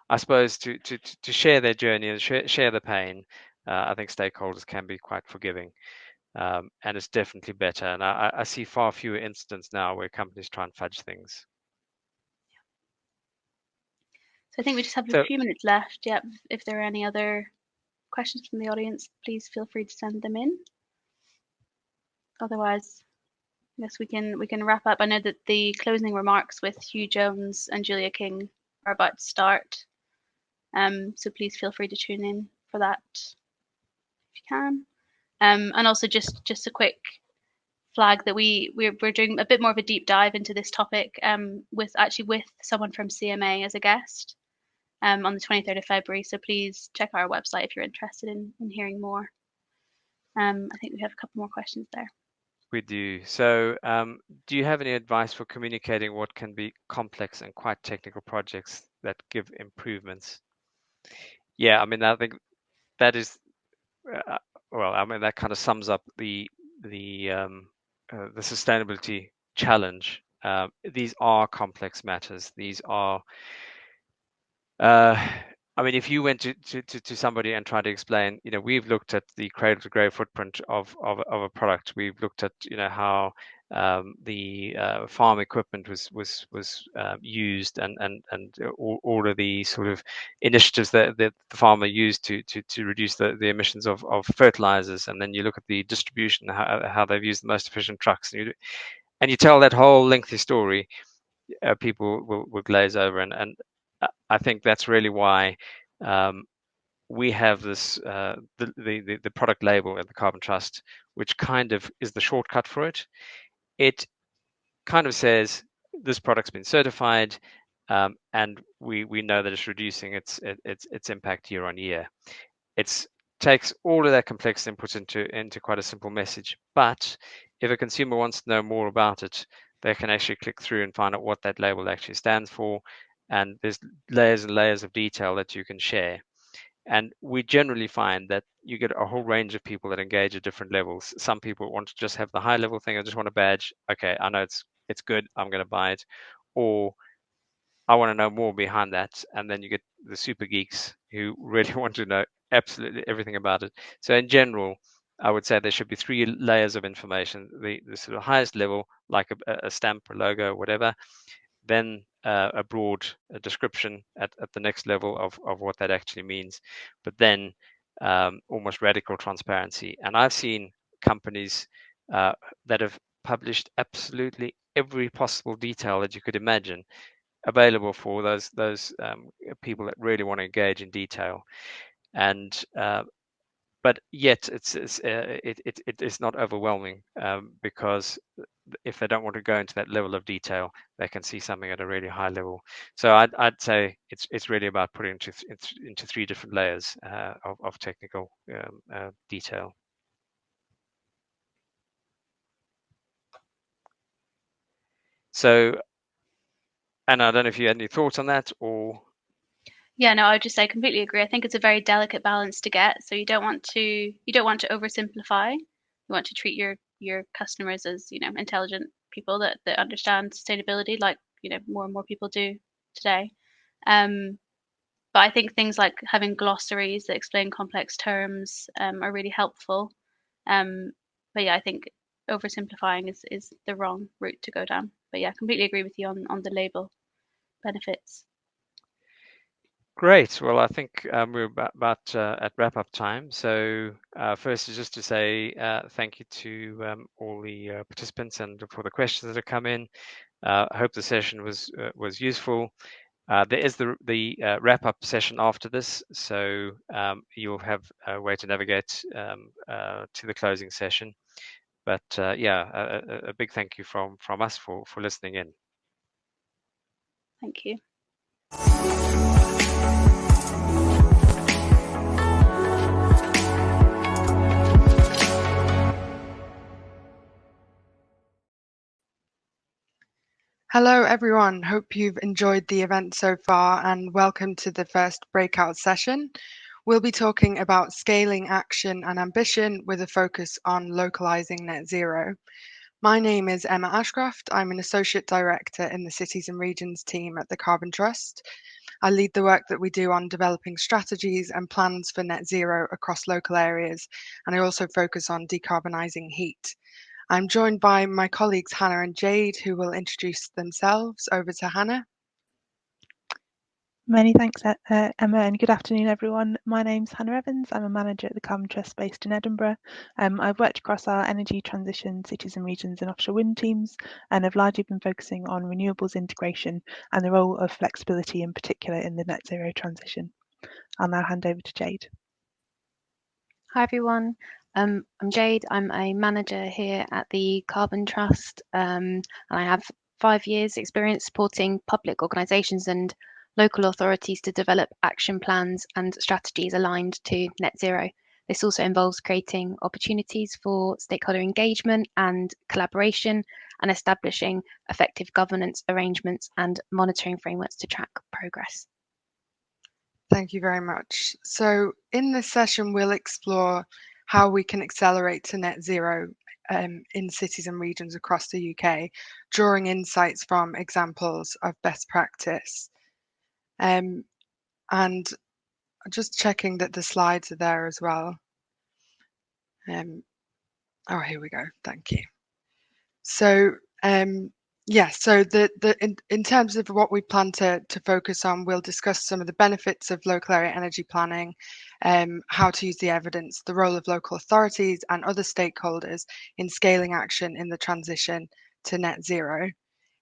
I suppose to share their journey and share the pain. I think stakeholders can be quite forgiving, and it's definitely better. And I see far fewer incidents now where companies try and fudge things. So I think we just have a few minutes left. Yep. If there are any other questions from the audience, please feel free to send them in. Otherwise, I guess we can wrap up. I know that the closing remarks with Hugh Jones and Julia King are about to start. So please feel free to tune in for that if you can. And also just a quick flag that we're doing a bit more of a deep dive into this topic with someone from CMA as a guest on the 23rd of February. So please check our website if you're interested in hearing more. I think we have a couple more questions there. We do. So do you have any advice for communicating what can be complex and quite technical projects that give improvements? Yeah, I mean, I think that is, well, I mean, that kind of sums up the sustainability challenge. These are complex matters. These are, I mean, if you went to somebody and tried to explain, we've looked at the cradle to grave footprint of a product. We've looked at, how the farm equipment was used, and all of the sort of initiatives that the farmer used to reduce the emissions of fertilizers. And then you look at the distribution, how they've used the most efficient trucks, and you tell that whole lengthy story, people will glaze over. And I think that's really why we have this the product label at the Carbon Trust, which kind of is the shortcut for it. It kind of says this product's been certified, and we know that it's reducing its impact year on year. It takes all of that complexity and puts into quite a simple message. But if a consumer wants to know more about it, they can actually click through and find out what that label actually stands for. And there's layers and layers of detail that you can share. And we generally find that you get a whole range of people that engage at different levels. Some people want to just have the high level thing. I just want a badge. Okay, I know it's good. I'm going to buy it. Or I want to know more behind that. And then you get the super geeks who really want to know absolutely everything about it. So in general, I would say there should be 3 layers of information. The sort of highest level, like a stamp or logo, whatever. Then a broad description at the next level of what that actually means. But then almost radical transparency. And I've seen companies that have published absolutely every possible detail that you could imagine available for those people that really want to engage in detail. And but yet it is not overwhelming, because if they don't want to go into that level of detail, they can see something at a really high level. So I'd say it's really about putting into 3 different layers of technical detail. So, Anna, I don't know if you had any thoughts on that, or Yeah, no, I would just say completely agree. I think it's a very delicate balance to get. So you don't want to oversimplify. You want to treat your customers as, you know, intelligent people that understand sustainability, like, you know, more and more people do today. But I think things like having glossaries that explain complex terms are really helpful. But yeah, I think oversimplifying is the wrong route to go down. But yeah, completely agree with you on the label benefits. Great. Well, I think we're about at wrap-up time. So first is just to say thank you to all the participants and for the questions that have come in. I hope the session was useful. There is the wrap-up session after this, so you'll have a way to navigate to the closing session. But yeah, a big thank you from us for listening in. Thank you. Hello everyone, hope you've enjoyed the event so far and welcome to the first breakout session. We'll be talking about scaling action and ambition with a focus on localizing net zero. My name is Emma Ashcroft. I'm an Associate Director in the Cities and Regions team at the Carbon Trust. I lead the work that we do on developing strategies and plans for net zero across local areas, and I also focus on decarbonising heat. I'm joined by my colleagues Hannah and Jade, who will introduce themselves. Over to Hannah. Many thanks, Emma, and good afternoon, everyone. My name's Hannah Evans. I'm a manager at the Carbon Trust based in Edinburgh. I've worked across our energy transition, cities and regions and offshore wind teams, and have largely been focusing on renewables integration and the role of flexibility in particular in the net zero transition. I'll now hand over to Jade. Hi, everyone. I'm Jade. I'm a manager here at the Carbon Trust, and I have 5 years experience supporting public organisations and local authorities to develop action plans and strategies aligned to net zero. This also involves creating opportunities for stakeholder engagement and collaboration and establishing effective governance arrangements and monitoring frameworks to track progress. Thank you very much. So in this session, we'll explore how we can accelerate to net zero in cities and regions across the UK, drawing insights from examples of best practice. And just checking that the slides are there as well. Oh, here we go. Thank you. So yes, so in terms of what we plan to focus on, we'll discuss some of the benefits of local area energy planning, how to use the evidence, the role of local authorities and other stakeholders in scaling action in the transition to net zero.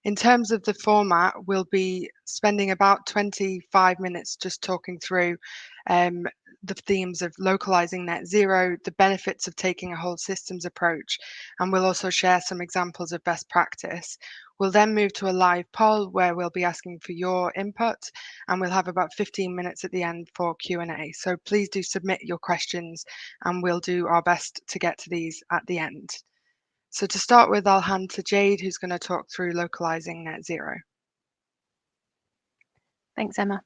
In terms of the format, we'll be spending about 25 minutes just talking through the themes of localizing net zero, the benefits of taking a whole systems approach, and we'll also share some examples of best practice. We'll then move to a live poll where we'll be asking for your input, and we'll have about 15 minutes at the end for Q&A. So please do submit your questions and we'll do our best to get to these at the end. So to start with, I'll hand to Jade, who's going to talk through localizing net zero. Thanks, Emma.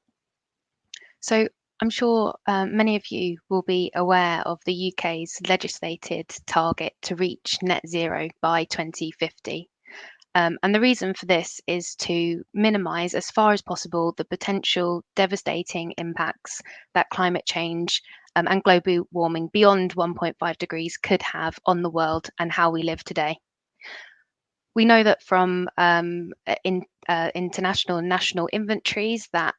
So I'm sure many of you will be aware of the UK's legislated target to reach net zero by 2050. And the reason for this is to minimise as far as possible the potential devastating impacts that climate change and global warming beyond 1.5 degrees could have on the world and how we live today. We know that from international and national inventories that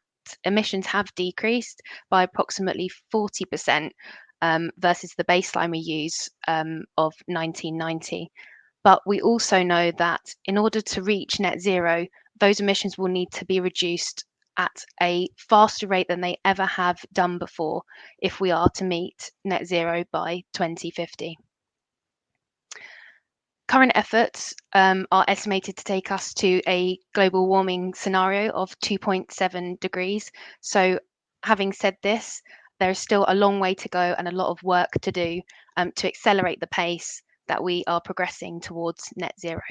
emissions have decreased by approximately 40% versus the baseline we use of 1990. But we also know that in order to reach net zero, those emissions will need to be reduced at a faster rate than they ever have done before if we are to meet net zero by 2050. Current efforts are estimated to take us to a global warming scenario of 2.7 degrees. So having said this, there is still a long way to go and a lot of work to do to accelerate the pace that we are progressing towards net zero.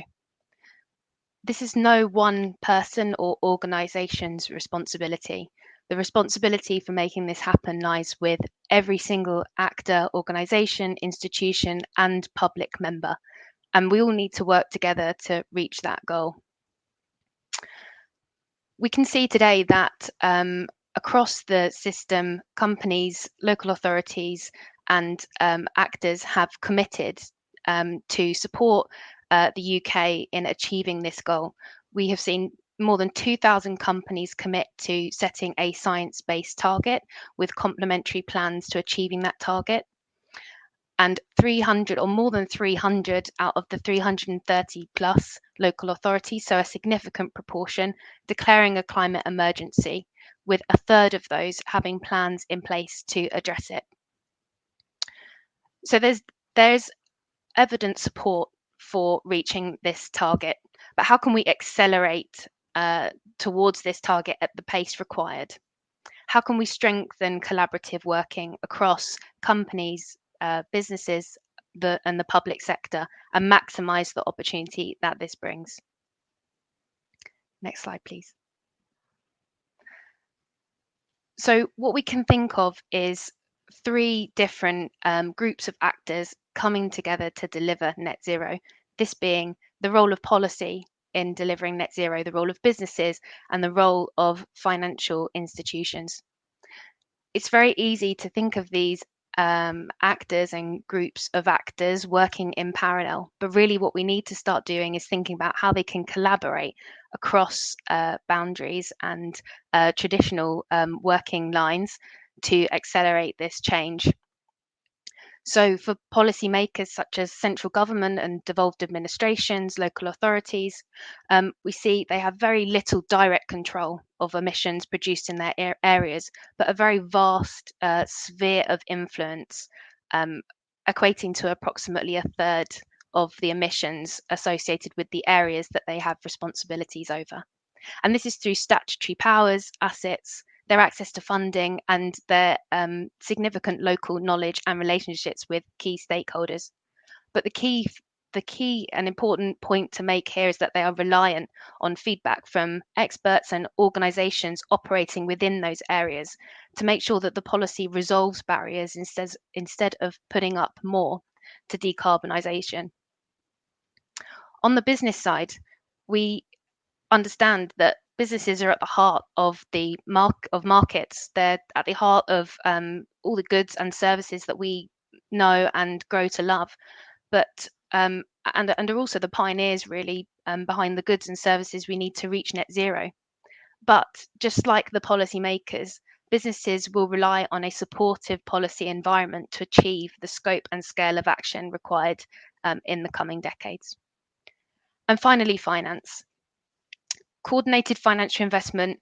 This is no one person or organisation's responsibility. The responsibility for making this happen lies with every single actor, organisation, institution and public member. And we all need to work together to reach that goal. We can see today that across the system, companies, local authorities and actors have committed to support the UK in achieving this goal. We have seen more than 2,000 companies commit to setting a science-based target with complementary plans to achieving that target. And 300 or more than 300 out of the 330 plus local authorities, so a significant proportion, declaring a climate emergency, with a third of those having plans in place to address it. So there's evident support for reaching this target, but how can we accelerate towards this target at the pace required? How can we strengthen collaborative working across companies, businesses and the public sector and maximise the opportunity that this brings? Next slide, please. So what we can think of is 3 different groups of actors coming together to deliver net zero, this being the role of policy in delivering net zero, the role of businesses and the role of financial institutions. It's very easy to think of these actors and groups of actors working in parallel, but really what we need to start doing is thinking about how they can collaborate across boundaries and traditional working lines to accelerate this change. So for policymakers such as central government and devolved administrations, local authorities, we see they have very little direct control of emissions produced in their areas, but a very vast sphere of influence, equating to approximately a third of the emissions associated with the areas that they have responsibilities over. And this is through statutory powers, assets, their access to funding and their significant local knowledge and relationships with key stakeholders. But the key and important point to make here is that they are reliant on feedback from experts and organisations operating within those areas to make sure that the policy resolves barriers instead of putting up more to decarbonisation. On the business side, we understand that businesses are at the heart of the markets. They're at the heart of all the goods and services that we know and grow to love. But and are also the pioneers really behind the goods and services we need to reach net zero. But just like the policymakers, businesses will rely on a supportive policy environment to achieve the scope and scale of action required in the coming decades. And finally, finance. Coordinated financial investment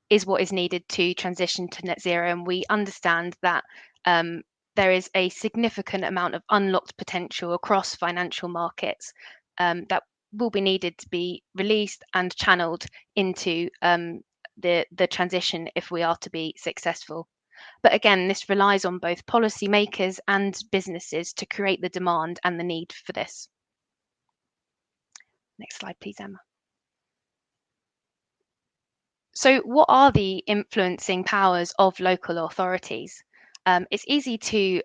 is what is needed to transition to net zero, and we understand that there is a significant amount of unlocked potential across financial markets that will be needed to be released and channeled into the transition if we are to be successful. But again, this relies on both policymakers and businesses to create the demand and the need for this. Next slide, please, Emma. So what are the influencing powers of local authorities? It's easy to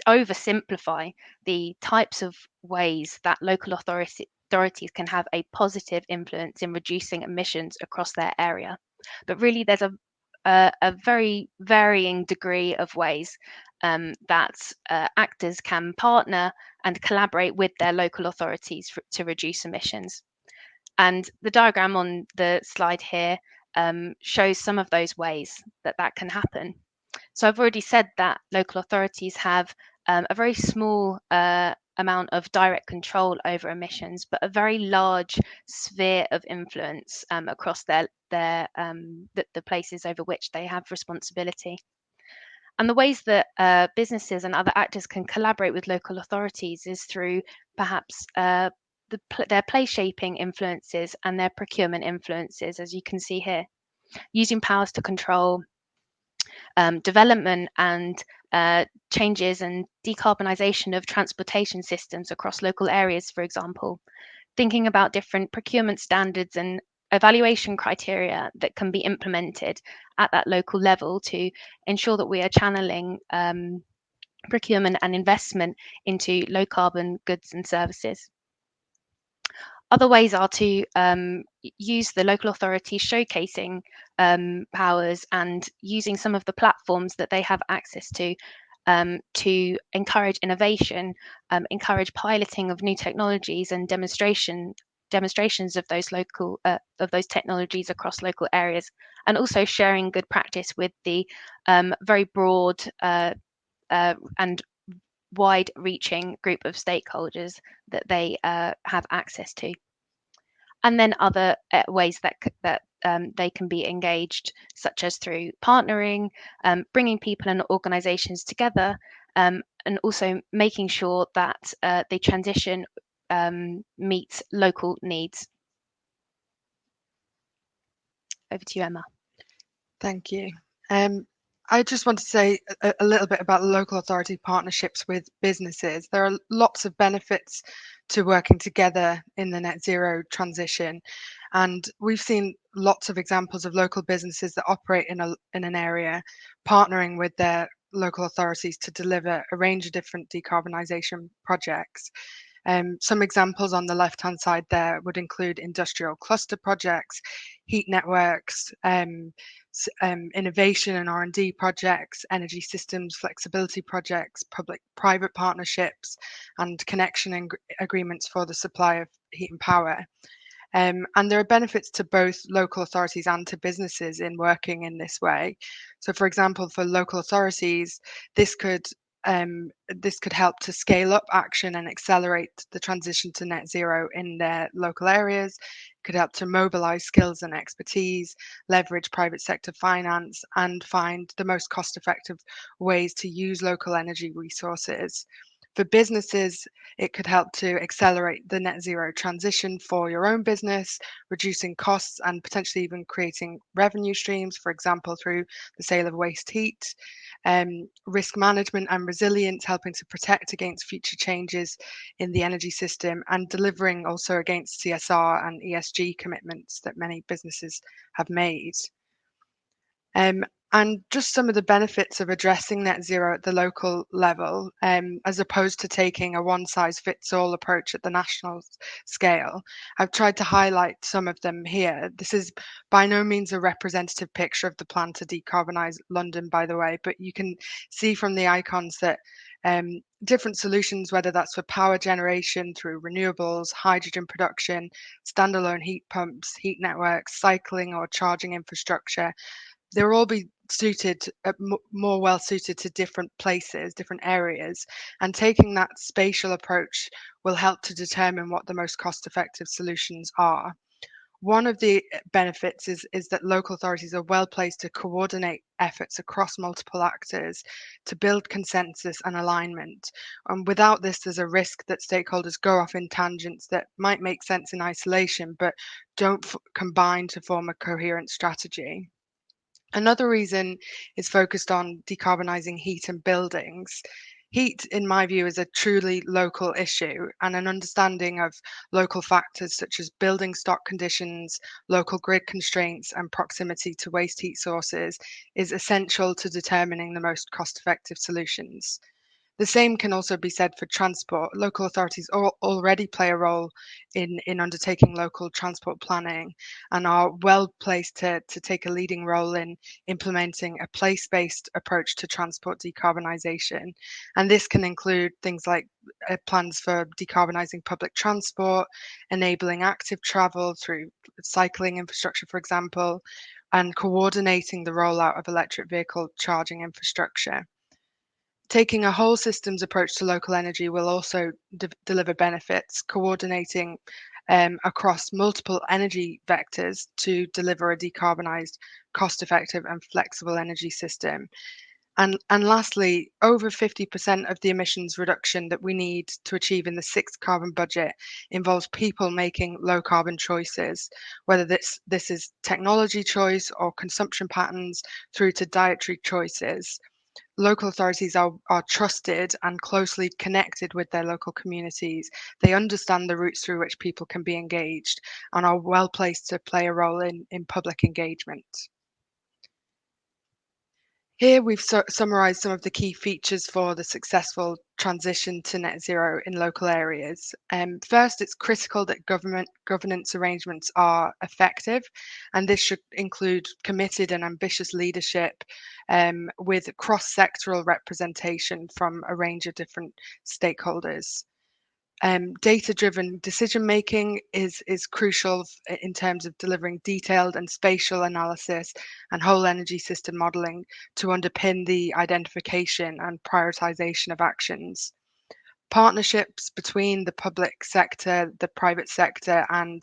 oversimplify the types of ways that local authorities can have a positive influence in reducing emissions across their area. But really, there's a very varying degree of ways that actors can partner and collaborate with their local authorities to reduce emissions. And the diagram on the slide here shows some of those ways that can happen. So I've already said that local authorities have a very small amount of direct control over emissions, but a very large sphere of influence across the places over which they have responsibility. And the ways that businesses and other actors can collaborate with local authorities is through perhaps their place shaping influences and their procurement influences, as you can see here, using powers to control development and changes and decarbonisation of transportation systems across local areas, for example, thinking about different procurement standards and evaluation criteria that can be implemented at that local level to ensure that we are channeling procurement and investment into low carbon goods and services. Other ways are to use the local authorities showcasing powers and using some of the platforms that they have access to encourage innovation, encourage piloting of new technologies and demonstrations of those technologies across local areas, and also sharing good practice with the very broad and wide-reaching group of stakeholders that they have access to. And then other ways that they can be engaged, such as through partnering, bringing people and organisations together, and also making sure that the transition meets local needs. Over to you, Emma. Thank you. I just want to say a little bit about local authority partnerships with businesses. There are lots of benefits to working together in the net zero transition. And we've seen lots of examples of local businesses that operate in an area, partnering with their local authorities to deliver a range of different decarbonisation projects. Some examples on the left-hand side there would include industrial cluster projects, heat networks, innovation and R&D projects, energy systems flexibility projects, public-private partnerships, and connection agreements for the supply of heat and power. And there are benefits to both local authorities and to businesses in working in this way. So, for example, for local authorities, this could help to scale up action and accelerate the transition to net zero in their local areas. It could help to mobilize skills and expertise, leverage private sector finance, and find the most cost-effective ways to use local energy resources. For businesses, it could help to accelerate the net zero transition for your own business, reducing costs and potentially even creating revenue streams, for example, through the sale of waste heat. Risk management and resilience, helping to protect against future changes in the energy system, and delivering also against CSR and ESG commitments that many businesses have made. And just some of the benefits of addressing net zero at the local level, as opposed to taking a one-size-fits-all approach at the national scale. I've tried to highlight some of them here. This is by no means a representative picture of the plan to decarbonise London, by the way, but you can see from the icons that different solutions, whether that's for power generation through renewables, hydrogen production, standalone heat pumps, heat networks, cycling or charging infrastructure, they'll all be suited, more well suited to different places, different areas, and taking that spatial approach will help to determine what the most cost-effective solutions are. One of the benefits is that local authorities are well placed to coordinate efforts across multiple actors to build consensus and alignment. And without this, there's a risk that stakeholders go off in tangents that might make sense in isolation, but don't combine to form a coherent strategy. Another reason is focused on decarbonising heat and buildings. Heat, in my view, is a truly local issue, and an understanding of local factors such as building stock conditions, local grid constraints, and proximity to waste heat sources is essential to determining the most cost-effective solutions. The same can also be said for transport. Local authorities already play a role in undertaking local transport planning and are well placed to take a leading role in implementing a place-based approach to transport decarbonisation. And this can include things like plans for decarbonising public transport, enabling active travel through cycling infrastructure, for example, and coordinating the rollout of electric vehicle charging infrastructure. Taking a whole systems approach to local energy will also deliver benefits, coordinating across multiple energy vectors to deliver a decarbonised, cost-effective and flexible energy system. And lastly, over 50% of the emissions reduction that we need to achieve in the 6th carbon budget involves people making low carbon choices, whether this is technology choice or consumption patterns through to dietary choices. Local authorities are trusted and closely connected with their local communities. They understand the routes through which people can be engaged and are well placed to play a role in public engagement. Here we've summarised some of the key features for the successful transition to net zero in local areas. First, it's critical that governance arrangements are effective, and this should include committed and ambitious leadership with cross-sectoral representation from a range of different stakeholders. Data-driven decision-making is crucial in terms of delivering detailed and spatial analysis and whole energy system modelling to underpin the identification and prioritisation of actions. Partnerships between the public sector, the private sector, and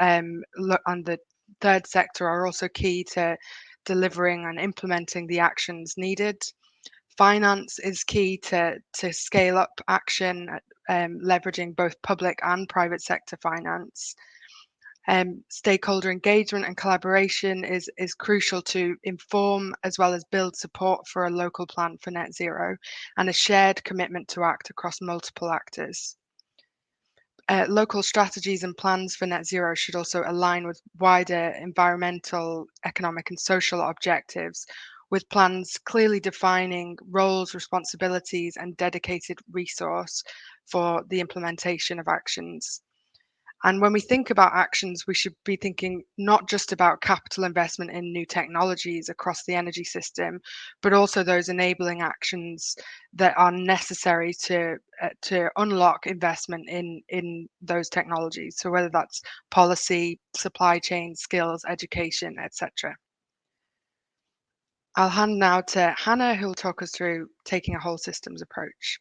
the third sector are also key to delivering and implementing the actions needed. Finance is key to scale up action, leveraging both public and private sector finance. Stakeholder engagement and collaboration is crucial to inform as well as build support for a local plan for net zero and a shared commitment to act across multiple actors. Local strategies and plans for net zero should also align with wider environmental, economic and social objectives, with plans clearly defining roles, responsibilities and dedicated resource for the implementation of actions. And when we think about actions, we should be thinking not just about capital investment in new technologies across the energy system, but also those enabling actions that are necessary to unlock investment in those technologies. So whether that's policy, supply chain, skills, education, etc. I'll hand now to Hannah, who will talk us through taking a whole systems approach.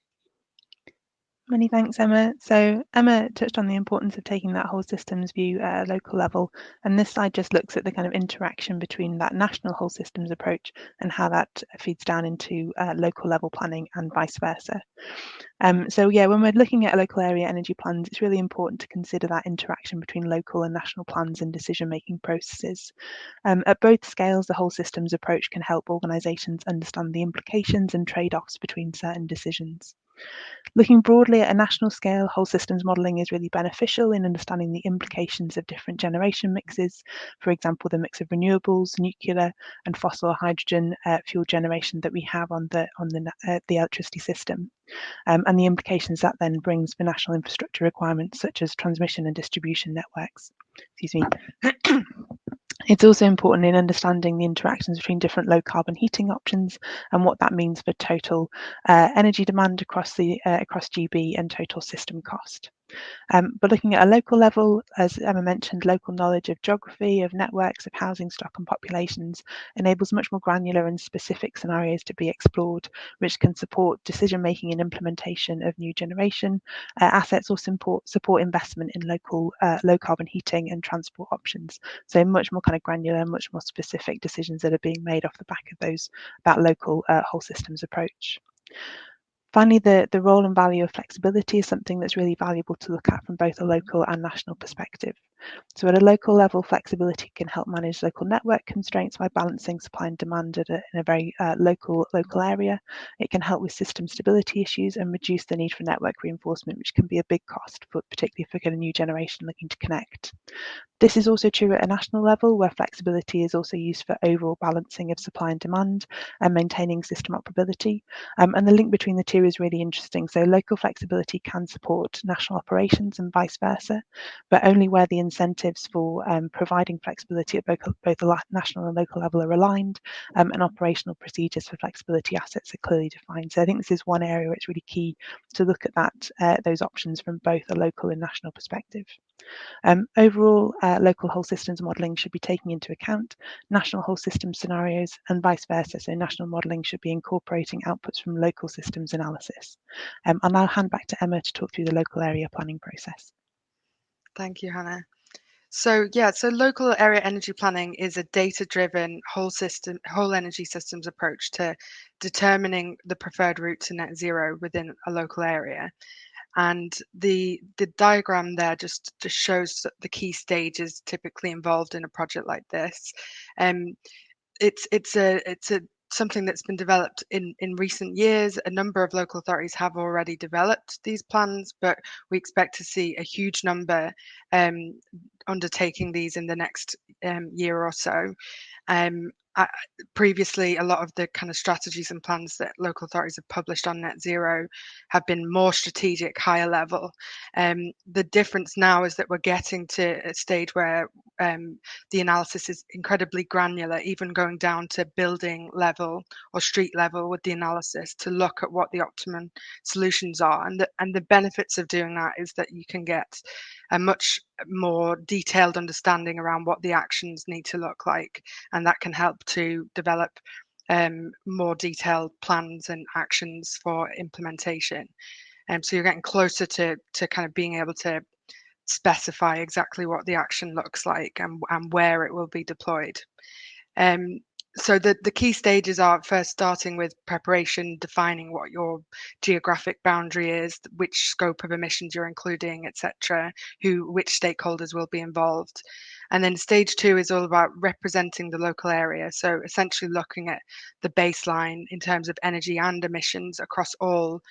Many thanks, Emma. So Emma touched on the importance of taking that whole systems view at a local level, and this slide just looks at the kind of interaction between that national whole systems approach and how that feeds down into local level planning and vice versa. So yeah, when we're looking at local area energy plans, it's really important to consider that interaction between local and national plans and decision-making processes. At both scales, the whole systems approach can help organisations understand the implications and trade-offs between certain decisions. Looking broadly at a national scale, whole systems modelling is really beneficial in understanding the implications of different generation mixes, for example, the mix of renewables, nuclear and fossil hydrogen fuel generation that we have on the electricity system, and the implications that then brings for national infrastructure requirements such as transmission and distribution networks. Excuse me. It's also important in understanding the interactions between different low carbon heating options and what that means for total energy demand across GB and total system cost. But looking at a local level, as Emma mentioned, local knowledge of geography, of networks, of housing stock and populations enables much more granular and specific scenarios to be explored, which can support decision making and implementation of new generation assets, or support investment in local low carbon heating and transport options. So much more kind of granular, much more specific decisions that are being made off the back of that local whole systems approach. Finally, the role and value of flexibility is something that's really valuable to look at from both a local and national perspective. So at a local level, flexibility can help manage local network constraints by balancing supply and demand in a very local area. It can help with system stability issues and reduce the need for network reinforcement, which can be a big cost, particularly for a new generation looking to connect. This is also true at a national level, where flexibility is also used for overall balancing of supply and demand and maintaining system operability. And the link between the two is really interesting. So local flexibility can support national operations and vice versa, but only where the incentives for providing flexibility at both the national and local level are aligned, and operational procedures for flexibility assets are clearly defined. So I think this is one area where it's really key to look at that those options from both a local and national perspective. Overall, local whole systems modelling should be taking into account national whole system scenarios and vice versa. So national modelling should be incorporating outputs from local systems analysis. I'll now hand back to Emma to talk through the local area planning process. Thank you, Hannah. So local area energy planning is a data-driven whole energy systems approach to determining the preferred route to net zero within a local area. And the diagram there just shows the key stages typically involved in a project like this. It's something that's been developed in recent years. A number of local authorities have already developed these plans, but we expect to see a huge number undertaking these in the next year or so. Previously, a lot of the kind of strategies and plans that local authorities have published on net zero have been more strategic, higher level. The difference now is that we're getting to a stage where the analysis is incredibly granular, even going down to building level or street level with the analysis to look at what the optimum solutions are. And the benefits of doing that is that you can get a much more detailed understanding around what the actions need to look like, and that can help to develop more detailed plans and actions for implementation. So you're getting closer to kind of being able to specify exactly what the action looks like and where it will be deployed. So the key stages are first starting with preparation, defining what your geographic boundary is, which scope of emissions you're including, etc., which stakeholders will be involved. And then stage 2 is all about representing the local area. So essentially looking at the baseline in terms of energy and emissions across all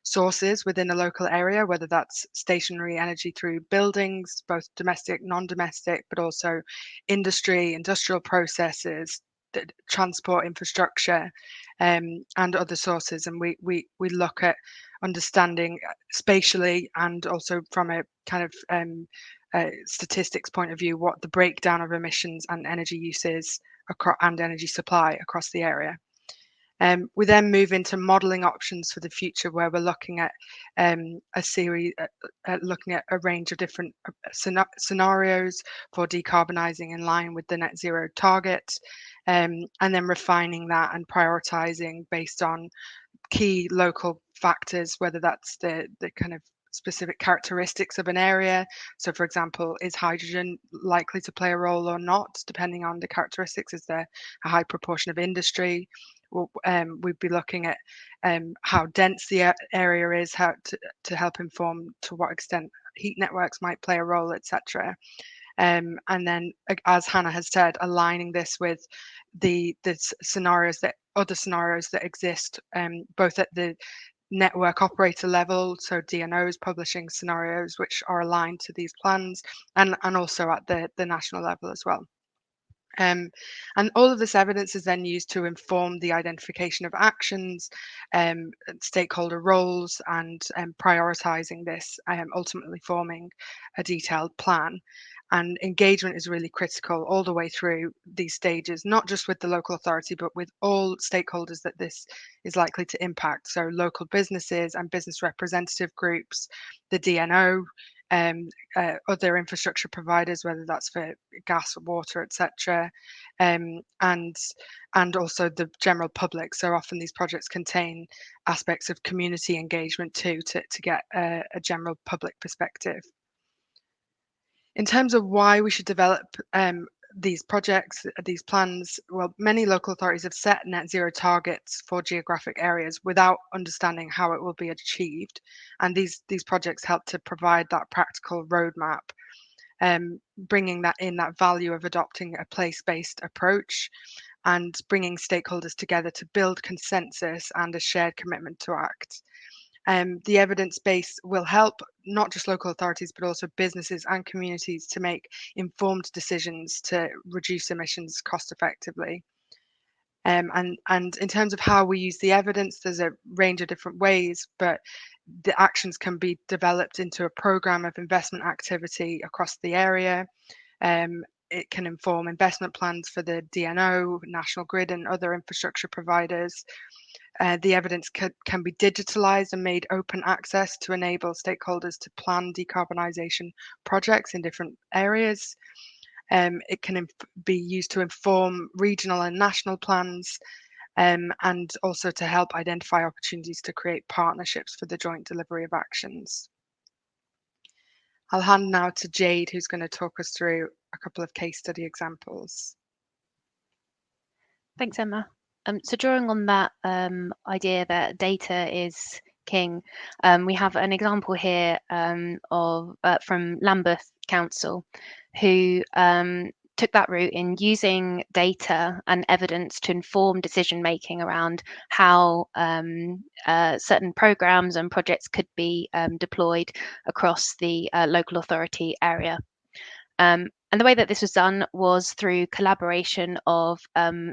sources within a local area, whether that's stationary energy through buildings, both domestic, non-domestic, but also industry, industrial processes, transport infrastructure, and other sources. And we look at understanding spatially and also from a kind of statistics point of view what the breakdown of emissions and energy use is and energy supply across the area. We then move into modelling options for the future, where we're looking at looking at a range of different scenarios for decarbonising in line with the net zero target, and then refining that and prioritising based on key local factors, whether that's the kind of specific characteristics of an area. So for example, is hydrogen likely to play a role or not, depending on the characteristics? Is there a high proportion of industry? We'd be looking at how dense the area is, how to help inform to what extent heat networks might play a role, etc. And then, as Hannah has said, aligning this with the other scenarios that exist, both at the network operator level, so DNOs publishing scenarios which are aligned to these plans, and also at the national level as well. And all of this evidence is then used to inform the identification of actions, stakeholder roles, and prioritising this, ultimately forming a detailed plan. And engagement is really critical all the way through these stages, not just with the local authority, but with all stakeholders that this is likely to impact. So local businesses and business representative groups, the DNO, other infrastructure providers, whether that's for gas, water, etc., and also the general public. So often these projects contain aspects of community engagement too, to get a general public perspective. In terms of why we should develop these projects, these plans, well, many local authorities have set net zero targets for geographic areas without understanding how it will be achieved. And these projects help to provide that practical roadmap. bringing that value of adopting a place-based approach and bringing stakeholders together to build consensus and a shared commitment to act. The evidence base will help not just local authorities, but also businesses and communities to make informed decisions to reduce emissions cost effectively. And in terms of how we use the evidence, there's a range of different ways, but the actions can be developed into a program of investment activity across the area. It can inform investment plans for the DNO, National Grid, and other infrastructure providers. The evidence can be digitalized and made open access to enable stakeholders to plan decarbonisation projects in different areas. It can be used to inform regional and national plans, and also to help identify opportunities to create partnerships for the joint delivery of actions. I'll hand now to Jade, who's going to talk us through a couple of case study examples. Thanks, Emma. So drawing on that idea that data is king, we have an example here from Lambeth Council, who took that route in using data and evidence to inform decision making around how certain programs and projects could be deployed across the local authority area. And the way that this was done was through collaboration of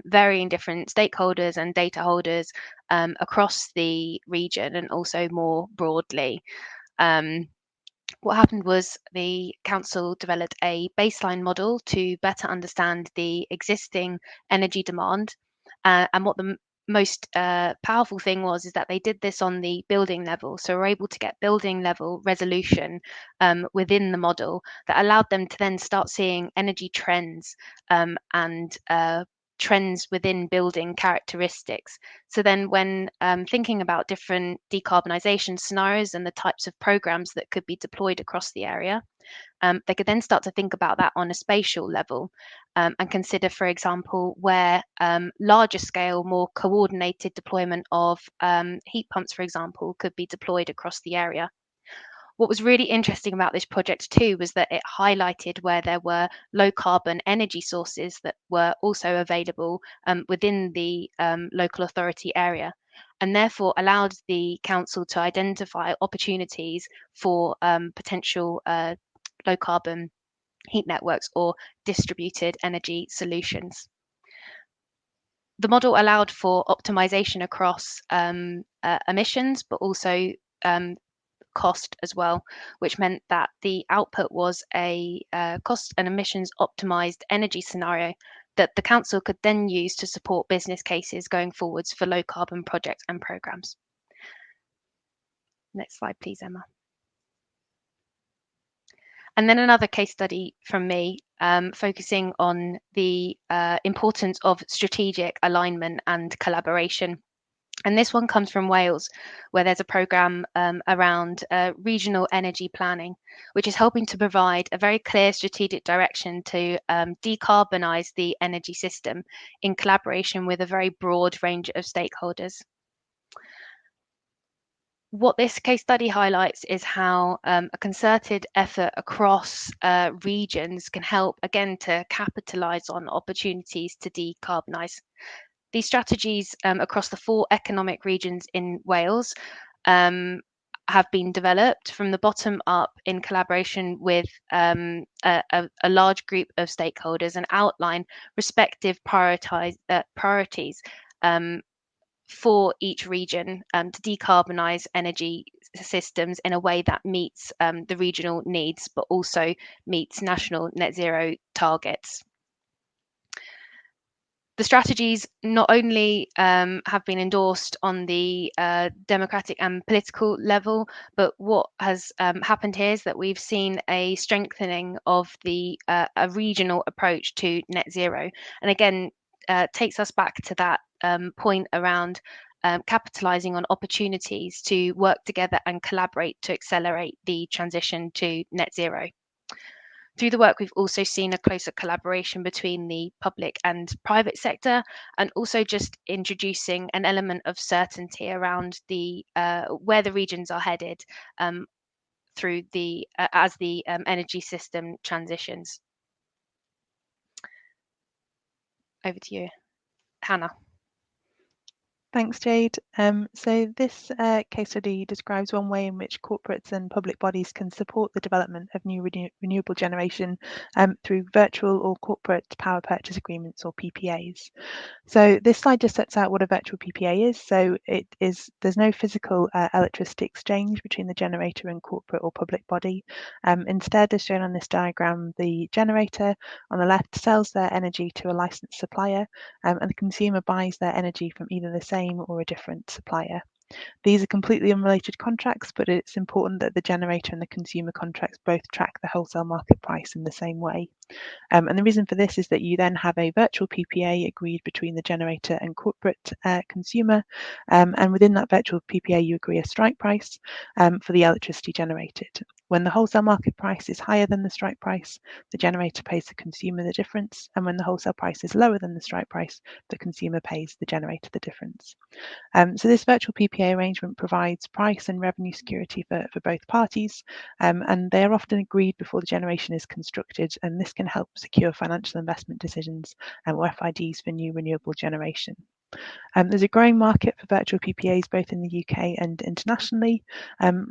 varying different stakeholders and data holders across the region and also more broadly. What happened was the council developed a baseline model to better understand the existing energy demand, and what the most powerful thing was is that they did this on the building level, so we're able to get building level resolution within the model that allowed them to then start seeing energy trends and trends within building characteristics. So then when thinking about different decarbonisation scenarios and the types of programs that could be deployed across the area, they could then start to think about that on a spatial level and consider, for example, where larger scale, more coordinated deployment of heat pumps, for example, could be deployed across the area. What was really interesting about this project too was that it highlighted where there were low carbon energy sources that were also available within the local authority area, and therefore allowed the council to identify opportunities for potential low carbon heat networks or distributed energy solutions. The model allowed for optimization across emissions, but also cost as well, which meant that the output was a cost and emissions optimized energy scenario that the council could then use to support business cases going forwards for low carbon projects and programs. Next slide, please, Emma. And then another case study from me, focusing on the importance of strategic alignment and collaboration. And this one comes from Wales, where there's a programme around regional energy planning, which is helping to provide a very clear strategic direction to decarbonise the energy system in collaboration with a very broad range of stakeholders. What this case study highlights is how a concerted effort across regions can help, again, to capitalise on opportunities to decarbonise. These strategies across the 4 economic regions in Wales have been developed from the bottom up in collaboration with a large group of stakeholders and outline respective priorities for each region to decarbonise energy systems in a way that meets the regional needs, but also meets national net zero targets. The strategies not only have been endorsed on the democratic and political level, but what has happened here is that we've seen a strengthening of the a regional approach to net zero, and again takes us back to that point around capitalising on opportunities to work together and collaborate to accelerate the transition to net zero. Through the work, we've also seen a closer collaboration between the public and private sector, and also just introducing an element of certainty around the where the regions are headed through the as the energy system transitions. Over to you, Hannah. Thanks, Jade. So this case study describes one way in which corporates and public bodies can support the development of new renewable generation through virtual or corporate power purchase agreements, or PPAs. So this slide just sets out what a virtual PPA is. So there's no physical electricity exchange between the generator and corporate or public body. Instead, as shown on this diagram, the generator on the left sells their energy to a licensed supplier, and the consumer buys their energy from either the same or a different supplier. These are completely unrelated contracts, but it's important that the generator and the consumer contracts both track the wholesale market price in the same way. And the reason for this is that you then have a virtual PPA agreed between the generator and corporate consumer, and within that virtual PPA you agree a strike price for the electricity generated. When the wholesale market price is higher than the strike price, the generator pays the consumer the difference, and when the wholesale price is lower than the strike price, the consumer pays the generator the difference. So this virtual PPA arrangement provides price and revenue security for both parties, and they are often agreed before the generation is constructed, and this can help secure financial investment decisions or FIDs for new renewable generation. There's a growing market for virtual PPAs both in the UK and internationally.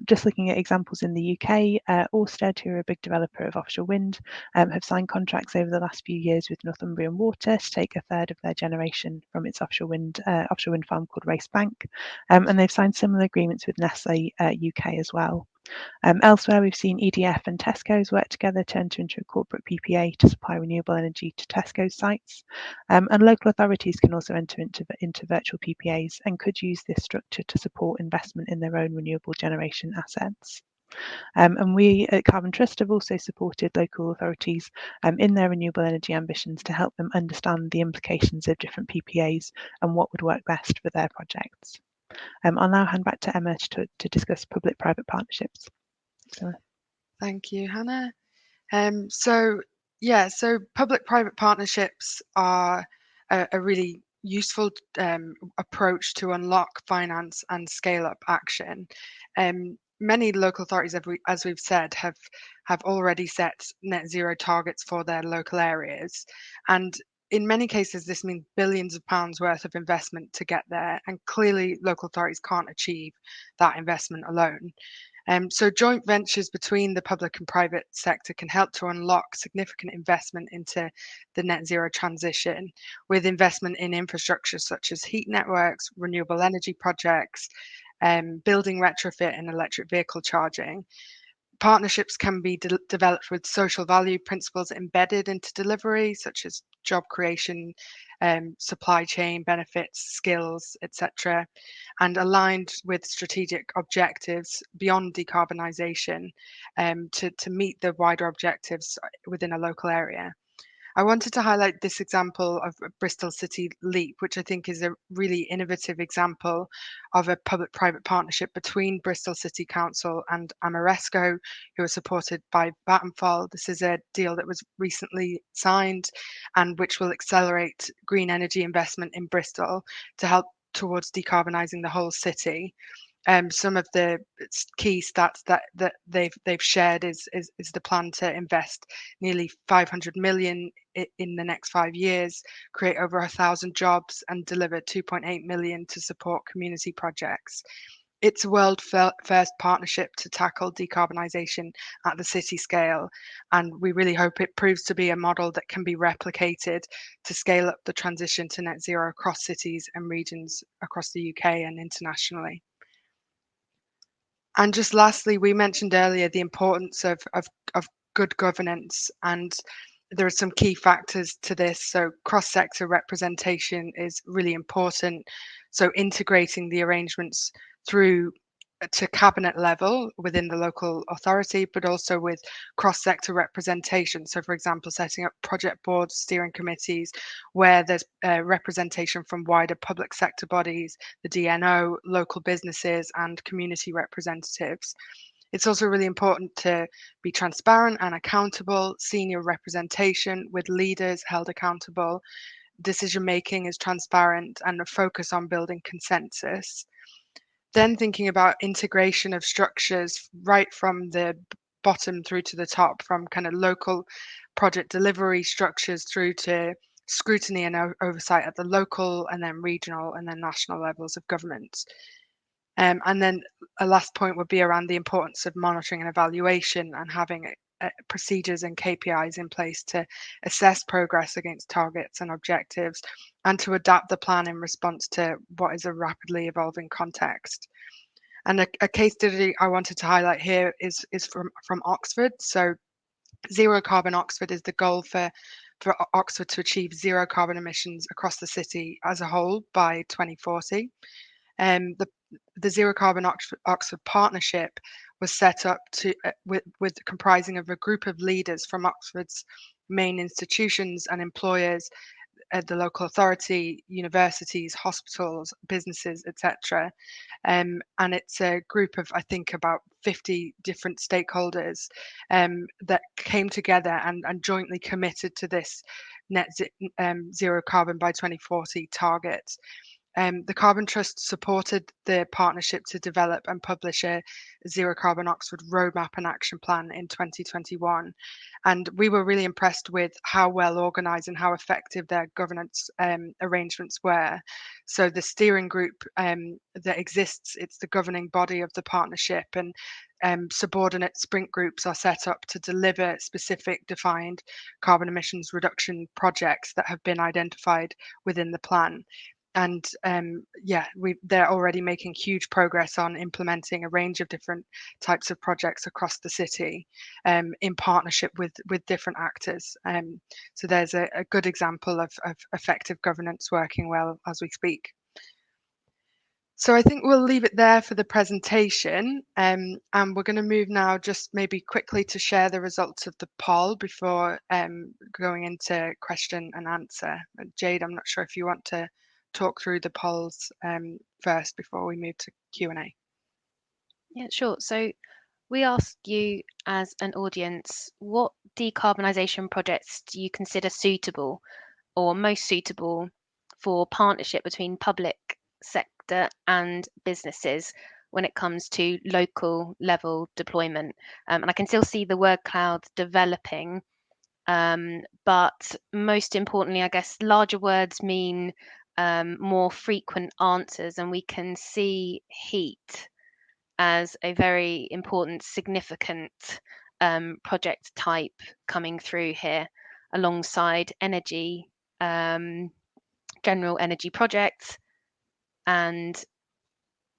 Just looking at examples in the UK, Ørsted, who are a big developer of offshore wind, have signed contracts over the last few years with Northumbrian Water to take a third of their generation from its offshore wind farm called Race Bank, and they've signed similar agreements with Nestle UK as well. Elsewhere, we've seen EDF and Tesco's work together to enter into a corporate PPA to supply renewable energy to Tesco's sites. And local authorities can also enter into virtual PPAs and could use this structure to support investment in their own renewable generation assets. And we at Carbon Trust have also supported local authorities in their renewable energy ambitions to help them understand the implications of different PPAs and what would work best for their projects. I'll now hand back to Emma to discuss public-private partnerships. Thank you, Hannah. So public-private partnerships are a really useful approach to unlock finance and scale up action. Many local authorities, as we've said, have already set net zero targets for their local areas, and in many cases, this means billions of pounds worth of investment to get there, and clearly local authorities can't achieve that investment alone. So joint ventures between the public and private sector can help to unlock significant investment into the net zero transition, with investment in infrastructure such as heat networks, renewable energy projects, building retrofit and electric vehicle charging. Partnerships can be developed with social value principles embedded into delivery, such as job creation, supply chain benefits, skills, etc., and aligned with strategic objectives beyond decarbonisation to meet the wider objectives within a local area. I wanted to highlight this example of Bristol City Leap, which I think is a really innovative example of a public-private partnership between Bristol City Council and Ameresco, who are supported by Vattenfall. This is a deal that was recently signed and which will accelerate green energy investment in Bristol to help towards decarbonising the whole city. Some of the key stats that they've shared is the plan to invest nearly 500 million in the next 5 years, create over 1,000 jobs, and deliver 2.8 million to support community projects. It's a world first partnership to tackle decarbonisation at the city scale, and we really hope it proves to be a model that can be replicated to scale up the transition to net zero across cities and regions across the UK and internationally. And just lastly, we mentioned earlier the importance of good governance, and there are some key factors to this. So cross-sector representation is really important. So integrating the arrangements through to cabinet level within the local authority, but also with cross-sector representation. So for example, setting up project boards, steering committees, where there's representation from wider public sector bodies, the DNO, local businesses, and community representatives. It's also really important to be transparent and accountable, senior representation with leaders held accountable. Decision making is transparent and a focus on building consensus. then thinking about integration of structures right from the bottom through to the top, from kind of local project delivery structures through to scrutiny and oversight at the local and then regional and then national levels of government. And then a last point would be around the importance of monitoring and evaluation and having procedures and KPIs in place to assess progress against targets and objectives and to adapt the plan in response to what is a rapidly evolving context. And a case study I wanted to highlight here is from Oxford. So Zero Carbon Oxford is the goal for Oxford to achieve zero carbon emissions across the city as a whole by 2040. The Zero Carbon Oxford Partnership was set up to with comprising of a group of leaders from Oxford's main institutions and employers, the local authority, universities, hospitals, businesses, etc. And it's a group of, I think, about 50 different stakeholders that came together and jointly committed to this net zero carbon by 2040 target. The Carbon Trust supported the partnership to develop and publish a Zero Carbon Oxford roadmap and action plan in 2021. And we were really impressed with how well organised and how effective their governance arrangements were. So the steering group that exists, it's the governing body of the partnership, and subordinate sprint groups are set up to deliver specific defined carbon emissions reduction projects that have been identified within the plan. And they're already making huge progress on implementing a range of different types of projects across the city in partnership with different actors. So there's a good example of effective governance working well as we speak. So I think we'll leave it there for the presentation, and we're going to move now just maybe quickly to share the results of the poll before going into question and answer. Jade, I'm not sure if you want to talk through the polls first before we move to Q&A. Yeah, sure. So we ask you as an audience, what decarbonisation projects do you consider suitable or most suitable for partnership between public sector and businesses when it comes to local level deployment? And I can still see the word cloud developing, but most importantly, I guess larger words mean more frequent answers, and we can see heat as a very important, significant project type coming through here, alongside energy, general energy projects, and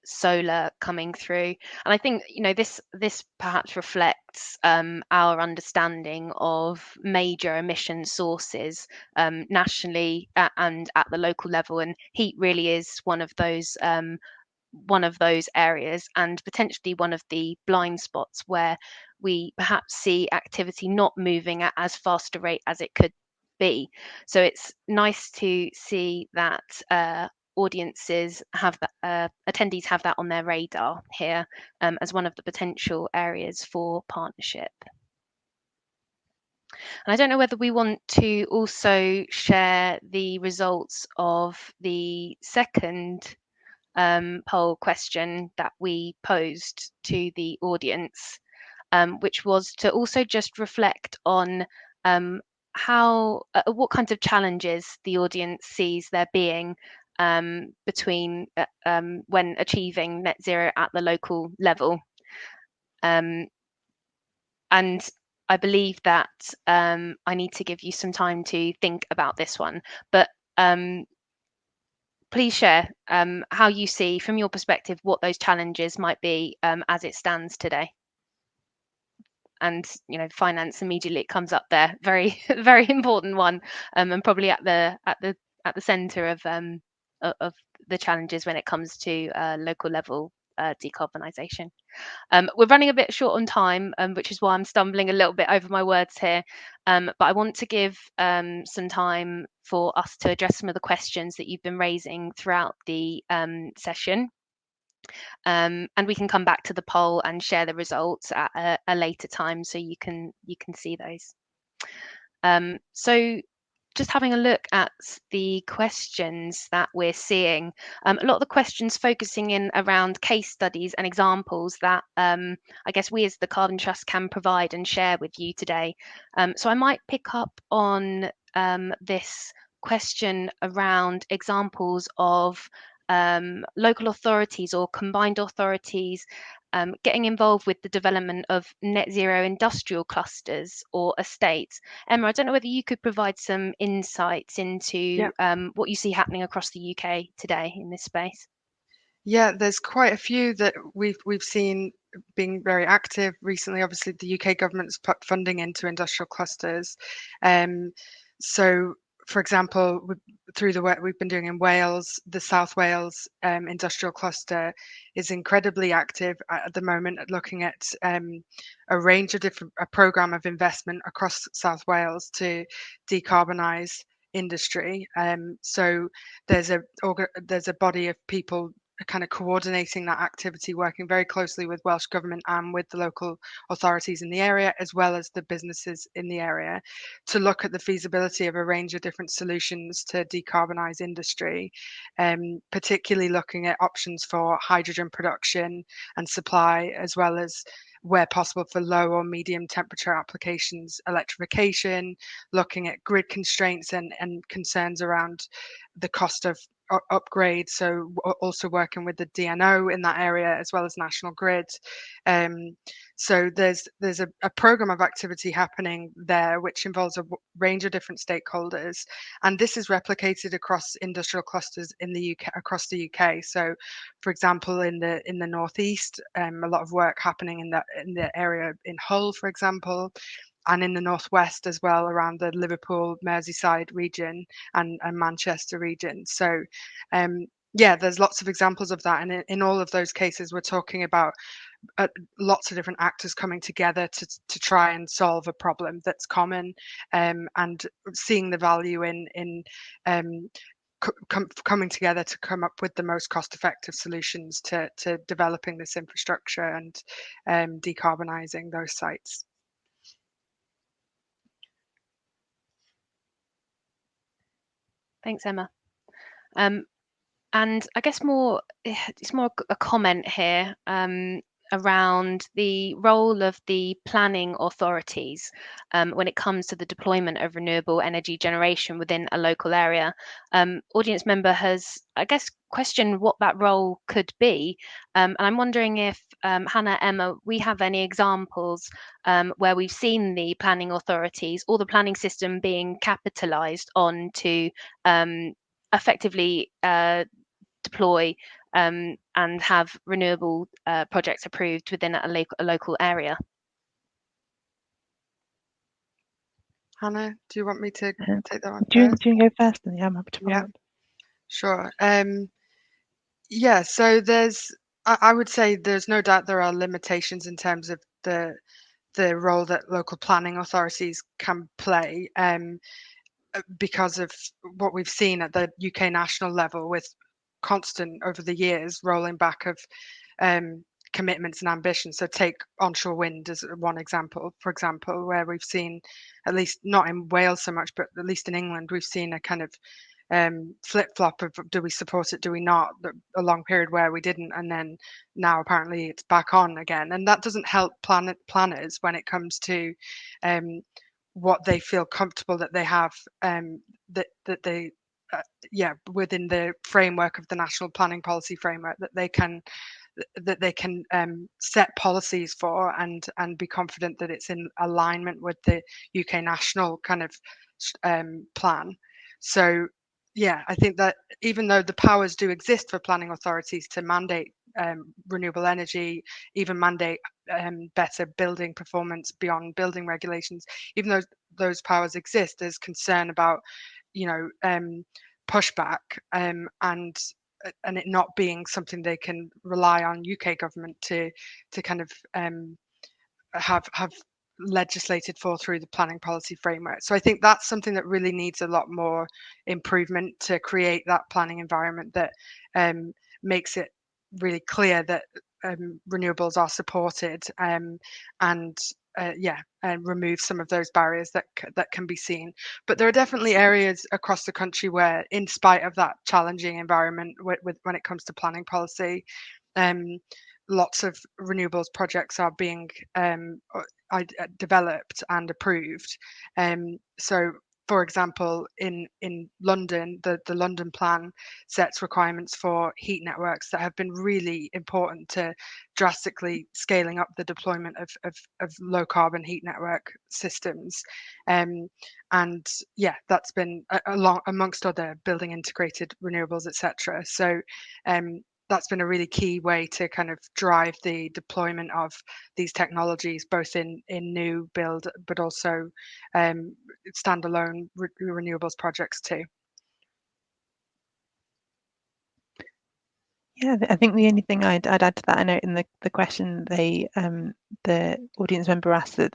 solar coming through. And I think this perhaps reflects our understanding of major emission sources nationally and at the local level, and heat really is one of those areas, and potentially one of the blind spots where we perhaps see activity not moving at as fast a rate as it could be. So it's nice to see that audiences have that, attendees have that on their radar here as one of the potential areas for partnership. And I don't know whether we want to also share the results of the second poll question that we posed to the audience, which was to also just reflect on what kinds of challenges the audience sees there being between when achieving net zero at the local level. And I believe that I need to give you some time to think about this one, but please share how you see, from your perspective, what those challenges might be as it stands today. And finance immediately comes up there, very very important one, and probably at the centre of the challenges when it comes to local level decarbonisation. We're running a bit short on time, which is why I'm stumbling a little bit over my words here, but I want to give some time for us to address some of the questions that you've been raising throughout the session. And we can come back to the poll and share the results at a later time, so you can see those. So just having a look at the questions that we're seeing, a lot of the questions focusing in around case studies and examples that I guess we as the Carbon Trust can provide and share with you today. So I might pick up on this question around examples of local authorities or combined authorities getting involved with the development of net zero industrial clusters or estates. Emma, I don't know whether you could provide some insights into what you see happening across the UK today in this space. Yeah, there's quite a few that we've seen being very active recently. Obviously, the UK government's put funding into industrial clusters. So, for example, through the work we've been doing in Wales, the South Wales industrial cluster is incredibly active at the moment at looking at a range of a programme of investment across South Wales to decarbonise industry. So there's a body of people kind of coordinating that activity, working very closely with Welsh Government and with the local authorities in the area, as well as the businesses in the area, to look at the feasibility of a range of different solutions to decarbonise industry, particularly looking at options for hydrogen production and supply, as well as where possible for low or medium temperature applications, electrification, looking at grid constraints and concerns around the cost of upgrade, so also working with the DNO in that area as well as National Grid. So there's a program of activity happening there which involves a range of different stakeholders, and this is replicated across industrial clusters in the UK, across the UK. So, for example, in the northeast, a lot of work happening in the area in Hull, for example, and in the northwest as well, around the Liverpool, Merseyside region and Manchester region. So yeah, there's lots of examples of that, and in all of those cases we're talking about lots of different actors coming together to try and solve a problem that's common, and seeing the value in coming together to come up with the most cost-effective solutions to developing this infrastructure and decarbonising those sites. Thanks, Emma. And I guess it's more a comment here around the role of the planning authorities when it comes to the deployment of renewable energy generation within a local area. Audience member has, I guess, questioned what that role could be. And I'm wondering if, Hannah, Emma, we have any examples where we've seen the planning authorities or the planning system being capitalised on to effectively deploy and have renewable projects approved within a local area. Hannah, do you want me to take that one? Do you go first? And yeah, I'm happy to follow up. Sure. Yeah, so I would say there's no doubt there are limitations in terms of the role that local planning authorities can play, because of what we've seen at the UK national level with constant over the years rolling back of commitments and ambitions. So take onshore wind as one example, for example, where we've seen, at least not in Wales so much, but at least in England, we've seen a kind of flip-flop of do we support it, do we not, a long period where we didn't, and then now apparently it's back on again, and that doesn't help planners when it comes to what they feel comfortable that they have, that they within the framework of the national planning policy framework, that they can set policies for and be confident that it's in alignment with the UK national kind of plan. So yeah, I think that even though the powers do exist for planning authorities to mandate renewable energy, even mandate better building performance beyond building regulations, even though those powers exist, there's concern about, pushback and it not being something they can rely on UK government to kind of have legislated for through the planning policy framework. So I think that's something that really needs a lot more improvement to create that planning environment that makes it really clear that renewables are supported and and remove some of those barriers that can be seen. But there are definitely areas across the country where, in spite of that challenging environment when it comes to planning policy, lots of renewables projects are being developed and approved. So, for example, in London, the London plan sets requirements for heat networks that have been really important to drastically scaling up the deployment of low carbon heat network systems. And yeah, that's been along amongst other building integrated renewables, etc. So that's been a really key way to kind of drive the deployment of these technologies, both in new build, but also standalone renewables projects too. Yeah, I think the only thing I'd add to that, I know in the question the audience member asked that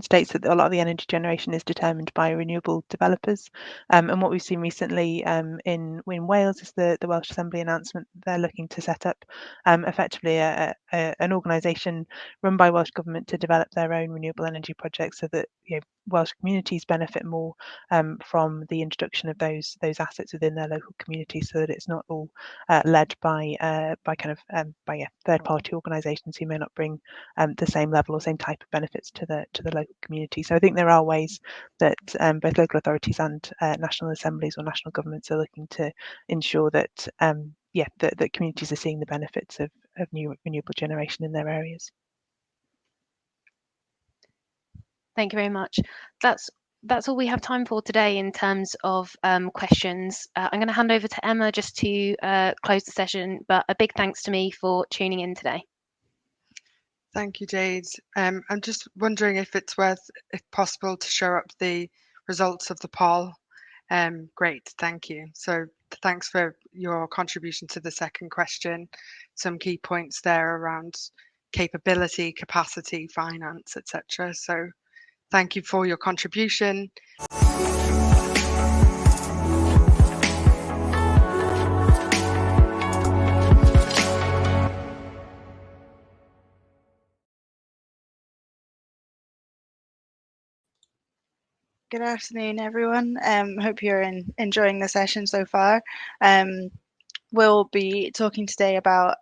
states that a lot of the energy generation is determined by renewable developers, and what we've seen recently in Wales is the Welsh Assembly announcement they're looking to set up effectively an organisation run by Welsh Government to develop their own renewable energy projects, so that Welsh communities benefit more from the introduction of those assets within their local communities, so that it's not all led by third-party organisations who may not bring the same level or same type of benefits to the local community. So I think there are ways that both local authorities and national assemblies or national governments are looking to ensure that that communities are seeing the benefits of new renewable generation in their areas. Thank you very much. That's all we have time for today in terms of questions. I'm going to hand over to Emma just to close the session, but a big thanks to me for tuning in today. Thank you, Jade. I'm just wondering if it's if possible, to show up the results of the poll. Great, thank you. So thanks for your contribution to the second question. Some key points there around capability, capacity, finance, etc. So thank you for your contribution. Good afternoon, everyone. Hope you're enjoying the session so far. We'll be talking today about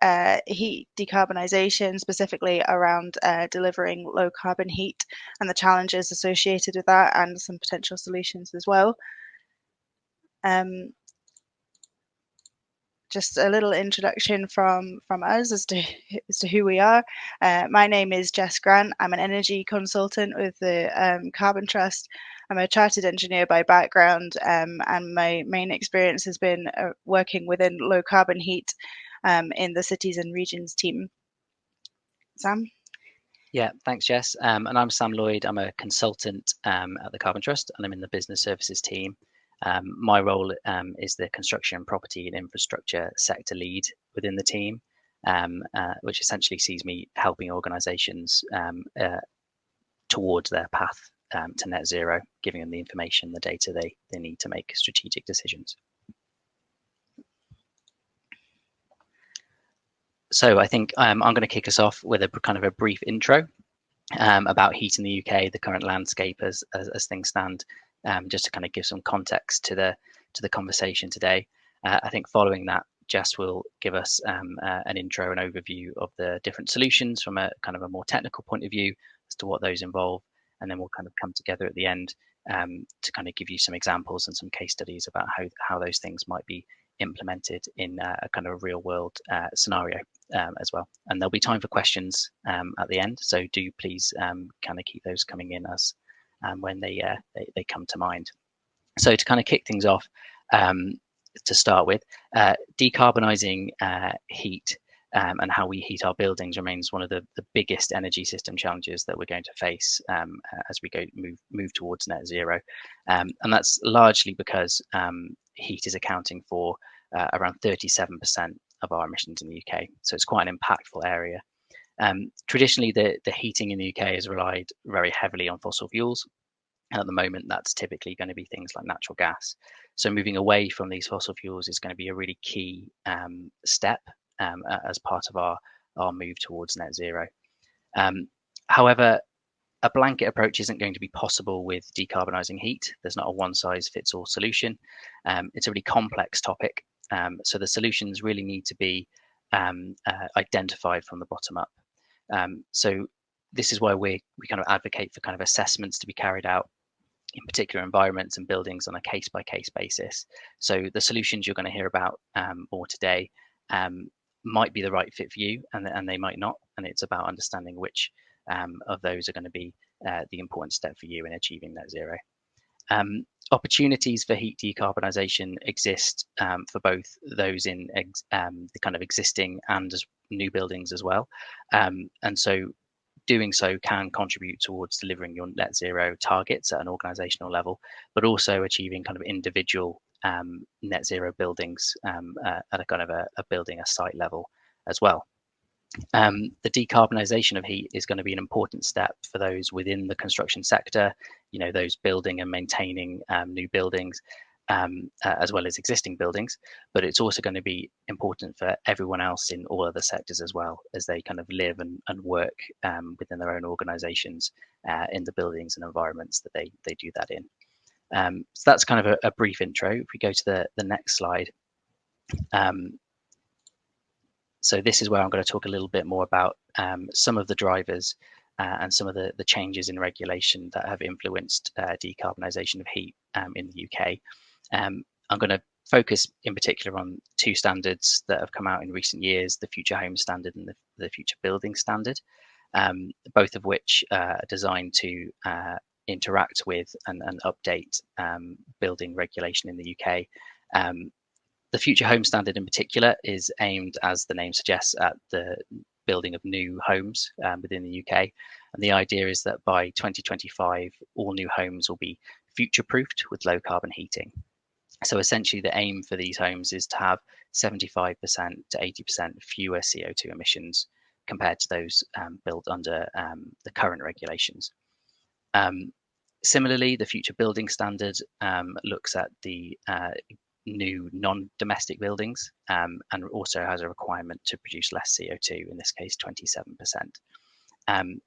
heat decarbonisation, specifically around delivering low carbon heat and the challenges associated with that, and some potential solutions as well. Just a little introduction from us as to who we are. My name is Jess Grant. I'm an energy consultant with the Carbon Trust. I'm a chartered engineer by background, and my main experience has been working within low carbon heat in the cities and regions team. Sam? Yeah, thanks, Jess. And I'm Sam Lloyd. I'm a consultant at the Carbon Trust, and I'm in the business services team. My role is the construction, property and infrastructure sector lead within the team, which essentially sees me helping organisations towards their path to net zero, giving them the information, the data they need to make strategic decisions. So I think I'm going to kick us off with a kind of a brief intro about heat in the UK, the current landscape as things stand, just to kind of give some context to the conversation today. I think following that, Jess will give us an intro and overview of the different solutions from a kind of a more technical point of view as to what those involve, and then we'll kind of come together at the end to kind of give you some examples and some case studies about how those things might be implemented in a kind of real world scenario as well. And there'll be time for questions at the end, so do please kind of keep those coming in as when they come to mind. So to kind of kick things off, to start with, decarbonising heat and how we heat our buildings remains one of the biggest energy system challenges that we're going to face as we move towards net zero, and that's largely because heat is accounting for around 37% of our emissions in the UK, so it's quite an impactful area. Traditionally, the heating in the UK has relied very heavily on fossil fuels, and at the moment that's typically going to be things like natural gas. So moving away from these fossil fuels is going to be a really key step as part of our move towards net zero. However, a blanket approach isn't going to be possible with decarbonising heat. There's not a one-size-fits-all solution. It's a really complex topic, so the solutions really need to be identified from the bottom up. So this is why we kind of advocate for kind of assessments to be carried out in particular environments and buildings on a case-by-case basis. So the solutions you're going to hear about more today might be the right fit for you, and they might not. And it's about understanding which of those are going to be the important step for you in achieving net zero. Opportunities for heat decarbonisation exist for both those in the kind of existing and new buildings as well. And so doing so can contribute towards delivering your net zero targets at an organisational level, but also achieving kind of individual net zero buildings at a kind of a building, a site level as well. The decarbonisation of heat is going to be an important step for those within the construction sector, you know, those building and maintaining new buildings, as well as existing buildings, but it's also going to be important for everyone else in all other sectors as well, as they kind of live and work within their own organisations in the buildings and environments that they do that in. So that's kind of a brief intro. If we go to the next slide. So this is where I'm going to talk a little bit more about some of the drivers and some of the changes in regulation that have influenced decarbonisation of heat in the UK. I'm going to focus in particular on two standards that have come out in recent years, the Future Home Standard and the Future Building Standard, both of which are designed to interact with and update building regulation in the UK. The Future Home Standard in particular is aimed, as the name suggests, at the building of new homes within the UK. And the idea is that by 2025, all new homes will be future-proofed with low carbon heating. So essentially the aim for these homes is to have 75% to 80% fewer CO2 emissions compared to those built under the current regulations. Similarly, the Future Building Standard looks at the new non-domestic buildings and also has a requirement to produce less CO2, in this case 27%.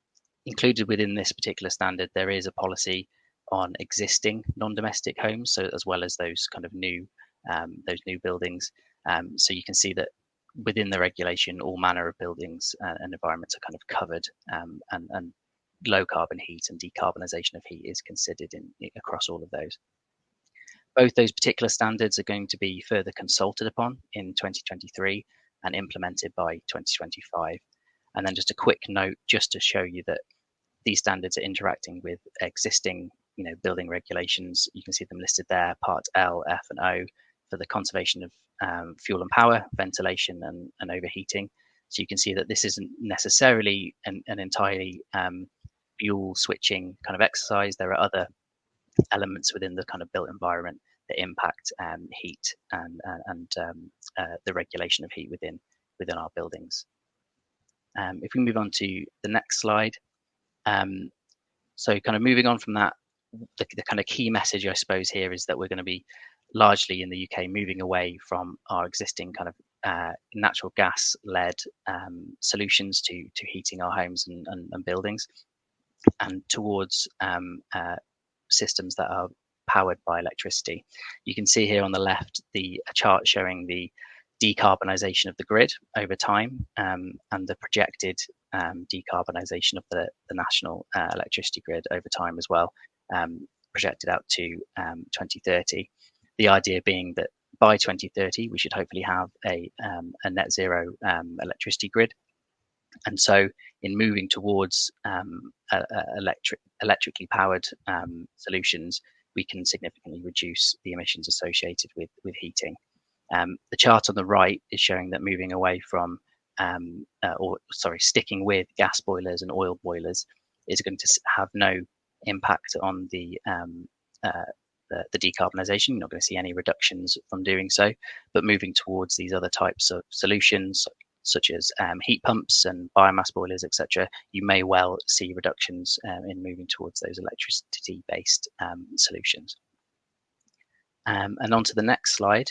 Included within this particular standard, there is a policy on existing non-domestic homes, so as well as those kind of new buildings. So you can see that within the regulation, all manner of buildings and environments are kind of covered, and low carbon heat and decarbonisation of heat is considered across all of those. Both those particular standards are going to be further consulted upon in 2023 and implemented by 2025. And then just a quick note, just to show you that these standards are interacting with existing, building regulations. You can see them listed there, Part L, F, and O, for the conservation of fuel and power, ventilation, and overheating. So you can see that this isn't necessarily an entirely fuel switching kind of exercise. There are other elements within the kind of built environment that impact heat and the regulation of heat within our buildings. If we move on to the next slide, so kind of moving on from that, the kind of key message I suppose here is that we're going to be largely in the UK moving away from our existing kind of natural gas led solutions to heating our homes and buildings, and towards systems that are powered by electricity. You can see here on the left a chart showing the decarbonisation of the grid over time and the projected decarbonisation of the national electricity grid over time as well, projected out to 2030. The idea being that by 2030 we should hopefully have a net zero electricity grid. And so in moving towards electrically powered solutions, we can significantly reduce the emissions associated with heating. The chart on the right is showing that moving away from, sticking with gas boilers and oil boilers is going to have no impact on the decarbonisation. You're not going to see any reductions from doing so, but moving towards these other types of solutions, such as heat pumps and biomass boilers, etc., you may well see reductions in moving towards those electricity-based solutions. And on to the next slide.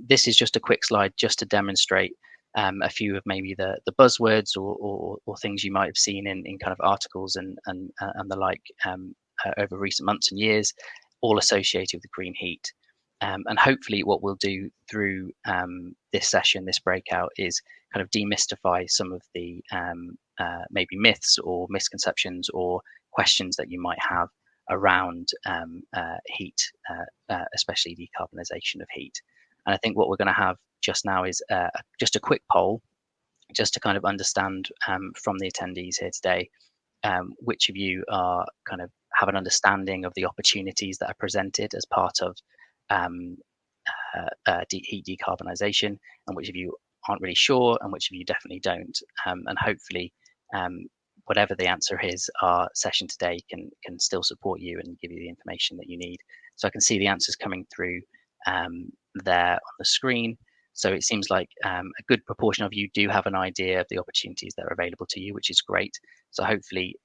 This is just a quick slide just to demonstrate a few of maybe the buzzwords or things you might have seen in kind of articles and the like over recent months and years, all associated with green heat. And hopefully what we'll do through this session, this breakout, is kind of demystify some of the maybe myths or misconceptions or questions that you might have around heat, especially decarbonisation of heat. And I think what we're going to have just now is just a quick poll, just to kind of understand from the attendees here today, which of you are kind of have an understanding of the opportunities that are presented as part of heat decarbonisation, and which of you aren't really sure, and which of you definitely don't. And hopefully, whatever the answer is, our session today can still support you and give you the information that you need. So I can see the answers coming through there on the screen. So it seems like a good proportion of you do have an idea of the opportunities that are available to you, which is great. So hopefully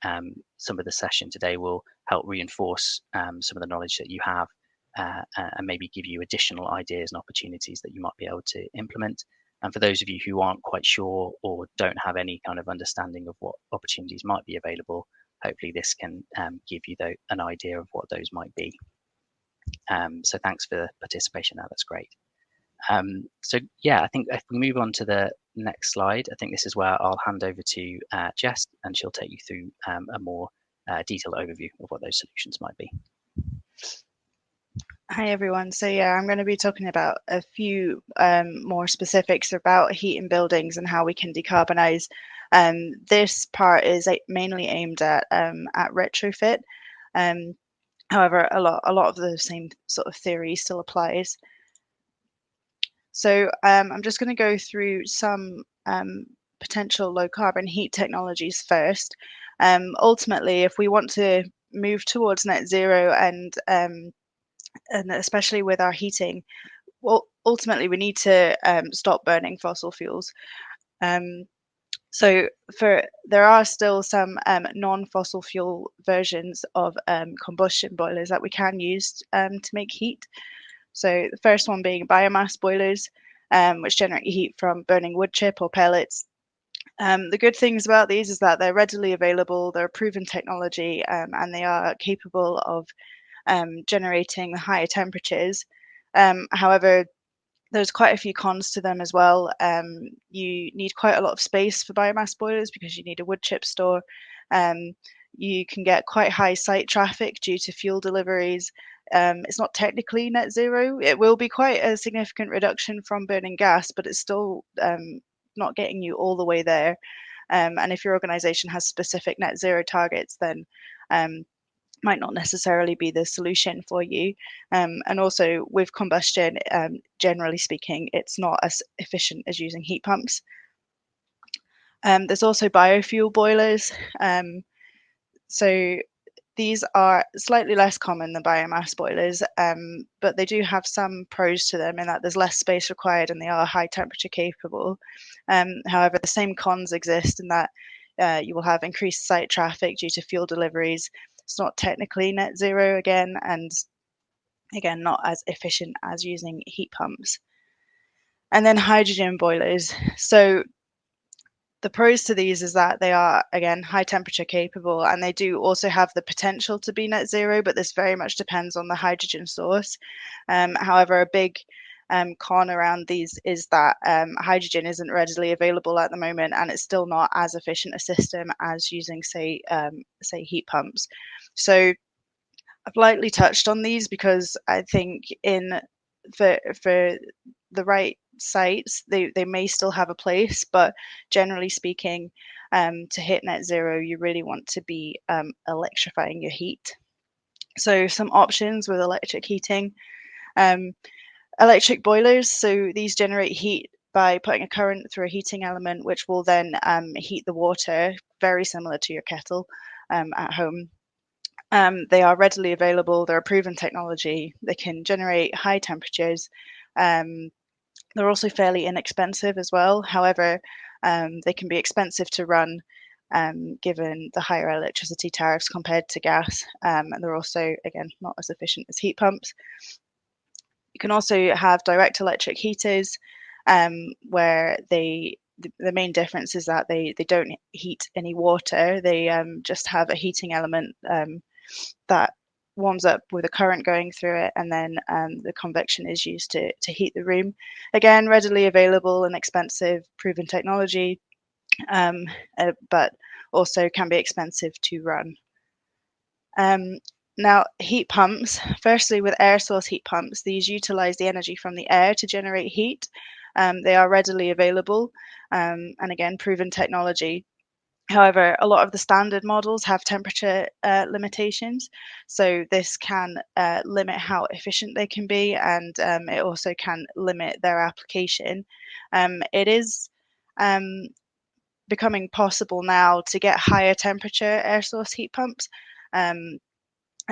some of the session today will help reinforce some of the knowledge that you have and maybe give you additional ideas and opportunities that you might be able to implement. And for those of you who aren't quite sure or don't have any kind of understanding of what opportunities might be available, hopefully this can give you an idea of what those might be. So thanks for the participation now, that's great. So yeah, I think if we move on to the next slide, I think this is where I'll hand over to Jess, and she'll take you through a more detailed overview of what those solutions might be. Hi everyone. So yeah, I'm going to be talking about a few more specifics about heat in buildings and how we can decarbonize. This part is mainly aimed at retrofit. However, a lot of the same sort of theory still applies. So I'm just going to go through some potential low carbon heat technologies first. Ultimately, if we want to move towards net zero and especially with our heating, well, ultimately we need to stop burning fossil fuels. So there are still some non-fossil fuel versions of combustion boilers that we can use to make heat. So the first one being biomass boilers, which generate heat from burning wood chip or pellets. The good things about these is that they're readily available, they're a proven technology, and they are capable of generating higher temperatures. However, there's quite a few cons to them as well. You need quite a lot of space for biomass boilers because you need a wood chip store. You can get quite high site traffic due to fuel deliveries. It's not technically net zero. It will be quite a significant reduction from burning gas, but it's still not getting you all the way there. And if your organization has specific net zero targets, then might not necessarily be the solution for you. And also with combustion, generally speaking, it's not as efficient as using heat pumps. There's also biofuel boilers. So these are slightly less common than biomass boilers, but they do have some pros to them in that there's less space required and they are high temperature capable. However, the same cons exist in that you will have increased site traffic due to fuel deliveries. It's not technically net zero again, and again, not as efficient as using heat pumps. And then hydrogen boilers. So the pros to these is that they are, again, high temperature capable, and they do also have the potential to be net zero, but this very much depends on the hydrogen source. However, a big con around these is that hydrogen isn't readily available at the moment, and it's still not as efficient a system as using, say heat pumps. So I've lightly touched on these because I think for the right sites, they may still have a place, but generally speaking, to hit net zero, you really want to be electrifying your heat. So some options with electric heating. Electric boilers, so these generate heat by putting a current through a heating element, which will then heat the water, very similar to your kettle at home. They are readily available, they're a proven technology, they can generate high temperatures. They're also fairly inexpensive as well. However, they can be expensive to run given the higher electricity tariffs compared to gas. And they're also, again, not as efficient as heat pumps. You can also have direct electric heaters. where the main difference is that they don't heat any water. They just have a heating element that warms up with a current going through it, and then the convection is used to heat the room. Again, readily available and expensive, proven technology, but also can be expensive to run. Now, heat pumps, firstly with air source heat pumps, these utilize the energy from the air to generate heat. They are readily available, and again, proven technology. However, a lot of the standard models have temperature limitations, so this can limit how efficient they can be, and it also can limit their application. It is becoming possible now to get higher temperature air source heat pumps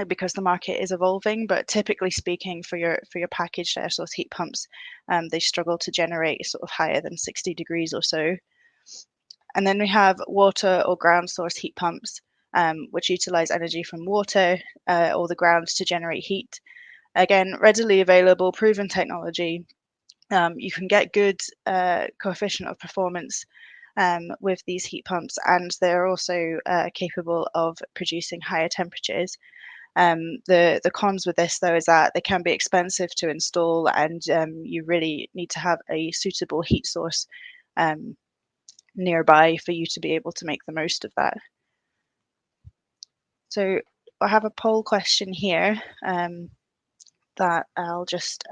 because the market is evolving, but typically speaking, for your packaged air source heat pumps, they struggle to generate sort of higher than 60 degrees or so. And then we have water or ground source heat pumps, which utilize energy from water or the ground to generate heat. Again, readily available, proven technology. You can get good coefficient of performance with these heat pumps, and they're also capable of producing higher temperatures. The cons with this, though, is that they can be expensive to install, and you really need to have a suitable heat source nearby for you to be able to make the most of that. So I have a poll question here that I'll just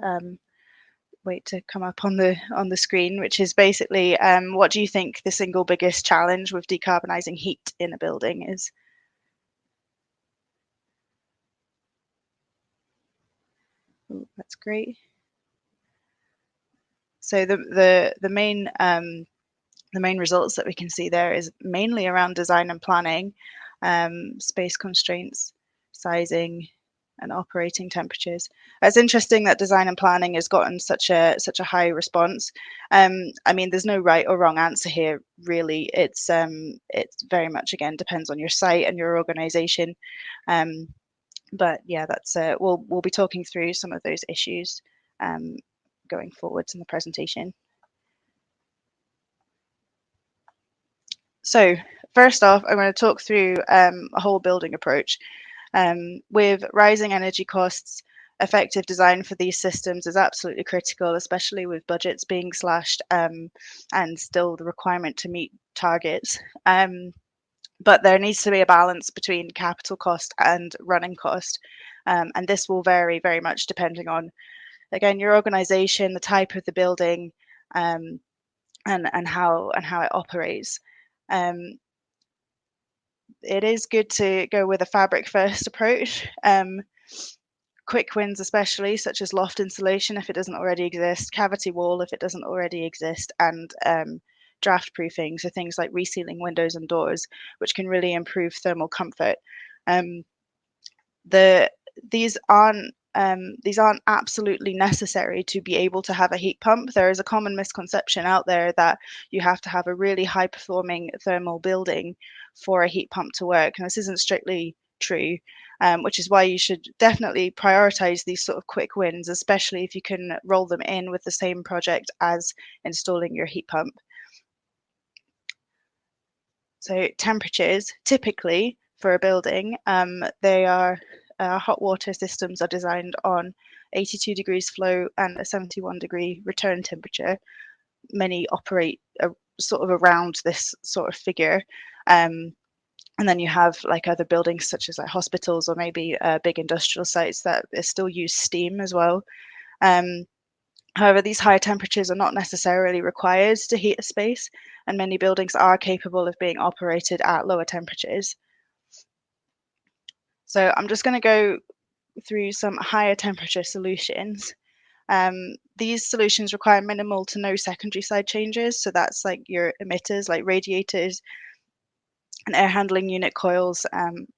wait to come up on the screen, which is basically what do you think the single biggest challenge with decarbonising heat in a building is? Ooh, that's great. So the main results that we can see there is mainly around design and planning, space constraints, sizing, and operating temperatures. It's interesting that design and planning has gotten such a high response. I mean, there's no right or wrong answer here, really. It's very much, again, depends on your site and your organization. But yeah, that's we'll be talking through some of those issues going forwards in the presentation. So first off, I'm going to talk through a whole building approach. With rising energy costs, effective design for these systems is absolutely critical, especially with budgets being slashed and still the requirement to meet targets. But there needs to be a balance between capital cost and running cost. And this will vary very much depending on, again, your organization, the type of the building, and how it operates. It is good to go with a fabric first approach. Quick wins especially, such as loft insulation if it doesn't already exist, cavity wall if it doesn't already exist, and draft proofing, so things like resealing windows and doors, which can really improve thermal comfort. These aren't absolutely necessary to be able to have a heat pump. There is a common misconception out there that you have to have a really high performing thermal building for a heat pump to work, and this isn't strictly true, which is why you should definitely prioritize these sort of quick wins, especially if you can roll them in with the same project as installing your heat pump. So temperatures, typically for a building, hot water systems are designed on 82 degrees flow and a 71 degree return temperature. Many operate sort of around this sort of figure. And then you have like other buildings such as like hospitals or maybe big industrial sites that still use steam as well. However, these higher temperatures are not necessarily required to heat a space, and many buildings are capable of being operated at lower temperatures. So I'm just going to go through some higher temperature solutions. These solutions require minimal to no secondary side changes. So that's like your emitters, like radiators and air handling unit coils,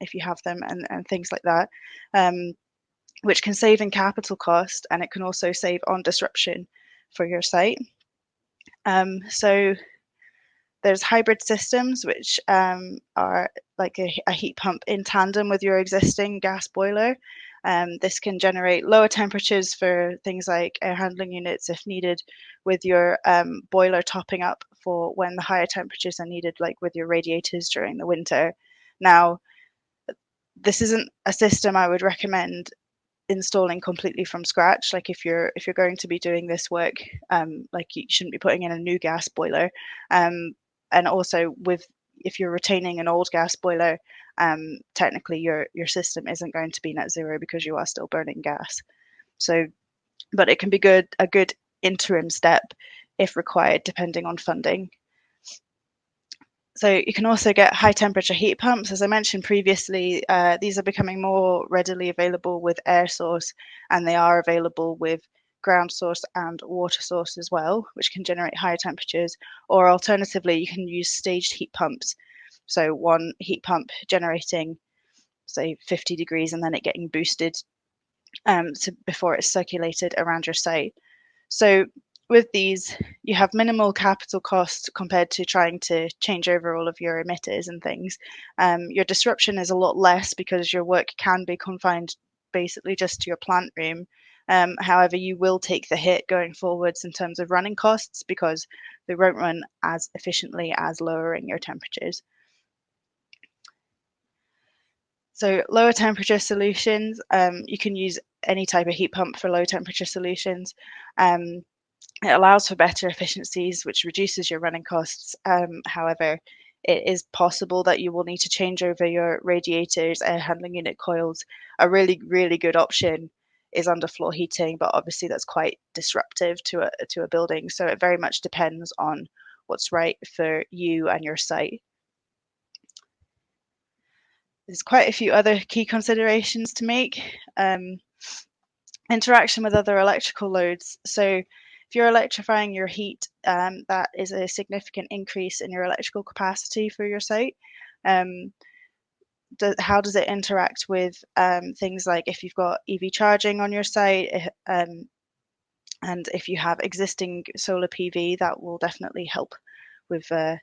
if you have them, and things like that, which can save in capital cost, and it can also save on disruption for your site. So there's hybrid systems, which are like a heat pump in tandem with your existing gas boiler. This can generate lower temperatures for things like air handling units if needed, with your boiler topping up for when the higher temperatures are needed, like with your radiators during the winter. Now, this isn't a system I would recommend installing completely from scratch. Like if you're going to be doing this work, like you shouldn't be putting in a new gas boiler. And also if you're retaining an old gas boiler, technically your system isn't going to be net zero because you are still burning gas. So, but it can be a good interim step if required, depending on funding. So you can also get high temperature heat pumps. As I mentioned previously, these are becoming more readily available with air source, and they are available with ground source and water source as well, which can generate higher temperatures. Or alternatively, you can use staged heat pumps. So one heat pump generating, say, 50 degrees and then it getting boosted before it's circulated around your site. So with these, you have minimal capital costs compared to trying to change over all of your emitters and things. Your disruption is a lot less because your work can be confined basically just to your plant room. However, you will take the hit going forwards in terms of running costs because they won't run as efficiently as lowering your temperatures. So lower temperature solutions, you can use any type of heat pump for low temperature solutions. It allows for better efficiencies, which reduces your running costs. However, it is possible that you will need to change over your radiators, air handling unit coils. A really, really good option is underfloor heating, but obviously that's quite disruptive to a building. So it very much depends on what's right for you and your site. There's quite a few other key considerations to make. Interaction with other electrical loads. So if you're electrifying your heat, that is a significant increase in your electrical capacity for your site. How does it interact with things like if you've got EV charging on your site, and if you have existing solar PV, that will definitely help with the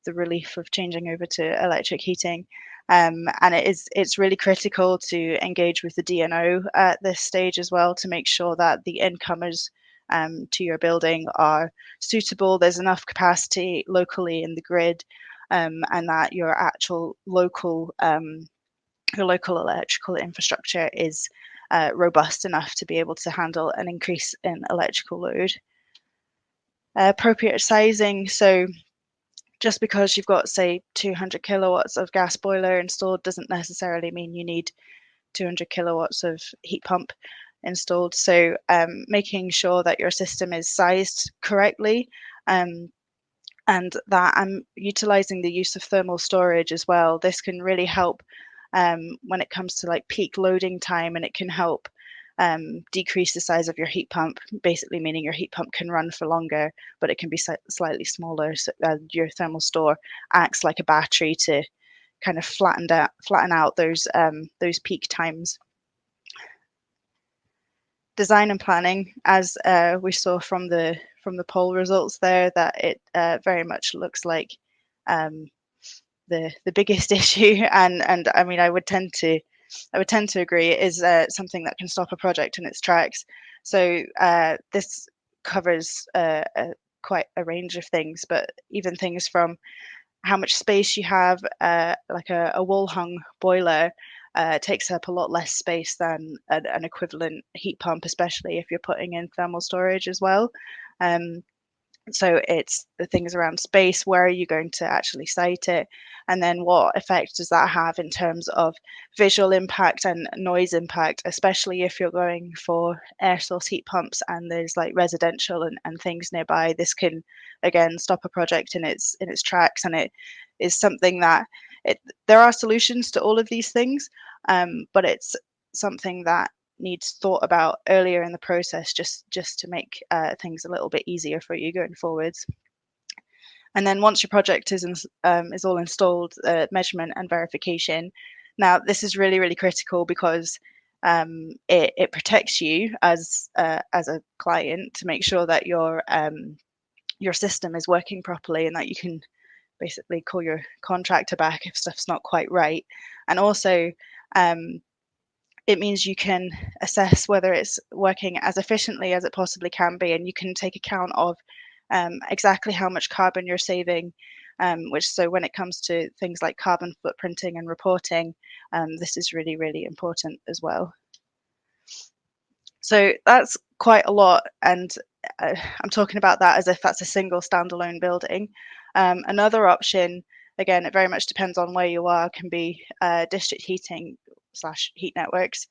relief of changing over to electric heating. And it's really critical to engage with the DNO at this stage as well to make sure that the incomers to your building are suitable. There's enough capacity locally in the grid, and that your actual local electrical infrastructure is robust enough to be able to handle an increase in electrical load. Appropriate sizing. So just because you've got, say, 200 kilowatts of gas boiler installed doesn't necessarily mean you need 200 kilowatts of heat pump installed. So making sure that your system is sized correctly, and that I'm utilizing the use of thermal storage as well. This can really help when it comes to like peak loading time, and it can help decrease the size of your heat pump, basically meaning your heat pump can run for longer, but it can be slightly smaller. So your thermal store acts like a battery to kind of flatten out those peak times. Design and planning, as we saw from the poll results there, that it very much looks like the biggest issue, and I mean I would tend to agree it is something that can stop a project in its tracks. So this covers quite a range of things, but even things from how much space you have, like a wall hung boiler takes up a lot less space than an equivalent heat pump, especially if you're putting in thermal storage as well. So it's the things around space, where are you going to actually site it? And then what effect does that have in terms of visual impact and noise impact, especially if you're going for air source heat pumps and there's like residential and things nearby. This can, again, stop a project in its tracks, and it is something that there are solutions to all of these things, but it's something that needs thought about earlier in the process, just to make things a little bit easier for you going forwards. And then once your project is all installed, measurement and verification. Now this is really, really critical because it protects you as a client to make sure that your system is working properly, and that you can basically call your contractor back if stuff's not quite right. And also it means you can assess whether it's working as efficiently as it possibly can be, and you can take account of exactly how much carbon you're saving, so when it comes to things like carbon footprinting and reporting, this is really, really important as well. So that's quite a lot, and I'm talking about that as if that's a single standalone building. Another option, again, it very much depends on where you are, can be district heating / heat networks.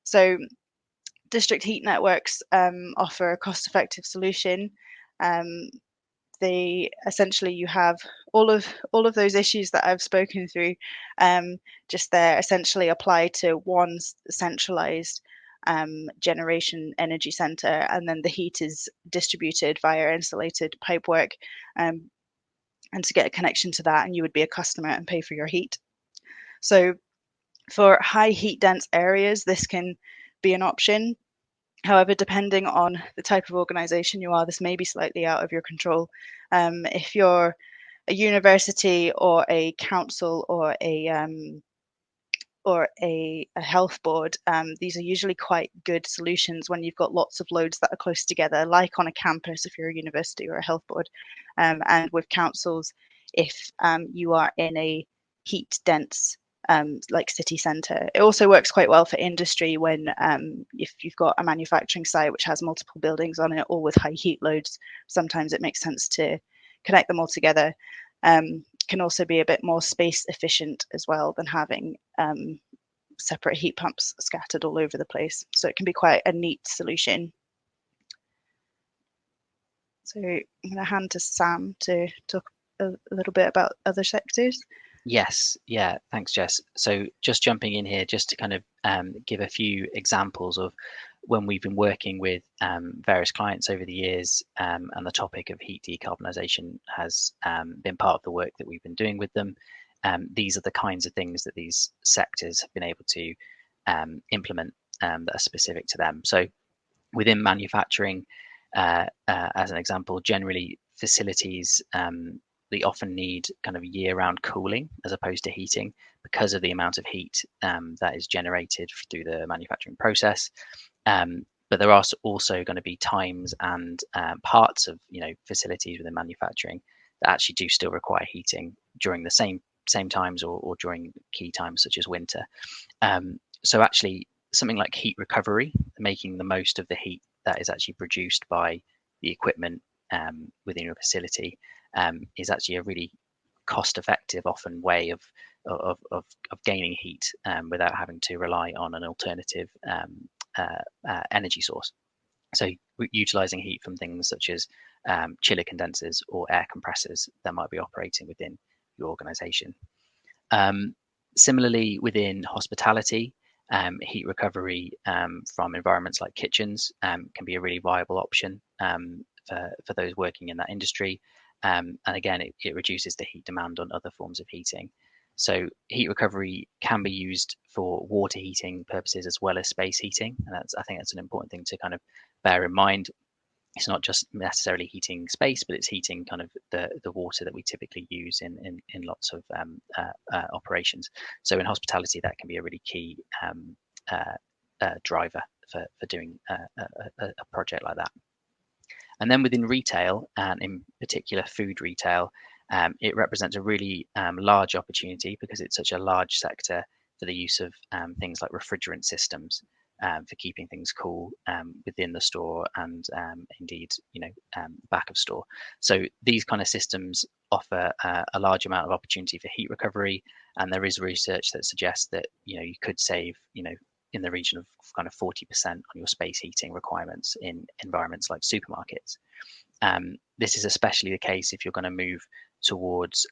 So district heat networks offer a cost-effective solution. They essentially, you have all of those issues that I've spoken through, just there essentially apply to one centralized generation energy center, and then the heat is distributed via insulated pipework, and to get a connection to that, and you would be a customer and pay for your heat. So for high heat dense areas, this can be an option. However, depending on the type of organization you are, this may be slightly out of your control. If you're a university or a council or a health board, these are usually quite good solutions when you've got lots of loads that are close together, like on a campus if you're a university or a health board, and with councils if you are in a heat dense like city centre. It also works quite well for industry when if you've got a manufacturing site which has multiple buildings on it, all with high heat loads, sometimes it makes sense to connect them all together. Can also be a bit more space efficient as well than having separate heat pumps scattered all over the place. So it can be quite a neat solution. So I'm going to hand to Sam to talk a little bit about other sectors. Yes, yeah, thanks, Jess. So just jumping in here, just to kind of give a few examples of when we've been working with various clients over the years, and the topic of heat decarbonisation has been part of the work that we've been doing with them. These are the kinds of things that these sectors have been able to implement that are specific to them. So within manufacturing, as an example, generally facilities, they often need kind of year-round cooling as opposed to heating because of the amount of heat that is generated through the manufacturing process. But there are also going to be times and parts of facilities within manufacturing that actually do still require heating during the same times or during key times such as winter. So actually something like heat recovery, making the most of the heat that is actually produced by the equipment within your facility, is actually a really cost-effective, often way of gaining heat without having to rely on an alternative energy source. So utilizing heat from things such as chiller condensers or air compressors that might be operating within your organization. Similarly, within hospitality, heat recovery from environments like kitchens can be a really viable option for those working in that industry. And again, it reduces the heat demand on other forms of heating. So heat recovery can be used for water heating purposes as well as space heating. And I think that's an important thing to kind of bear in mind. It's not just necessarily heating space, but it's heating kind of the water that we typically use in lots of operations. So in hospitality, that can be a really key driver for doing a project like that. And then within retail, and in particular food retail, it represents a really large opportunity because it's such a large sector for the use of things like refrigerant systems for keeping things cool within the store and indeed, back of store. So these kind of systems offer a large amount of opportunity for heat recovery, and there is research that suggests that you could save in the region of kind of 40% on your space heating requirements in environments like supermarkets. This is especially the case if you're going to move towards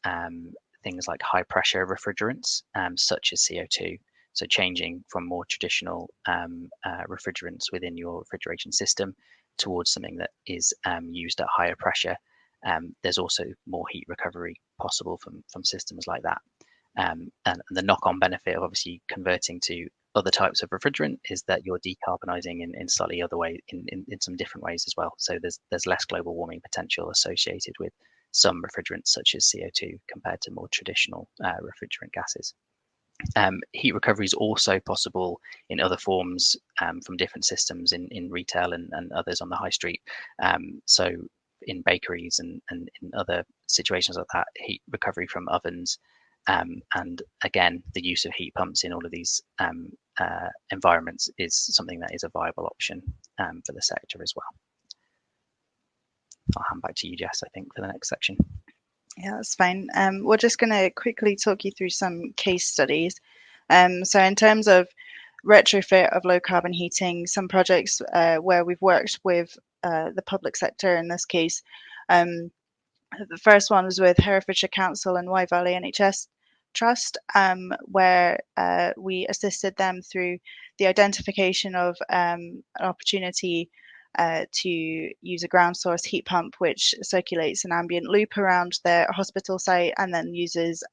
things like high pressure refrigerants, such as CO2. So changing from more traditional refrigerants within your refrigeration system towards something that is used at higher pressure. There's also more heat recovery possible from systems like that. And the knock-on benefit of obviously converting to other types of refrigerant is that you're decarbonizing in slightly other ways, in some different ways as well. So there's less global warming potential associated with some refrigerants such as CO2 compared to more traditional refrigerant gases. Heat recovery is also possible in other forms from different systems in retail and others on the high street. So in bakeries and in other situations like that, heat recovery from ovens, and again, the use of heat pumps in all of these environments is something that is a viable option for the sector as well. I'll hand back to you, Jess, I think, for the next section. Yeah, that's fine. We're just going to quickly talk you through some case studies. So in terms of retrofit of low carbon heating, some projects where we've worked with the public sector in this case. The first one was with Herefordshire Council and Wye Valley NHS Trust, where we assisted them through the identification of an opportunity to use a ground source heat pump which circulates an ambient loop around their hospital site and then uses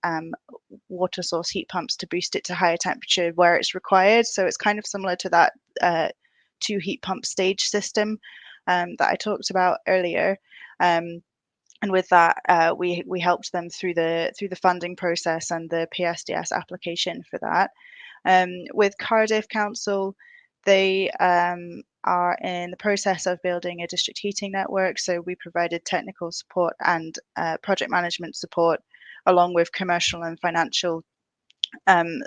water source heat pumps to boost it to higher temperature where it's required. So it's kind of similar to that 2 heat pump stage system that I talked about earlier. And with that, we helped them through the funding process and the PSDS application for that. With Cardiff Council, they are in the process of building a district heating network. So we provided technical support and project management support, along with commercial and financial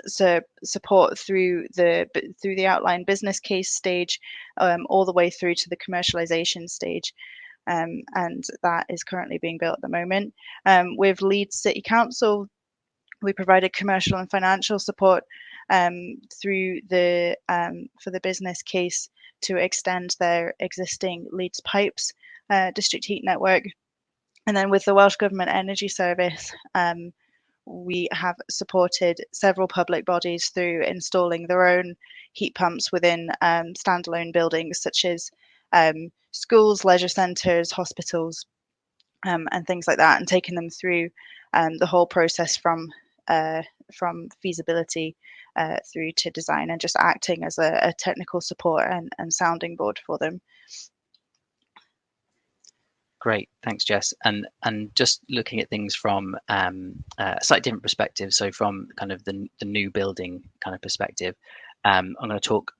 support through the outline business case stage, all the way through to the commercialization stage. And that is currently being built at the moment. With Leeds City Council, we provided commercial and financial support through the for the business case to extend their existing Leeds Pipes district heat network. And then with the Welsh Government Energy Service, we have supported several public bodies through installing their own heat pumps within standalone buildings such as schools, leisure centres, hospitals, and things like that, and taking them through the whole process from feasibility through to design, and just acting as a technical support and sounding board for them. Great, thanks, Jess. And just looking at things from a slightly different perspective, so from kind of the new building kind of perspective, I'm going to talk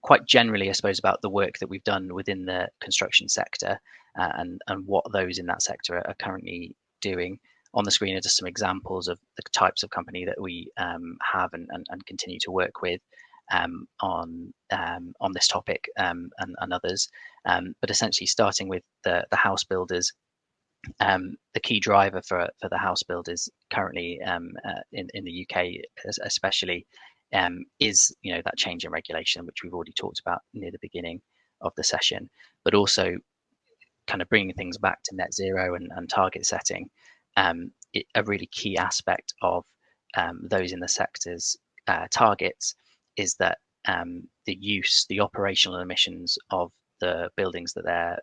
quite generally, I suppose, about the work that we've done within the construction sector and what those in that sector are currently doing. On the screen are just some examples of the types of company that we have and continue to work with on this topic and others. But essentially, starting with the house builders, the key driver for the house builders currently in the UK, especially, is that change in regulation, which we've already talked about near the beginning of the session, but also kind of bringing things back to net zero and target setting. A really key aspect of those in the sector's targets is that the operational emissions of the buildings that they're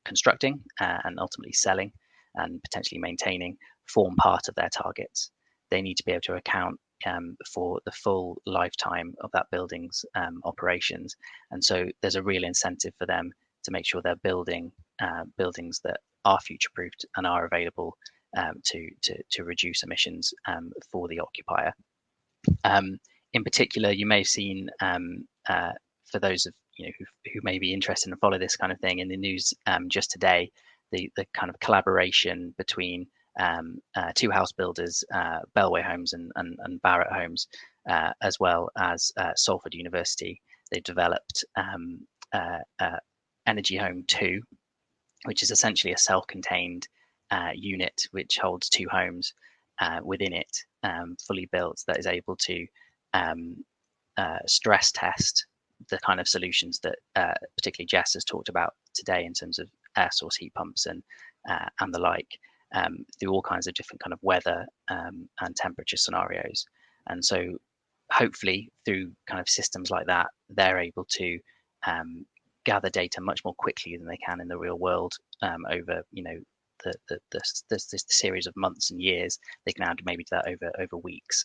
constructing and ultimately selling and potentially maintaining form part of their targets. They need to be able to account for the full lifetime of that building's operations, and so there's a real incentive for them to make sure they're building buildings that are future-proofed and are available to reduce emissions for the occupier. In particular, you may have seen, for those of who may be interested and follow this kind of thing in the news just today, the kind of collaboration between 2 house builders, Bellway Homes and Barratt Homes, as well as Salford University. They developed Energy Home 2, which is essentially a self-contained unit which holds 2 homes within it, fully built, that is able to stress test the kind of solutions that particularly Jess has talked about today in terms of air source heat pumps and the like, through all kinds of different kind of weather and temperature scenarios. And so hopefully through kind of systems like that, they're able to gather data much more quickly than they can in the real world over the series of months and years. They can maybe do that over weeks.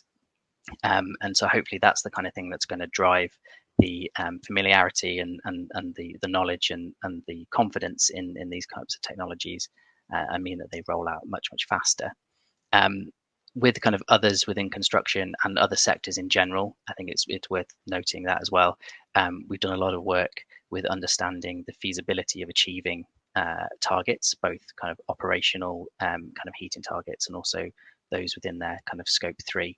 And so hopefully that's the kind of thing that's going to drive the familiarity and the knowledge and the confidence in these types of technologies, and mean that they roll out much faster. with kind of others within construction and other sectors in general, I think it's worth noting that as well. We've done a lot of work with understanding the feasibility of achieving targets, both kind of operational kind of heating targets and also those within their kind of scope 3.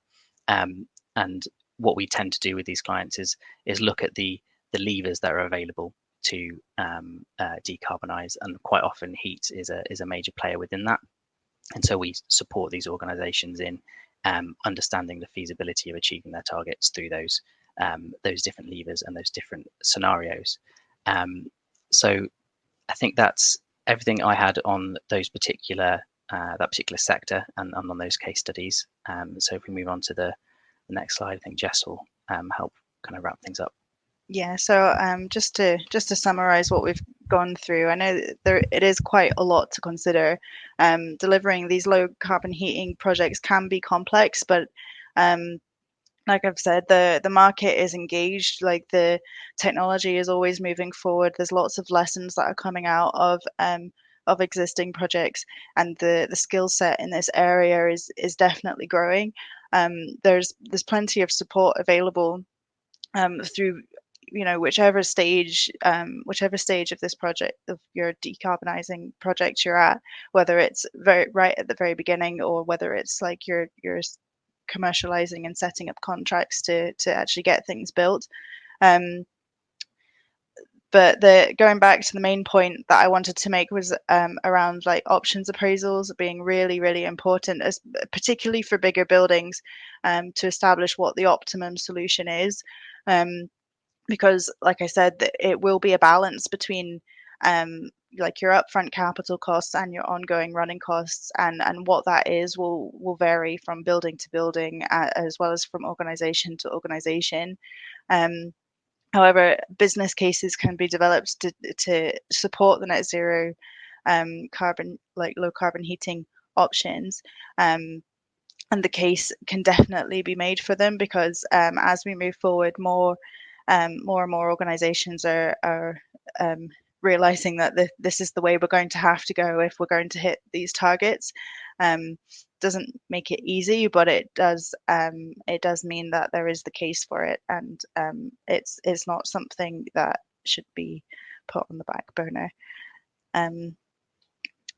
And what we tend to do with these clients is look at the levers that are available to decarbonize, and quite often heat is a major player within that. And so we support these organizations in understanding the feasibility of achieving their targets through those different levers and those different scenarios. So I think that's everything I had on those particular that particular sector and on those case studies. So if we move on to the next slide, I think Jess will help kind of wrap things up. Yeah, so just to summarize what we've gone through, I know it is quite a lot to consider. Delivering these low carbon heating projects can be complex, but like I've said, the market is engaged. Like, the technology is always moving forward. There's lots of lessons that are coming out of existing projects, and the skill set in this area is definitely growing. There's plenty of support available through whichever stage of this project, of your decarbonizing project you're at, whether it's right at the very beginning or whether it's like you're commercializing and setting up contracts to actually get things built. But going back to the main point that I wanted to make was around like options appraisals being really, really important, particularly for bigger buildings, to establish what the optimum solution is. Because, like I said, it will be a balance between like your upfront capital costs and your ongoing running costs, and what that is will vary from building to building, as well as from organization to organization. However, business cases can be developed to support the net zero carbon, like low carbon heating options. And the case can definitely be made for them, because as we move forward, more and more organizations are realizing that this is the way we're going to have to go if we're going to hit these targets. Doesn't make it easy, but it does mean that there is the case for it, and it's not something that should be put on the back burner.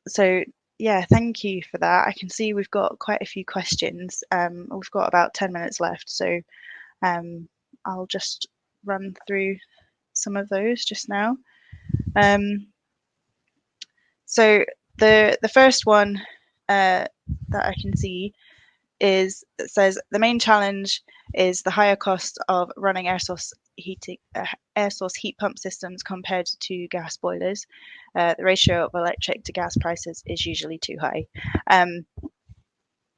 So yeah, thank you for that. I can see we've got quite a few questions. We've got about 10 minutes left, so I'll just run through some of those just now. So the first one that I can see says the main challenge is the higher cost of running air source heat pump systems compared to gas boilers. The ratio of electric to gas prices is usually too high.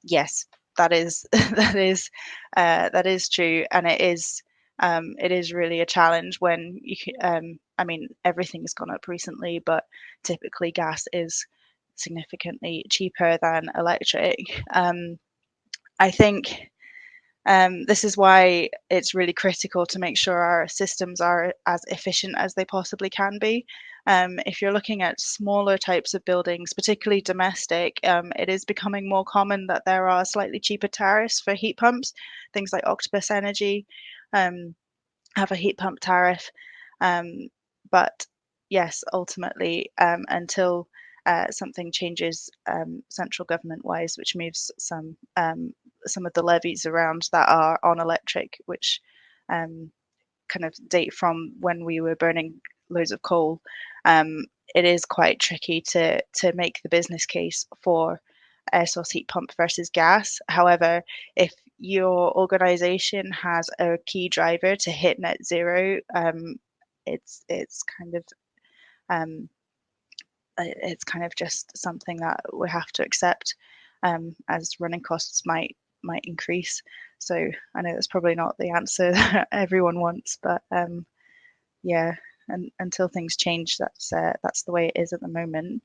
Yes, that is that is true, and it is really a challenge when you I mean, everything's gone up recently, but typically gas is significantly cheaper than electric. I think this is why it's really critical to make sure our systems are as efficient as they possibly can be. If you're looking at smaller types of buildings, particularly domestic, it is becoming more common that there are slightly cheaper tariffs for heat pumps. Things like Octopus Energy have a heat pump tariff. But yes, ultimately, until something changes central government-wise, which moves some of the levies around that are on electric, which kind of date from when we were burning loads of coal, it is quite tricky to make the business case for air source heat pump versus gas. However, if your organization has a key driver to hit net zero, it's kind of just something that we have to accept, as running costs might increase. So I know that's probably not the answer that everyone wants, but yeah, and until things change, that's the way it is at the moment.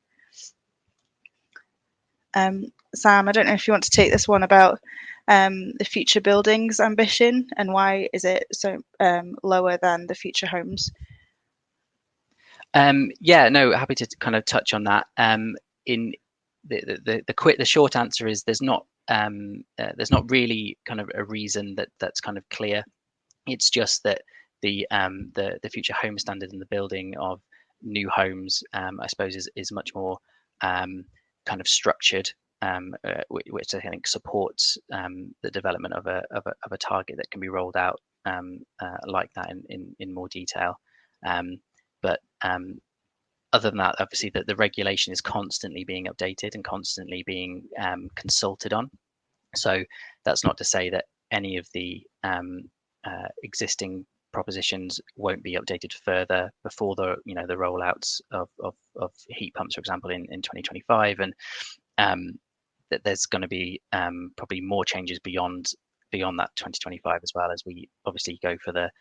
Sam, I don't know if you want to take this one about the future buildings ambition and why is it so lower than the future homes? Yeah, no, happy to kind of touch on that. In the short answer is there's not there's not really kind of a reason that's kind of clear. It's just that the future home standard in the building of new homes, I suppose, is much more kind of structured, which I think supports the development of a target that can be rolled out like that in more detail. But other than that, obviously, the regulation is constantly being updated and constantly being consulted on. So that's not to say that any of the existing propositions won't be updated further before the the rollouts of heat pumps, for example, in 2025, and that there's going to be probably more changes beyond that 2025 as well, as we obviously go for the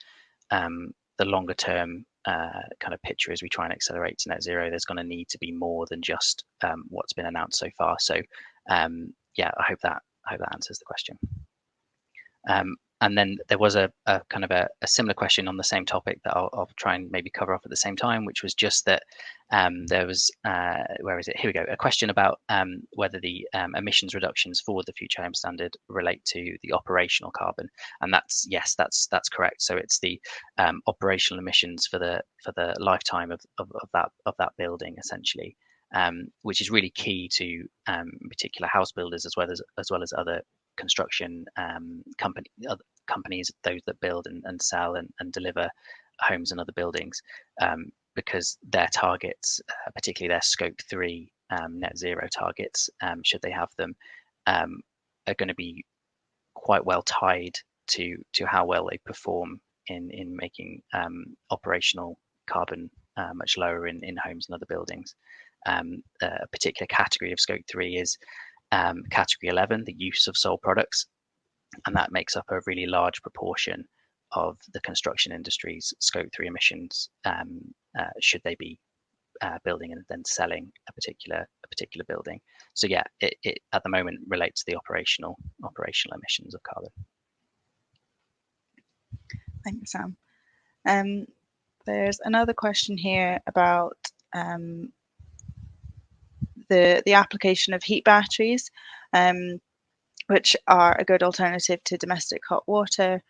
longer term kind of picture as we try and accelerate to net zero. There's going to need to be more than just what's been announced so far. So yeah, I hope that answers the question. And then there was a kind of a similar question on the same topic that I'll try and maybe cover off at the same time, which was just that there was, where is it? Here we go. A question about whether the emissions reductions for the future home standard relate to the operational carbon, and yes, that's correct. So it's the operational emissions for the lifetime of that building, essentially, which is really key to particular house builders as well as other construction companies, those that build and sell and deliver homes and other buildings, because their targets, particularly their Scope 3 net zero targets, should they have them, are going to be quite well tied to how well they perform in making operational carbon much lower in homes and other buildings. A particular category of Scope 3 is category 11, the use of sold products, and that makes up a really large proportion of the construction industry's Scope 3 emissions, should they be building and then selling a particular building. So yeah, it at the moment relates to the operational emissions of carbon. Thanks, Sam. There's another question here about the application of heat batteries, which are a good alternative to domestic hot water.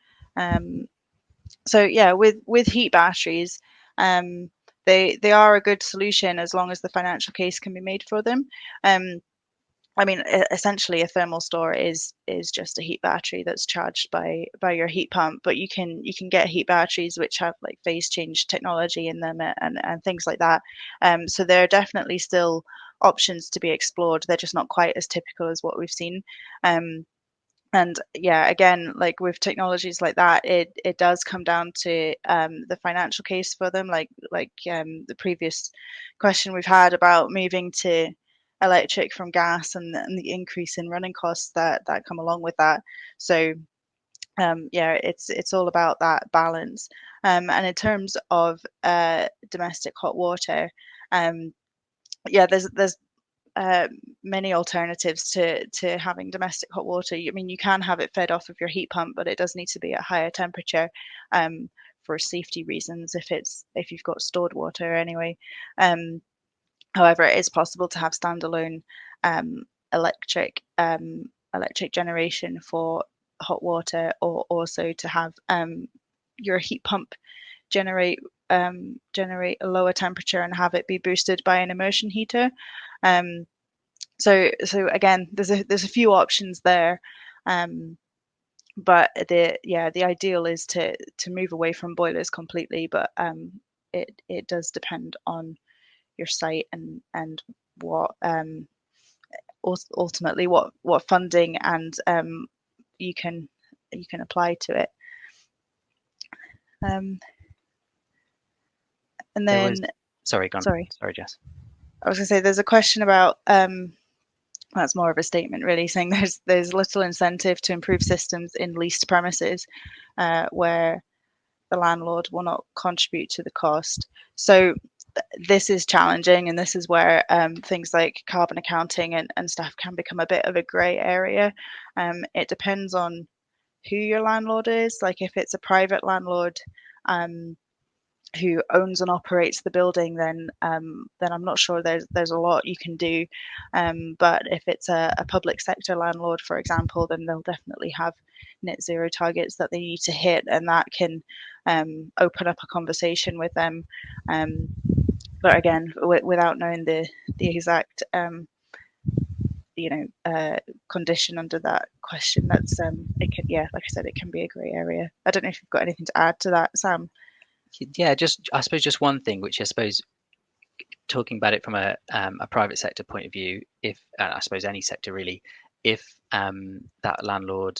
So yeah, with heat batteries, they are a good solution as long as the financial case can be made for them. I mean, essentially, a thermal store is just a heat battery that's charged by your heat pump, but you can get heat batteries which have like phase change technology in them and things like that. So there are definitely still options to be explored. They're just not quite as typical as what we've seen. And yeah, again, like with technologies like that, it does come down to the financial case for them, like the previous question we've had about moving to electric from gas and the increase in running costs that come along with that. So yeah, it's all about that balance. And in terms of domestic hot water, yeah, there's many alternatives to having domestic hot water. I mean, you can have it fed off of your heat pump, but it does need to be at higher temperature for safety reasons if you've got stored water anyway. However, it is possible to have standalone electric generation for hot water, or also to have your heat pump generate a lower temperature and have it be boosted by an immersion heater. So again, there's a few options there, but the ideal is to move away from boilers completely. But it does depend on your site and what ultimately what funding and you can apply to it. And then Sorry, Jess. I was going to say there's a question about that's more of a statement really, saying there's little incentive to improve systems in leased premises where the landlord will not contribute to the cost. So this is challenging, and this is where things like carbon accounting and stuff can become a bit of a grey area. It depends on who your landlord is. Like if it's a private landlord, who owns and operates the building, then I'm not sure there's a lot you can do. But if it's a public sector landlord, for example, then they'll definitely have net zero targets that they need to hit, and that can open up a conversation with them. But again, without knowing the exact condition under that question, that's it can, yeah, like I said, it can be a grey area. I don't know if you've got anything to add to that, Sam. Yeah, I suppose just one thing, which I suppose, talking about it from a private sector point of view, if I suppose any sector really, if that landlord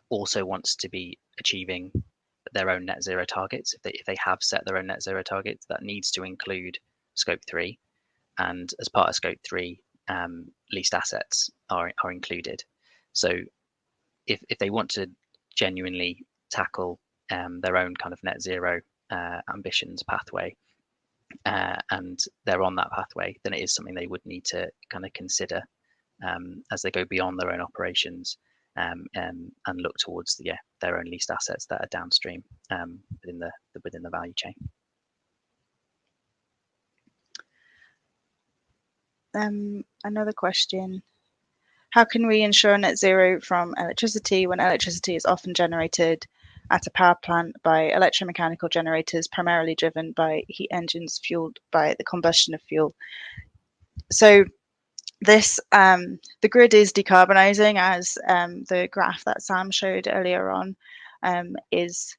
also wants to be achieving their own net zero targets, if they have set their own net zero targets, that needs to include Scope 3, and as part of Scope 3, leased assets are included. So if they want to genuinely tackle their own kind of net zero ambitions pathway, and they're on that pathway, then it is something they would need to kind of consider as they go beyond their own operations, and look towards their own leased assets that are downstream within the value chain. Another question. How can we ensure net zero from electricity when electricity is often generated at a power plant by electromechanical generators, primarily driven by heat engines fueled by the combustion of fuel? So this, the grid is decarbonising, as the graph that Sam showed earlier on is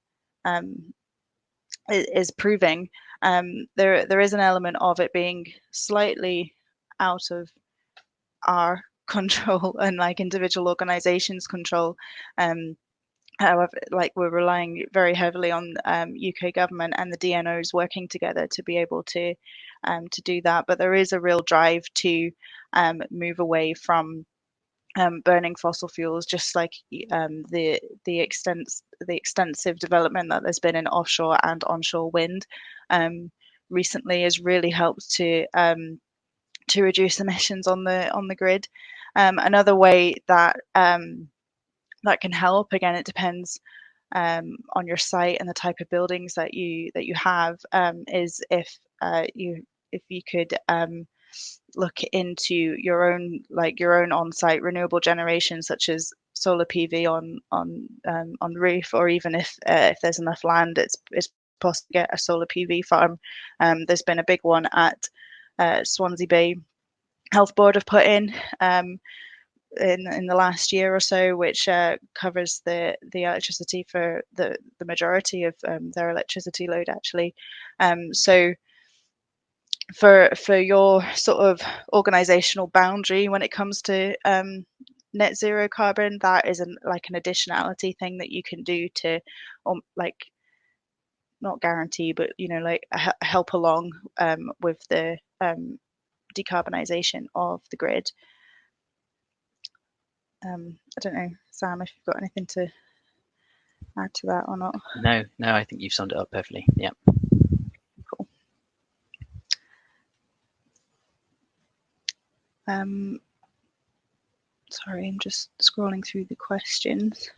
proving. There is an element of it being slightly out of our control and like individual organizations' control. However, like we're relying very heavily on UK government and the DNOs working together to be able to do that. But there is a real drive to move away from burning fossil fuels, just like the extensive development that there's been in offshore and onshore wind recently has really helped to reduce emissions on the grid. Another way that that can help, again, it depends on your site and the type of buildings that you have, is if you could look into your own on-site renewable generation, such as solar PV on roof, or even if there's enough land, it's possible to get a solar PV farm. There's been a big one at Swansea Bay Health Board have put in the last year or so, which covers the electricity for the majority of their electricity load, actually. So for your sort of organizational boundary when it comes to net zero carbon, that is an additionality thing that you can do to not guarantee, but help along with the decarbonisation of the grid. I don't know, Sam, if you've got anything to add to that or not. No, I think you've summed it up perfectly. Yeah. Cool. Sorry, I'm just scrolling through the questions.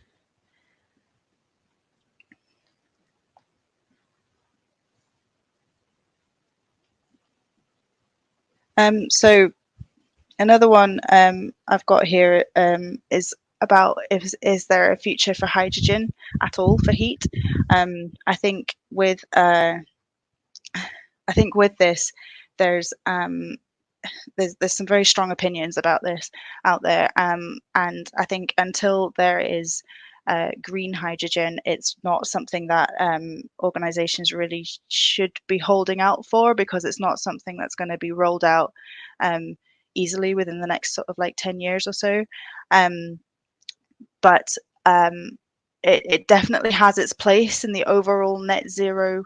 So another one I've got here is about is there a future for hydrogen at all for heat? I think with this, there's some very strong opinions about this out there, and I think until there is green hydrogen, it's not something that organizations really should be holding out for, because it's not something that's going to be rolled out easily within the next sort of 10 years or so. But it definitely has its place in the overall net zero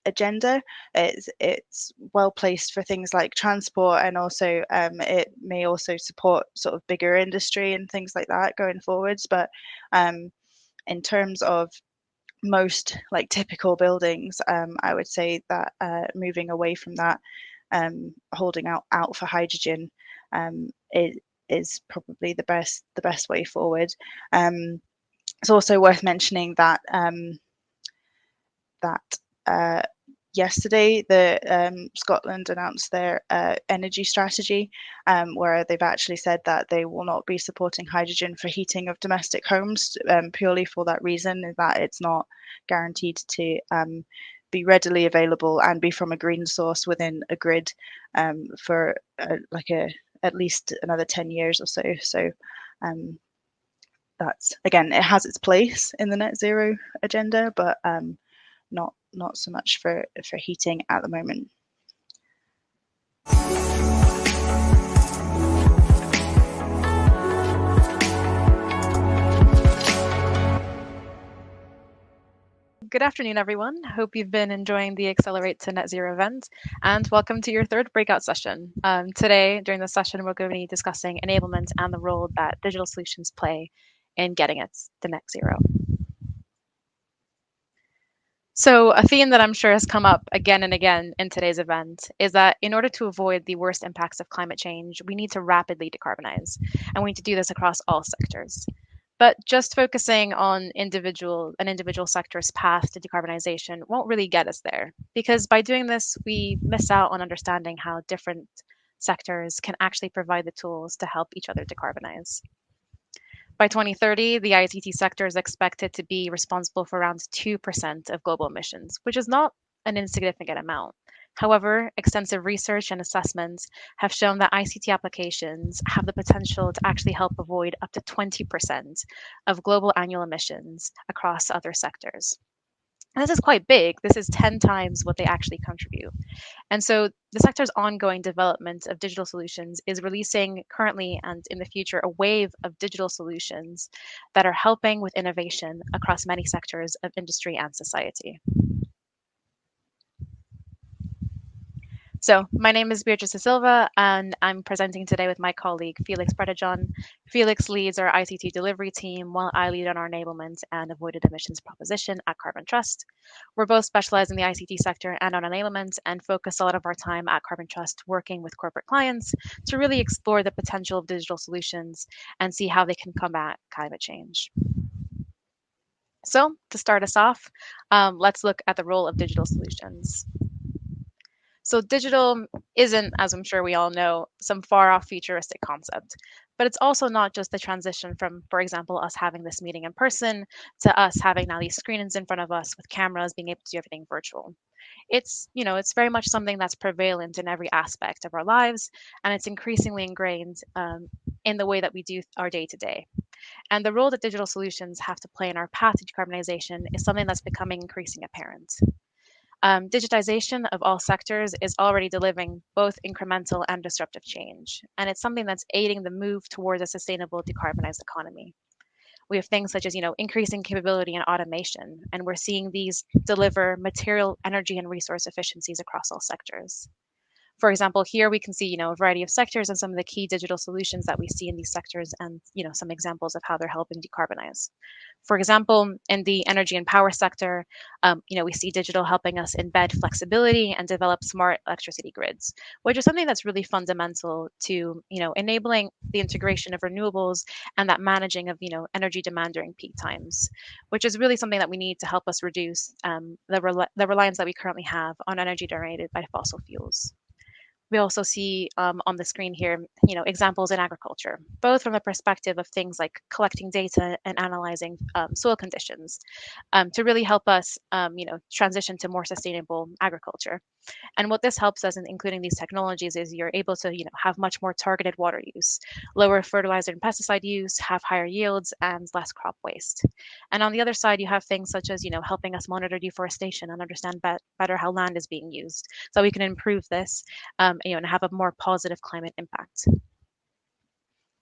agenda. It's well placed for things like transport, and also it may also support sort of bigger industry and things like that going forwards. But in terms of most typical buildings, I would say that moving away from that, holding out for hydrogen, it is probably the best way forward. It's also worth mentioning that that yesterday, Scotland announced their energy strategy, where they've actually said that they will not be supporting hydrogen for heating of domestic homes, purely for that reason, that it's not guaranteed to be readily available and be from a green source within a grid for at least another 10 years or so. So that's, again, it has its place in the net zero agenda, but not so much for heating at the moment. Good afternoon, everyone. Hope you've been enjoying the Accelerate to Net Zero event, and welcome to your third breakout session. Today, during this session, we're going to be discussing enablement and the role that digital solutions play in getting it to net zero. So a theme that I'm sure has come up again and again in today's event is that in order to avoid the worst impacts of climate change, we need to rapidly decarbonize, and we need to do this across all sectors. But just focusing on an individual sector's path to decarbonization won't really get us there, because by doing this, we miss out on understanding how different sectors can actually provide the tools to help each other decarbonize. By 2030, the ICT sector is expected to be responsible for around 2% of global emissions, which is not an insignificant amount. However, extensive research and assessments have shown that ICT applications have the potential to actually help avoid up to 20% of global annual emissions across other sectors. And this is quite big. This is 10 times what they actually contribute. And so the sector's ongoing development of digital solutions is releasing currently and in the future a wave of digital solutions that are helping with innovation across many sectors of industry and society. So my name is Beatrice da Silva, and I'm presenting today with my colleague, Felix Bredejon. Felix leads our ICT delivery team, while I lead on our enablement and avoided emissions proposition at Carbon Trust. We're both specialized in the ICT sector and on enablement, and focus a lot of our time at Carbon Trust working with corporate clients to really explore the potential of digital solutions and see how they can combat climate change. So to start us off, let's look at the role of digital solutions. So digital isn't, as I'm sure we all know, some far-off futuristic concept, but it's also not just the transition from, for example, us having this meeting in person to us having now these screens in front of us with cameras, being able to do everything virtual. It's very much something that's prevalent in every aspect of our lives, and it's increasingly ingrained in the way that we do our day-to-day. And the role that digital solutions have to play in our path to decarbonization is something that's becoming increasingly apparent. Digitization of all sectors is already delivering both incremental and disruptive change, and it's something that's aiding the move towards a sustainable decarbonized economy. We have things such as increasing capability and automation, and we're seeing these deliver material, energy, and resource efficiencies across all sectors. For example, here we can see a variety of sectors and some of the key digital solutions that we see in these sectors, and some examples of how they're helping decarbonize. For example, in the energy and power sector, we see digital helping us embed flexibility and develop smart electricity grids, which is something that's really fundamental to enabling the integration of renewables and that managing of energy demand during peak times, which is really something that we need to help us reduce the reliance that we currently have on energy generated by fossil fuels. We also see on the screen here, examples in agriculture, both from the perspective of things like collecting data and analyzing soil conditions to really help us, transition to more sustainable agriculture. And what this helps us in including these technologies is you're able to, have much more targeted water use, lower fertilizer and pesticide use, have higher yields and less crop waste. And on the other side, you have things such as, helping us monitor deforestation and understand better how land is being used, so we can improve this, and have a more positive climate impact.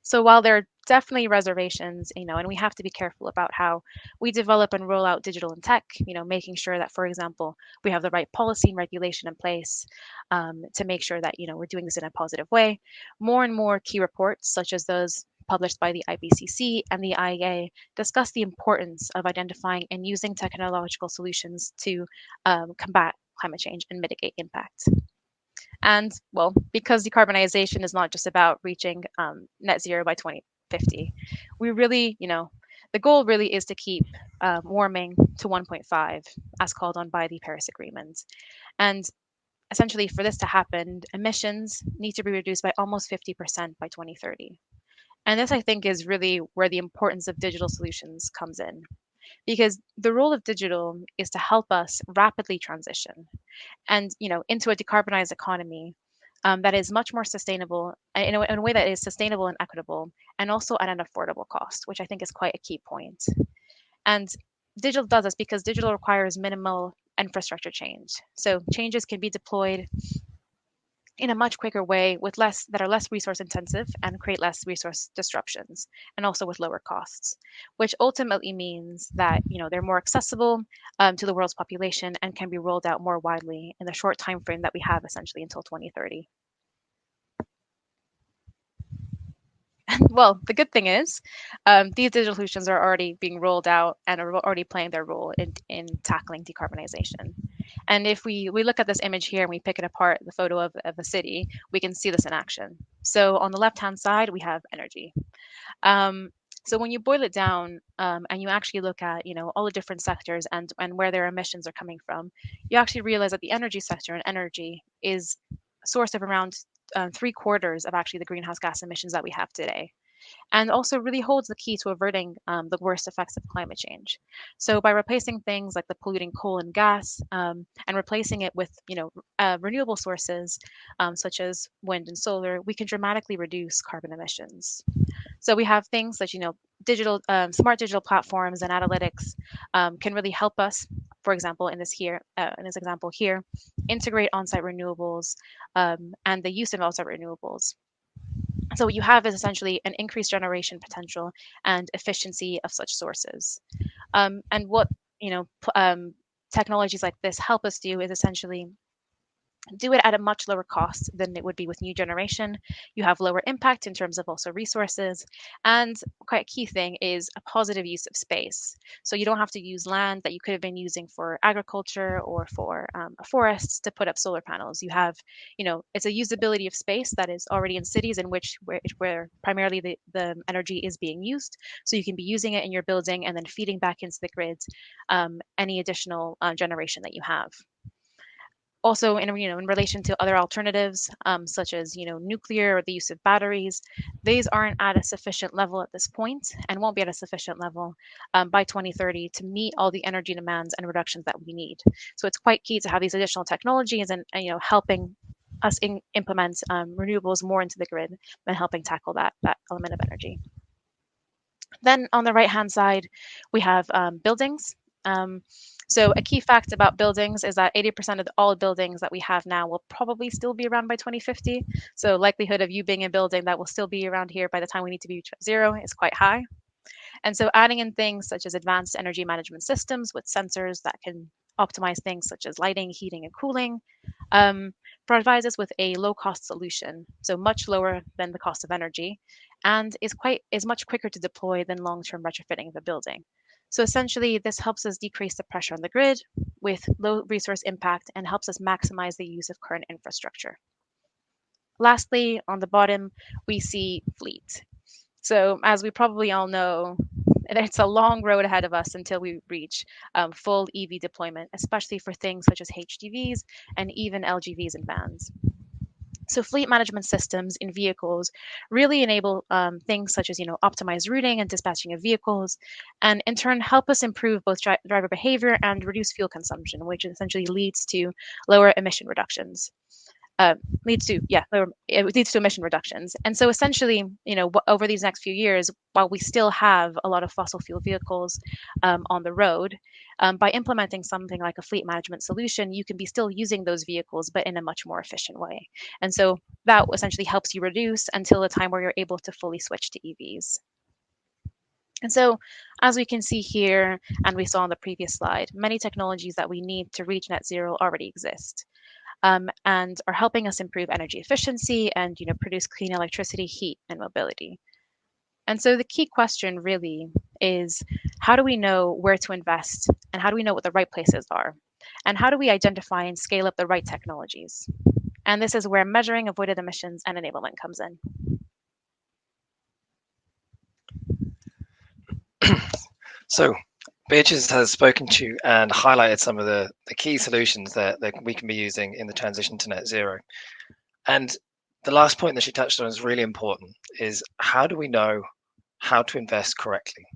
So while there are definitely reservations, and we have to be careful about how we develop and roll out digital and tech, making sure that, for example, we have the right policy and regulation in place to make sure that, we're doing this in a positive way. More and more key reports, such as those published by the IPCC and the IEA, discuss the importance of identifying and using technological solutions to combat climate change and mitigate impact. And well, because decarbonization is not just about reaching net zero by 2050, we really, The goal really is to keep warming to 1.5 as called on by the Paris Agreement. And essentially for this to happen, emissions need to be reduced by almost 50% by 2030. And this, I think, is really where the importance of digital solutions comes in, because the role of digital is to help us rapidly transition and into a decarbonized economy that is much more sustainable in a way that is sustainable and equitable, and also at an affordable cost, which I think is quite a key point. And digital does this because digital requires minimal infrastructure change. So changes can be deployed in a much quicker way that are less resource intensive and create less resource disruptions, and also with lower costs, which ultimately means that they're more accessible to the world's population and can be rolled out more widely in the short time frame that we have, essentially until 2030. Well, the good thing is these digital solutions are already being rolled out and are already playing their role in tackling decarbonization. And if we look at this image here and we pick it apart, the photo of a city, we can see this in action. So on the left-hand side, we have energy. So when you boil it down and you actually look at all the different sectors and where their emissions are coming from, you actually realize that the energy sector and energy is a source of around 3/4 of actually the greenhouse gas emissions that we have today, and also really holds the key to averting the worst effects of climate change. So by replacing things like the polluting coal and gas and replacing it with renewable sources such as wind and solar, we can dramatically reduce carbon emissions. So we have things like smart digital platforms and analytics can really help us. For example, in this example here, integrate on-site renewables and the use of on-site renewables. So what you have is essentially an increased generation potential and efficiency of such sources. And what technologies like this help us do is essentially do it at a much lower cost than it would be with new generation. You have lower impact in terms of also resources, and quite a key thing is a positive use of space. So you don't have to use land that you could have been using for agriculture or for forests to put up solar panels. You have, it's a usability of space that is already in cities in where primarily the energy is being used. So you can be using it in your building and then feeding back into the grid any additional generation that you have. Also, in relation to other alternatives, such as nuclear or the use of batteries, these aren't at a sufficient level at this point, and won't be at a sufficient level by 2030 to meet all the energy demands and reductions that we need. So it's quite key to have these additional technologies and helping us implement renewables more into the grid and helping tackle that element of energy. Then on the right-hand side, we have buildings. So a key fact about buildings is that 80% of all buildings that we have now will probably still be around by 2050. So likelihood of you being in a building that will still be around here by the time we need to be zero is quite high. And so adding in things such as advanced energy management systems with sensors that can optimize things such as lighting, heating, and cooling provides us with a low-cost solution, so much lower than the cost of energy, and is much quicker to deploy than long-term retrofitting of a building. So essentially, this helps us decrease the pressure on the grid with low resource impact and helps us maximize the use of current infrastructure. Lastly, on the bottom, we see fleet. So as we probably all know, it's a long road ahead of us until we reach full EV deployment, especially for things such as HGVs and even LGVs and vans. So fleet management systems in vehicles really enable things such as optimized routing and dispatching of vehicles, and in turn help us improve both driver behavior and reduce fuel consumption, which essentially leads to lower emission reductions. It leads to emission reductions. And so essentially, over these next few years, while we still have a lot of fossil fuel vehicles on the road, by implementing something like a fleet management solution, you can be still using those vehicles, but in a much more efficient way. And so that essentially helps you reduce until the time where you're able to fully switch to EVs. And so, as we can see here, and we saw on the previous slide, many technologies that we need to reach net zero already exist. And are helping us improve energy efficiency and produce clean electricity, heat, and mobility. And so the key question really is, how do we know where to invest, and how do we know what the right places are? And how do we identify and scale up the right technologies? And this is where measuring avoided emissions and enablement comes in. So Beatrice has spoken to and highlighted some of the key solutions that we can be using in the transition to net zero. And the last point that she touched on is really important, is how do we know how to invest correctly?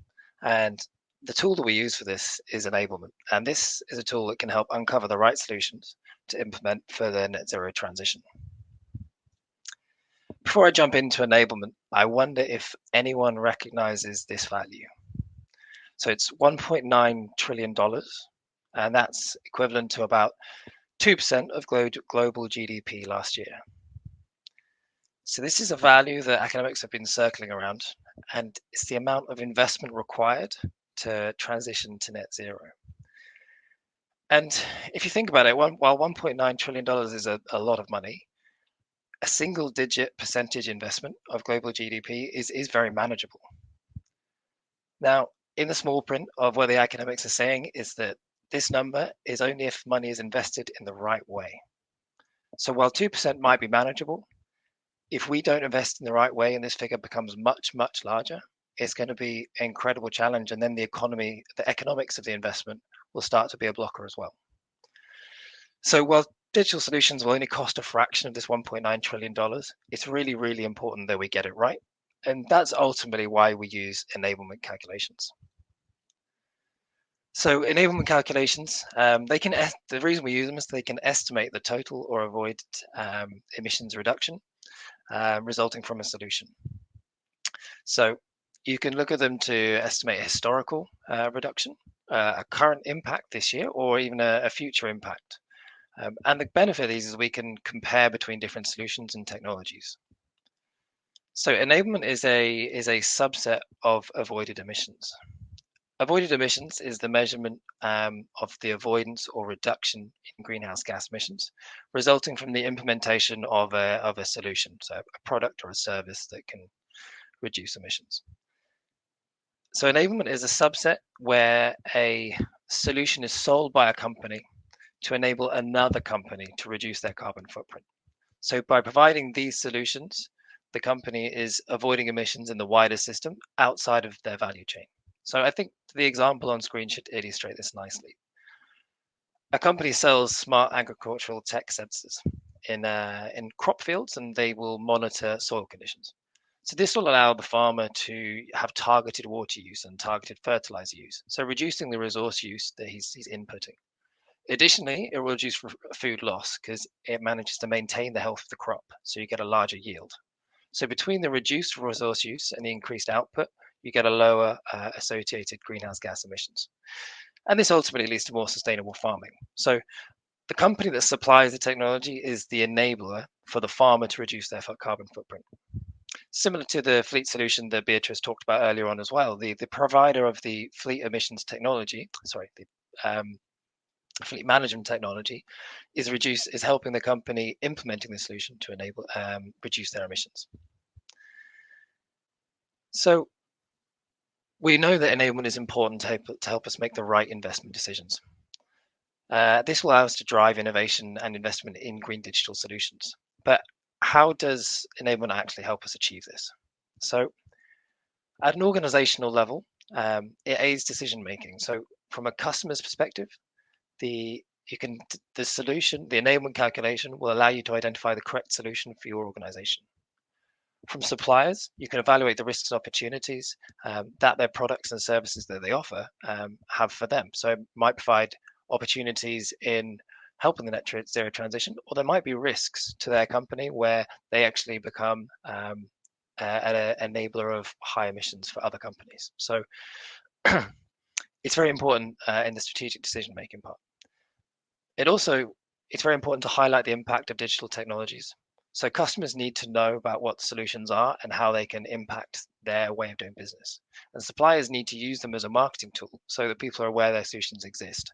And the tool that we use for this is enablement. And this is a tool that can help uncover the right solutions to implement for the net zero transition. Before I jump into enablement, I wonder if anyone recognizes this value. So it's $1.9 trillion, and that's equivalent to about 2% of global GDP last year. So this is a value that academics have been circling around, and it's the amount of investment required to transition to net zero. And if you think about it, while $1.9 trillion is a lot of money, a single-digit percentage investment of global GDP is very manageable. Now, in the small print of what the academics are saying is that this number is only if money is invested in the right way. So while 2% might be manageable, if we don't invest in the right way and this figure becomes much, much larger, it's going to be an incredible challenge. And then the economics of the investment will start to be a blocker as well. So while digital solutions will only cost a fraction of this $1.9 trillion, it's really, really important that we get it right. And that's ultimately why we use enablement calculations. So enablement calculations, the reason we use them is they can estimate the total or avoided emissions reduction resulting from a solution. So you can look at them to estimate a historical reduction, a current impact this year, or even a future impact. And the benefit of these is we can compare between different solutions and technologies. So enablement is a subset of avoided emissions. Avoided emissions is the measurement of the avoidance or reduction in greenhouse gas emissions resulting from the implementation of a solution, so a product or a service that can reduce emissions. So enablement is a subset where a solution is sold by a company to enable another company to reduce their carbon footprint. So by providing these solutions, the company is avoiding emissions in the wider system outside of their value chain. So I think the example on screen should illustrate this nicely. A company sells smart agricultural tech sensors in crop fields, and they will monitor soil conditions. So this will allow the farmer to have targeted water use and targeted fertilizer use, so reducing the resource use that he's inputting. Additionally, it will reduce food loss because it manages to maintain the health of the crop, so you get a larger yield. So between the reduced resource use and the increased output, you get a lower associated greenhouse gas emissions. And this ultimately leads to more sustainable farming. So the company that supplies the technology is the enabler for the farmer to reduce their carbon footprint. Similar to the fleet solution that Beatrice talked about earlier on as well, the provider of the fleet emissions technology, fleet management technology is helping the company implementing the solution to enable reduce their emissions. So we know that enablement is important to help us make the right investment decisions. This will allow us to drive innovation and investment in green digital solutions. But how does enablement actually help us achieve this? So at an organizational level, it aids decision making. So from a customer's perspective, the enablement calculation will allow you to identify the correct solution for your organization. From suppliers, you can evaluate the risks and opportunities that their products and services that they offer have for them. So it might provide opportunities in helping the net zero transition, or there might be risks to their company where they actually become an enabler of high emissions for other companies. So it's very important in the strategic decision-making part. It's very important to highlight the impact of digital technologies. So customers need to know about what solutions are and how they can impact their way of doing business. And suppliers need to use them as a marketing tool so that people are aware their solutions exist.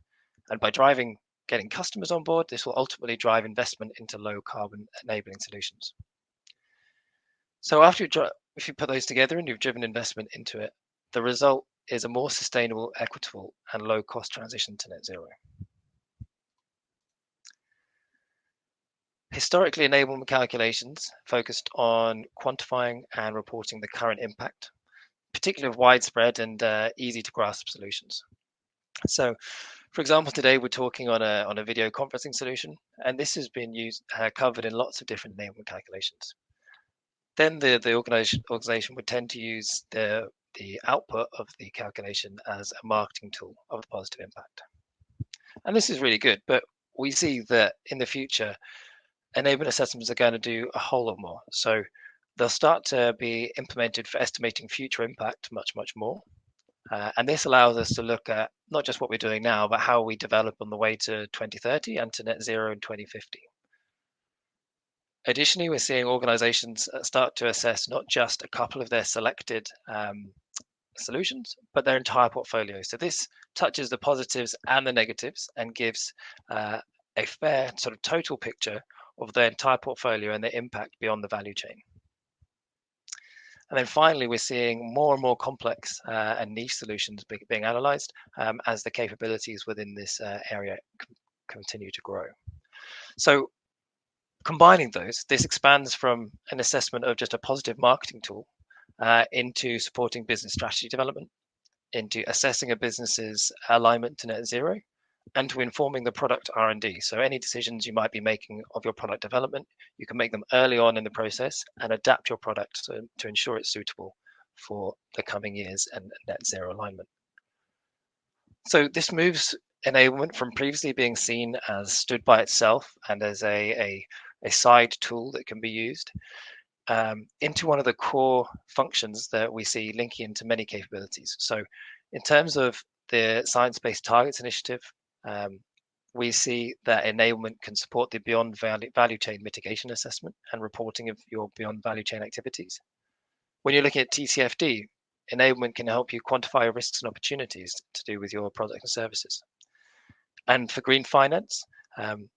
And by getting customers on board, this will ultimately drive investment into low carbon enabling solutions. So if you put those together and you've driven investment into it, the result is a more sustainable, equitable, and low cost transition to net zero. Historically, enablement calculations focused on quantifying and reporting the current impact. particularly of widespread and easy to grasp solutions. So, for example, today we're talking on a video conferencing solution, and this has been covered in lots of different enablement calculations. Then the organization would tend to use the output of the calculation as a marketing tool of the positive impact. And this is really good, but we see that in the future, enablement assessments are going to do a whole lot more. So they'll start to be implemented for estimating future impact much, much more. And this allows us to look at not just what we're doing now, but how we develop on the way to 2030 and to net zero in 2050. Additionally, we're seeing organizations start to assess not just a couple of their selected solutions, but their entire portfolio. So this touches the positives and the negatives and gives a fair sort of total picture of their entire portfolio and their impact beyond the value chain. And then finally, we're seeing more and more complex and niche solutions being analyzed as the capabilities within this area continue to grow. So combining those, this expands from an assessment of just a positive marketing tool into supporting business strategy development, into assessing a business's alignment to net zero, and to informing the product R&D. So any decisions you might be making of your product development, you can make them early on in the process and adapt your product to ensure it's suitable for the coming years and net zero alignment. So this moves enablement from previously being seen as stood by itself and as a side tool that can be used into one of the core functions that we see linking into many capabilities. So in terms of the Science-Based Targets Initiative, we see that enablement can support the beyond value chain mitigation assessment and reporting of your beyond value chain activities. When you're looking at TCFD, enablement can help you quantify risks and opportunities to do with your products and services. And for green finance,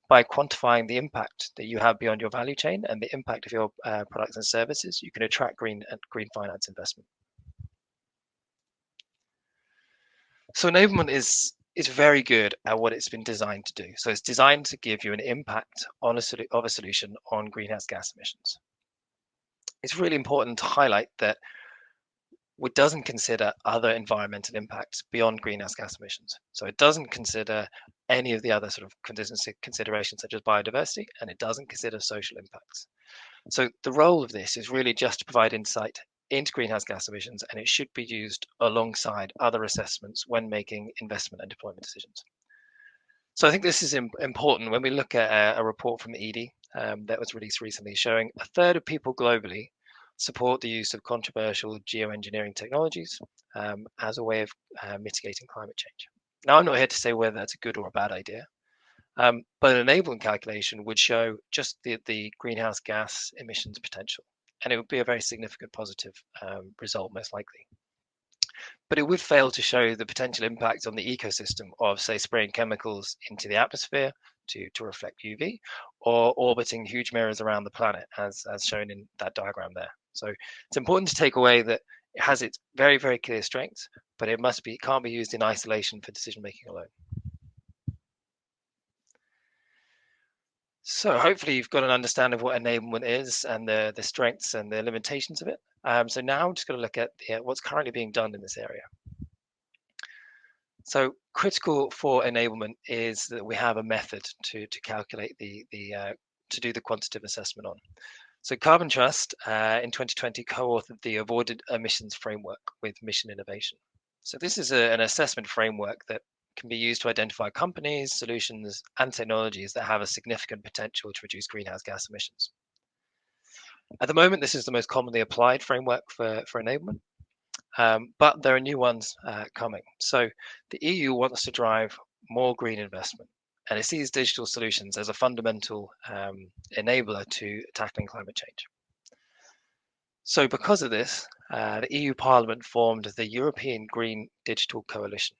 by quantifying the impact that you have beyond your value chain and the impact of your products and services, you can attract green finance investment. So enablement is very good at what it's been designed to do. So it's designed to give you an impact on a solution on greenhouse gas emissions. It's really important to highlight that it doesn't consider other environmental impacts beyond greenhouse gas emissions. So it doesn't consider any of the other sort of considerations such as biodiversity, and it doesn't consider social impacts. So the role of this is really just to provide insight into greenhouse gas emissions, and it should be used alongside other assessments when making investment and deployment decisions. So I think this is important when we look at a report from EDI that was released recently showing a third of people globally support the use of controversial geoengineering technologies as a way of mitigating climate change. Now, I'm not here to say whether that's a good or a bad idea, but an enablement calculation would show just the greenhouse gas emissions potential, and it would be a very significant positive result, most likely. But it would fail to show the potential impact on the ecosystem of, say, spraying chemicals into the atmosphere to reflect UV, or orbiting huge mirrors around the planet, as shown in that diagram there. So it's important to take away that it has its very, very clear strengths, but it can't be used in isolation for decision making alone. So hopefully you've got an understanding of what enablement is and the strengths and the limitations of it. So now I'm just going to look at what's currently being done in this area. So critical for enablement is that we have a method to calculate to do the quantitative assessment on. So Carbon Trust in 2020 co-authored the Avoided Emissions Framework with Mission Innovation. So this is an assessment framework that can be used to identify companies, solutions, and technologies that have a significant potential to reduce greenhouse gas emissions. At the moment, this is the most commonly applied framework for enablement, but there are new ones coming. So the EU wants to drive more green investment, and it sees digital solutions as a fundamental enabler to tackling climate change. So because of this, the EU Parliament formed the European Green Digital Coalition.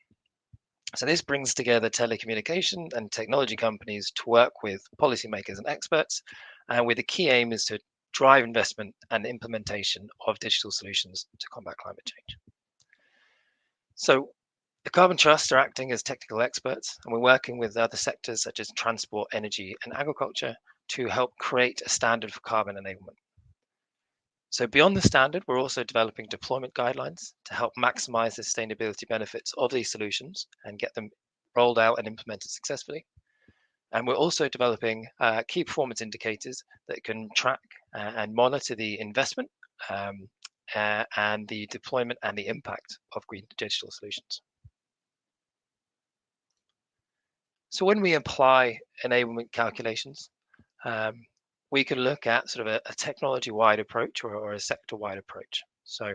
So this brings together telecommunication and technology companies to work with policymakers and experts, and with the key aim is to drive investment and implementation of digital solutions to combat climate change. So the Carbon Trust are acting as technical experts, and we're working with other sectors such as transport, energy, and agriculture to help create a standard for carbon enablement. So beyond the standard, we're also developing deployment guidelines to help maximize the sustainability benefits of these solutions and get them rolled out and implemented successfully. And we're also developing key performance indicators that can track and monitor the investment and the deployment and the impact of green digital solutions. So when we apply enablement calculations, we can look at sort of a technology-wide approach or a sector-wide approach. So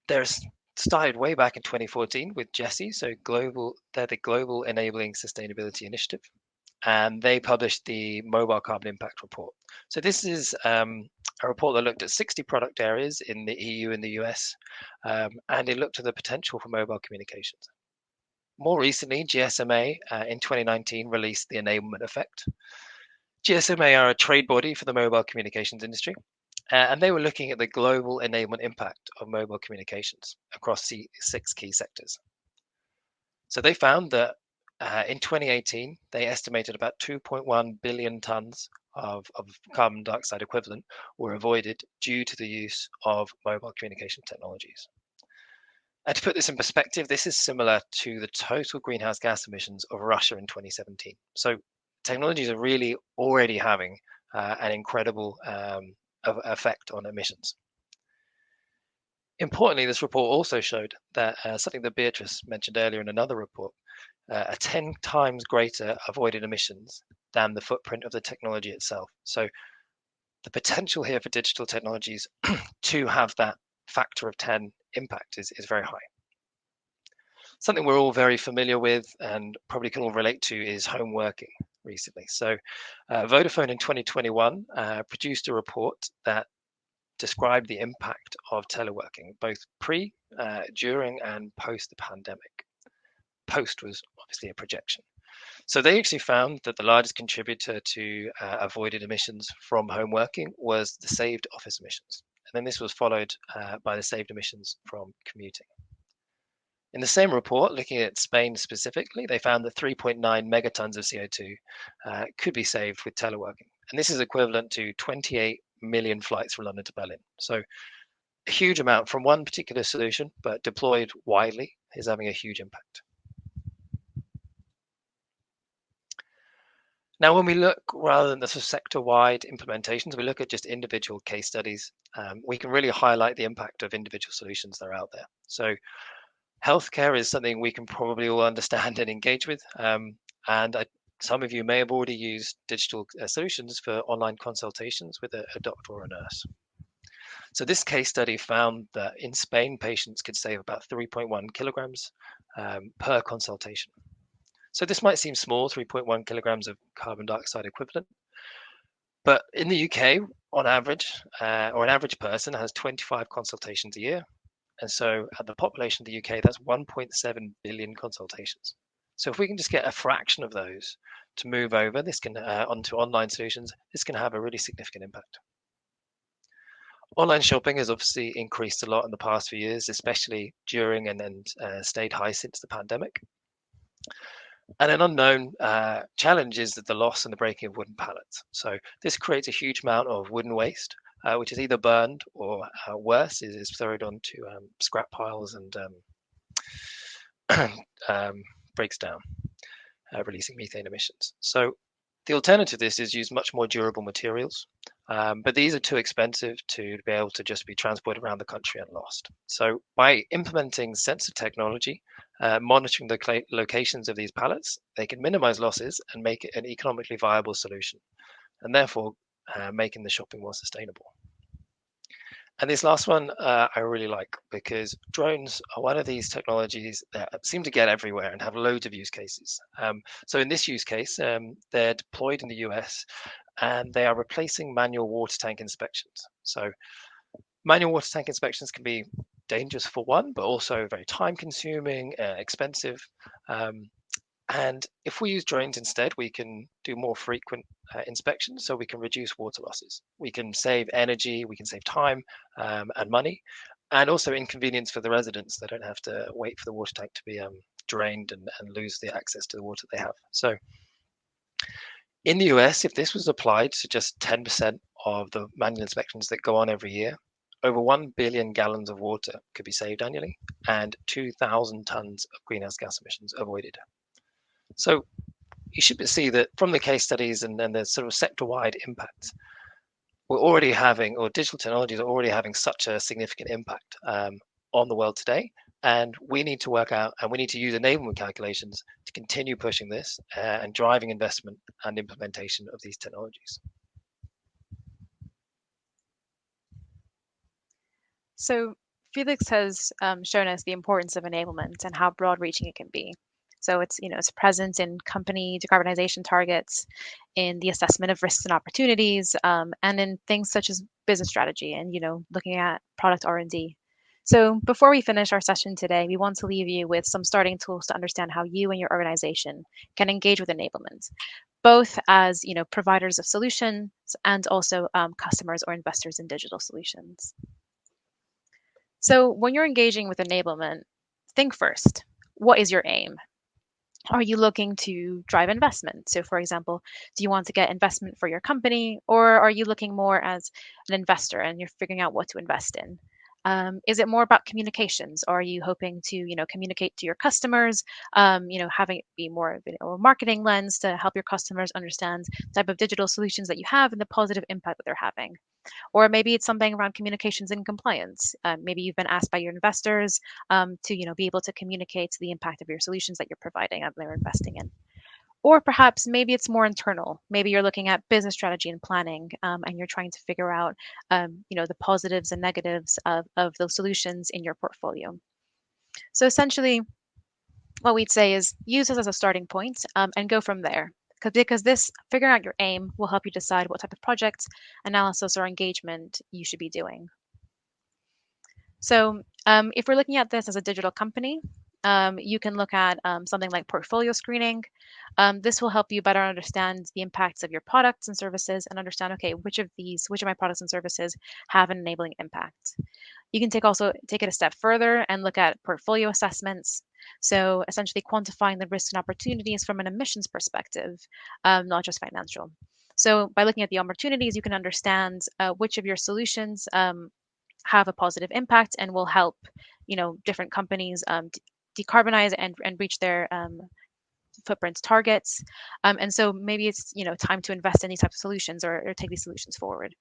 there's started way back in 2014 with GESI, so they're the Global Enabling Sustainability Initiative, and they published the Mobile Carbon Impact Report. So this is a report that looked at 60 product areas in the EU and the US, and it looked at the potential for mobile communications. More recently, GSMA in 2019 released the Enablement Effect. GSMA are a trade body for the mobile communications industry, and they were looking at the global enablement impact of mobile communications across 6 key sectors. So they found that in 2018, they estimated about 2.1 billion tons of carbon dioxide equivalent were avoided due to the use of mobile communication technologies. And to put this in perspective, this is similar to the total greenhouse gas emissions of Russia in 2017. So technologies are really already having an incredible effect on emissions. Importantly, this report also showed that something that Beatrice mentioned earlier in another report, a 10 times greater avoided emissions than the footprint of the technology itself. So the potential here for digital technologies to have that factor of 10 impact is very high. Something we're all very familiar with and probably can all relate to is home working recently. So Vodafone in 2021 produced a report that described the impact of teleworking, both pre, during, and post the pandemic. Post was obviously a projection. So they actually found that the largest contributor to avoided emissions from home working was the saved office emissions. And then this was followed by the saved emissions from commuting. In the same report, looking at Spain specifically, they found that 3.9 megatons of CO2 could be saved with teleworking. And this is equivalent to 28 million flights from London to Berlin. So a huge amount from one particular solution, but deployed widely is having a huge impact. Now, when we look, rather than the sort of sector-wide implementations, we look at just individual case studies, we can really highlight the impact of individual solutions that are out there. So healthcare is something we can probably all understand and engage with. Some of you may have already used digital solutions for online consultations with a doctor or a nurse. So this case study found that in Spain, patients could save about 3.1 kilograms per consultation. So this might seem small, 3.1 kilograms of carbon dioxide equivalent, but in the UK, on average, or an average person has 25 consultations a year. And so at the population of the UK, that's 1.7 billion consultations. So if we can just get a fraction of those to move over, this can onto online solutions, this can have a really significant impact. Online shopping has obviously increased a lot in the past few years, especially during and stayed high since the pandemic. And an unknown challenge is that the loss and the breaking of wooden pallets. So this creates a huge amount of wooden waste, which is either burned or worse, is thrown onto scrap piles and breaks down, releasing methane emissions. So the alternative to this is use much more durable materials, but these are too expensive to be able to just be transported around the country and lost. So by implementing sensor technology, monitoring the locations of these pallets, they can minimize losses and make it an economically viable solution, and therefore making the shopping more sustainable. And this last one I really like, because drones are one of these technologies that seem to get everywhere and have loads of use cases. So in this use case, they're deployed in the US and they are replacing manual water tank inspections. So manual water tank inspections can be dangerous for one, but also very time consuming, expensive. And if we use drones instead, we can do more frequent inspections, so we can reduce water losses. We can save energy, we can save time and money, and also inconvenience for the residents. They don't have to wait for the water tank to be drained and lose the access to the water they have. So In the US, if this was applied to just 10% of the manual inspections that go on every year, over 1 billion gallons of water could be saved annually and 2,000 tons of greenhouse gas emissions avoided. So you should see that from the case studies and the sort of sector-wide impacts, we're already having, or digital technologies are already having such a significant impact on the world today. And we need to work out, and we need to use enablement calculations to continue pushing this and driving investment and implementation of these technologies. So Felix has shown us the importance of enablement and how broad-reaching it can be. So it's it's present in company decarbonization targets, in the assessment of risks and opportunities, and in things such as business strategy and looking at product R&D. So before we finish our session today, we want to leave you with some starting tools to understand how you and your organization can engage with enablement, both as providers of solutions and also customers or investors in digital solutions. So when you're engaging with enablement, think first, what is your aim? Are you looking to drive investment? So for example, do you want to get investment for your company, or are you looking more as an investor and you're figuring out what to invest in? Is it more about communications? Or are you hoping to, communicate to your customers, having it be more of a marketing lens to help your customers understand the type of digital solutions that you have and the positive impact that they're having? Or maybe it's something around communications and compliance. Maybe you've been asked by your investors to, be able to communicate the impact of your solutions that you're providing and they're investing in. Or perhaps maybe it's more internal. Maybe you're looking at business strategy and planning, and you're trying to figure out, the positives and negatives of those solutions in your portfolio. So essentially, what we'd say is use this as a starting point and go from there. Because this figuring out your aim will help you decide what type of project, analysis, or engagement you should be doing. So if we're looking at this as a digital company, you can look at something like portfolio screening. This will help you better understand the impacts of your products and services and understand, okay, which of my products and services have an enabling impact. You can take it a step further and look at portfolio assessments. So essentially quantifying the risks and opportunities from an emissions perspective, not just financial. So by looking at the opportunities, you can understand which of your solutions have a positive impact and will help, different companies decarbonize and reach their footprint targets. And so maybe it's, time to invest in these types of solutions or take these solutions forward.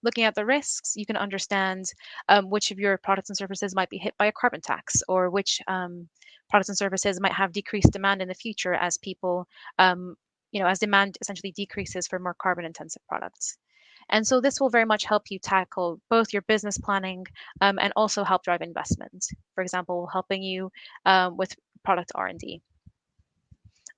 Looking at the risks, you can understand which of your products and services might be hit by a carbon tax, or which products and services might have decreased demand in the future as people, as demand essentially decreases for more carbon intensive products. And so this will very much help you tackle both your business planning and also help drive investment. For example, helping you with product R&D.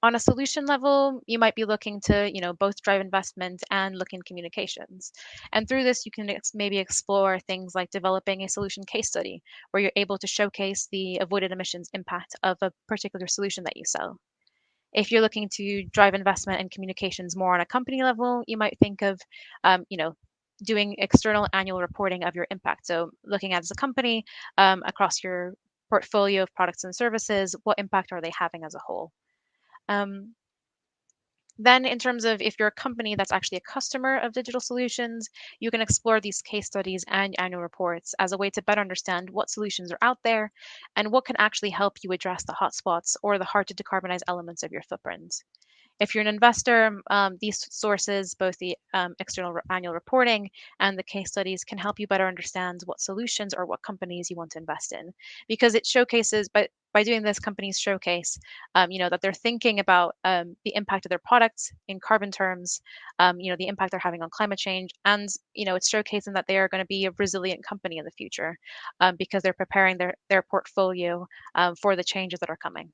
On a solution level, you might be looking to, both drive investment and look in communications. And through this, you can maybe explore things like developing a solution case study where you're able to showcase the avoided emissions impact of a particular solution that you sell. If you're looking to drive investment and communications more on a company level, you might think of, doing external annual reporting of your impact. So looking at as a company across your portfolio of products and services, what impact are they having as a whole? Then in terms of if you're a company that's actually a customer of digital solutions, you can explore these case studies and annual reports as a way to better understand what solutions are out there and what can actually help you address the hotspots or the hard to decarbonize elements of your footprint. If you're an investor, these sources, both the external annual reporting and the case studies, can help you better understand what solutions or what companies you want to invest in, because it showcases, by doing this, companies showcase, that they're thinking about the impact of their products in carbon terms, the impact they're having on climate change, and it's showcasing that they are going to be a resilient company in the future because they're preparing their portfolio for the changes that are coming.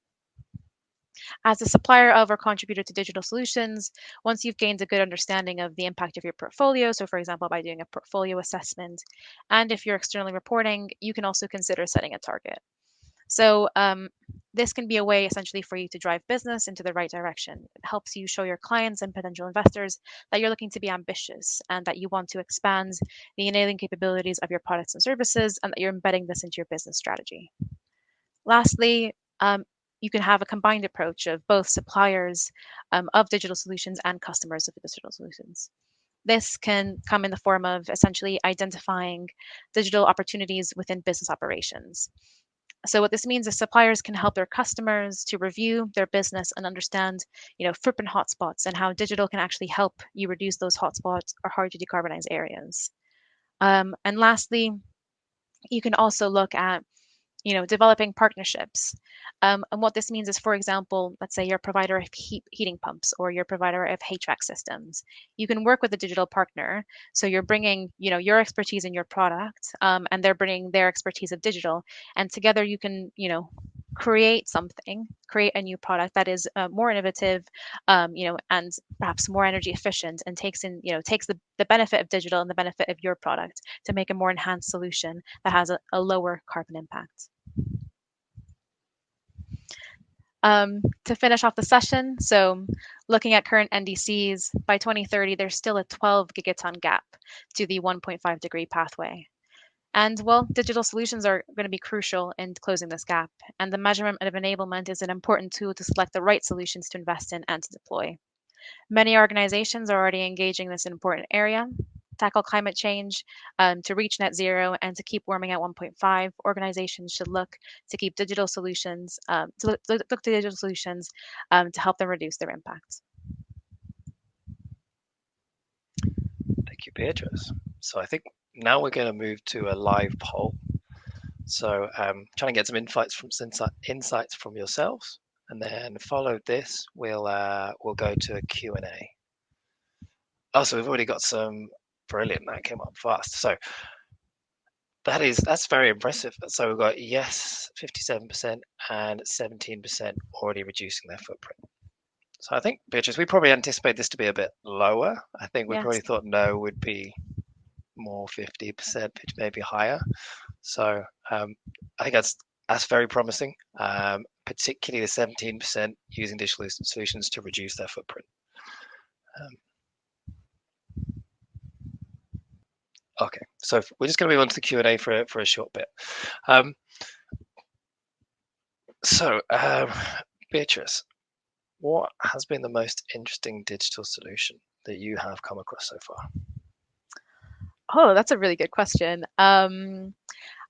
As a supplier of or contributor to digital solutions, once you've gained a good understanding of the impact of your portfolio, so for example, by doing a portfolio assessment, and if you're externally reporting, you can also consider setting a target. So this can be a way essentially for you to drive business into the right direction. It helps you show your clients and potential investors that you're looking to be ambitious and that you want to expand the enabling capabilities of your products and services and that you're embedding this into your business strategy. Lastly, you can have a combined approach of both suppliers of digital solutions and customers of digital solutions. This can come in the form of essentially identifying digital opportunities within business operations. So what this means is suppliers can help their customers to review their business and understand, footprint hotspots and how digital can actually help you reduce those hotspots or hard to decarbonize areas. And lastly, you can also look at developing partnerships. And what this means is, for example, let's say you're a provider of heating pumps or you're a provider of HVAC systems. You can work with a digital partner. So you're bringing, your expertise in your product, and they're bringing their expertise of digital, and together you can, create a new product that is more innovative, and perhaps more energy efficient, and takes the benefit of digital and the benefit of your product to make a more enhanced solution that has a lower carbon impact. To finish off the session, so looking at current NDCs, by 2030, there's still a 12 gigaton gap to the 1.5 degree pathway. And well, digital solutions are going to be crucial in closing this gap. And the measurement of enablement is an important tool to select the right solutions to invest in and to deploy. Many organizations are already engaging in this important area. Tackle climate change, to reach net zero, and to keep warming at 1.5, organizations should look to keep digital solutions, to help them reduce their impact. Thank you, Beatrice. So I think now we're going to move to a live poll. So trying to get some insights from yourselves, and then follow this, we'll go to a Q&A. Oh, so we've already got some. Brilliant, that came up fast. So that's very impressive. So we've got yes 57% and 17% already reducing their footprint. So I think, Beatrice, we probably anticipate this to be a bit lower. I think we probably thought no would be more 50%, maybe higher. So I think that's very promising, particularly the 17% using digital solutions to reduce their footprint. Okay, so we're just going to move on to the Q&A for a short bit. Beatrice, what has been the most interesting digital solution that you have come across so far? Oh, that's a really good question. I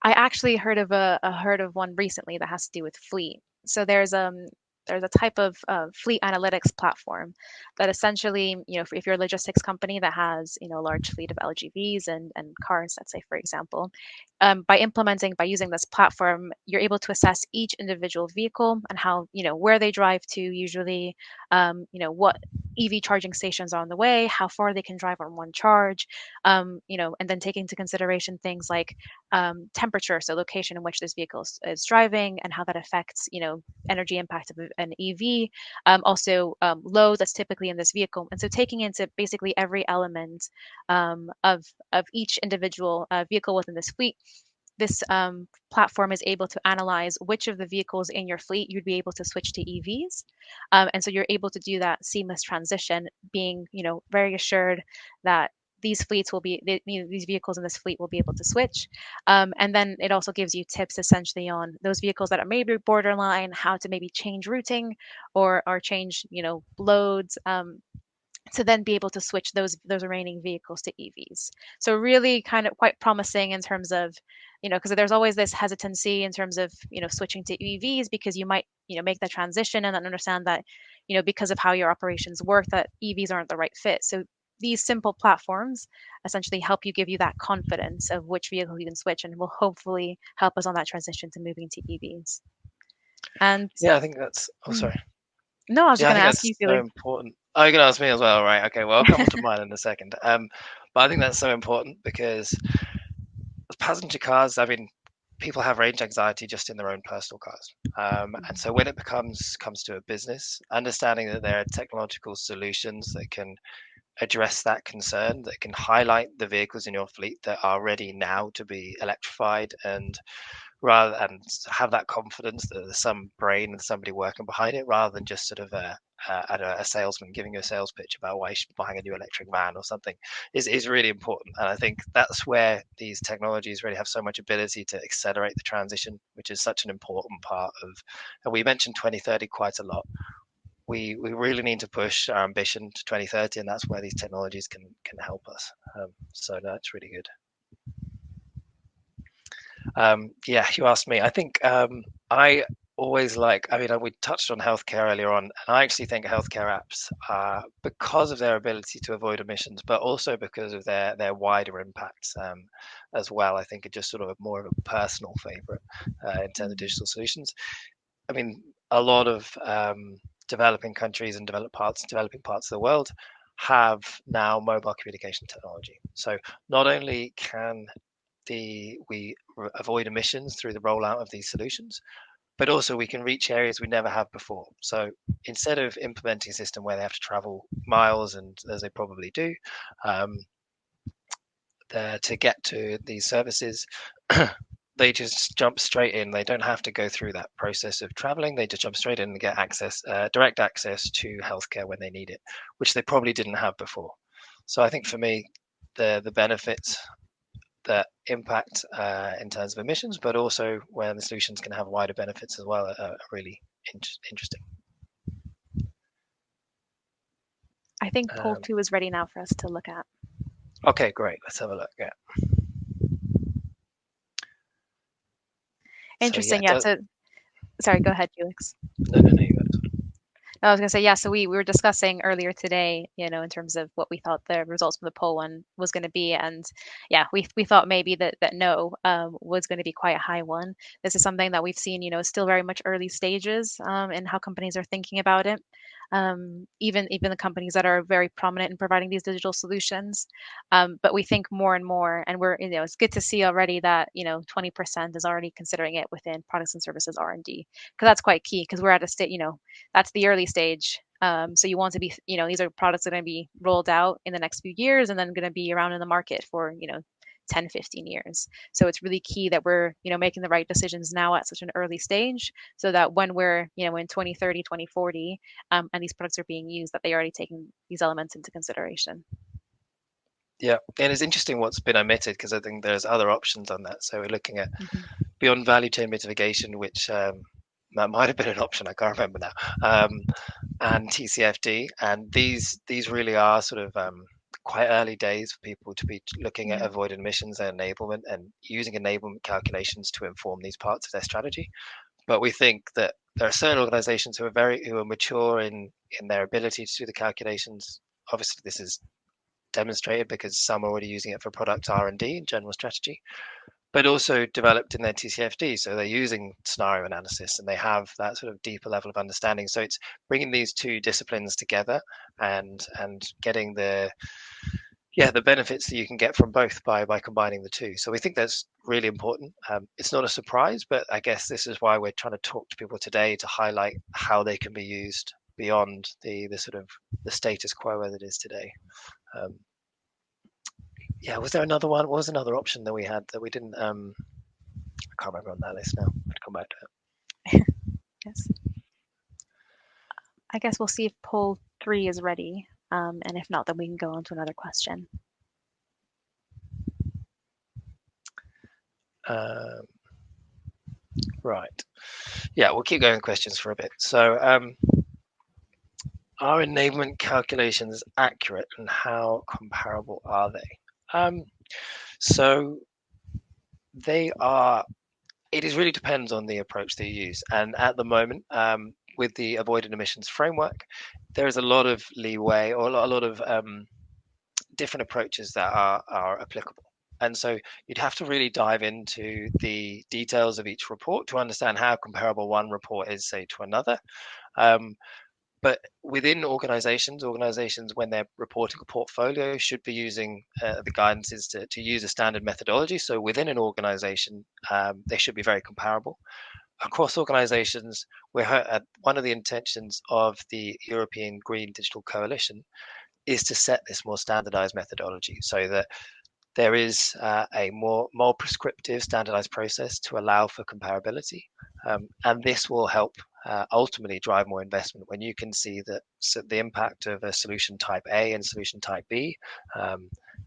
actually heard of one recently that has to do with fleet. So there's a type of fleet analytics platform that essentially, if you're a logistics company that has, a large fleet of LGVs and cars, let's say, for example, by using this platform, you're able to assess each individual vehicle and how, where they drive to usually, what EV charging stations are on the way, how far they can drive on one charge, and then take into consideration things like temperature, so location in which this vehicle is driving and how that affects, energy impact of an EV, also load that's typically in this vehicle. And so taking into basically every element of each individual vehicle within this fleet, this platform is able to analyze which of the vehicles in your fleet you'd be able to switch to EVs. And so you're able to do that seamless transition, being, very assured that these vehicles in this fleet will be able to switch. And then it also gives you tips essentially on those vehicles that are maybe borderline, how to maybe change routing or change, loads, to then be able to switch those remaining vehicles to EVs. So really kind of quite promising in terms of, because there's always this hesitancy in terms of, switching to EVs because you might, make that transition and then understand that, because of how your operations work, that EVs aren't the right fit. So these simple platforms essentially help give you that confidence of which vehicle you can switch, and will hopefully help us on that transition to moving to EVs. And yeah, I think that's. Oh, sorry. No, I was just going to ask you, Felix. So important. Oh, you're going to ask me as well, right? Okay, well, I'll come to mine in a second. But I think that's so important because passenger cars, people have range anxiety just in their own personal cars. And so when it comes to a business, understanding that there are technological solutions that can address that concern, that can highlight the vehicles in your fleet that are ready now to be electrified and rather and have that confidence that there's some brain and somebody working behind it, rather than just sort of a salesman giving you a sales pitch about why you should be buying a new electric van or something, is really important. And I think that's where these technologies really have so much ability to accelerate the transition, which is such an important part of, and we mentioned 2030 quite a lot. We really need to push our ambition to 2030, and that's where these technologies can help us. So that's really good. Yeah, you asked me. I think I always like, I mean, we touched on healthcare earlier on, and I actually think healthcare apps, because of their ability to avoid emissions, but also because of their wider impacts as well, I think are just sort of more of a personal favorite in terms of digital solutions. I mean, a lot of developing countries and developing parts of the world have now mobile communication technology. So not only can we avoid emissions through the rollout of these solutions, but also we can reach areas we never have before. So instead of implementing a system where they have to travel miles, and as they probably do, to get to these services, they just jump straight in. They don't have to go through that process of traveling. They just jump straight in and get access, direct access to healthcare when they need it, which they probably didn't have before. So I think for me, the benefits that impact in terms of emissions, but also where the solutions can have wider benefits as well, are really interesting. I think poll 2 is ready now for us to look at. Okay, great. Let's have a look. Yeah. Interesting. So, sorry, go ahead, Felix. No, you got it. I was going to say, yeah, so we were discussing earlier today, in terms of what we thought the results from the poll one was going to be. And yeah, we thought maybe that no was going to be quite a high one. This is something that we've seen, still very much early stages in how companies are thinking about it. Even the companies that are very prominent in providing these digital solutions. But we think more and more, and we're, it's good to see already that, 20% is already considering it within products and services R&D, because that's quite key, because we're at a state, that's the early stage. So you want to be, these are products that are going to be rolled out in the next few years and then going to be around in the market for, 10, 15 years. So it's really key that we're, making the right decisions now at such an early stage, so that when we're, in 2030, 2040, and these products are being used, that they're already taking these elements into consideration. Yeah, and it's interesting what's been omitted, because I think there's other options on that. So we're looking at beyond value chain mitigation, which that might have been an option, I can't remember now, and TCFD, and these really are sort of quite early days for people to be looking at avoided emissions and enablement, and using enablement calculations to inform these parts of their strategy. But we think that there are certain organizations who are mature in their ability to do the calculations. Obviously, this is demonstrated because some are already using it for product R&D and general strategy, but also developed in their TCFD. So they're using scenario analysis, and they have that sort of deeper level of understanding. So it's bringing these two disciplines together and getting the benefits that you can get from both by combining the two. So we think that's really important. It's not a surprise, but I guess this is why we're trying to talk to people today, to highlight how they can be used beyond the sort of the status quo as it is today. Yeah, was there another one? What was another option that we had that we didn't? I can't remember on that list now. I'd come back to it. Yes. I guess we'll see if poll 3 is ready, and if not, then we can go on to another question. Right. Yeah, we'll keep going with questions for a bit. So, are enablement calculations accurate, and how comparable are they? So they are, it really depends on the approach that you use. And at the moment, with the avoided emissions framework, there is a lot of leeway, or a lot of different approaches that are applicable. And so you'd have to really dive into the details of each report to understand how comparable one report is, say, to another. But within organizations, when they're reporting a portfolio, should be using the guidance is to use a standard methodology. So within an organization, they should be very comparable. Across organizations, one of the intentions of the European Green Digital Coalition is to set this more standardized methodology, so that there is a more prescriptive, standardized process to allow for comparability, and this will help ultimately drive more investment when you can see that the impact of a solution type A and solution type B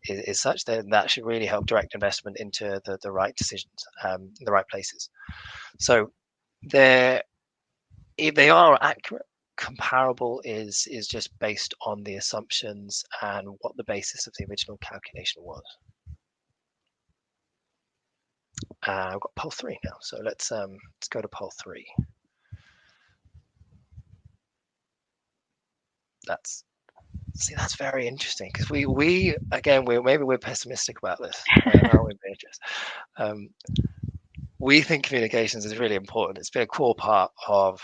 is such that should really help direct investment into the right decisions, the right places. So if they are accurate, comparable is just based on the assumptions and what the basis of the original calculation was. I've got poll 3 now, so let's go to poll 3. That's very interesting, because we again maybe we're pessimistic about this, aren't we, Beatrice? We think communications is really important. It's been a core part of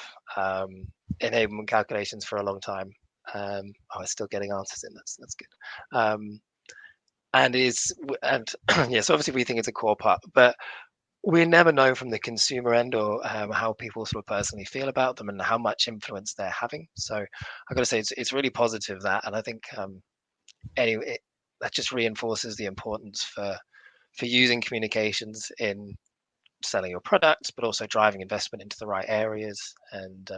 enablement calculations for a long time. It's still getting answers in. That's good. And yes, obviously we think it's a core part, but we never know from the consumer end or how people sort of personally feel about them and how much influence they're having. So I've got to say it's really positive that, and I think anyway that just reinforces the importance for using communications in selling your products, but also driving investment into the right areas. And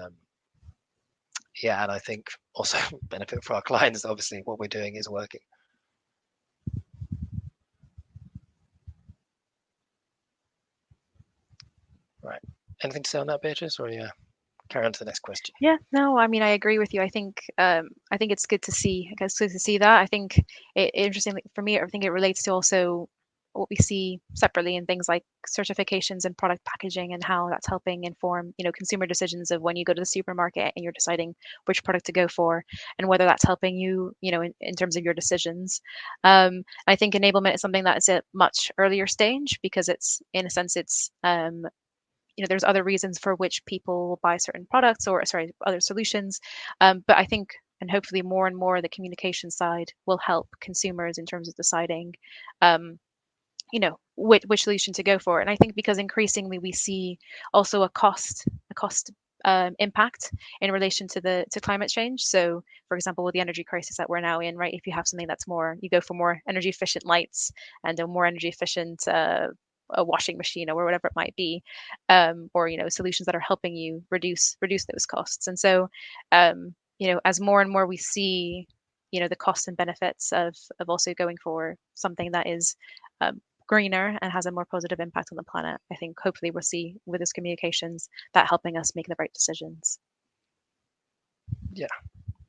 and I think also benefit for our clients. Obviously, what we're doing is working. Right. Anything to say on that, Beatrice, or carry on to the next question? Yeah, no, I mean, I agree with you. I think it's good to see. It's good to see that. I think interestingly for me, I think it relates to also what we see separately in things like certifications and product packaging and how that's helping inform, consumer decisions of when you go to the supermarket and you're deciding which product to go for and whether that's helping you, in terms of your decisions. I think enablement is something that is at much earlier stage because it's, in a sense, it's there's other reasons for which people will buy certain products or other solutions. But I think, and hopefully more and more, the communication side will help consumers in terms of deciding, which solution to go for. And I think because increasingly we see also a cost impact in relation to climate change. So, for example, with the energy crisis that we're now in, right? If you have something that's you go for more energy efficient lights and a more energy efficient a washing machine or whatever it might be, or solutions that are helping you reduce those costs. And so, as more and more we see, the costs and benefits of also going for something that is greener and has a more positive impact on the planet, I think hopefully we'll see with this communications that helping us make the right decisions. Yeah,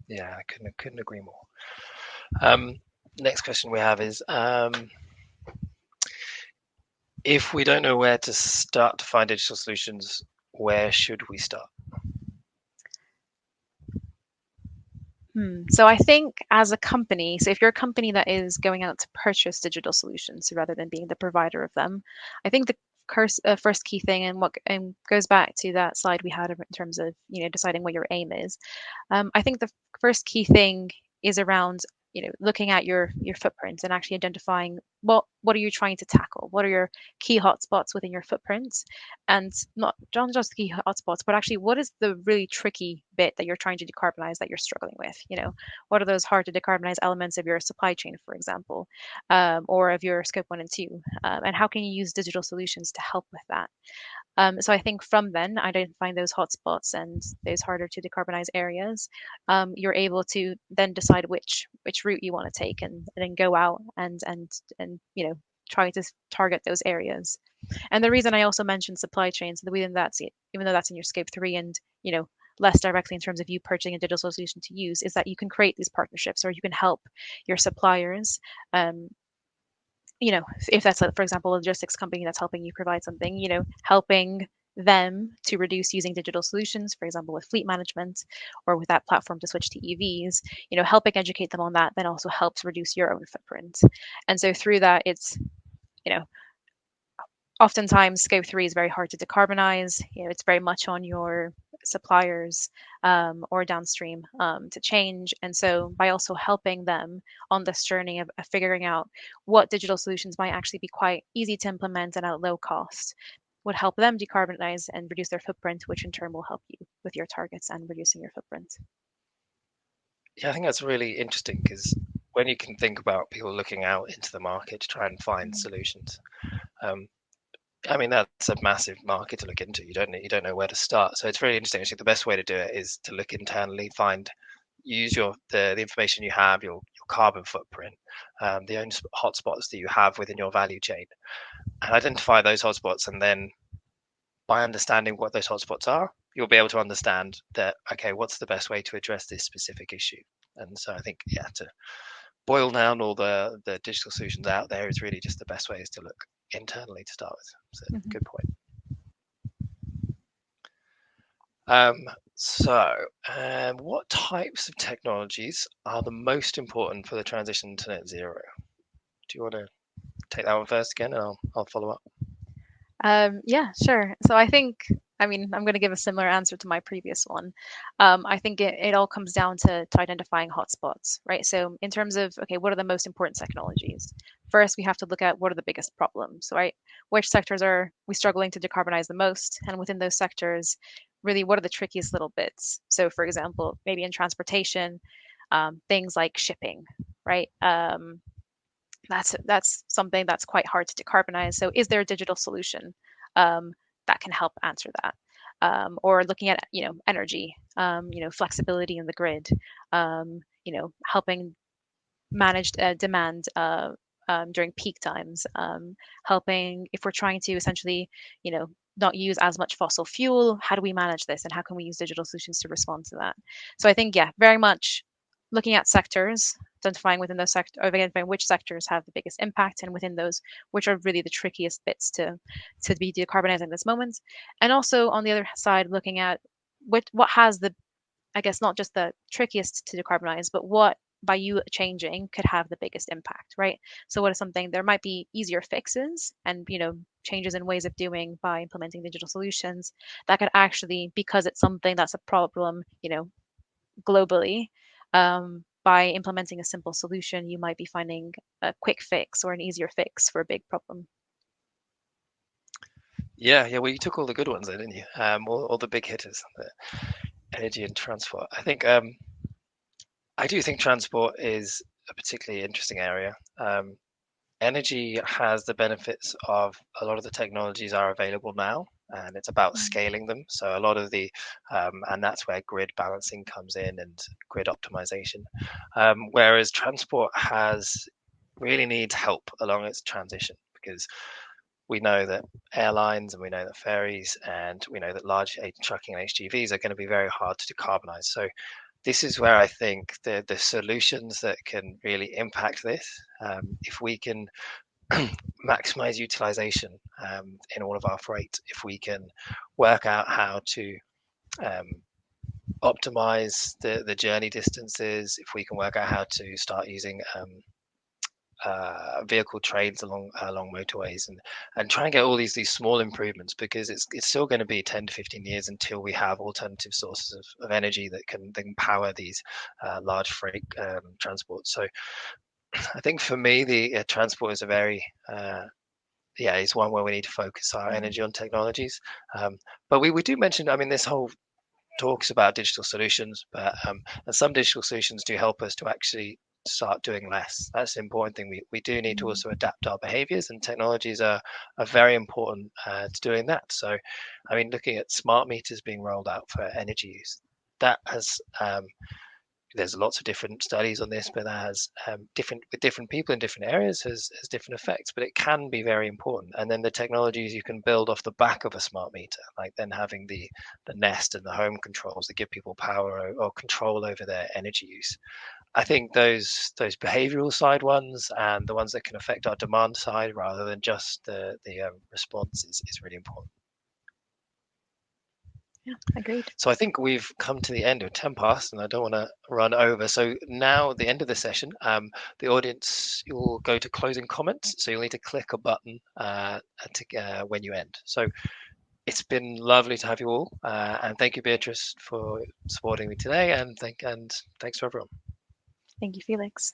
I couldn't agree more. Next question we have is, if we don't know where to start to find digital solutions, where should we start? So I think as a company, so if you're a company that is going out to purchase digital solutions rather than being the provider of them, I think the first key thing, and goes back to that slide we had in terms of deciding what your aim is. I think the first key thing is around looking at your footprint and actually identifying what are you trying to tackle, what are your key hotspots within your footprint, and not just key hotspots, but actually what is the really tricky bit that you're trying to decarbonize that you're struggling with. What are those hard to decarbonize elements of your supply chain, for example, or of your scope 1 and 2, and how can you use digital solutions to help with that. So I think from then identifying those hotspots and those harder to decarbonize areas, you're able to then decide which route you want to take and then go out and try to target those areas. And the reason I also mentioned supply chains, the reason even though that's in your scope 3 and less directly in terms of you purchasing a digital solution to use, is that you can create these partnerships or you can help your suppliers. If that's, for example, a logistics company that's helping you provide something, helping them to reduce using digital solutions, for example, with fleet management or with that platform to switch to EVs, helping educate them on that then also helps reduce your own footprint. And so through that, it's, oftentimes scope 3 is very hard to decarbonize. It's very much on your suppliers or downstream to change. And so by also helping them on this journey of figuring out what digital solutions might actually be quite easy to implement and at low cost would help them decarbonize and reduce their footprint, which in turn will help you with your targets and reducing your footprint. Yeah, I think that's really interesting because when you can think about people looking out into the market to try and find solutions, I mean, that's a massive market to look into. You don't know where to start. So it's really interesting. I think the best way to do it is to look internally, use the information you have, your carbon footprint, the own hotspots that you have within your value chain, and identify those hotspots. And then by understanding what those hotspots are, you'll be able to understand that, okay, what's the best way to address this specific issue. And so I think, yeah, to boil down all the digital solutions out there is really just the best way is to look internally to start with. So good point. What types of technologies are the most important for the transition to net zero? Do you want to take that one first again, and I'll follow up? Yeah, sure. So I think, I'm going to give a similar answer to my previous one. I think it all comes down to identifying hotspots, right? So in terms of, okay, what are the most important technologies? First, we have to look at what are the biggest problems, right? Which sectors are we struggling to decarbonize the most? And within those sectors, really, what are the trickiest little bits? So for example, maybe in transportation, things like shipping, right? That's something that's quite hard to decarbonize. So is there a digital solution that can help answer that? Or looking at energy, flexibility in the grid, helping manage demand during peak times, helping if we're trying to essentially not use as much fossil fuel, how do we manage this, and how can we use digital solutions to respond to that? So I think, yeah, very much looking at sectors, identifying within those sectors, identifying which sectors have the biggest impact, and within those, which are really the trickiest bits to be decarbonizing at this moment. And also on the other side, looking at what has the, I guess, not just the trickiest to decarbonize, but what by you changing could have the biggest impact, right? So what is something, there might be easier fixes and changes in ways of doing by implementing digital solutions that could actually, because it's something that's a problem globally, by implementing a simple solution, you might be finding a quick fix or an easier fix for a big problem. Yeah. Well, you took all the good ones there, didn't you? All the big hitters, the energy and transport. I think I do think transport is a particularly interesting area. Energy has the benefits of a lot of the technologies are available now, and it's about scaling them. So a lot of the, and that's where grid balancing comes in and grid optimization. Whereas transport really needs help along its transition, because we know that airlines and we know that ferries and we know that large trucking and HGVs are going to be very hard to decarbonize. So this is where I think the solutions that can really impact this, if we can maximize utilization in all of our freight, if we can work out how to optimize the journey distances, if we can work out how to start using vehicle trains along motorways and try and get all these small improvements, because it's still going to be 10 to 15 years until we have alternative sources of energy that can power these large freight transports. So I think for me the transport is a very it's one where we need to focus our energy on technologies, but we do mention, this whole talks about digital solutions, but and some digital solutions do help us to actually start doing less. That's the important thing. We do need to also adapt our behaviors, and technologies are very important to doing that. So looking at smart meters being rolled out for energy use, that has there's lots of different studies on this, but that has different people in different areas has different effects, but it can be very important. And then the technologies you can build off the back of a smart meter, like then having the Nest and the home controls that give people power or control over their energy use. I think those behavioral side ones and the ones that can affect our demand side rather than just the response is really important. Yeah, agreed. So I think we've come to the end of 10 past, and I don't want to run over. So now at the end of the session, the audience, you'll go to closing comments. So you'll need to click a button when you end. So it's been lovely to have you all, and thank you, Beatrice, for supporting me today, and thanks for everyone. Thank you, Felix.